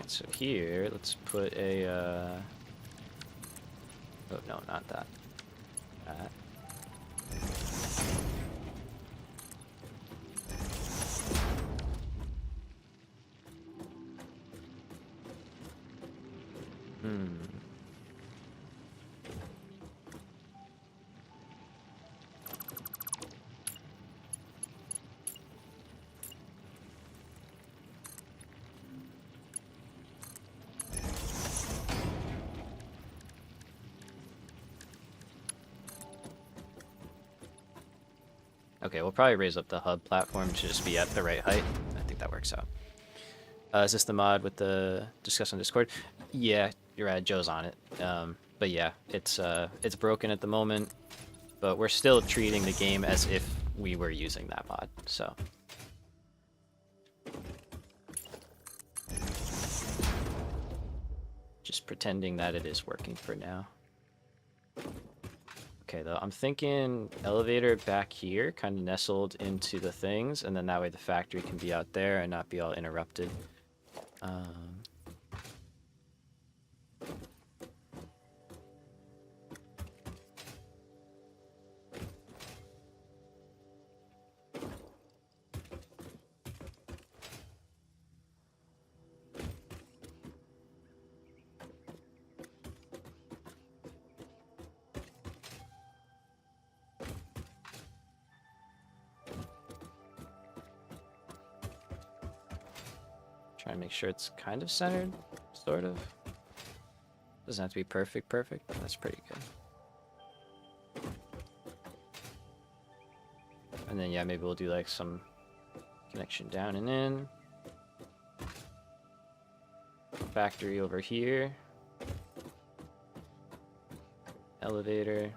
So here, let's put a, oh no, not that. That. Okay, we'll probably raise up the hub platform to just be at the right height. I think that works out. Is this the mod with the discuss on Discord? Yeah, you're right. Joe's on it. But yeah, it's broken at the moment, but we're still treating the game as if we were using that mod. So Just pretending that it is working for now. Okay, though, I'm thinking elevator back here, kind of nestled into the things, and then that way the factory can be out there and not be all interrupted. Trying to make sure it's kind of centered, sort of. Doesn't have to be perfect, perfect. That's pretty good. And then, yeah, maybe we'll do like some connection down and in. Factory over here. Elevator.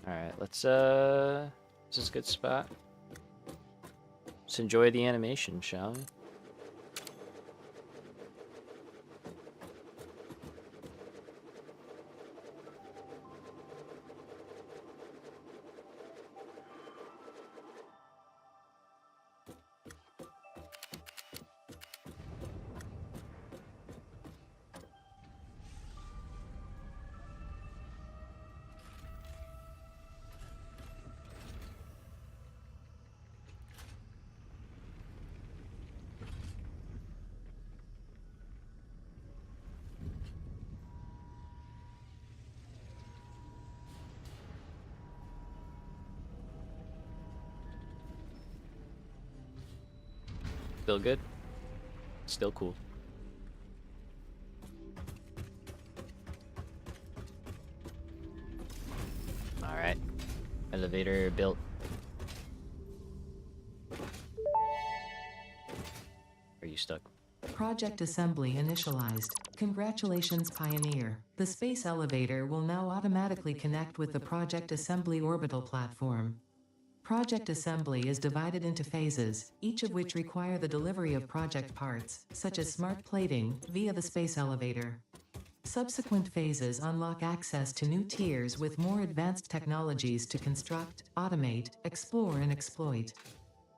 Alright, let's, this is a good spot. Let's enjoy the animation, shall we? Still good? Still cool. Alright. Elevator built. Are you stuck? Project assembly initialized. Congratulations, Pioneer. The space elevator will now automatically connect with the Project Assembly orbital platform. Project assembly is divided into phases, each of which require the delivery of project parts, such as smart plating, via the space elevator. Subsequent phases unlock access to new tiers with more advanced technologies to construct, automate, explore and exploit.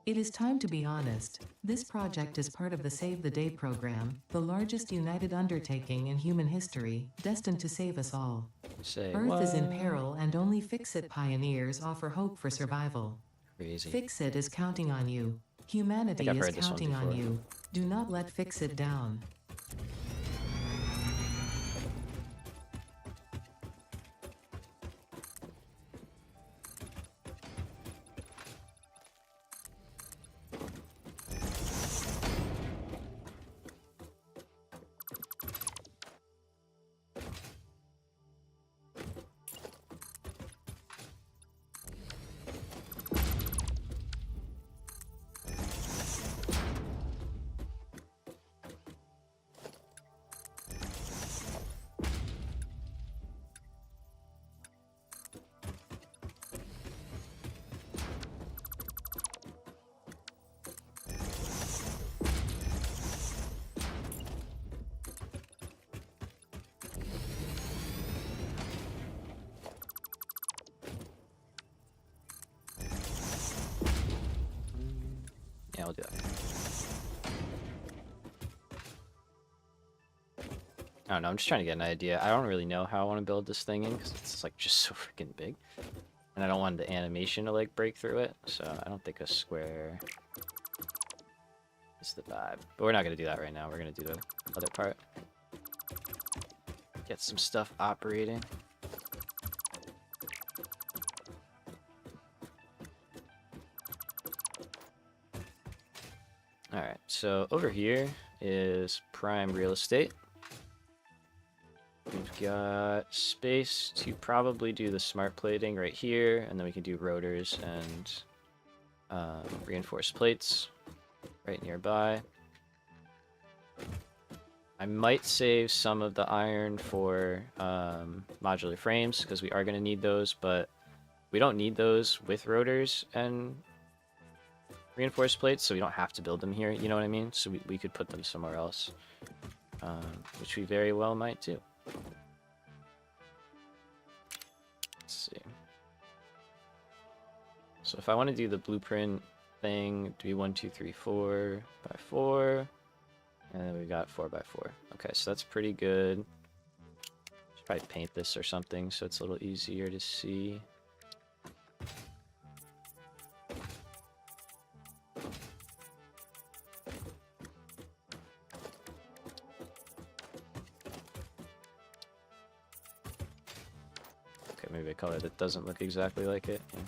It is time to be honest. This project is part of the Save the Day program, the largest united undertaking in human history, destined to save us all. Say Earth what? is in peril and only Fix-It pioneers offer hope for survival. Crazy. Fix-It is counting on you. Humanity I've is heard this one counting on before. you. Do not let Fix-It down. Yeah, we'll do that. I don't know, I'm just trying to get an idea. I don't really know how I want to build this thing in, because it's like just so freaking big. And I don't want the animation to like break through it, so I don't think a square is the vibe. But we're not going to do that right now, we're going to do the other part. Get some stuff operating. Alright, so over here is prime real estate. We've got space to probably do the smart plating right here, and then we can do rotors and reinforced plates right nearby. I might save some of the iron for modular frames, because we are going to need those, but we don't need those with rotors and reinforced plates, so we don't have to build them here, you know what I mean? So we could put them somewhere else, which we very well might do. Let's see. So if I want to do the blueprint thing, do 1, 2, 3, 4 by 4, and then we got 4 by 4. Okay, so that's pretty good. Should probably paint this or something so it's a little easier to see. Okay, maybe a color that doesn't look exactly like it. Yeah.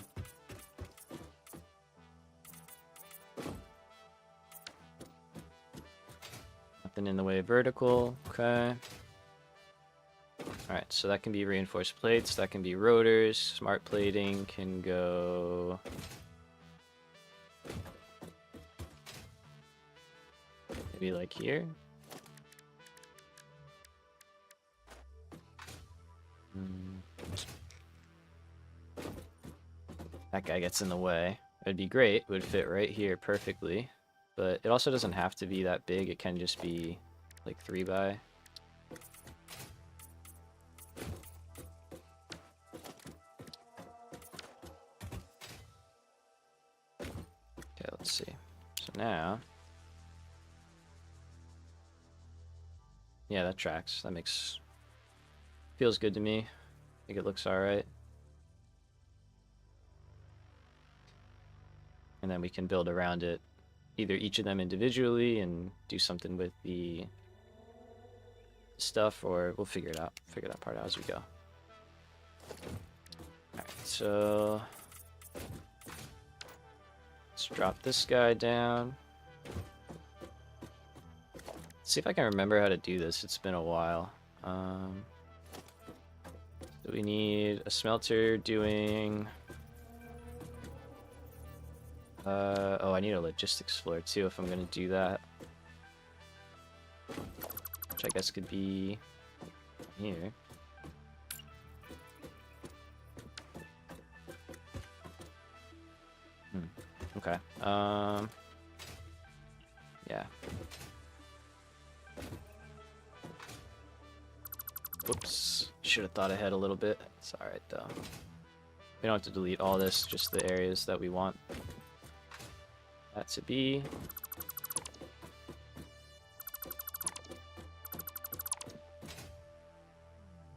Nothing in the way of vertical. Okay. Alright, so that can be reinforced plates, that can be rotors, smart plating can go... maybe like here? That guy gets in the way. It'd be great, it would fit right here perfectly. But it also doesn't have to be that big, it can just be like 3 by. Okay, let's see. So now... yeah, that tracks. That makes... feels good to me. I think it looks alright. And then we can build around it, either each of them individually and do something with the stuff, or we'll figure it out. Figure that part out as we go. Alright, so... let's drop this guy down. Let's see if I can remember how to do this. It's been a while. So we need a smelter doing... oh, I need a logistics floor too if I'm gonna do that. Which I guess could be here. Okay. Yeah. Whoops. Should have thought ahead a little bit. It's alright though. We don't have to delete all this, just the areas that we want that to be.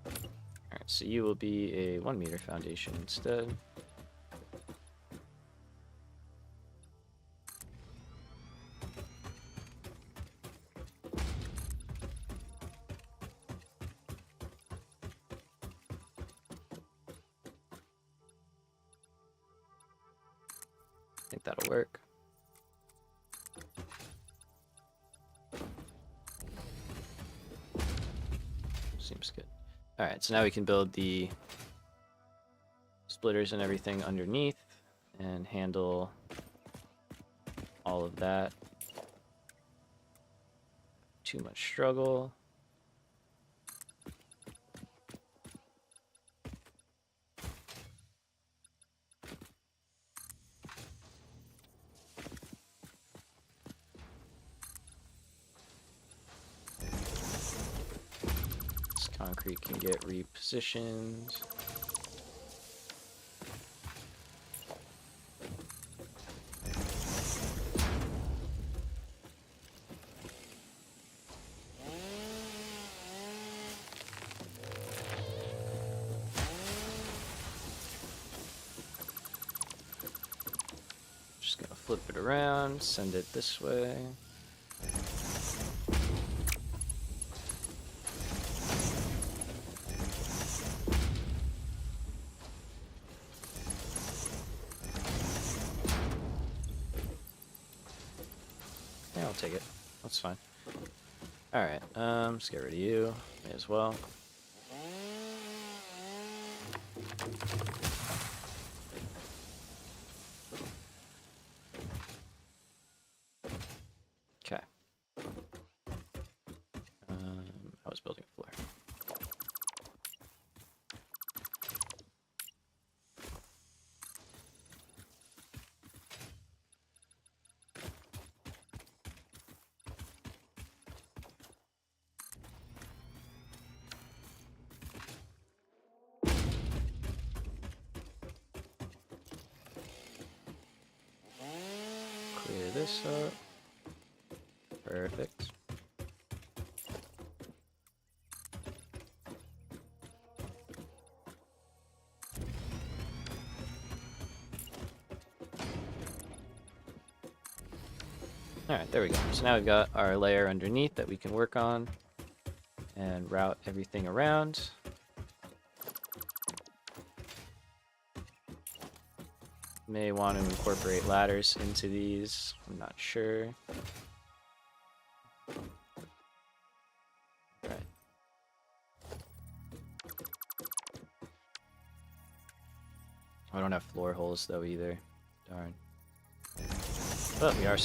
Alright, so you will be a 1 meter foundation instead. I think that'll work. Seems good. Alright, so now we can build the splitters and everything underneath and handle all of that. Too much struggle. Concrete can get repositioned. Just gonna flip it around, send it this way. I'll take it. That's fine. Alright, let's get rid of you. May as well. Okay. I was building a floor. this up. Perfect. Alright, there we go. So now we've got our layer underneath that we can work on and route everything around. May want to incorporate ladders into these. I'm not sure. Right. I don't have floor holes though either. Darn. But we are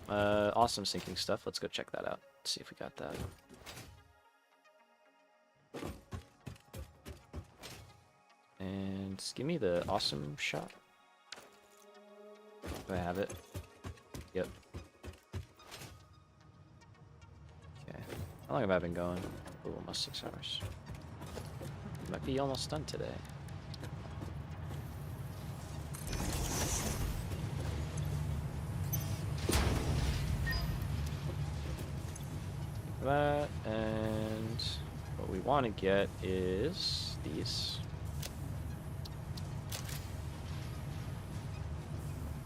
awesome sinking stuff. Let's go check that out. See if we got that. And give me the awesome shot. Do I have it? Yep. Okay. How long have I been going? Oh, almost 6 hours. Might be almost done today. That, and what we want to get is these.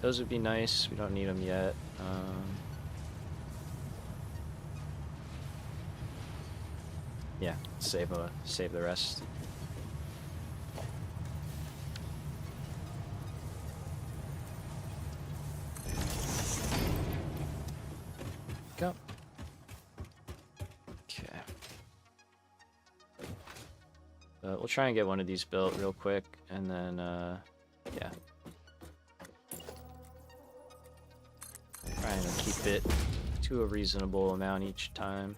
Those would be nice. We don't need them yet. Yeah, save the rest. Go. Okay. We'll try and get one of these built real quick, and then yeah. Trying to keep it to a reasonable amount each time.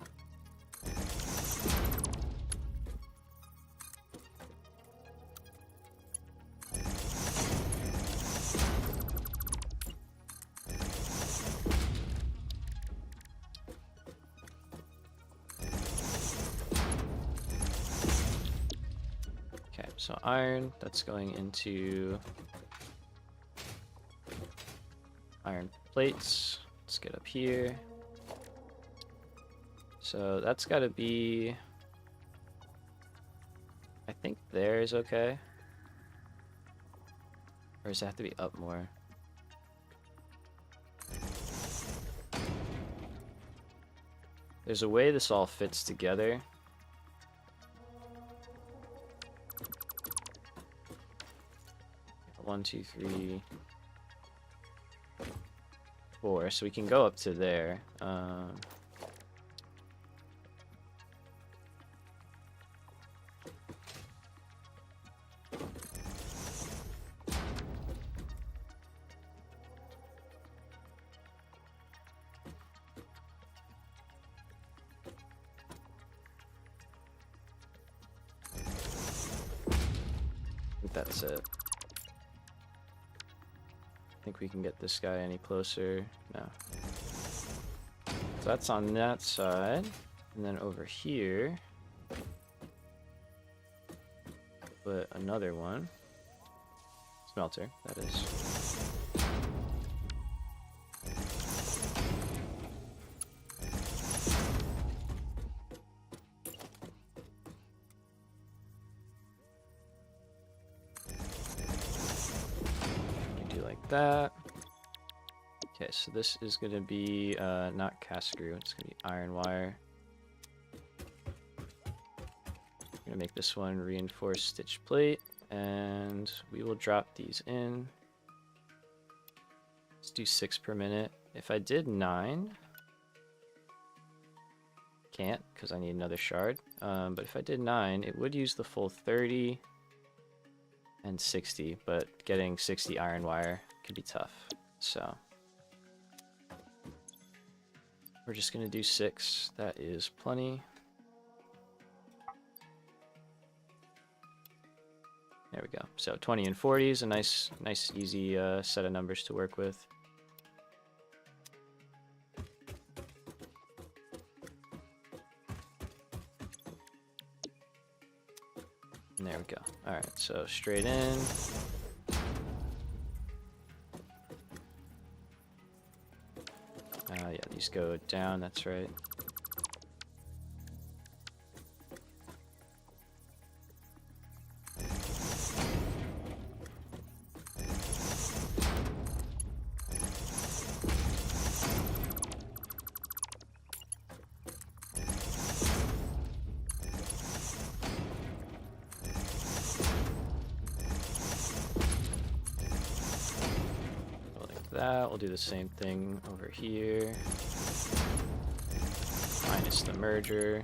Okay, so iron, that's going into iron plates. Let's get up here. So that's got to be, I think there is okay. Or does it have to be up more? There's a way this all fits together. One, two, three, 4, so we can go up to there. I think that's it. Think we can get this guy any closer? No. So that's on that side, and then over here, put another one. Smelter, that is. That. Okay, so this is going to be not cast screw, it's going to be iron wire. I'm going to make this one reinforced stitch plate, and we will drop these in. Let's do 6 per minute. If I did 9, can't because I need another shard. But if I did 9, it would use the full 30 and 60, but getting 60 iron wire could be tough. So we're just gonna do 6. That is plenty. There we go. So 20 and 40 is a nice easy set of numbers to work with. And there we go. All right, so straight in. Yeah, these go down, that's right. That. We'll do the same thing over here. Minus the merger.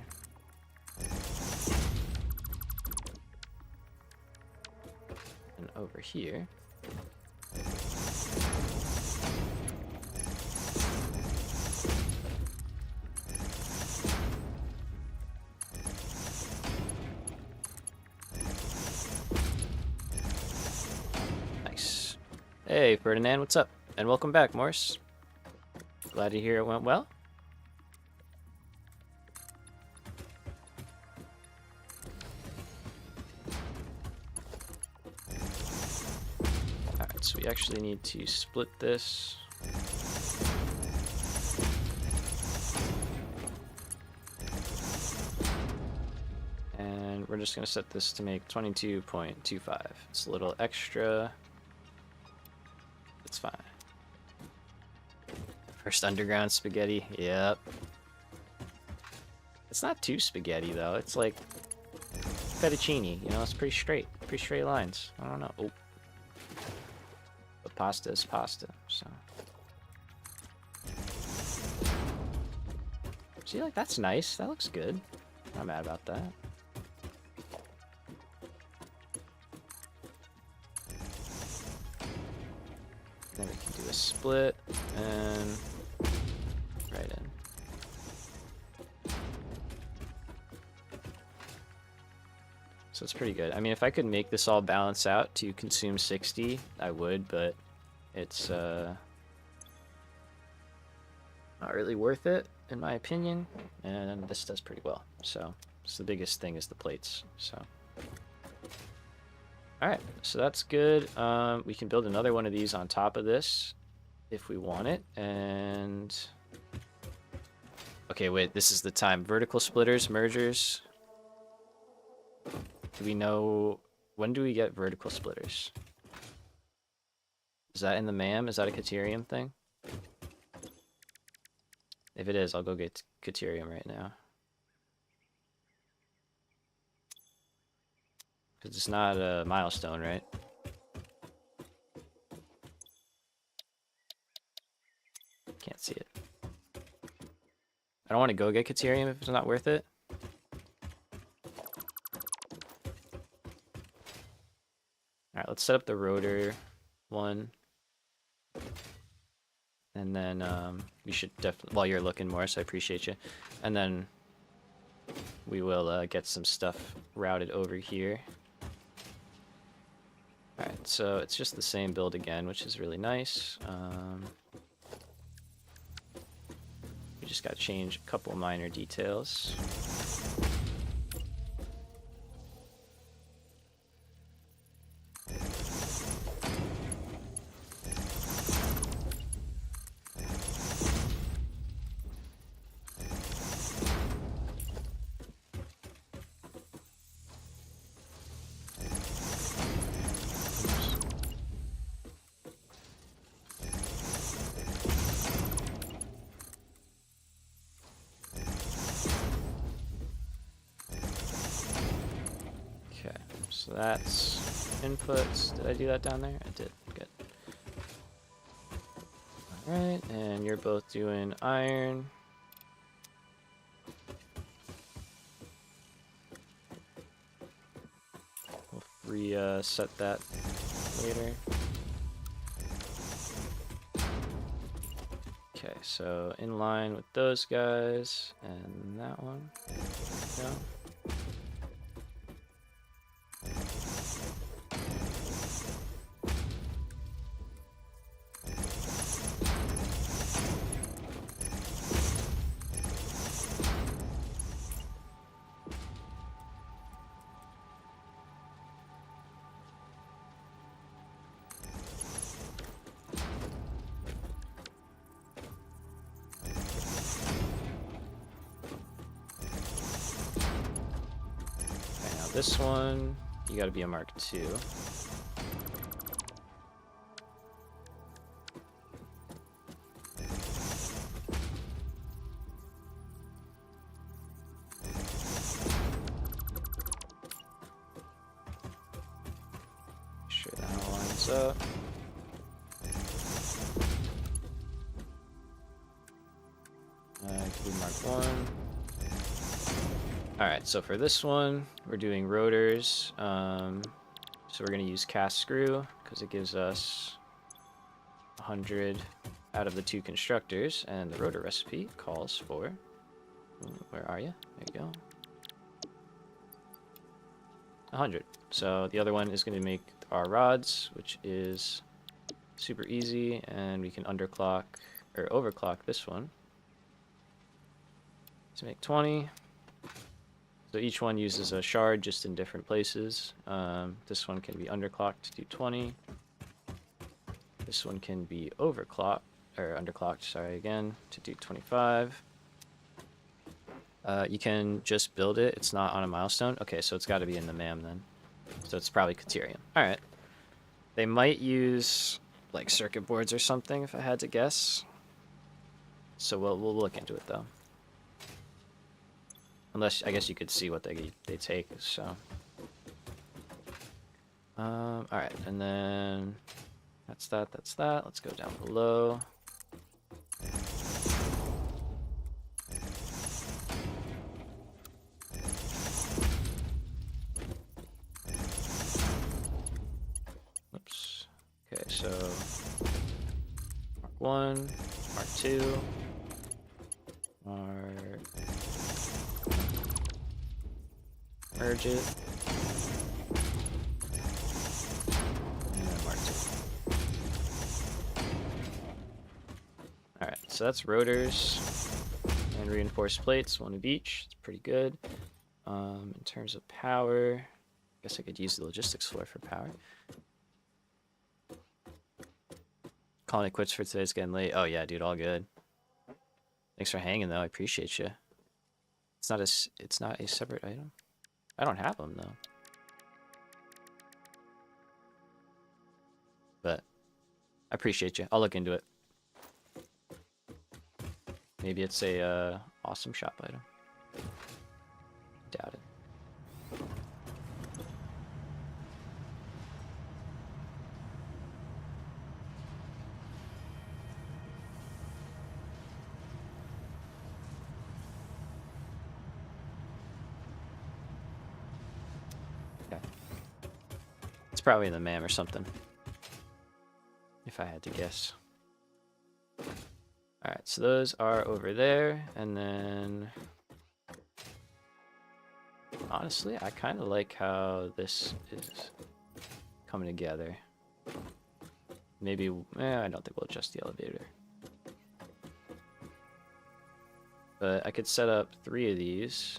And over here. Nice. Hey, Ferdinand, what's up? And welcome back, Morse. Glad to hear it went well. Alright, so we actually need to split this. And we're just going to set this to make 22.25. It's a little extra. It's fine. First underground spaghetti, yep. It's not too spaghetti though, it's like fettuccine, you know, it's pretty straight lines. I don't know. Oh. But pasta is pasta, so. See, like, that's nice, that looks good. Not mad about that. Then we can do a split and right in. So it's pretty good. I mean, if I could make this all balance out to consume 60, I would, but it's not really worth it, in my opinion. And this does pretty well. So the biggest thing is the plates. So. Alright, so that's good. We can build another one of these on top of this if we want it. And okay, wait, this is the time. Vertical splitters, mergers. Do we know, when do we get vertical splitters? Is that in the MAM? Is that a Caterium thing? If it is, I'll go get Caterium right now. Because it's not a milestone, right? Can't see it. I don't want to go get Caterium if it's not worth it. Alright, let's set up the rotor one. And then we should definitely, while you're looking more, so I appreciate you. And then we will get some stuff routed over here. Alright, so it's just the same build again, which is really nice. We just got to change a couple minor details. So that's inputs. Did I do that down there? I did. Good. Alright, and you're both doing iron. We'll reset that later. Okay, so in line with those guys and that one. There we go. this one, you gotta be a Mark II. Sure that all lines up. Could be Mark 1. Alright, so for this one, we're doing rotors. So we're going to use cast screw because it gives us 100 out of the 2 constructors, and the rotor recipe calls for... Where are you? There you go. 100. So the other one is going to make our rods, which is super easy, and we can underclock or overclock this one to make 20. So each one uses a shard just in different places. This one can be underclocked to do 20. This one can be overclocked, or underclocked, sorry, again, to do 25. You can just build it. It's not on a milestone. Okay, so it's got to be in the MAM then. So it's probably Caterium. Alright. They might use, like, circuit boards or something, if I had to guess. So we'll look into it, though. Unless, I guess you could see what they take, so... Alright, and then... That's that. Let's go down below. Oops. Okay, so... Mark 1, Mark 2, Mark... Merge it. And then Mark 2. Alright, so that's rotors and reinforced plates, 1 of each. It's pretty good. In terms of power, I guess I could use the logistics floor for power. Calling it quits for today, it's getting late. Oh yeah, dude, all good. Thanks for hanging though, I appreciate you. It's not a separate item. I don't have them though. But I appreciate you. I'll look into it. Maybe it's a awesome shop item. Doubt it. Okay. It's probably in the MAM or something. If I had to guess. Alright, so those are over there, and then... Honestly, I kind of like how this is coming together. Maybe... I don't think we'll adjust the elevator. But I could set up 3 of these.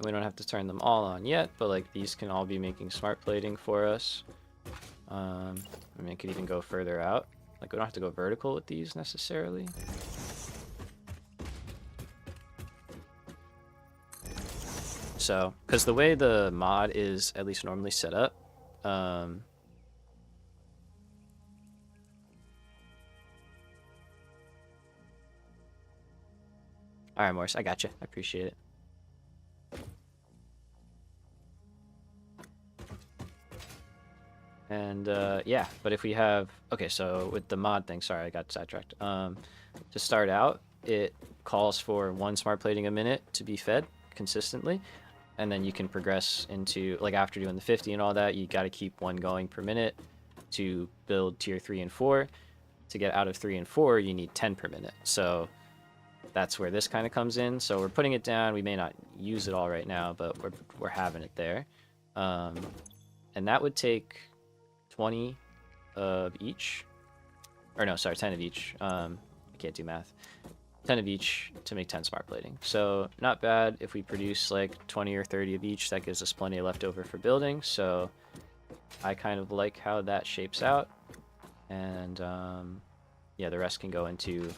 We don't have to turn them all on yet, but like these can all be making smart plating for us. I mean, I could even go further out. Like we don't have to go vertical with these necessarily. So, because the way the mod is at least normally set up, alright, Morris, I got you. I appreciate it. And yeah, but if we have, okay, so with the mod thing, sorry, I got sidetracked. To start out, it calls for 1 smart plating a minute to be fed consistently, and then you can progress into, like after doing the 50 and all that, you got to keep 1 going per minute to build tier 3 and 4. To get out of 3 and 4, you need 10 per minute. So that's where this kind of comes in. So we're putting it down. We may not use it all right now, but we're having it there. And that would take 20 of each, or no, sorry, 10 of each. I can't do math. 10 of each to make 10 smart plating. So not bad. If we produce like 20 or 30 of each, that gives us plenty left over for building. So I kind of like how that shapes out. And yeah, the rest can go into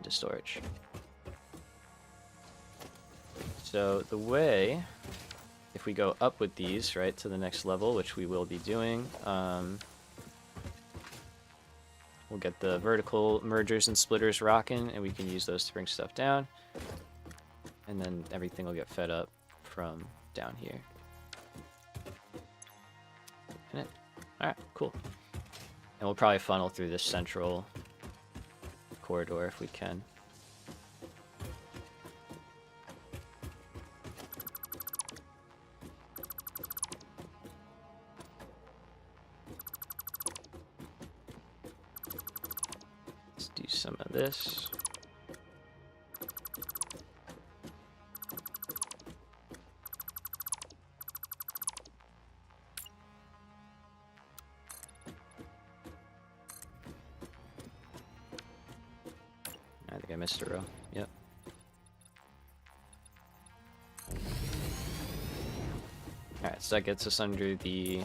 storage. So the way, if we go up with these, right, to the next level, which we will be doing, we'll get the vertical mergers and splitters rocking, and we can use those to bring stuff down. And then everything will get fed up from down here. Alright, cool. And we'll probably funnel through this central corridor if we can. Let's do some of this. I think I missed a row. Yep. Alright, so that gets us under the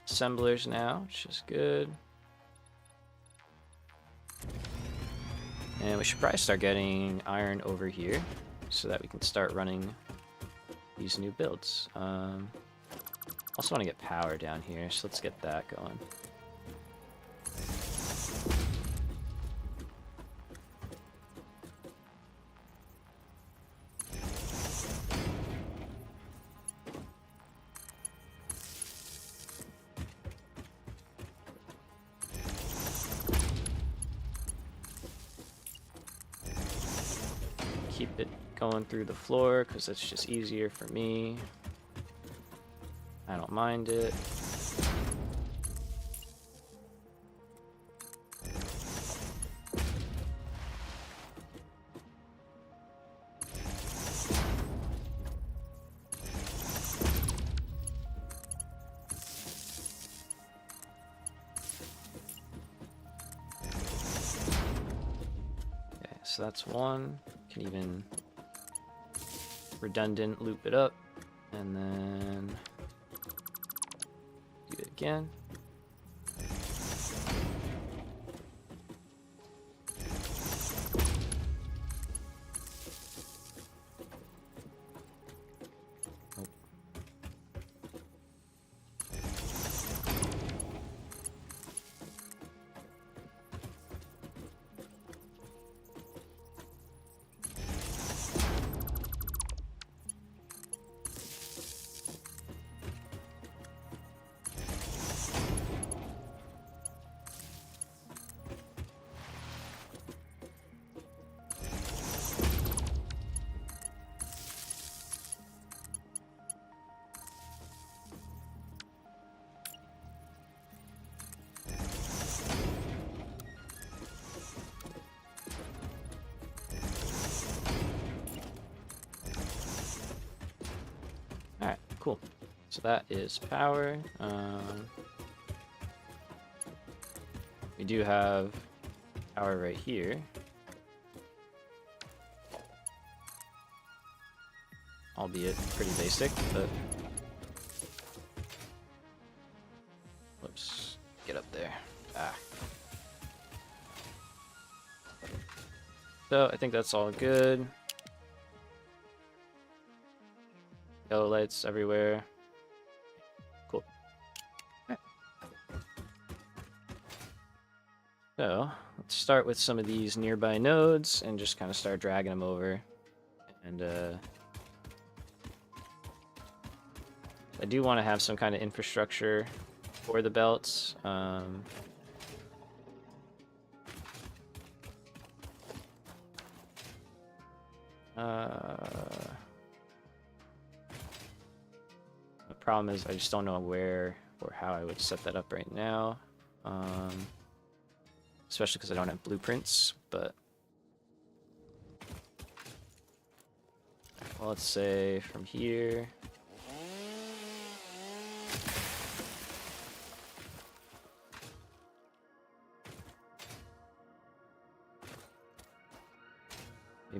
assemblers now, which is good. And we should probably start getting iron over here so that we can start running these new builds. Also want to get power down here, so let's get that going. Keep it going through the floor because it's just easier for me. I don't mind it. Okay, so that's one. Can even redundant loop it up and then do it again. Oh. Alright, cool. So that is power. We do have power right here. Albeit pretty basic, but... Whoops. Get up there. Ah. So, I think that's all good. Yellow lights everywhere. Cool. Right. So, let's start with some of these nearby nodes and just kind of start dragging them over. And I do want to have some kind of infrastructure for the belts. The problem is I just don't know where or how I would set that up right now. Especially because I don't have blueprints, but... Well, let's say from here...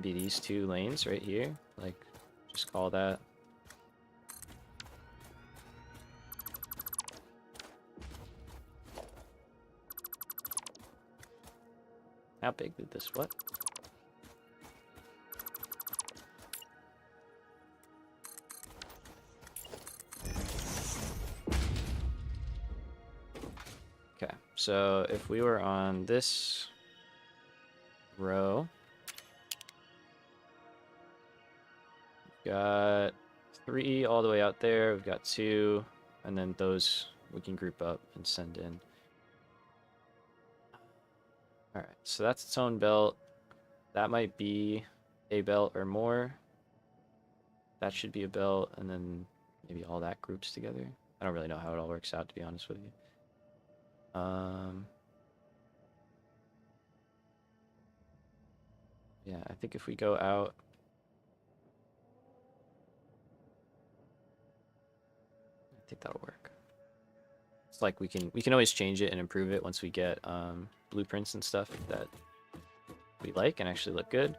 maybe these 2 lanes right here. Like, just call that. How big did this, what? Okay, so if we were on this row, we've got 3 all the way out there, we've got 2, and then those we can group up and send in. Alright, so that's its own belt. That might be a belt or more. That should be a belt, and then maybe all that groups together. I don't really know how it all works out, to be honest with you. Yeah, I think if we go out, I think that'll work. It's like we can always change it and improve it once we get blueprints and stuff that we like and actually look good.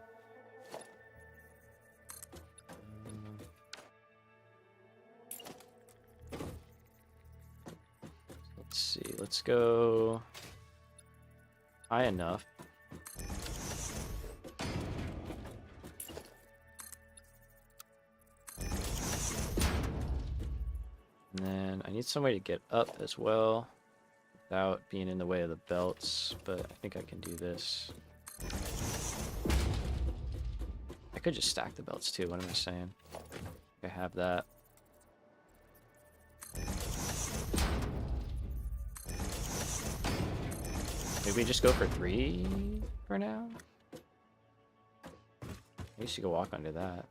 Let's see, let's go high enough. And then I need some way to get up as well without being in the way of the belts, but I think I can do this. I could just stack the belts too, what am I saying? I have that. Maybe we just go for 3 for now? I used to go walk under that.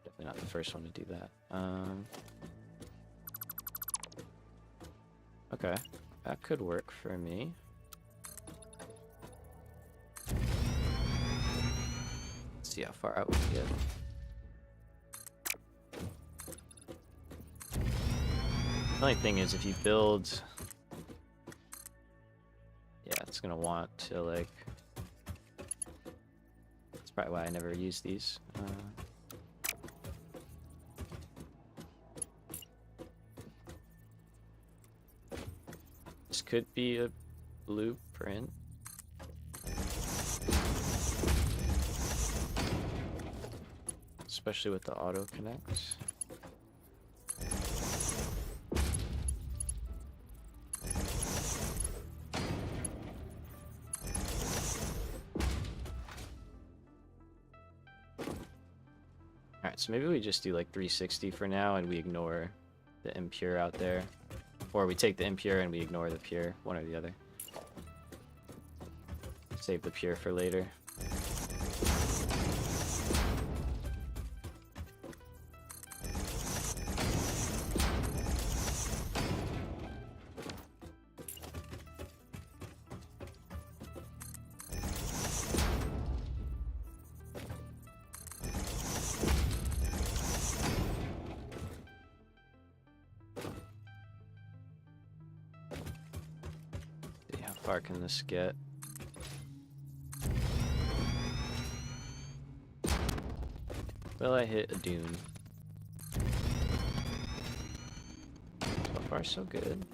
Definitely not the first one to do that. Okay, that could work for me. Let's see how far out we can get. The only thing is if you build... Yeah, it's gonna want to like... That's probably why I never use these. This could be a blueprint. Especially with the auto connects. Alright, so maybe we just do like 360 for now and we ignore the impure out there. Or we take the impure and we ignore the pure, one or the other. Save the pure for later. How far can this get? Will I hit a dune? So far, so good.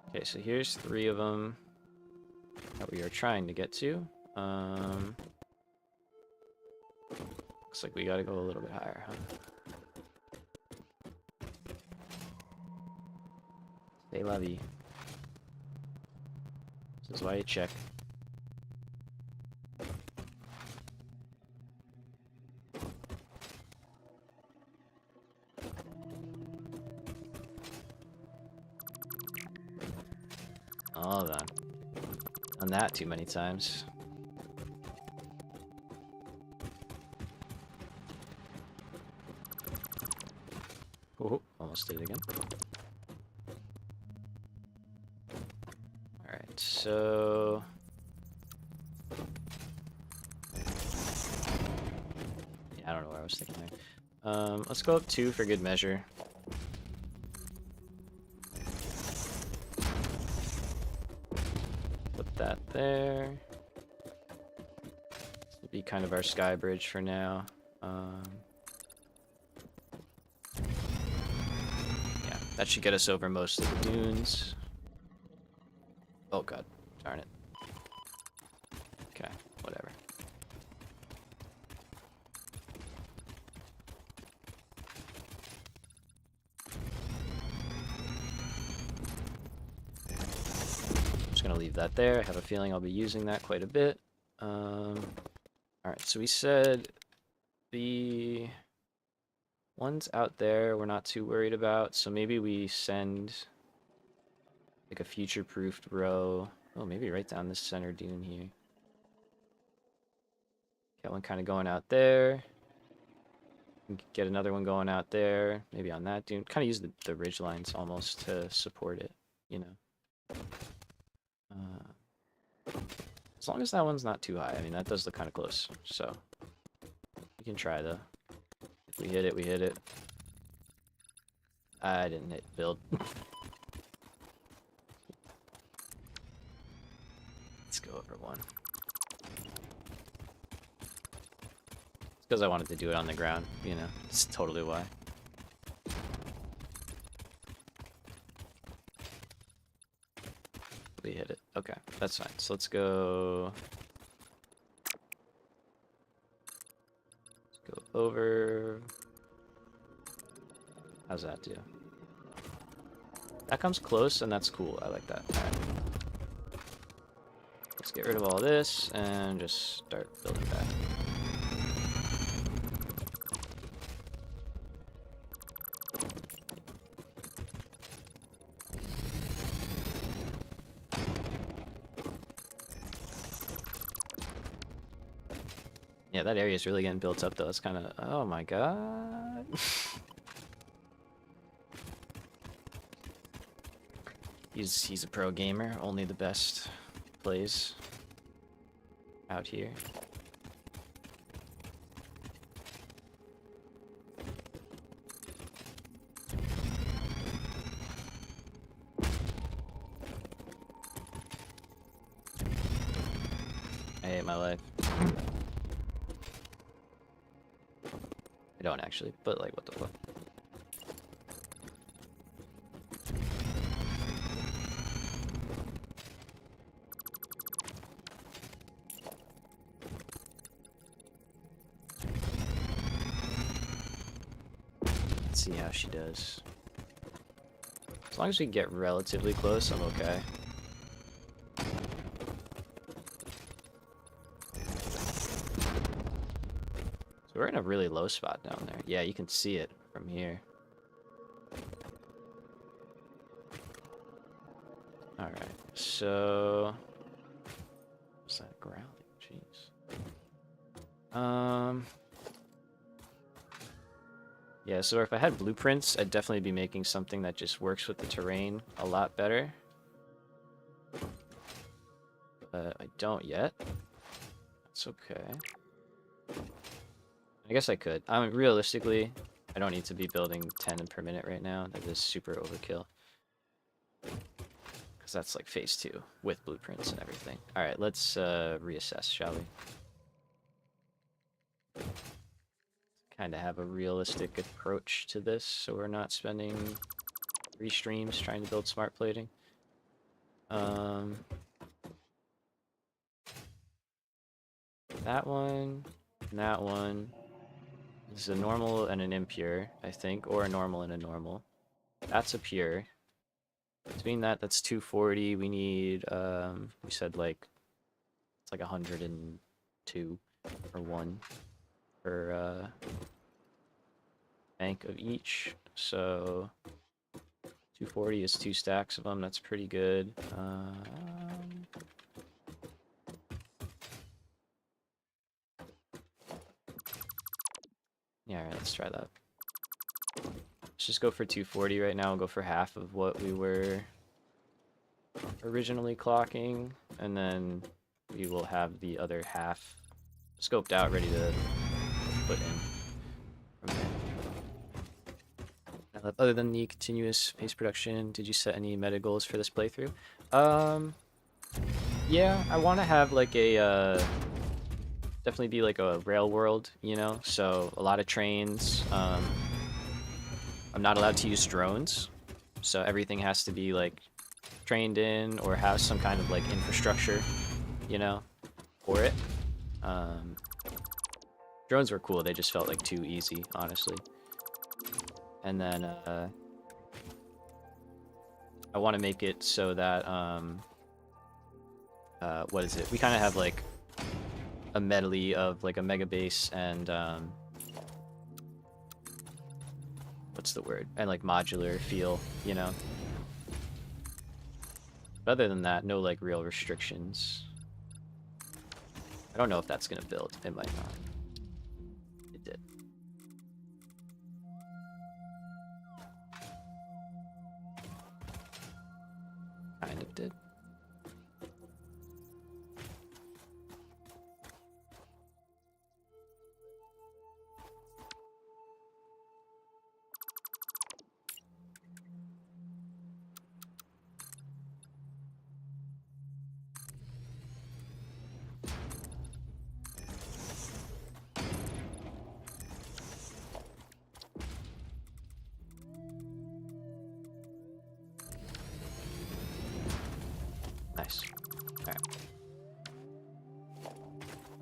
Okay, so here's 3 of them that we are trying to get to. Looks like we gotta go a little bit higher, huh? Stay lovey. This is why you check. Hold on. Done that too many times. Oh, almost did it again. Alright, so... Yeah, I don't know what I was thinking there. Let's go up 2 for good measure. put that there. This will be kind of our sky bridge for now. Yeah, that should get us over most of the dunes. Oh god, darn it. Okay, whatever. Just gonna leave that there. I have a feeling I'll be using that quite a bit. Alright, so we said the ones out there we're not too worried about, so maybe we send like a future-proofed row. Oh, maybe right down this center dune here. Got one kind of going out there. We could get another one going out there, maybe on that dune. Kind of use the ridge lines almost to support it, you know. As long as that one's not too high. I mean, that does look kind of close, so we can try though. If we hit it, we hit it. I didn't hit build. Let's go over one. It's because I wanted to do it on the ground, you know. It's totally why. We hit it. Okay, that's fine. So let's go. Let's go over. How's that do? That comes close, and that's cool. I like that. All right. Let's get rid of all this and just start building back. Yeah, that area is really getting built up though. It's kind of, oh my god. He's a pro gamer. Only the best plays out here. I hate my life. I don't actually, but like, what the fuck? Let's see how she does. As long as we get relatively close, I'm okay. So we're in a really low spot down there. Yeah, you can see it from here. Alright, so... what's that growling? Jeez. Yeah, so if I had blueprints, I'd definitely be making something that just works with the terrain a lot better. But I don't yet. That's okay. I guess I could. I mean, realistically, I don't need to be building 10 per minute right now. That is super overkill. Because that's like phase 2 with blueprints and everything. Alright, let's reassess, shall we? Kind of have a realistic approach to this, so we're not spending 3 streams trying to build smart plating. That one, and that one. This is a normal and an impure, I think, or a normal and a normal. That's a pure. Between that, that's 240. We need, we said like, it's like 102 or 1 per bank of each. So 240 is 2 stacks of them. That's pretty good. Yeah, alright, let's try that. Let's just go for 240 right now. We'll go for half of what we were originally clocking, and then we will have the other half scoped out, ready to put in from there. Other than the continuous pace production, did you set any meta goals for this playthrough? Yeah, I want to have like a definitely be like a rail world, you know. So a lot of trains. I'm not allowed to use drones, so everything has to be like trained in or have some kind of like infrastructure, you know, for it. Um, Drones were cool. They just felt like too easy, honestly. And then I want to make it so that what is it? We kind of have like a medley of like a mega base and what's the word? And like modular feel, you know. But other than that, no like real restrictions. I don't know if that's gonna build. It might not. It did. Kind of did. Nice. Alright.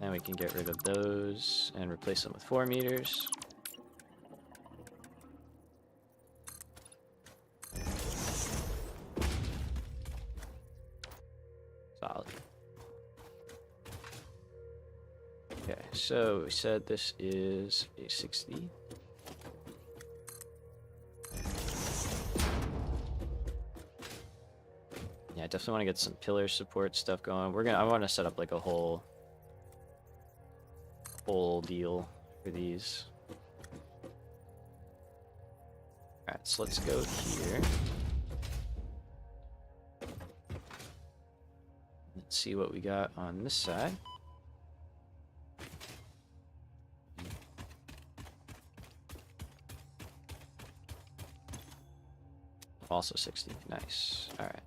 Then we can get rid of those and replace them with 4 meters. Solid. Okay, so we said this is a 60. Yeah, I definitely want to get some pillar support stuff going. I want to set up like a whole deal for these. Alright, so let's go here. Let's see what we got on this side. Also 60. Nice. Alright.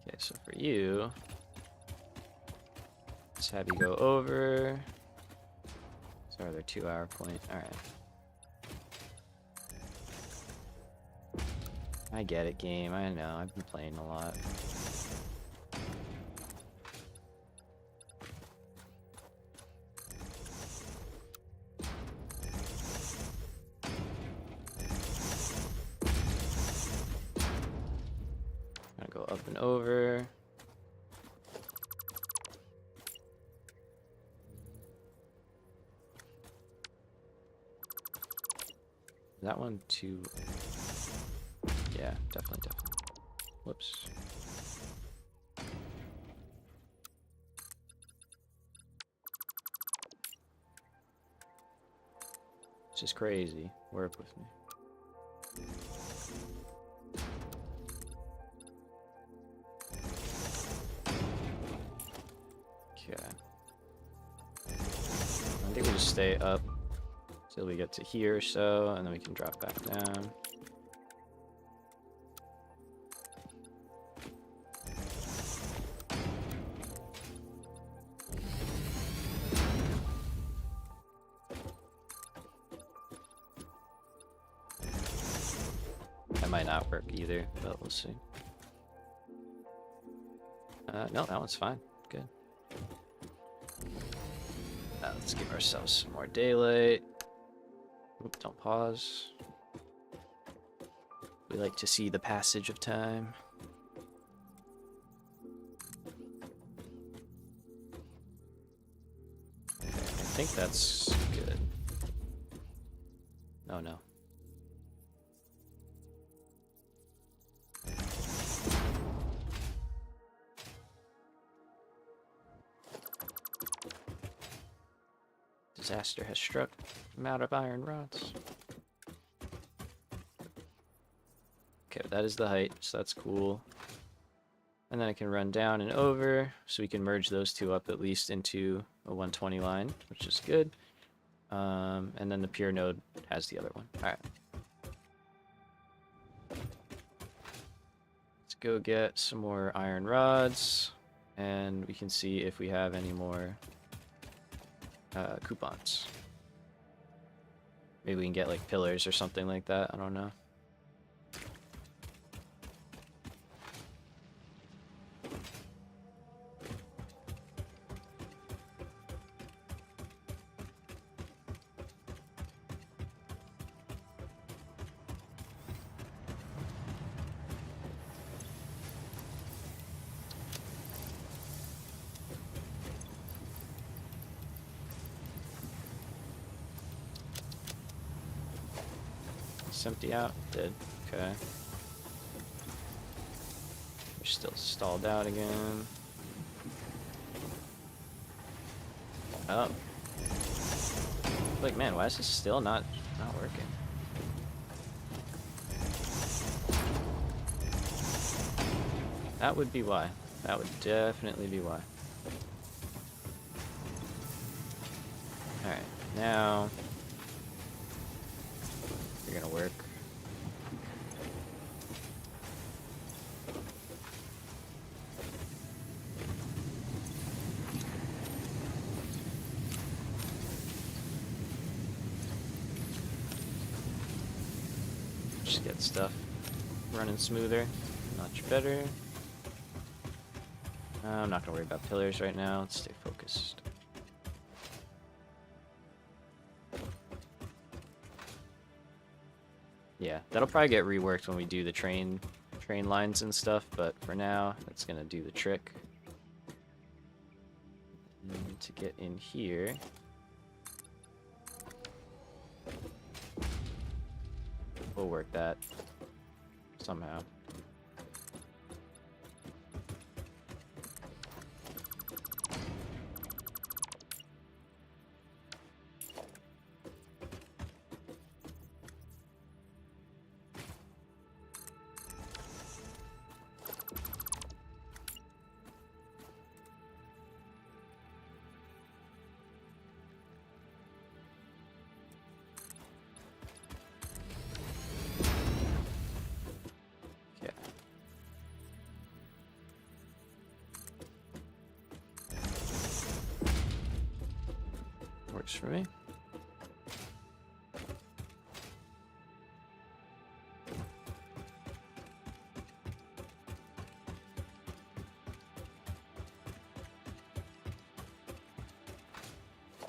Okay, so for you, let's have you go over. Sorry, they're 2-hour point. Alright. I get it, game. I know. I've been playing a lot. Gonna go up and over. That one too. Yeah, definitely. Whoops. It's just crazy. Work with me. Okay. I think we just stay up till we get to here or so, and then we can drop back down. That might not work either, but we'll see. No, that one's fine. Good. Let's give ourselves some more daylight. Oop, don't pause. We like to see the passage of time. Okay, I think that's good. Oh no. Disaster has struck. I'm out of iron rods. Okay, that is the height, so that's cool. And then I can run down and over, so we can merge those two up at least into a 120 line, which is good. And then the pure node has the other one. All right. Let's go get some more iron rods, and we can see if we have any more coupons. Maybe we can get like pillars or something like that. I don't know. Empty out. Did. Okay. We're still stalled out again. Oh. Like, man, why is this still not working? That would be why. That would definitely be why. Alright, now you're gonna work. Just get stuff running smoother, much better. I'm not gonna worry about pillars right now. Let's stay focused. Yeah, that'll probably get reworked when we do the train lines and stuff, but for now, that's gonna do the trick. And to get in here, we'll work that somehow. Works for me.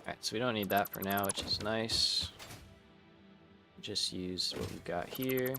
Alright, so we don't need that for now, which is nice. Just use what we've got here.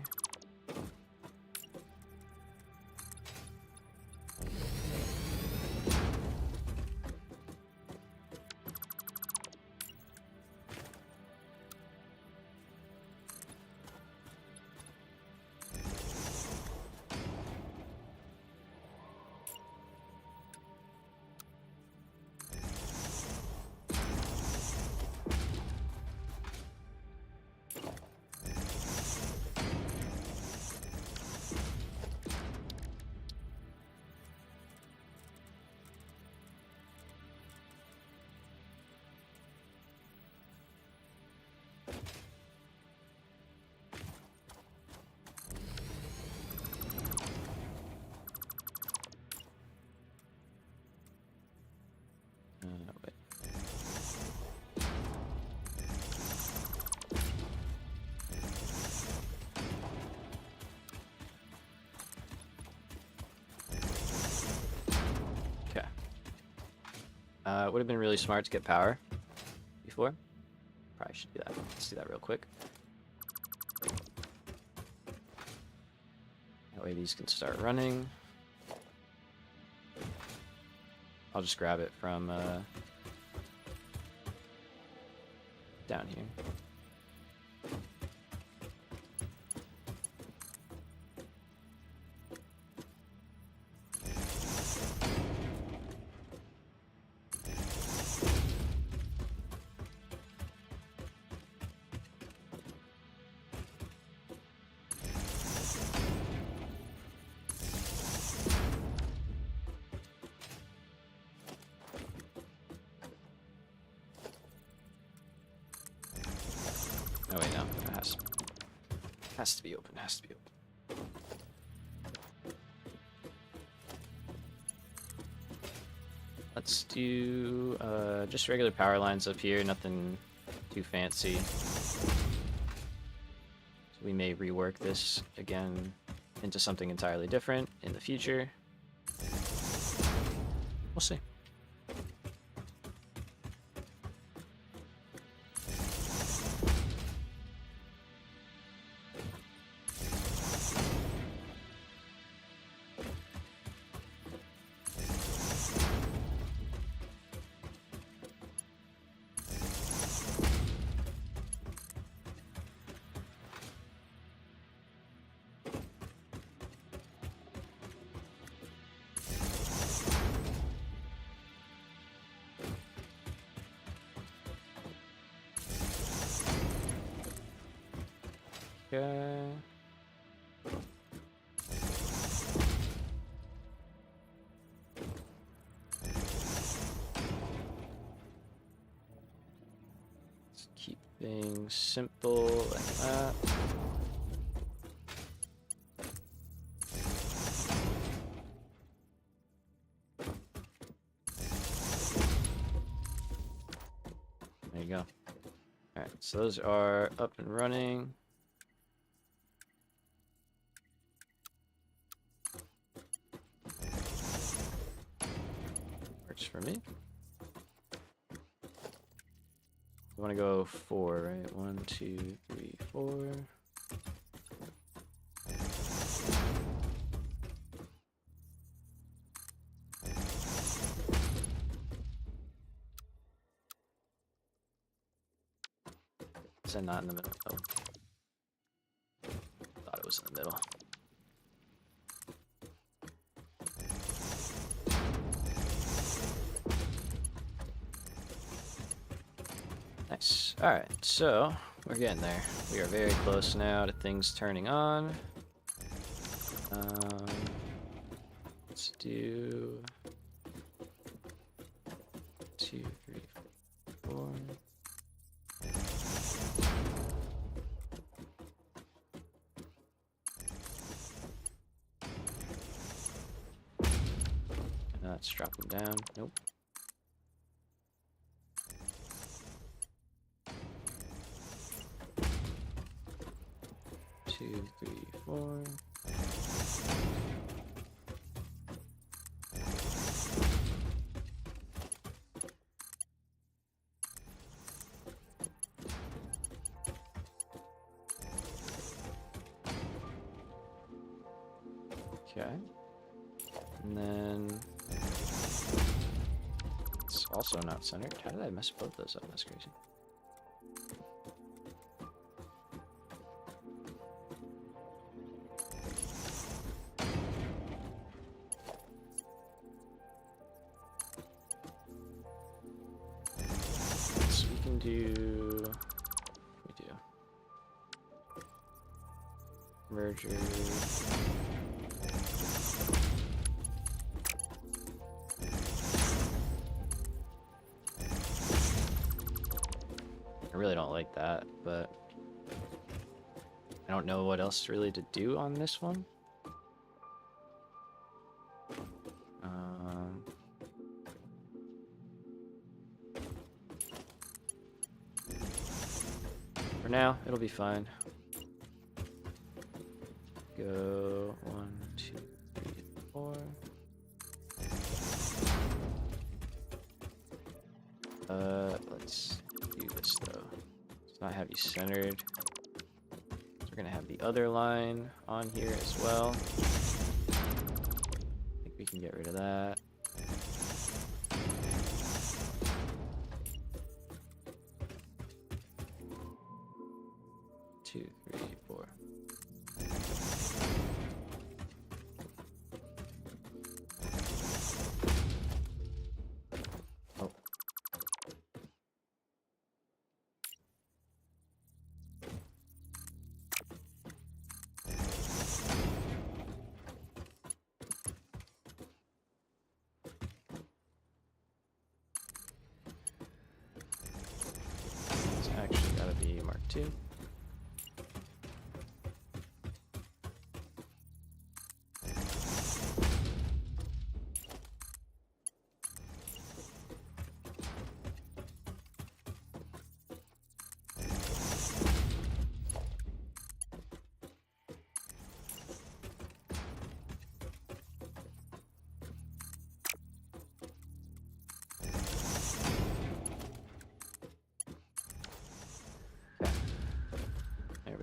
Wait. Okay. It would have been really smart to get power before. Probably should do that. Let's do that real quick. That way these can start running. I'll just grab it from down here. Has to be open, has to be open. Let's do just regular power lines up here, nothing too fancy. So we may rework this again into something entirely different in the future. We'll see. Okay. Let's keep things simple like that. There you go. Alright, so those are up and running. Works for me. I want to go 4, right? 1, 2, 3, 4. Is that not in the middle? Oh. Thought it was in the middle. Nice. Alright, so we're getting there. We are very close now to things turning on. Let's do 2, 3, 4. Let's drop them down. Nope. Two, three, 4. Okay. And then it's also not centered. How did I mess both those up? That's crazy. So we can do. We do merger. I really don't like that, but I don't know what else really to do on this one. For now, it'll be fine. Go 1, 2, 3, 4. Let's do this though. Let's not have you centered. We're gonna have the other line on here as well. I think we can get rid of that. Two, three, 4. Oh. It's actually gotta be Mark 2.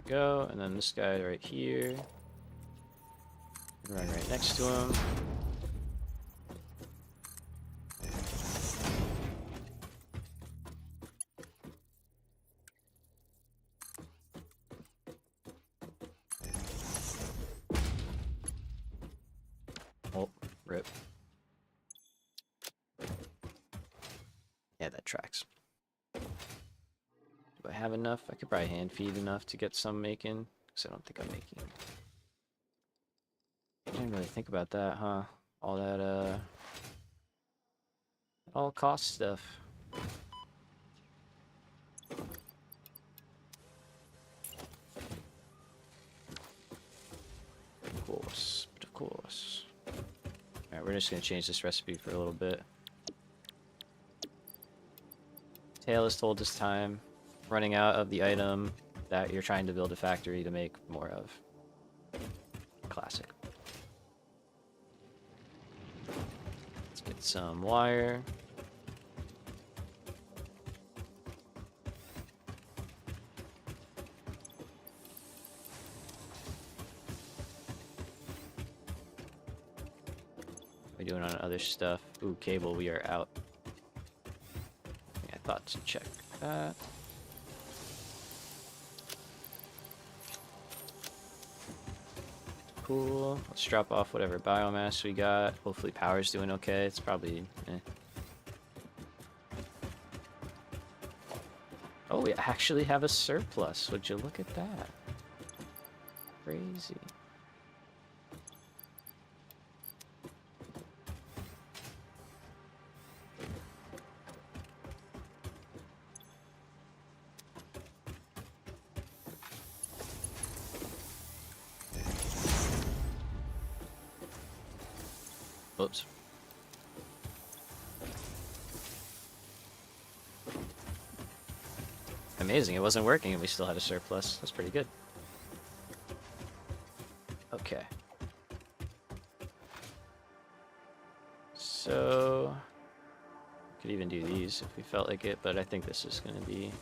we go. And then this guy right here. Run right next to him. Oh, rip. Yeah, that tracks. Do I have enough? I could probably hand feed enough to get some Makin, because I don't think I'm making. I didn't really think about that, huh? All that, all cost stuff. Of course, but of course. Alright, we're just gonna change this recipe for a little bit. Tale is told this time, running out of the item that you're trying to build a factory to make more of. Classic. Let's get some wire. What are we doing on other stuff? Ooh, cable, we are out. I thought to check that. Cool. Let's drop off whatever biomass we got. Hopefully power's doing okay. It's probably Oh, we actually have a surplus. Would you look at that? Crazy. Oops. Amazing, it wasn't working and we still had a surplus. That's pretty good. Okay. So... could even do these if we felt like it, but I think this is gonna be...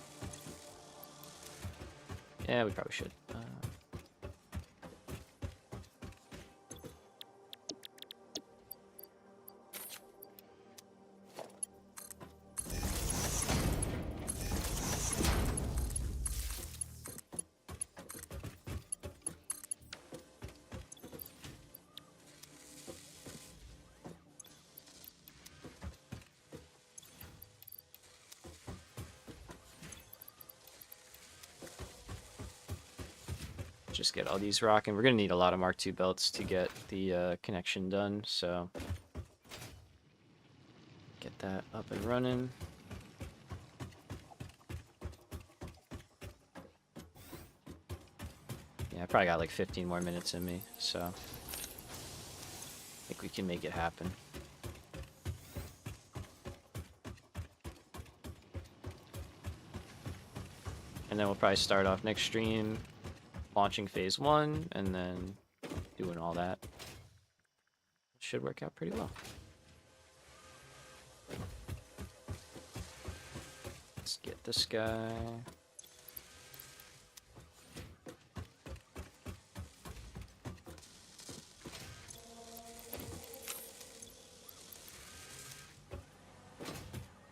yeah, we probably should. Just get all these rocking. We're gonna need a lot of Mark II belts to get the connection done, so get that up and running. Yeah, I probably got like 15 more minutes in me, so I think we can make it happen. And then we'll probably start off next stream launching phase 1 and then doing all that. Should work out pretty well. Let's get this guy.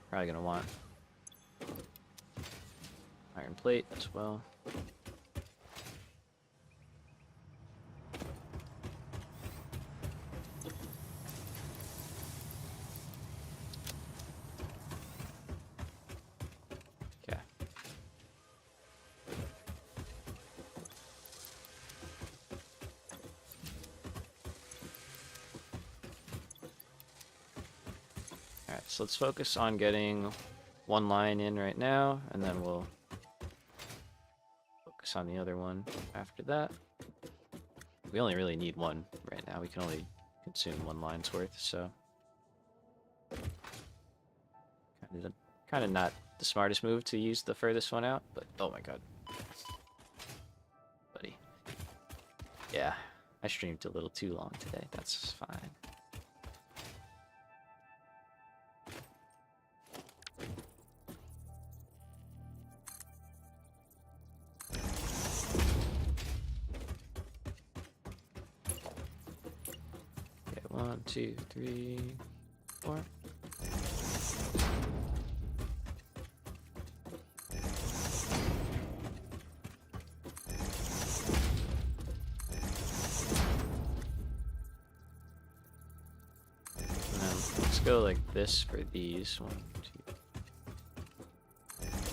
Probably gonna want iron plate as well. So let's focus on getting one line in right now, and then we'll focus on the other one after that. We only really need one right now. We can only consume one line's worth, so kind of not the smartest move to use the furthest one out, but oh my god. Buddy. Yeah, I streamed a little too long today. That's fine. 1, 2, 3, 4. And then let's go like this for these. 1, 2.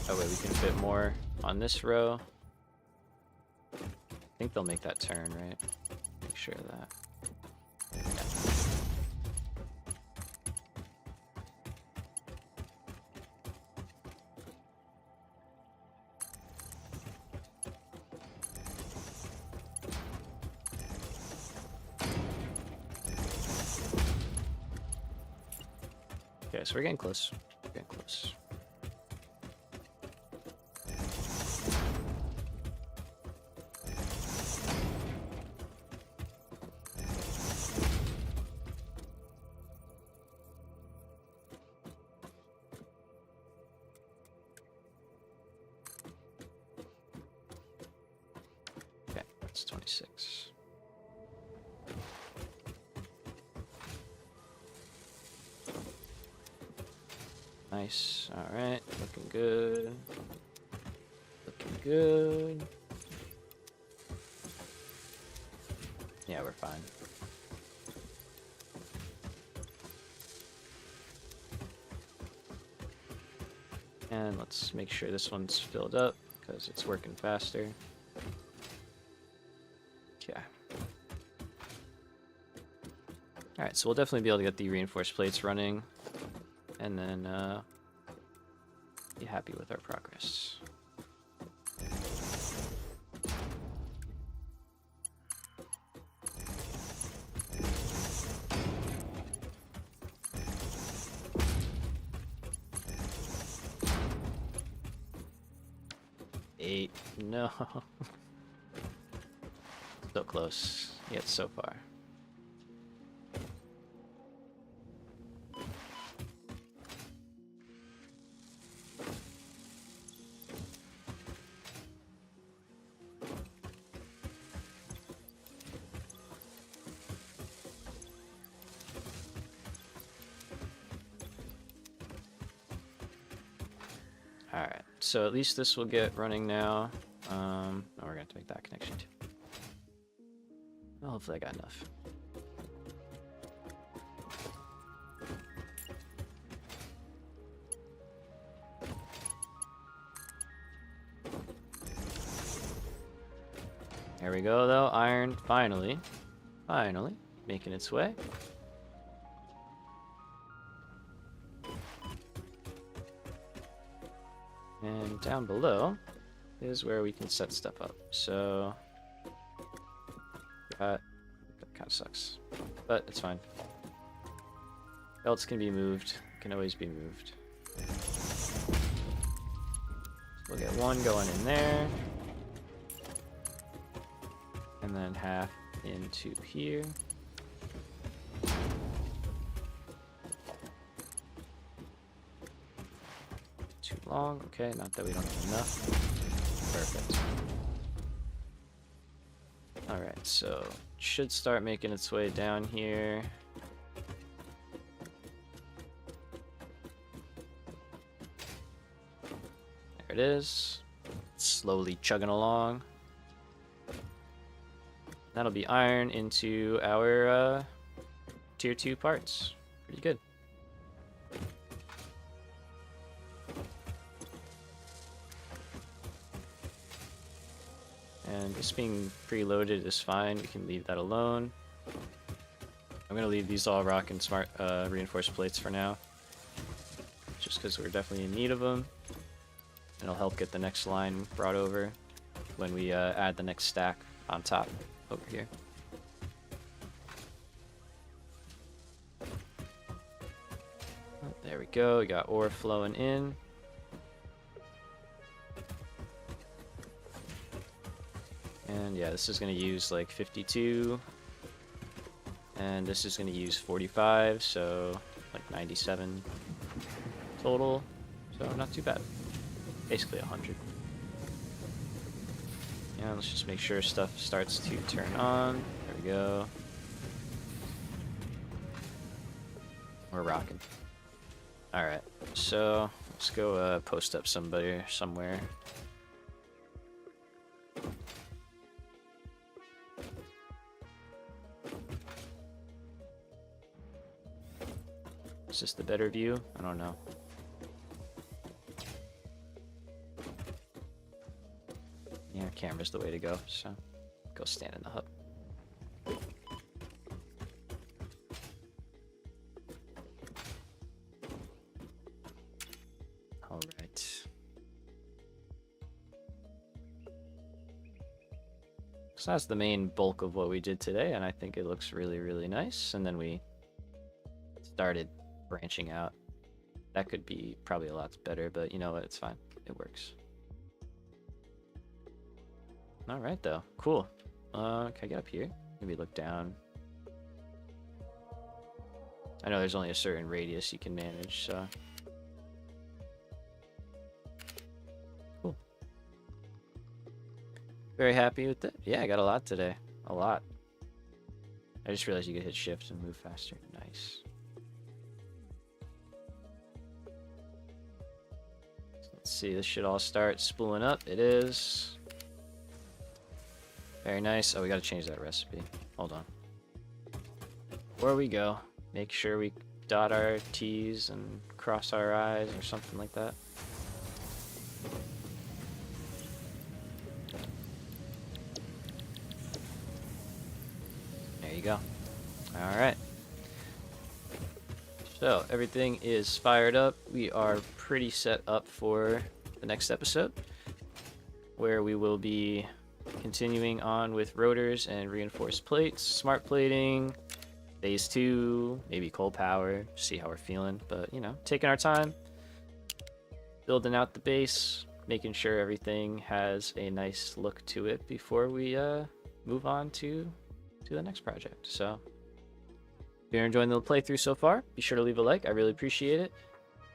That way we can fit more on this row. I think they'll make that turn, right? Make sure of that. Yeah. Okay, so we're getting close. We're getting close. Okay, that's 26. Nice. All right. Looking good. Looking good. Yeah, we're fine. And let's make sure this one's filled up because it's working faster. Okay. All right, so we'll definitely be able to get the reinforced plates running. And then be happy with our progress. Eight, no. So close, yet so far. Alright, so at least this will get running now. Oh, we're gonna have to make that connection too. Well, hopefully I got enough. There we go though, iron finally making its way. And down below is where we can set stuff up. So that kind of sucks, but it's fine. Belts can be moved, can always be moved. So we'll get one going in there, and then half into here. Too long, okay, not that we don't have enough. Perfect. Alright, so it should start making its way down here. There it is. Slowly chugging along. That'll be iron into our tier 2 parts. Pretty good. And this being preloaded is fine. We can leave that alone. I'm gonna leave these all rock and smart reinforced plates for now, just because we're definitely in need of them. It'll help get the next line brought over when we add the next stack on top over here. Oh, there we go. We got ore flowing in. And yeah, this is going to use like 52. And this is going to use 45, so like 97 total. So not too bad. Basically 100. Yeah, let's just make sure stuff starts to turn on. There we go. We're rocking. Alright, so let's go post up somebody somewhere. Is this the better view? I don't know. Yeah, camera's the way to go, so go stand in the hub. Alright. So that's the main bulk of what we did today, and I think it looks really, really nice. And then we started branching out. That could be probably a lot better, but you know what? It's fine. It works. Alright, though. Cool. Can I get up here? Maybe look down. I know there's only a certain radius you can manage, so... Cool. Very happy with it. Yeah, I got a lot today. A lot. I just realized you could hit shift and move faster. Nice. Let's see, this should all start spooling up. It is. Very nice. Oh, we gotta change that recipe. Hold on. Before we go, make sure we dot our T's and cross our I's or something like that. There you go. Alright. So, everything is fired up. We are pretty set up for the next episode, where we will be continuing on with rotors and reinforced plates, smart plating, phase 2, maybe coal power, see how we're feeling. But, you know, taking our time, building out the base, making sure everything has a nice look to it before we move on to the next project. So, if you're enjoying the playthrough so far, be sure to leave a like. I really appreciate it.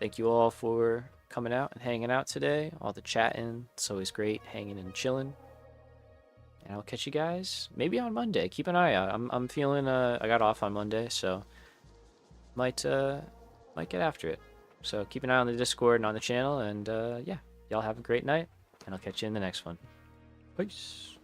Thank you all for coming out and hanging out today, all the chatting. It's always great hanging and chilling. And I'll catch you guys maybe on Monday. Keep an eye out. I'm feeling I got off on Monday, so might get after it. So keep an eye on the Discord and on the channel, and yeah, y'all have a great night, and I'll catch you in the next one. Peace.